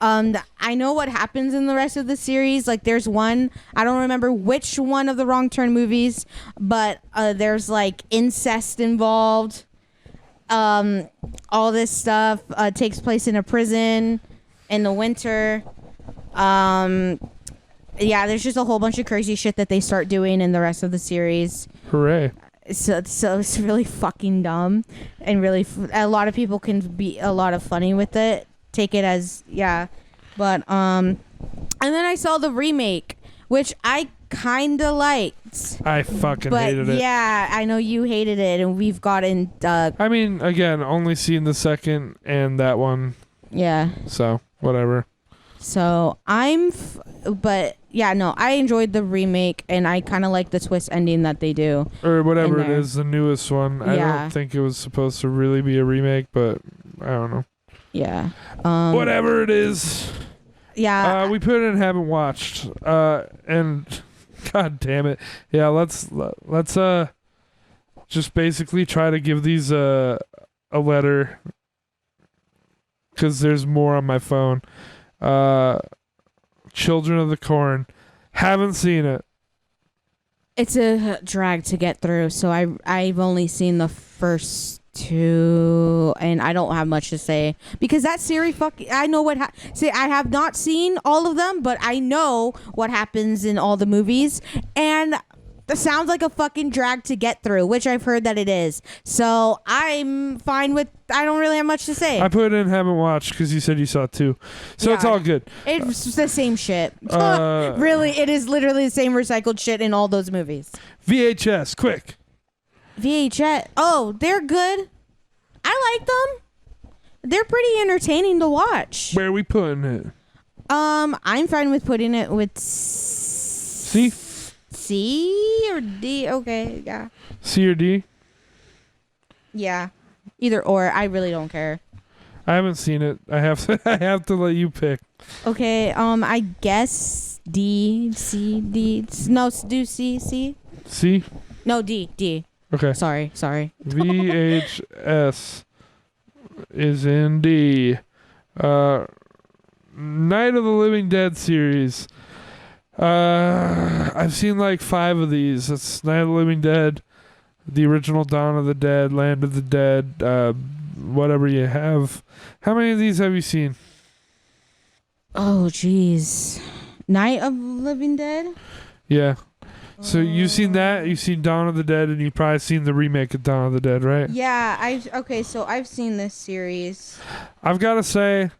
Speaker 2: I know what happens in the rest of the series. Like there's one, I don't remember which one of the Wrong Turn movies, but there's like incest involved. All this stuff takes place in a prison in the winter. Yeah, there's just a whole bunch of crazy shit that they start doing in the rest of the series.
Speaker 1: Hooray.
Speaker 2: So it's really fucking dumb, and really a lot of people can be a lot of funny with it. Take it as but and then I saw the remake, which I kind of liked.
Speaker 1: I fucking hated it.
Speaker 2: Yeah, I know you hated it, and we've gotten
Speaker 1: I mean, again, only seen the second and that one.
Speaker 2: Yeah.
Speaker 1: So whatever.
Speaker 2: So but yeah, no, I enjoyed the remake, and I kind of like the twist ending that they do.
Speaker 1: Or whatever it is, the newest one.
Speaker 2: Yeah.
Speaker 1: I don't think it was supposed to really be a remake, but I don't know.
Speaker 2: Yeah.
Speaker 1: Whatever it is.
Speaker 2: Yeah.
Speaker 1: We put it in haven't watched. And god damn it. Yeah, let's just basically try to give these a a letter because there's more on my phone. Children of the Corn. Haven't seen it.
Speaker 2: It's a drag to get through, so I've only seen the first two, and I don't have much to say because that series I know what see, I have not seen all of them, but I know what happens in all the movies, and it sounds like a fucking drag to get through, which I've heard that it is. So I'm fine with. I don't really have much to say.
Speaker 1: I put in haven't watched because you said you saw 2, so
Speaker 2: Yeah.
Speaker 1: it's all good.
Speaker 2: It's the same shit. Really, it is literally the same recycled shit in all those movies.
Speaker 1: VHS, quick.
Speaker 2: VHS. Oh, they're good. I like them. They're pretty entertaining to watch.
Speaker 1: Where are we putting it?
Speaker 2: I'm fine with putting it with
Speaker 1: C?
Speaker 2: C or D. Okay, yeah.
Speaker 1: C or D?
Speaker 2: Yeah. Either or. I really don't care.
Speaker 1: I haven't seen it. I have to. I have to let you pick.
Speaker 2: Okay. I guess D, C, D. No, do C, C.
Speaker 1: C.
Speaker 2: No, D, D.
Speaker 1: Okay.
Speaker 2: Sorry.
Speaker 1: VHS is in D. Night of the Living Dead series. I've seen like 5 of these. It's Night of the Living Dead, the original Dawn of the Dead, Land of the Dead, whatever you have. How many of these have you seen?
Speaker 2: Oh, jeez. Night of Living Dead?
Speaker 1: Yeah. So you've seen that, you've seen Dawn of the Dead, and you've probably seen the remake of Dawn of the Dead, right?
Speaker 2: Yeah, so I've seen this series.
Speaker 1: I've got to say,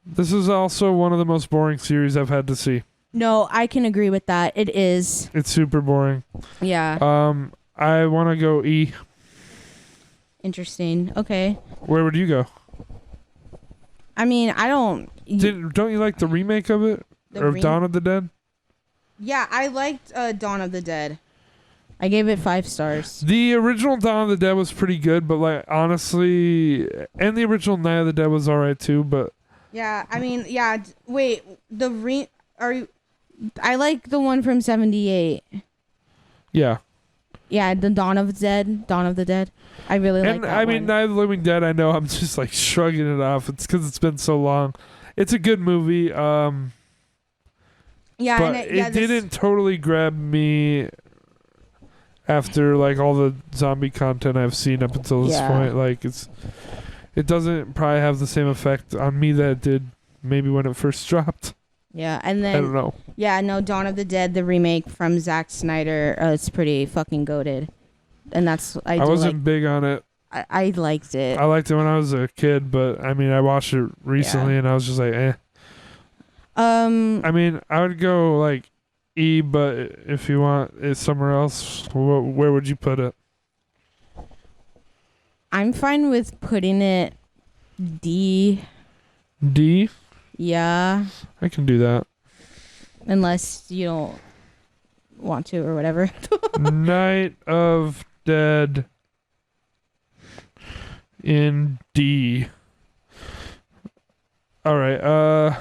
Speaker 1: this is also one of the most boring series I've had to see.
Speaker 2: No, I can agree with that. It is.
Speaker 1: It's super boring.
Speaker 2: Yeah.
Speaker 1: I want to go E.
Speaker 2: Interesting. Okay.
Speaker 1: Where would you go?
Speaker 2: I mean, I don't.
Speaker 1: Don't you like the remake of it? Or Dawn of the Dead?
Speaker 2: Yeah, I liked Dawn of the Dead. I gave it 5 stars.
Speaker 1: The original Dawn of the Dead was pretty good, but like honestly, and the original Night of the Dead was alright too. But
Speaker 2: yeah, I mean, yeah. Wait, I like the one from '78.
Speaker 1: yeah.
Speaker 2: Yeah, the Dawn of the Dead. I really like
Speaker 1: And
Speaker 2: that
Speaker 1: I mean,
Speaker 2: one.
Speaker 1: Night of the Living Dead. I know I'm just like shrugging it off. It's because it's been so long. It's a good movie.
Speaker 2: Yeah,
Speaker 1: but
Speaker 2: and
Speaker 1: it didn't totally grab me after like all the zombie content I've seen up until this point. Like it doesn't probably have the same effect on me that it did maybe when it first dropped.
Speaker 2: Yeah, and then
Speaker 1: I don't know.
Speaker 2: Yeah, no, Dawn of the Dead, the remake from Zack Snyder, it's pretty fucking goated, and that's I
Speaker 1: wasn't big on it.
Speaker 2: I liked it.
Speaker 1: I liked it when I was a kid, but I mean, I watched it recently and I was just like, eh. I mean, I would go like E, but if you want it somewhere else, where would you put it?
Speaker 2: I'm fine with putting it D.
Speaker 1: D?
Speaker 2: Yeah.
Speaker 1: I can do that.
Speaker 2: Unless you don't want to or whatever.
Speaker 1: Night of Dead in D. All right.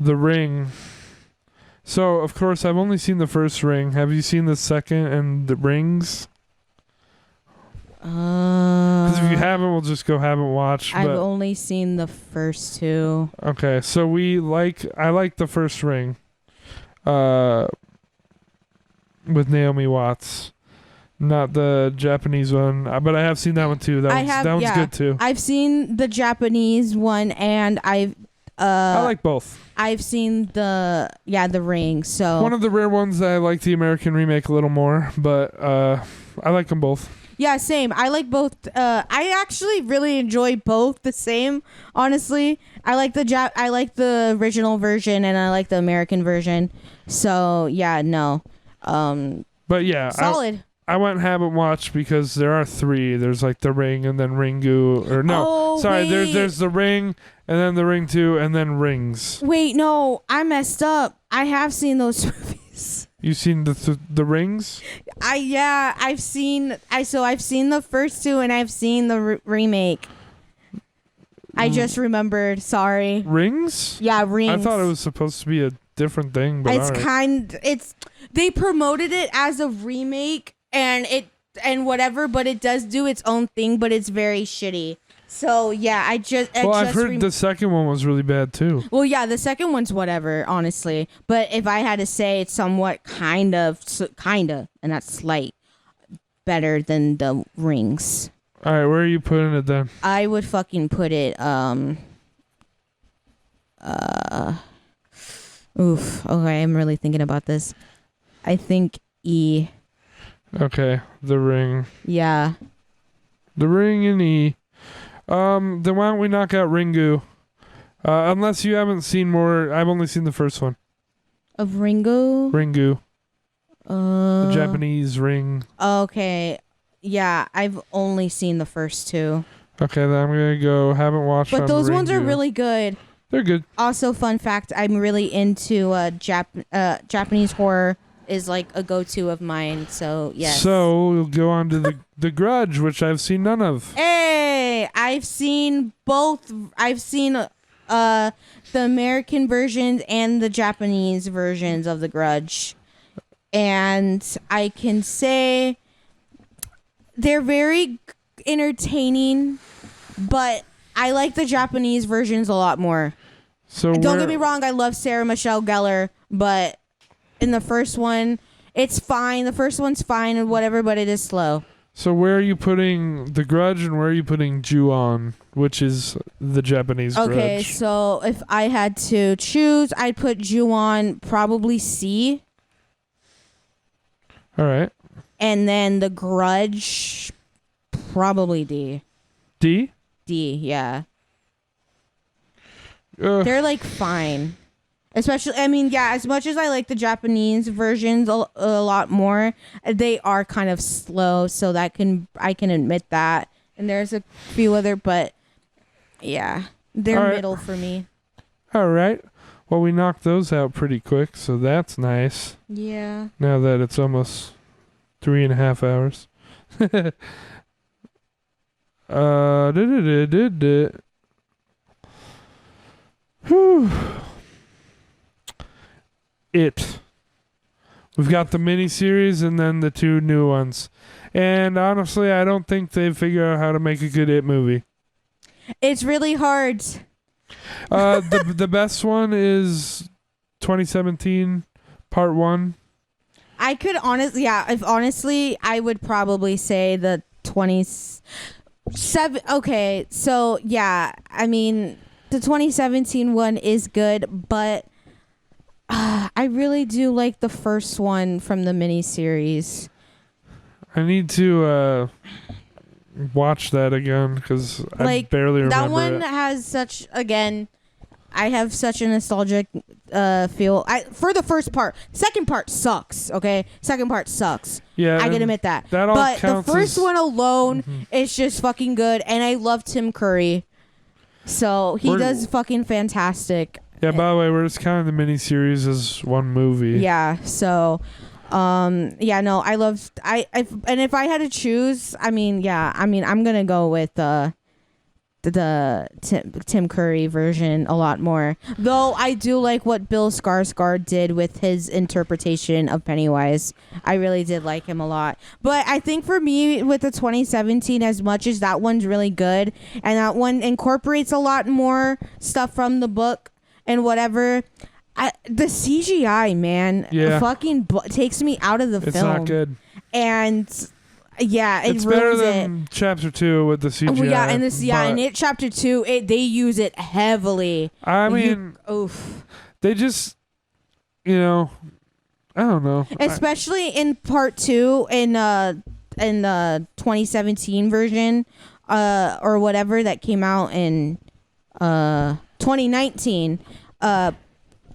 Speaker 1: The Ring. So, of course, I've only seen the first Ring. Have you seen the second and the Rings? Because if you haven't, we'll just go haven't watched.
Speaker 2: I've only seen the first 2.
Speaker 1: Okay, so I like the first Ring. With Naomi Watts. Not the Japanese one, but I have seen that one too. That one's good too.
Speaker 2: I've seen the Japanese one, and I
Speaker 1: like both.
Speaker 2: I've seen the Ring. So
Speaker 1: one of the rare ones that I like the American remake a little more, but I like them both.
Speaker 2: Yeah, same. I like both. I actually really enjoy both the same. Honestly, I like the original version, and I like the American version. So yeah, no.
Speaker 1: But yeah,
Speaker 2: solid.
Speaker 1: I went haven't watched because there are 3. There's like the Ring and then Ringu, or no,
Speaker 2: wait.
Speaker 1: there's the Ring and then the Ring 2 and then Rings.
Speaker 2: Wait, no, I messed up. I have seen those movies.
Speaker 1: You seen the Rings?
Speaker 2: I've seen the first 2 and I've seen the remake. I just remembered. Sorry.
Speaker 1: Rings?
Speaker 2: Yeah, Rings.
Speaker 1: I thought it was supposed to be a different thing, but
Speaker 2: they promoted it as a remake, and and whatever, but it does do its own thing, but it's very shitty. So yeah,
Speaker 1: I've heard the second one was really bad too.
Speaker 2: Well, yeah, the second one's whatever, honestly. But if I had to say, it's somewhat kind of, and that's slight, better than the Rings.
Speaker 1: All right, where are you putting it then?
Speaker 2: I would fucking put it, okay, I'm really thinking about this. I think E.
Speaker 1: Okay, The Ring.
Speaker 2: Yeah.
Speaker 1: The Ring and E. Then why don't we knock out Ringu? Unless you haven't seen more. I've only seen the first one.
Speaker 2: Of Ringo?
Speaker 1: Ringu. The Japanese ring.
Speaker 2: Okay. Yeah, I've only seen the first two.
Speaker 1: Okay, then I'm going to go. Haven't watched
Speaker 2: But those
Speaker 1: Ringu.
Speaker 2: ones are really good.
Speaker 1: They're good.
Speaker 2: Also, fun fact, I'm really into Japanese horror is like a go-to of mine, so yes.
Speaker 1: So we'll go on to the Grudge, which I've seen none of.
Speaker 2: Hey, I've seen both. I've seen the American versions and the Japanese versions of The Grudge. And I can say they're very entertaining, but I like the Japanese versions a lot more.
Speaker 1: So
Speaker 2: don't get me wrong, I love Sarah Michelle Gellar, but in the first one, it's fine. The first one's fine and whatever, but it is slow.
Speaker 1: So where are you putting The Grudge and where are you putting Ju-on, which is the Japanese Grudge?
Speaker 2: Okay, so if I had to choose, I'd put Ju-on probably C.
Speaker 1: All right.
Speaker 2: And then The Grudge, probably D.
Speaker 1: D?
Speaker 2: D, yeah. They're like fine. Especially, I mean, yeah, as much as I like the Japanese versions a lot more, they are kind of slow, so I can admit that. And there's a few other, but yeah, they're middle for me.
Speaker 1: All right. Well, we knocked those out pretty quick, so that's nice.
Speaker 2: Yeah.
Speaker 1: Now that it's almost 3.5 hours. Whew. It. We've got the miniseries and then the two new ones. And honestly, I don't think they've figured out how to make a good It movie.
Speaker 2: It's really hard.
Speaker 1: The best one is 2017 Part 1.
Speaker 2: I could honestly, I would probably say the 27. Okay, so yeah, I mean, the 2017 one is good, but I really do like the first one from the miniseries.
Speaker 1: I need to watch that again because I barely remember
Speaker 2: that one
Speaker 1: it.
Speaker 2: has such, again, I have such a nostalgic feel. For the first part. Second part sucks, okay? Second part sucks.
Speaker 1: Yeah,
Speaker 2: I can admit that.
Speaker 1: That all
Speaker 2: but
Speaker 1: counts
Speaker 2: the first one alone
Speaker 1: Mm-hmm.
Speaker 2: is just fucking good, and I love Tim Curry. So he does fucking fantastic.
Speaker 1: Yeah, by the way, we're just counting the miniseries as one movie.
Speaker 2: Yeah, so yeah, no, I love and if I had to choose, I'm gonna go with the Tim Curry version a lot more. Though I do like what Bill Skarsgård did with his interpretation of Pennywise. I really did like him a lot. But I think for me with the 2017, as much as that one's really good and that one incorporates a lot more stuff from the book and whatever, the CGI, man, fucking takes me out of the film.
Speaker 1: It's not good.
Speaker 2: And yeah, it
Speaker 1: it's
Speaker 2: ruins
Speaker 1: better than Chapter 2 with the CGI.
Speaker 2: Yeah, and in Chapter 2, they use it heavily.
Speaker 1: I mean, they just, I don't know.
Speaker 2: Especially in Part 2 in the 2017 version, or whatever that came out in 2019.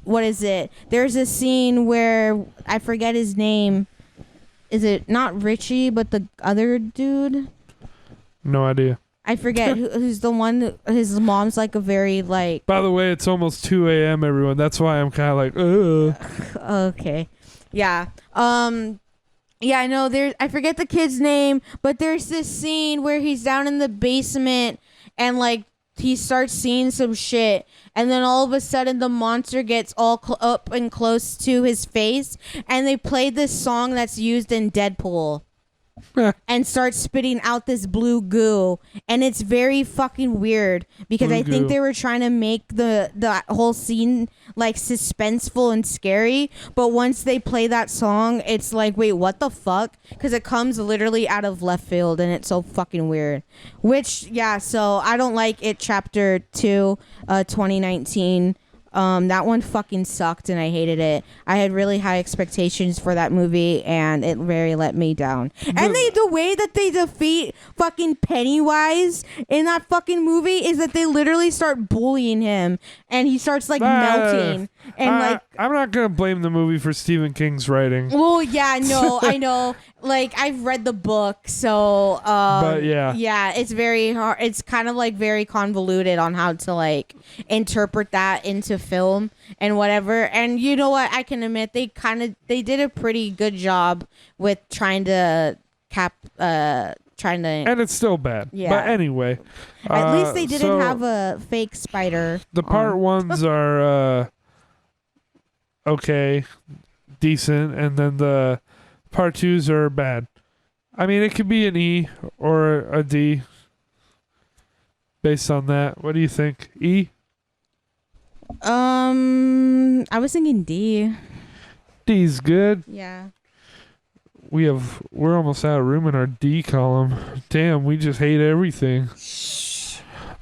Speaker 2: What is it? There's a scene where I forget his name. Is it not Richie, but the other dude?
Speaker 1: No idea.
Speaker 2: I forget who's the one. His mom's like a very like.
Speaker 1: By the way, it's almost 2 a.m. everyone. That's why I'm kind of like, ugh.
Speaker 2: Okay, yeah. Yeah, I know. I forget the kid's name, but there's this scene where he's down in the basement and like he starts seeing some shit, and then all of a sudden the monster gets all up and close to his face, and they played this song that's used in Deadpool. and starts spitting out this blue goo, and it's very fucking weird because
Speaker 1: Blue
Speaker 2: I think
Speaker 1: goo.
Speaker 2: they were trying to make the whole scene like suspenseful and scary, but once they play that song, it's like, wait, what the fuck? Because it comes literally out of left field, and it's so fucking weird. Which, yeah, so I don't like it. Chapter 2, 2019. That one fucking sucked and I hated it. I had really high expectations for that movie and it very let me down. And the way that they defeat fucking Pennywise in that fucking movie is that they literally start bullying him and he starts like melting and
Speaker 1: I'm not gonna blame the movie for Stephen King's writing.
Speaker 2: well, yeah, no, I know. Like, I've read the book, so
Speaker 1: But yeah.
Speaker 2: Yeah, it's very hard. It's kind of like very convoluted on how to like interpret that into film and whatever. And you know what? I can admit they did a pretty good job with trying to
Speaker 1: And it's still bad.
Speaker 2: Yeah.
Speaker 1: But anyway.
Speaker 2: At least they didn't
Speaker 1: so
Speaker 2: have a fake spider.
Speaker 1: the part ones are okay, decent, and then the part twos are bad. I mean, it could be an E or a D based on that. What do you think? E?
Speaker 2: I was thinking D.
Speaker 1: D's good.
Speaker 2: Yeah.
Speaker 1: We're almost out of room in our D column. Damn, we just hate everything.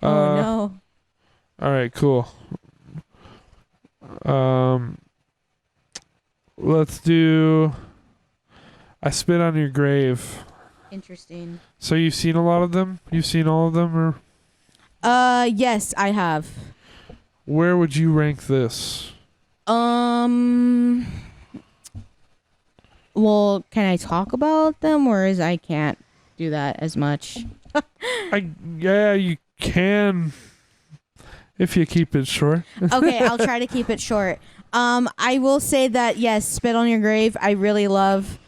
Speaker 2: Oh no.
Speaker 1: All right, cool. Let's do I Spit on Your Grave.
Speaker 2: Interesting.
Speaker 1: So you've seen a lot of them? You've seen all of them, or
Speaker 2: Yes, I have.
Speaker 1: where would you rank this?
Speaker 2: Well, can I talk about them, or is I can't do that as much?
Speaker 1: Yeah, you can if you keep it short.
Speaker 2: Okay, I'll try to keep it short. I will say that yes, Spit on Your Grave, I really love.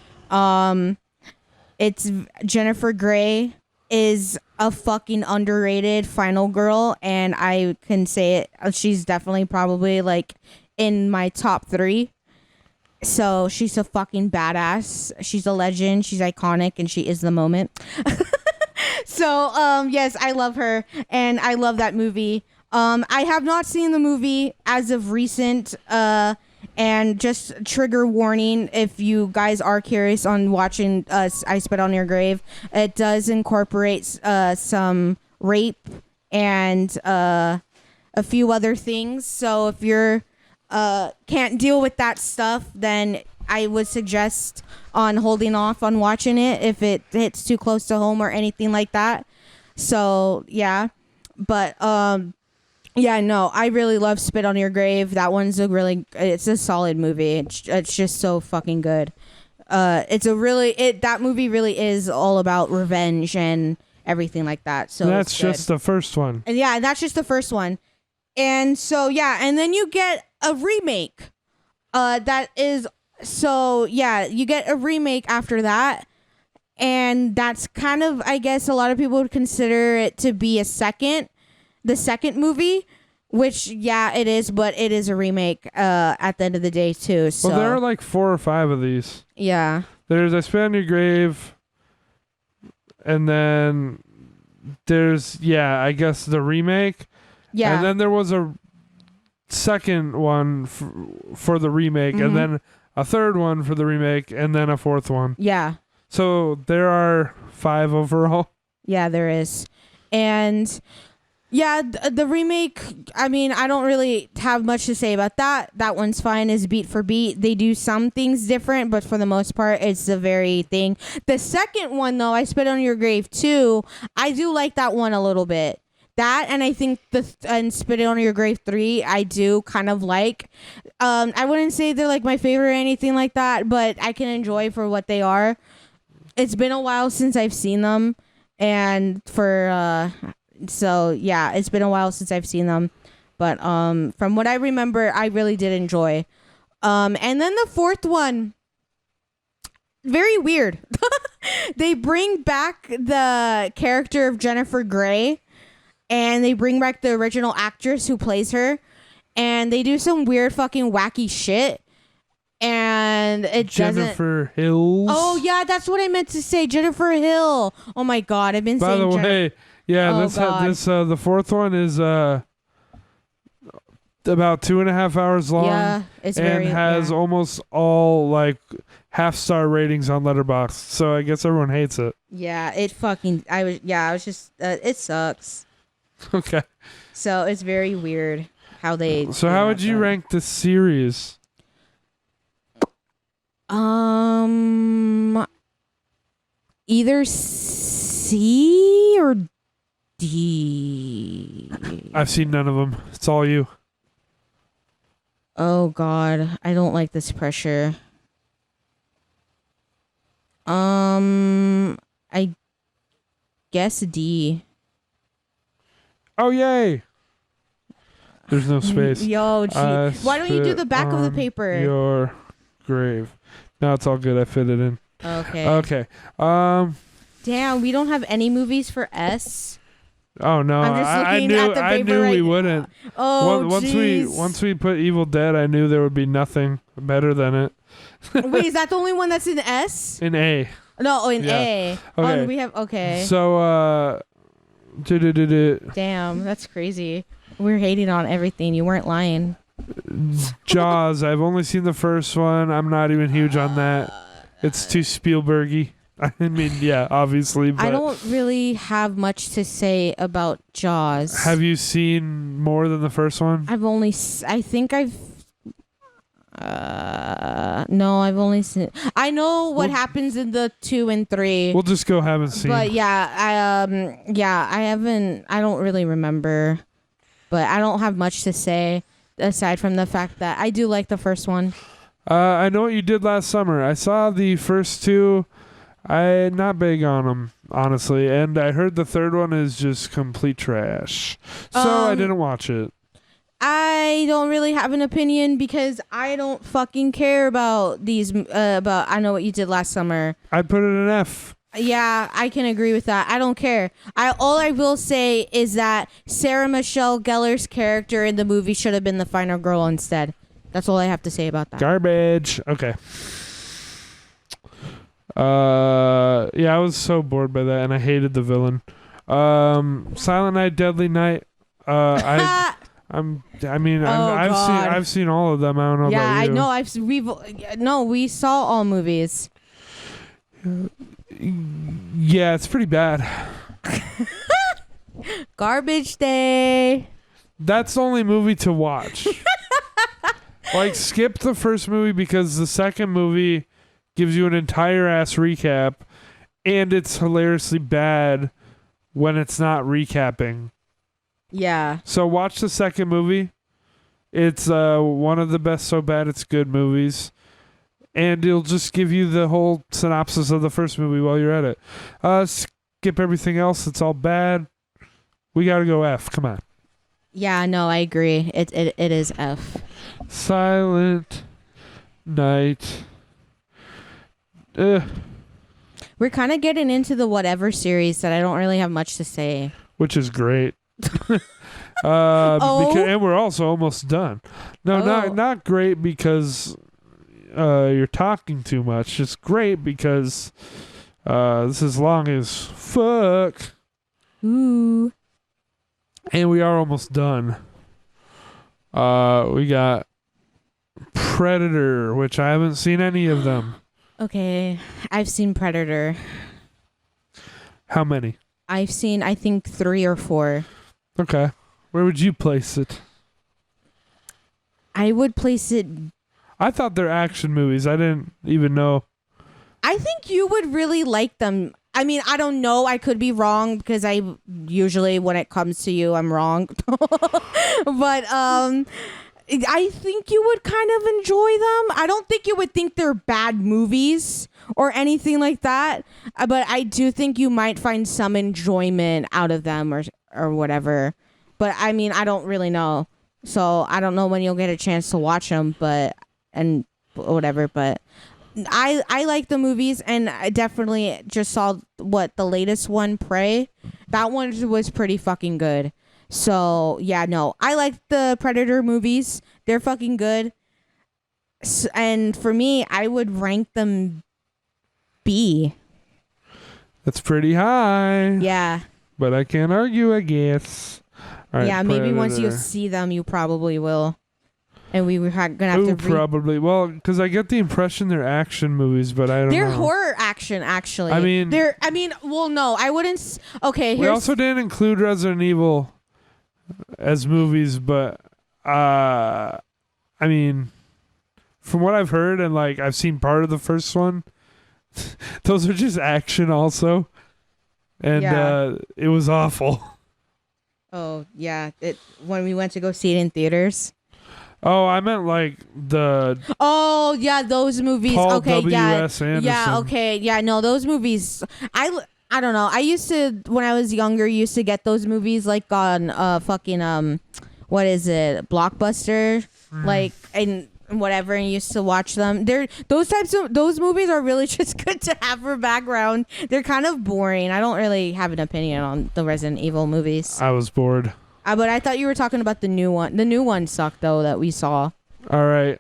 Speaker 2: It's Jennifer Grey is a fucking underrated final girl, and I can say it. She's definitely probably like in my top 3. So she's a fucking badass. She's a legend. She's iconic, and she is the moment. So yes, I love her, and I love that movie. I have not seen the movie as of recent. And just trigger warning, if you guys are curious on watching I Spit on Your Grave, it does incorporate some rape and a few other things. So if you're can't deal with that stuff, then I would suggest on holding off on watching it if it hits too close to home or anything like that. So yeah, but yeah, no, I really love Spit on Your Grave. That one's it's a solid movie. It's just so fucking good. That movie really is all about revenge and everything like that. So
Speaker 1: that's just the first one.
Speaker 2: And yeah, that's just the first one. And so yeah, and then you get a remake. That is so yeah, you get a remake after that. And that's kind of, I guess a lot of people would consider it to be the second movie, which yeah, it is, but it is a remake at the end of the day too. So
Speaker 1: Well, there are like 4 or 5 of these.
Speaker 2: yeah.
Speaker 1: There's I Spit on Your Grave, and then there's I guess the remake.
Speaker 2: Yeah.
Speaker 1: And then there was a second one for the remake, and then a third one for the remake, and then a fourth one.
Speaker 2: Yeah.
Speaker 1: So there are 5 overall.
Speaker 2: Yeah, there is. And yeah, the remake, I mean, I don't really have much to say about that. That one's fine as beat for beat. They do some things different, but for the most part, it's the very thing. The second one, though, I Spit on Your Grave 2, I do like that one a little bit. That, and I think and Spit on Your Grave 3, I do kind of like. I wouldn't say they're like my favorite or anything like that, but I can enjoy for what they are. It's been a while since I've seen them, and so yeah, it's been a while since I've seen them, but from what I remember, I really did enjoy. And then the fourth one, very weird. They bring back the character of Jennifer Grey, and they bring back the original actress who plays her, and they do some weird fucking wacky shit. and it doesn't.
Speaker 1: Jennifer Hills.
Speaker 2: Oh yeah, that's what I meant to say. Jennifer Hill. Oh my God, I've been
Speaker 1: By
Speaker 2: saying.
Speaker 1: the way, yeah,
Speaker 2: Oh,
Speaker 1: this
Speaker 2: God.
Speaker 1: the fourth one is about 2.5 hours long.
Speaker 2: Yeah, it's
Speaker 1: and
Speaker 2: very
Speaker 1: has
Speaker 2: yeah.
Speaker 1: almost all like half-star ratings on Letterboxd. So I guess everyone hates it.
Speaker 2: Yeah, it fucking. I was just. It sucks.
Speaker 1: Okay.
Speaker 2: So it's very weird how they.
Speaker 1: So how would you rank this series?
Speaker 2: Either C or D.
Speaker 1: I've seen none of them. It's all you.
Speaker 2: Oh God, I don't like this pressure. I guess D.
Speaker 1: Oh yay! There's no space.
Speaker 2: Yo, gee. Why don't you do the back of the paper?
Speaker 1: Your grave. No, it's all good. I fit it in.
Speaker 2: Okay.
Speaker 1: Okay.
Speaker 2: Damn, we don't have any movies for S.
Speaker 1: Oh no!
Speaker 2: I'm just looking at the
Speaker 1: I
Speaker 2: paper
Speaker 1: knew
Speaker 2: right
Speaker 1: we
Speaker 2: now.
Speaker 1: wouldn't.
Speaker 2: Oh,
Speaker 1: Once we put Evil Dead, I knew there would be nothing better than it.
Speaker 2: Wait, is that the only one that's in S?
Speaker 1: In A.
Speaker 2: No, in
Speaker 1: Yeah.
Speaker 2: A.
Speaker 1: Okay.
Speaker 2: Oh, we have okay.
Speaker 1: So
Speaker 2: Damn, that's crazy. We're hating on everything. You weren't lying.
Speaker 1: Jaws. I've only seen the first one. I'm not even huge on that. It's too Spielbergy. I mean, yeah, obviously. But
Speaker 2: I don't really have much to say about Jaws.
Speaker 1: have you seen more than the first one?
Speaker 2: I've only. I think I've. No, I've only seen. I know what happens in the 2 and 3.
Speaker 1: We'll just go haven't seen.
Speaker 2: But yeah, I haven't. I don't really remember. But I don't have much to say aside from the fact that I do like the first one.
Speaker 1: I know what you did last summer. I saw the first 2. I'm not big on them, honestly. And I heard the third one is just complete trash. So I didn't watch it.
Speaker 2: I don't really have an opinion because I don't fucking care about these. About I know what you did last summer.
Speaker 1: I put it an F.
Speaker 2: Yeah, I can agree with that. I don't care. All I will say is that Sarah Michelle Gellar's character in the movie should have been the final girl instead. That's all I have to say about that.
Speaker 1: Garbage. Okay. Yeah, I was so bored by that, and I hated the villain. Silent Night, Deadly Night. I've seen all of them. I don't know about you.
Speaker 2: I know. We saw all movies.
Speaker 1: Yeah, it's pretty bad.
Speaker 2: Garbage Day.
Speaker 1: That's the only movie to watch. Like, skip the first movie because the second movie gives you an entire ass recap, and it's hilariously bad when it's not recapping.
Speaker 2: Yeah.
Speaker 1: So watch the second movie. It's one of the best so bad it's good movies. And it'll just give you the whole synopsis of the first movie while you're at it. Skip everything else. It's all bad. We got to go F. Come on.
Speaker 2: Yeah, no, I agree. It is F.
Speaker 1: Silent Night.
Speaker 2: We're kind of getting into the whatever series that I don't really have much to say.
Speaker 1: Which is great.
Speaker 2: Oh.
Speaker 1: And we're also almost done. No, not great because you're talking too much. It's great because this is long as fuck.
Speaker 2: Ooh.
Speaker 1: And we are almost done. We got Predator, which I haven't seen any of them.
Speaker 2: Okay, I've seen Predator.
Speaker 1: How many?
Speaker 2: I've seen, I think, 3 or 4.
Speaker 1: Okay. Where would you place it?
Speaker 2: I would place it.
Speaker 1: I thought they're action movies. I didn't even know.
Speaker 2: I think you would really like them. I mean, I don't know. I could be wrong because I usually, when it comes to you, I'm wrong. But I think you would kind of enjoy them. I don't think you would think they're bad movies or anything like that. But I do think you might find some enjoyment out of them or whatever. But I mean, I don't really know. So I don't know when you'll get a chance to watch them, and whatever. But I like the movies, and I definitely just saw the latest one, Prey. That one was pretty fucking good. So yeah, no, I like the Predator movies. They're fucking good. And for me, I would rank them B.
Speaker 1: That's pretty high.
Speaker 2: Yeah.
Speaker 1: But I can't argue, I guess. All right,
Speaker 2: Yeah, maybe once you
Speaker 1: Predator.
Speaker 2: see them, you probably will. And we were gonna have to.
Speaker 1: Probably. Well, because I get the impression they're action movies, but I don't know.
Speaker 2: They're horror action, actually.
Speaker 1: I mean,
Speaker 2: well, no, I wouldn't. Okay,
Speaker 1: we
Speaker 2: here's.
Speaker 1: also didn't include Resident Evil as movies, but I mean, from what I've heard and like I've seen part of the first one, those are just action also, and it was awful.
Speaker 2: Oh yeah, when we went to go see it in theaters.
Speaker 1: Oh, I meant like the.
Speaker 2: Oh yeah, those movies.
Speaker 1: Paul
Speaker 2: okay,
Speaker 1: W.
Speaker 2: yeah,
Speaker 1: S. Anderson.
Speaker 2: yeah, okay, yeah. No, those movies. I don't know. I used to when I was younger used to get those movies like on fucking what is it, Blockbuster, like and whatever, and used to watch them. Those movies are really just good to have for background. They're kind of boring. I don't really have an opinion on the Resident Evil movies.
Speaker 1: I was bored.
Speaker 2: But I thought you were talking about the new one. The new one sucked though that we saw.
Speaker 1: All right,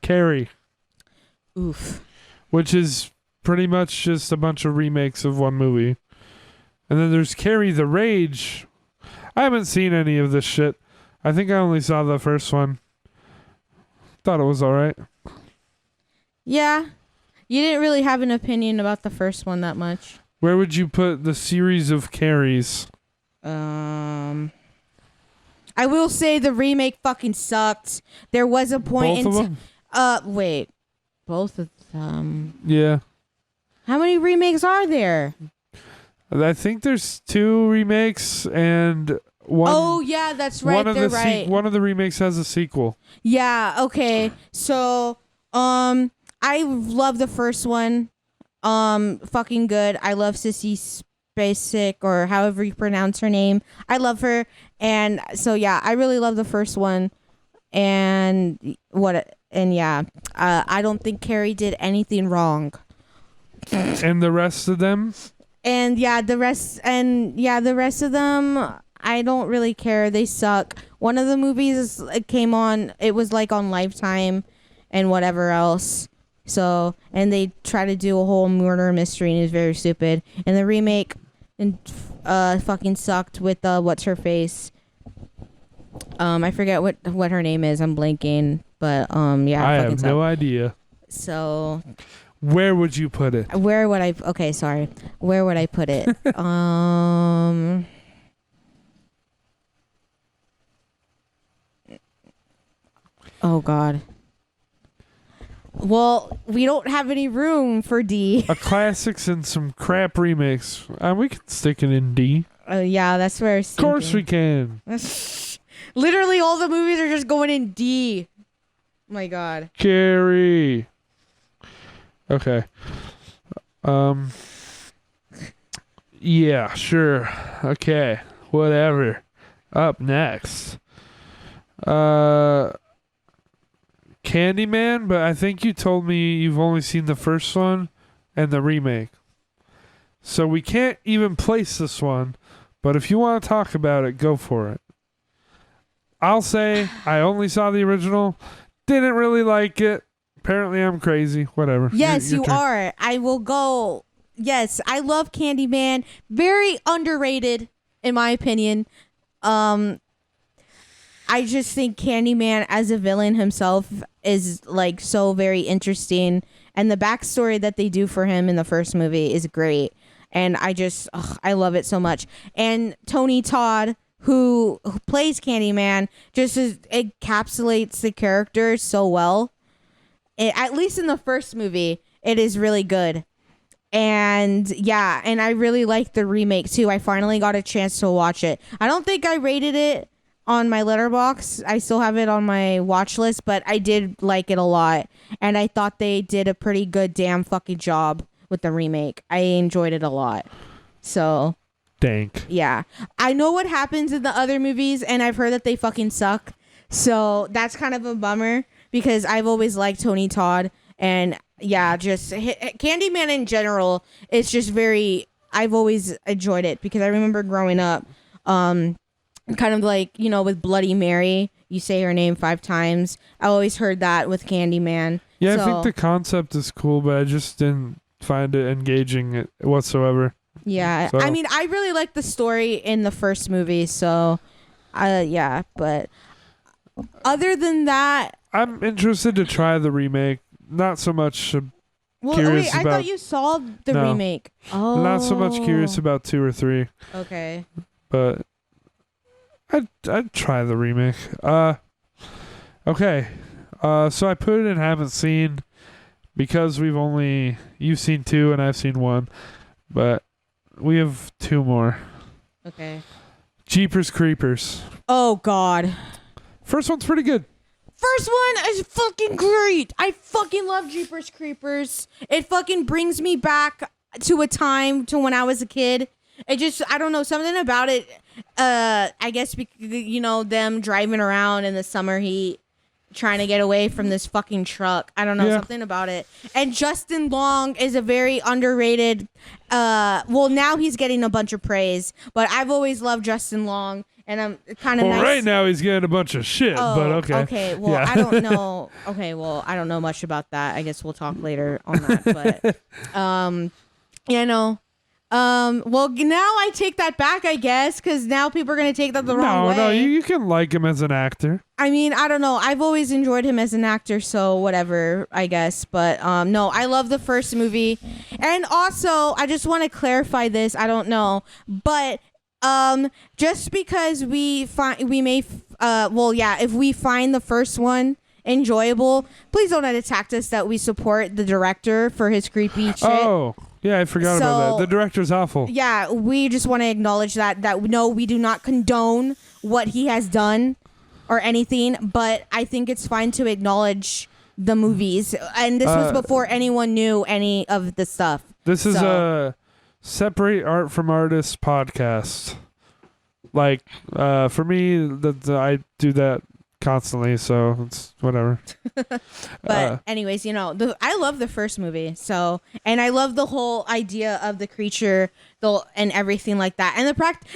Speaker 1: Carrie.
Speaker 2: Oof.
Speaker 1: Which is pretty much just a bunch of remakes of one movie. And then there's Carrie the Rage. I haven't seen any of this shit. I think I only saw the first one. Thought it was alright.
Speaker 2: Yeah. You didn't really have an opinion about the first one that much.
Speaker 1: Where would you put the series of Carries?
Speaker 2: I will say the remake fucking sucked. There was a point
Speaker 1: Both of them?
Speaker 2: Wait. Both of them.
Speaker 1: Yeah.
Speaker 2: How many remakes are there?
Speaker 1: I think there's 2 remakes and one.
Speaker 2: Oh yeah, that's right. They're right.
Speaker 1: One of the remakes has a sequel.
Speaker 2: Yeah, okay. So, I love the first one. Fucking good. I love Sissy Spacek, or however you pronounce her name. I love her. And so yeah, I really love the first one. And I don't think Carrie did anything wrong.
Speaker 1: And the rest of them?
Speaker 2: And the rest of them, I don't really care. They suck. One of the movies came on, it was like on Lifetime and whatever else. So, and they try to do a whole murder mystery and it was very stupid. And the remake fucking sucked with what's her face. I forget what her name is. I'm blanking, but yeah.
Speaker 1: I have no idea.
Speaker 2: So,
Speaker 1: where would you put it?
Speaker 2: Where would I put it? Oh God. Well, we don't have any room for D.
Speaker 1: A classics and some crap remakes. We can stick it in D.
Speaker 2: Yeah, that's where I was
Speaker 1: Of course we
Speaker 2: thinking.
Speaker 1: can.
Speaker 2: Literally all the movies are just going in D. Oh my God.
Speaker 1: Carrie. Okay. Yeah, sure. Okay. Whatever. Up next. Candyman, but I think you told me you've only seen the first one and the remake. So we can't even place this one, but if you want to talk about it, go for it. I'll say I only saw the original, didn't really like it. Apparently I'm crazy. Whatever.
Speaker 2: Yes,
Speaker 1: Your
Speaker 2: you
Speaker 1: turn.
Speaker 2: are. I will go. Yes, I love Candyman. Very underrated, in my opinion. I just think Candyman as a villain himself is like so very interesting, and the backstory that they do for him in the first movie is great, and I love it so much. And Tony Todd, who plays Candyman, just encapsulates the character so well. At least in the first movie, it is really good. And yeah, and I really like the remake too. I finally got a chance to watch it. I don't think I rated it on my Letterboxd. I still have it on my watch list, but I did like it a lot. And I thought they did a pretty good damn fucking job with the remake. I enjoyed it a lot. So,
Speaker 1: Dank.
Speaker 2: yeah. I know what happens in the other movies, and I've heard that they fucking suck. So that's kind of a bummer because I've always liked Tony Todd. And yeah, just Candyman in general, it's just I've always enjoyed it because I remember growing up, kind of like, you know, with Bloody Mary, you say her name 5 times. I always heard that with Candyman.
Speaker 1: Yeah,
Speaker 2: So,
Speaker 1: I think the concept is cool, but I just didn't find it engaging whatsoever.
Speaker 2: yeah.
Speaker 1: So-
Speaker 2: I mean, I really like the story in the first movie, so yeah, but other than that,
Speaker 1: I'm interested to try the remake. Not so much.
Speaker 2: well,
Speaker 1: Curious
Speaker 2: wait, I
Speaker 1: about-
Speaker 2: thought you saw the
Speaker 1: No.
Speaker 2: remake. Oh.
Speaker 1: Not so much curious about 2 or 3,
Speaker 2: Okay.
Speaker 1: but I'd try the remake. Okay. So I put it in haven't seen because you've seen 2 and I've seen 1, but we have 2 more.
Speaker 2: Okay.
Speaker 1: Jeepers Creepers.
Speaker 2: Oh God.
Speaker 1: First one's pretty good.
Speaker 2: First one is fucking great. I fucking love Jeepers Creepers. It fucking brings me back to a time to when I was a kid. It just, I don't know, something about it. I guess, you know, them driving around in the summer heat, trying to get away from this fucking truck. I don't know, something about it. And Justin Long is a very underrated, well, now he's getting a bunch of praise, but I've always loved Justin Long. And I'm kind of
Speaker 1: Well,
Speaker 2: nice.
Speaker 1: right now he's getting a bunch of shit, but okay.
Speaker 2: Okay, well,
Speaker 1: Yeah.
Speaker 2: I don't know. Okay, well, I don't know much about that. I guess we'll talk later on that. But, yeah, no. Well, now I take that back, I guess, because now people are going to take that the wrong way.
Speaker 1: No, you can like him as an actor.
Speaker 2: I mean, I don't know. I've always enjoyed him as an actor, so whatever, I guess. But no, I love the first movie. And also, I just want to clarify this. I don't know. But just because if we find the first one enjoyable, please don't attack us that we support the director for his creepy shit.
Speaker 1: Oh, yeah, I forgot about
Speaker 2: So-
Speaker 1: that. The director's awful.
Speaker 2: Yeah, we just want to acknowledge that no, we do not condone what he has done or anything, but I think it's fine to acknowledge the movies. And this was before anyone knew any of the stuff.
Speaker 1: This is
Speaker 2: So-
Speaker 1: a separate art from artists podcast. Like, for me, I do that constantly, so it's whatever.
Speaker 2: But anyways, you know, I love the first movie. So, and I love the whole idea of the creature, and everything like that.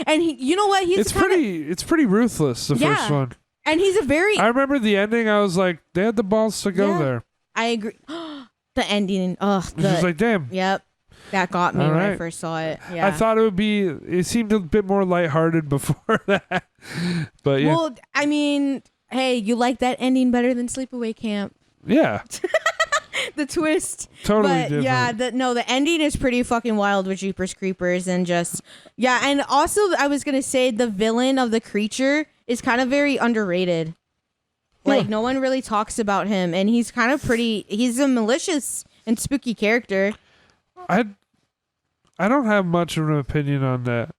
Speaker 2: And you know what?
Speaker 1: It's pretty ruthless, the first
Speaker 2: Yeah.
Speaker 1: one.
Speaker 2: And he's a very.
Speaker 1: I remember the ending. I was like, they had the balls to go
Speaker 2: Yeah.
Speaker 1: there.
Speaker 2: I agree. The ending. Ugh.
Speaker 1: It was just like, damn.
Speaker 2: Yep. That got me
Speaker 1: All
Speaker 2: when I
Speaker 1: right.
Speaker 2: first saw it. Yeah.
Speaker 1: I thought it seemed a bit more lighthearted before that. But yeah.
Speaker 2: Well, I mean, hey, you like that ending better than Sleepaway Camp?
Speaker 1: Yeah.
Speaker 2: The twist.
Speaker 1: Totally
Speaker 2: But
Speaker 1: different.
Speaker 2: yeah, the ending is pretty fucking wild with Jeepers Creepers and just and also I was gonna say the villain of the creature is kind of very underrated. Like no one really talks about him, and he's kind of he's a malicious and spooky character.
Speaker 1: I don't have much of an opinion on that,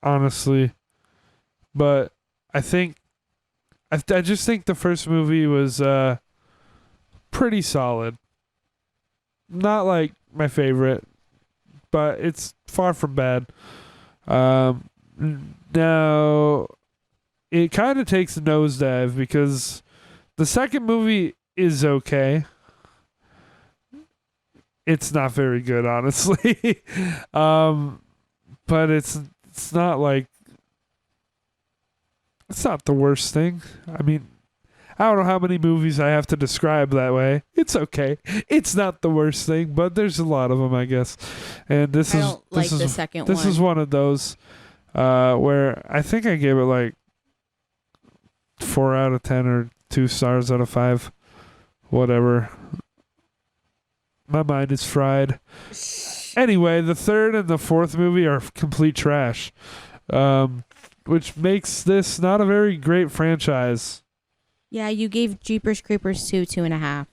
Speaker 1: honestly. But I just think the first movie was pretty solid. Not like my favorite, but it's far from bad. Now, it kind of takes a nosedive because the second movie is okay. It's not very good, honestly. But it's not like, it's not the worst thing. I mean, I don't know how many movies I have to describe that way. It's okay. It's not the worst thing, but there's a lot of them, I guess. And this is
Speaker 2: the second
Speaker 1: this
Speaker 2: one.
Speaker 1: is one of those where I think I gave it like 4 out of 10 or 2 stars out of 5. Whatever. My mind is fried. Anyway, the third and the fourth movie are complete trash, which makes this not a very great franchise.
Speaker 2: Yeah, you gave Jeepers Creepers 2.5.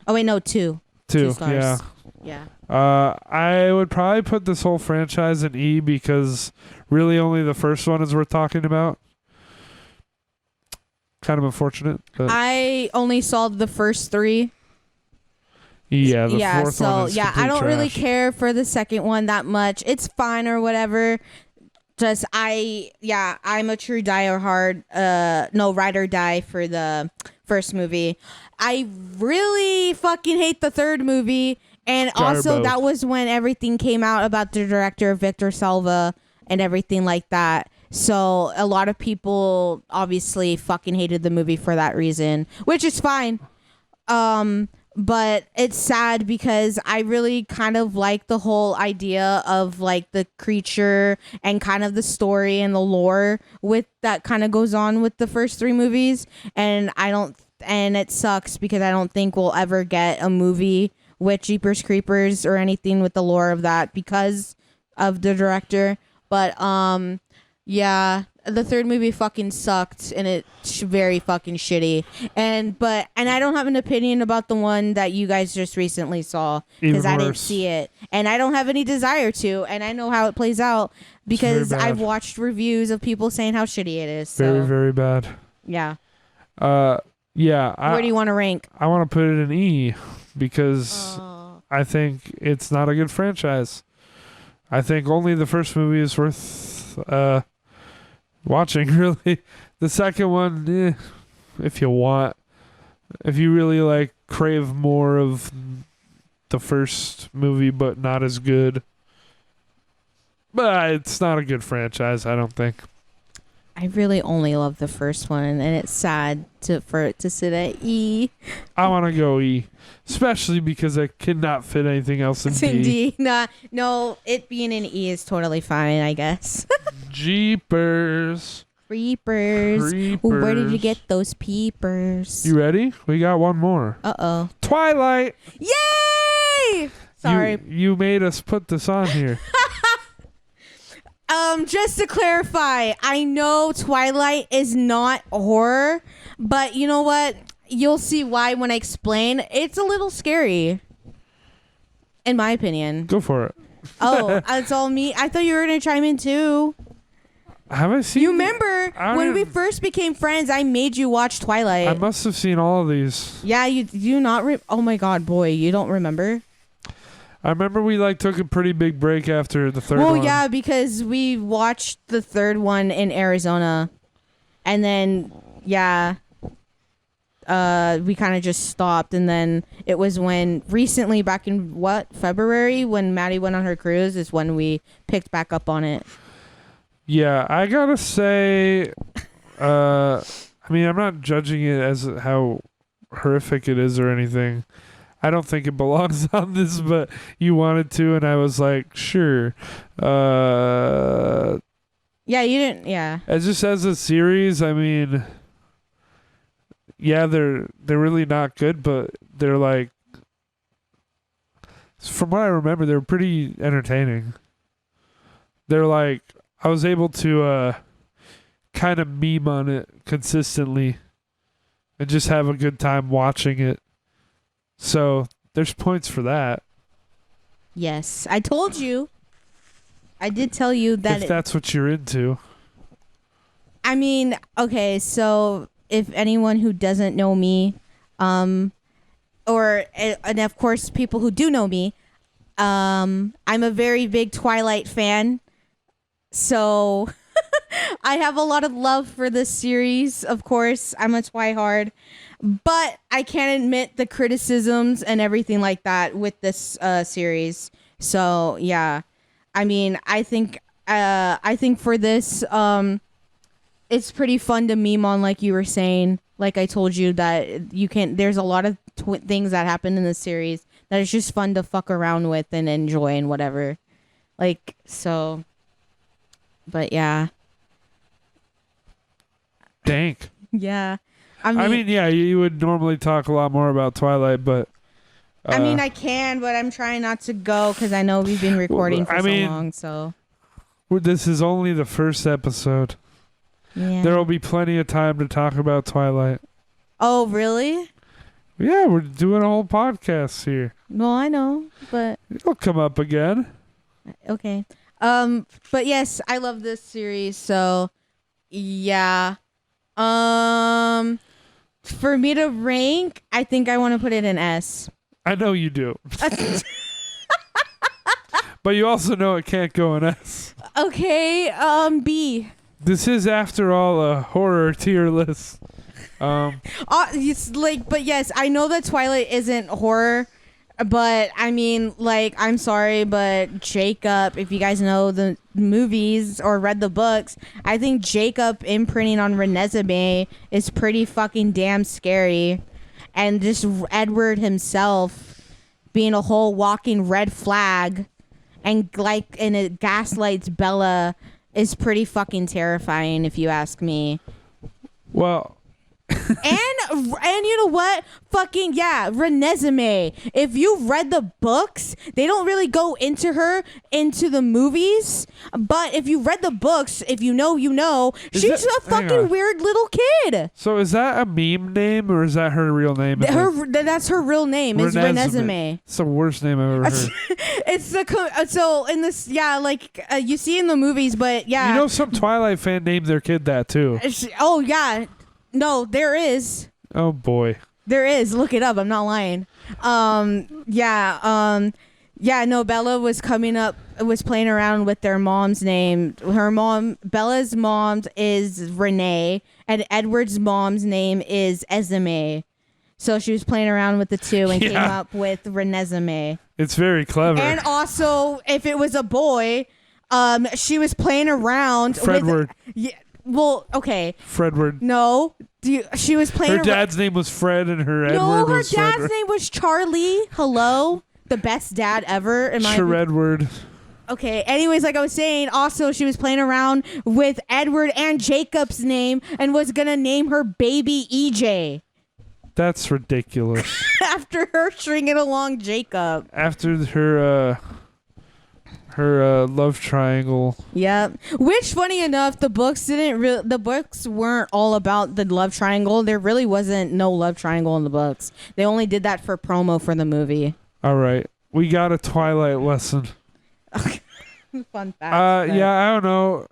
Speaker 2: Oh wait, no, 2. 2 stars.
Speaker 1: Yeah.
Speaker 2: Yeah.
Speaker 1: I would probably put this whole franchise in E because really only the first one is worth talking about. Kind of unfortunate. But
Speaker 2: I only saw the first 3.
Speaker 1: yeah, the fourth one is
Speaker 2: I don't
Speaker 1: complete
Speaker 2: really
Speaker 1: trash.
Speaker 2: care for the second one that much. It's fine or whatever. Just I'm a true ride or die for the first movie. I really fucking hate the third movie, and also
Speaker 1: Garbo.
Speaker 2: that was when everything came out about the director Victor Salva and everything like that. So a lot of people obviously fucking hated the movie for that reason, which is fine. But it's sad because I really kind of like the whole idea of like the creature and kind of the story and the lore with that kind of goes on with the first 3 movies. And it sucks because I don't think we'll ever get a movie with Jeepers Creepers or anything with the lore of that because of the director. But yeah, the 3rd movie fucking sucked and it's very fucking shitty. And I don't have an opinion about the one that you guys just recently saw because I didn't see it, and I don't have any desire to, and I know how it plays out because I've watched reviews of people saying how shitty it is. So.
Speaker 1: Very, very bad.
Speaker 2: Yeah.
Speaker 1: Yeah.
Speaker 2: Where do you want to rank?
Speaker 1: I want to put it in E because I think it's not a good franchise. I think only the first movie is worth watching, really. The second one, if you want. If you really like crave more of the first movie but not as good. But it's not a good franchise, I don't think.
Speaker 2: I really only love the first one, and it's sad for it to sit at E.
Speaker 1: I want to go E, especially because I cannot fit anything else in D.
Speaker 2: No, it being an E is totally fine, I guess.
Speaker 1: Jeepers.
Speaker 2: Creepers. Where did you get those peepers?
Speaker 1: You ready? We got one more.
Speaker 2: Uh-oh.
Speaker 1: Twilight.
Speaker 2: Yay! Sorry.
Speaker 1: You made us put this on here.
Speaker 2: Just to clarify, I know Twilight is not horror, but you know what? You'll see why when I explain. It's a little scary, in my opinion.
Speaker 1: Go for it.
Speaker 2: Oh, it's all me. I thought you were gonna chime in too.
Speaker 1: Have I seen?
Speaker 2: You remember when we first became friends? I made you watch Twilight.
Speaker 1: I must have seen all of these.
Speaker 2: Yeah, you do not. Oh my God, boy, you don't remember?
Speaker 1: I remember we took a pretty big break after the 3rd one.
Speaker 2: Well, yeah, because we watched the 3rd one in Arizona, and then we kind of just stopped, and then it was when recently back in February when Maddie went on her cruise is when we picked back up on it.
Speaker 1: Yeah, I gotta say, I mean, I'm not judging it as how horrific it is or anything. I don't think it belongs on this, but you wanted to, and I was like, sure.
Speaker 2: Yeah, you didn't. Yeah.
Speaker 1: As just as a series, I mean, yeah, they're really not good, but they're like, from what I remember, they're pretty entertaining. They're like, I was able to kind of meme on it consistently and just have a good time watching it. So there's points for that.
Speaker 2: Yes, I told you. I did tell you that.
Speaker 1: If that's what you're into.
Speaker 2: I mean, okay, so if anyone who doesn't know me, and of course people who do know me, I'm a very big Twilight fan. So I have a lot of love for this series, of course. I'm a twihard. But I can't admit the criticisms and everything like that with this series. So yeah, I mean, I think for this, it's pretty fun to meme on, like you were saying. Like I told you that you can. There's a lot of things that happen in this series that is just fun to fuck around with and enjoy and whatever. Like so. But yeah.
Speaker 1: Dank.
Speaker 2: Yeah.
Speaker 1: I mean, yeah, you would normally talk a lot more about Twilight, but...
Speaker 2: I mean, I can, but I'm trying not to go because I know we've been recording for so long, so...
Speaker 1: This is only the first episode.
Speaker 2: Yeah.
Speaker 1: There will be plenty of time to talk about Twilight.
Speaker 2: Oh, really?
Speaker 1: Yeah, we're doing a whole podcast here.
Speaker 2: No, I know, but...
Speaker 1: It'll come up again.
Speaker 2: Okay. But yes, I love this series, so... Yeah. For me to rank, I think I want to put it in S.
Speaker 1: I know you do. But you also know it can't go in S.
Speaker 2: Okay, B.
Speaker 1: This is, after all, a horror tier list.
Speaker 2: It's like, but yes, I know that Twilight isn't horror, But I mean, like, I'm sorry, but Jacob, if you guys know the movies or read the books, I think Jacob imprinting on Renesmee is pretty fucking damn scary. And just Edward himself being a whole walking red flag and it gaslights Bella is pretty fucking terrifying, if you ask me.
Speaker 1: Well,
Speaker 2: and you know what? Fucking yeah, Renesmee. If you've read the books, they don't really go into her into the movies. But if you read the books, if you know, you know. She's a fucking weird little kid.
Speaker 1: So is that a meme name or is that her real name?
Speaker 2: That's her real name. Is Renesmee.
Speaker 1: It's the worst name I've ever heard.
Speaker 2: It's so in this you see in the movies, but yeah.
Speaker 1: You know, some Twilight fan named their kid that too.
Speaker 2: Oh yeah. No, there is.
Speaker 1: Oh boy.
Speaker 2: There is. Look it up. I'm not lying. No, Bella was playing around with their mom's name. Bella's mom is Renee, and Edward's mom's name is Esme. So she was playing around with the two and came up with Renesmee.
Speaker 1: It's very clever.
Speaker 2: And also, if it was a boy, she was playing around
Speaker 1: Fredward.
Speaker 2: Yeah. Well, okay.
Speaker 1: Fredward.
Speaker 2: No. She was playing...
Speaker 1: Her dad's name was Fred and her Edward was
Speaker 2: No, her dad's name was Charlie. Hello? The best dad ever. In my
Speaker 1: Edward.
Speaker 2: Okay, anyways, like I was saying, also she was playing around with Edward and Jacob's name and was going to name her baby EJ.
Speaker 1: That's ridiculous.
Speaker 2: After her stringing along Jacob.
Speaker 1: After her love triangle.
Speaker 2: Yep. Which, funny enough, the books weren't all about the love triangle. There really wasn't no love triangle in the books. They only did that for promo for the movie.
Speaker 1: All right, we got a Twilight lesson.
Speaker 2: Fun fact.
Speaker 1: Yeah, I don't know.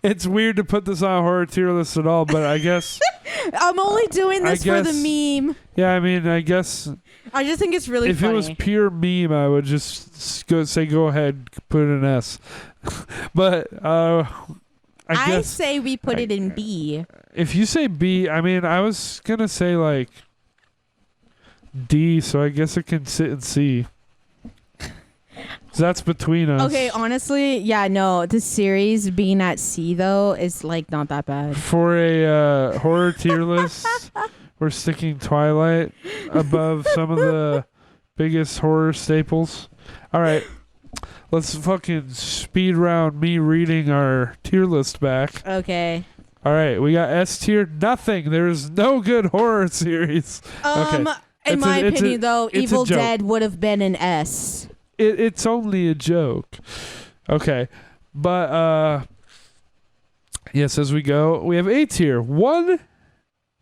Speaker 1: It's weird to put this on a horror tier list at all, but I guess
Speaker 2: I'm only doing this for the meme.
Speaker 1: Yeah, I mean, I guess
Speaker 2: I just think it's really
Speaker 1: if
Speaker 2: funny.
Speaker 1: it was pure meme, I would just go ahead, put an S. But I
Speaker 2: say we put it in B.
Speaker 1: If you say B, I mean, I was gonna say like D, so I guess it can sit in C. That's between us.
Speaker 2: Okay, honestly, yeah, no, the series being at C though is like not that bad.
Speaker 1: For a horror tier list, we're sticking Twilight above some of the biggest horror staples. All right, let's fucking speed round me reading our tier list back.
Speaker 2: Okay.
Speaker 1: All right, we got S tier, nothing. There's no good horror series. Okay.
Speaker 2: In my opinion, though, Evil Dead would have been an S.
Speaker 1: It's only a joke. Okay. But, yes, as we go, we have A tier. One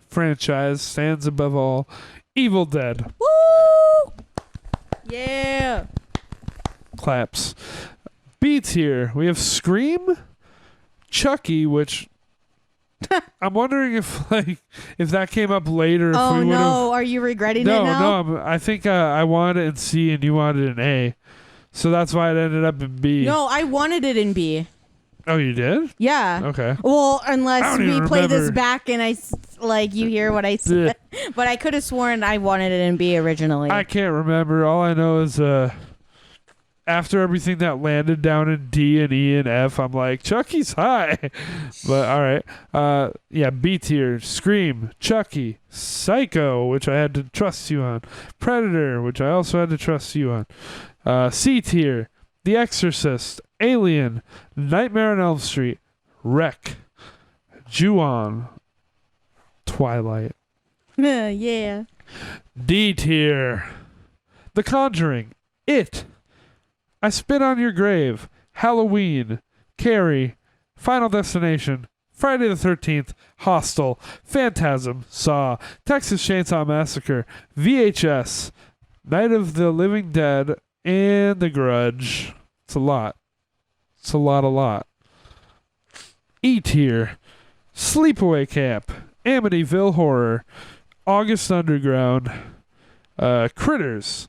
Speaker 1: franchise stands above all. Evil Dead.
Speaker 2: Woo! Yeah.
Speaker 1: Claps. B tier. We have Scream, Chucky, which... I'm wondering if that came up later.
Speaker 2: Oh no, are you regretting it now?
Speaker 1: No, I think I wanted it in C and you wanted it in A, so that's why it ended up in B.
Speaker 2: No, I wanted it in B.
Speaker 1: Oh, you did?
Speaker 2: Yeah.
Speaker 1: Okay.
Speaker 2: Well, unless we play this back and you hear what I said, but I could have sworn I wanted it in B originally.
Speaker 1: I can't remember. All I know is after everything that landed down in D and E and F, I'm like, Chucky's high. But all right. Yeah, B tier. Scream, Chucky, Psycho, which I had to trust you on. Predator, which I also had to trust you on. C tier. The Exorcist, Alien, Nightmare on Elm Street, Wreck, Ju-on, Twilight.
Speaker 2: Yeah.
Speaker 1: D tier. The Conjuring, It, I Spit on Your Grave, Halloween, Carrie, Final Destination, Friday the 13th, Hostel, Phantasm, Saw, Texas Chainsaw Massacre, VHS, Night of the Living Dead, and The Grudge. It's a lot. It's a lot. E tier, Sleepaway Camp, Amityville Horror, August Underground, Critters,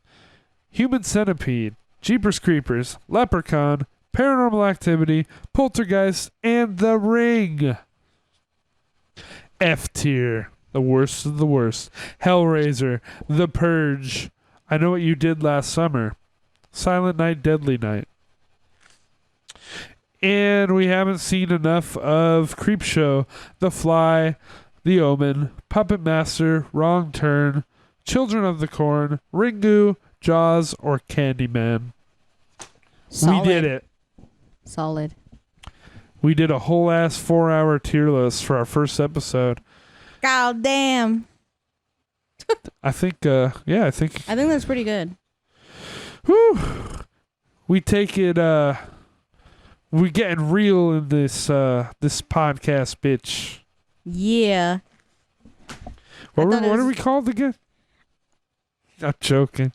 Speaker 1: Human Centipede, Jeepers Creepers, Leprechaun, Paranormal Activity, Poltergeist, and The Ring. F tier. The worst of the worst. Hellraiser, The Purge, I Know What You Did Last Summer, Silent Night, Deadly Night. And we haven't seen enough of Creepshow, The Fly, The Omen, Puppet Master, Wrong Turn, Children of the Corn, Ringu, Jaws, or Candyman.
Speaker 2: Solid.
Speaker 1: We did it.
Speaker 2: Solid.
Speaker 1: We did a whole ass 4-hour tier list for our first episode.
Speaker 2: God damn.
Speaker 1: I think I think
Speaker 2: that's pretty good.
Speaker 1: Whew. We take it we getting real in this podcast, bitch.
Speaker 2: Yeah.
Speaker 1: What are we called again? I'm joking.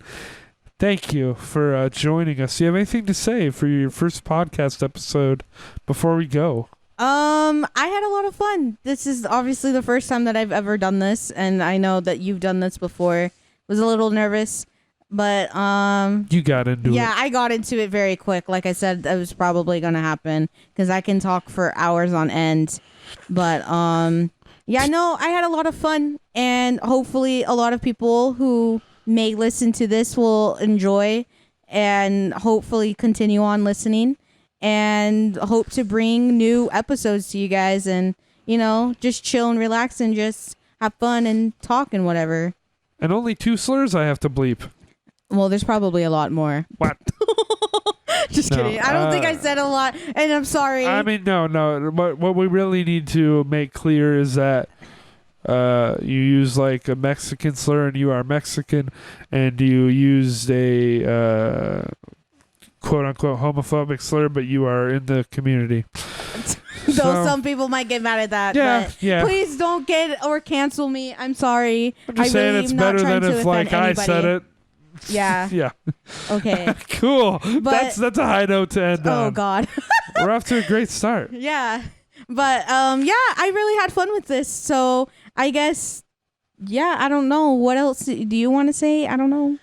Speaker 1: Thank you for joining us. Do you have anything to say for your first podcast episode before we go?
Speaker 2: I had a lot of fun. This is obviously the first time that I've ever done this, and I know that you've done this before. Was a little nervous, but
Speaker 1: you got into it.
Speaker 2: Yeah, I got into it very quick. Like I said, that was probably gonna happen because I can talk for hours on end. But yeah, no, I had a lot of fun, and hopefully a lot of people who may listen to this will enjoy and hopefully continue on listening, and hope to bring new episodes to you guys, and just chill and relax and just have fun and talk and whatever.
Speaker 1: And only 2 slurs I have to bleep.
Speaker 2: Well, there's probably a lot more.
Speaker 1: What?
Speaker 2: Just kidding. I don't think I said a lot, and I'm sorry.
Speaker 1: I mean, no. What we really need to make clear is that you use like a Mexican slur and you are Mexican, and you used a quote-unquote homophobic slur, but you are in the community.
Speaker 2: Though some people might get mad at that.
Speaker 1: Yeah.
Speaker 2: Please don't get or cancel me. I'm sorry.
Speaker 1: I'm just saying it's better than if like I said it.
Speaker 2: Yeah.
Speaker 1: Yeah.
Speaker 2: Okay.
Speaker 1: Cool. That's a high note to end on.
Speaker 2: Oh God.
Speaker 1: We're off to a great start.
Speaker 2: Yeah. But I really had fun with this. So I guess I don't know. What else do you want to say? I don't know.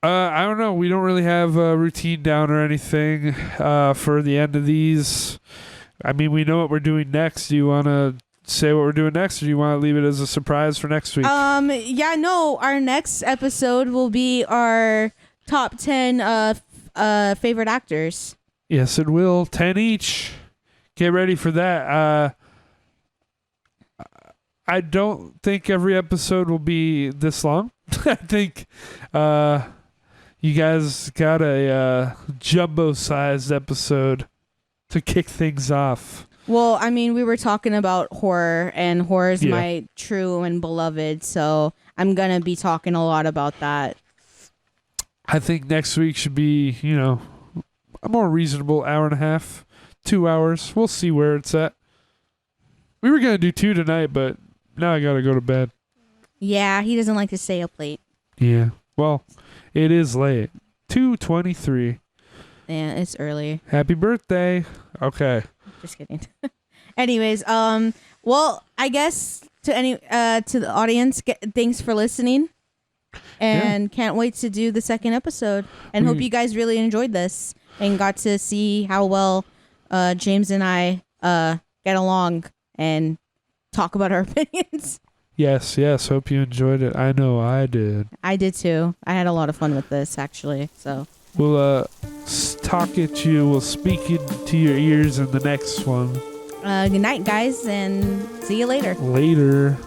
Speaker 1: I don't know. We don't really have a routine down or anything for the end of these. I mean, we know what we're doing next. Do you want to say what we're doing next, or do you want to leave it as a surprise for next week?
Speaker 2: Our next episode will be our top 10 favorite actors.
Speaker 1: Yes, it will. 10 each. Get ready for that. I don't think every episode will be this long. I think you guys got a jumbo-sized episode to kick things off.
Speaker 2: Well, I mean, we were talking about horror, and horror is my true and beloved, so I'm going to be talking a lot about that.
Speaker 1: I think next week should be, a more reasonable hour and a half, 2 hours. We'll see where it's at. We were going to do 2 tonight, but now I got to go to bed.
Speaker 2: Yeah, he doesn't like to stay up late.
Speaker 1: Yeah, well, it is late. 2:23.
Speaker 2: Yeah, it's early.
Speaker 1: Happy birthday. Okay.
Speaker 2: Just kidding. Anyways, well, I guess to the audience, thanks for listening, and can't wait to do the second episode. And hope you guys really enjoyed this and got to see how well James and I get along and talk about our opinions. Yes.
Speaker 1: Hope you enjoyed it. I know I did.
Speaker 2: I did too. I had a lot of fun with this, actually. So
Speaker 1: we'll talk at you. We'll speak into your ears in the next one.
Speaker 2: Good night, guys, and see you later.
Speaker 1: Later.